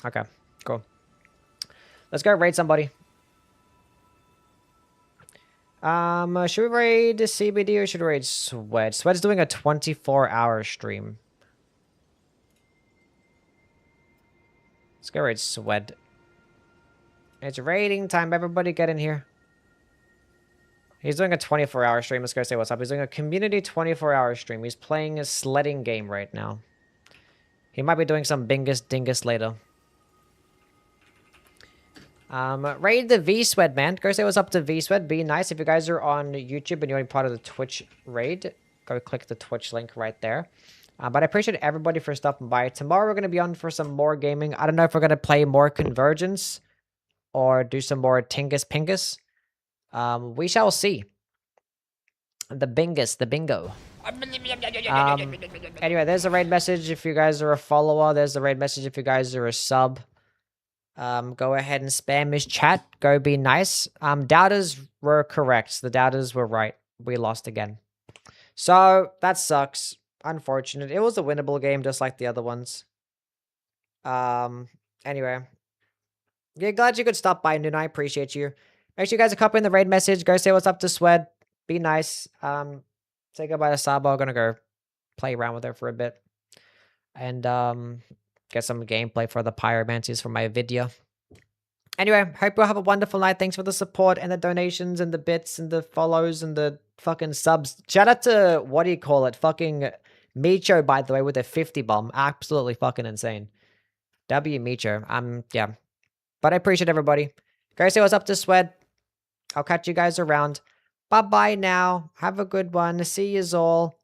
Okay, cool. Let's go raid somebody. Should we raid CBD or should we raid Sweat? Sweat's doing a 24-hour stream. Let's go raid Sweat. It's raiding time. Everybody get in here. He's doing a 24-hour stream. Let's go say what's up. He's doing a community 24-hour stream. He's playing a sledding game right now. He might be doing some bingus dingus later. Raid the V-Sweat, man. Go say what's up to V-Sweat. Be nice. If you guys are on YouTube and you're part of the Twitch raid, go click the Twitch link right there. But I appreciate everybody for stopping by. Tomorrow we're going to be on for some more gaming. I don't know if we're going to play more Convergence or do some more Tingus Pingus. We shall see. The bingus, the bingo. Anyway, there's a raid message if you guys are a follower. There's a raid message if you guys are a sub. Go ahead and spam his chat. Go be nice. Doubters were correct. The doubters were right. We lost again. So, that sucks. Unfortunate. It was a winnable game just like the other ones. Anyway. Yeah, glad you could stop by, Noon. I appreciate you. Make sure you guys are copying the raid message. Go say what's up to Swed. Be nice. Say goodbye to Sabo. I'm gonna go play around with her for a bit. And, get some gameplay for the pyromancies for my video. Anyway, hope you'll have a wonderful night. Thanks for the support and the donations and the bits and the follows and the fucking subs. Shout out to, what do you call it? Fucking Micho, by the way, with a 50 bomb. Absolutely fucking insane. W Micho. Yeah. But I appreciate everybody. Guys, say what's up to Swed. I'll catch you guys around. Bye-bye now. Have a good one. See yous all.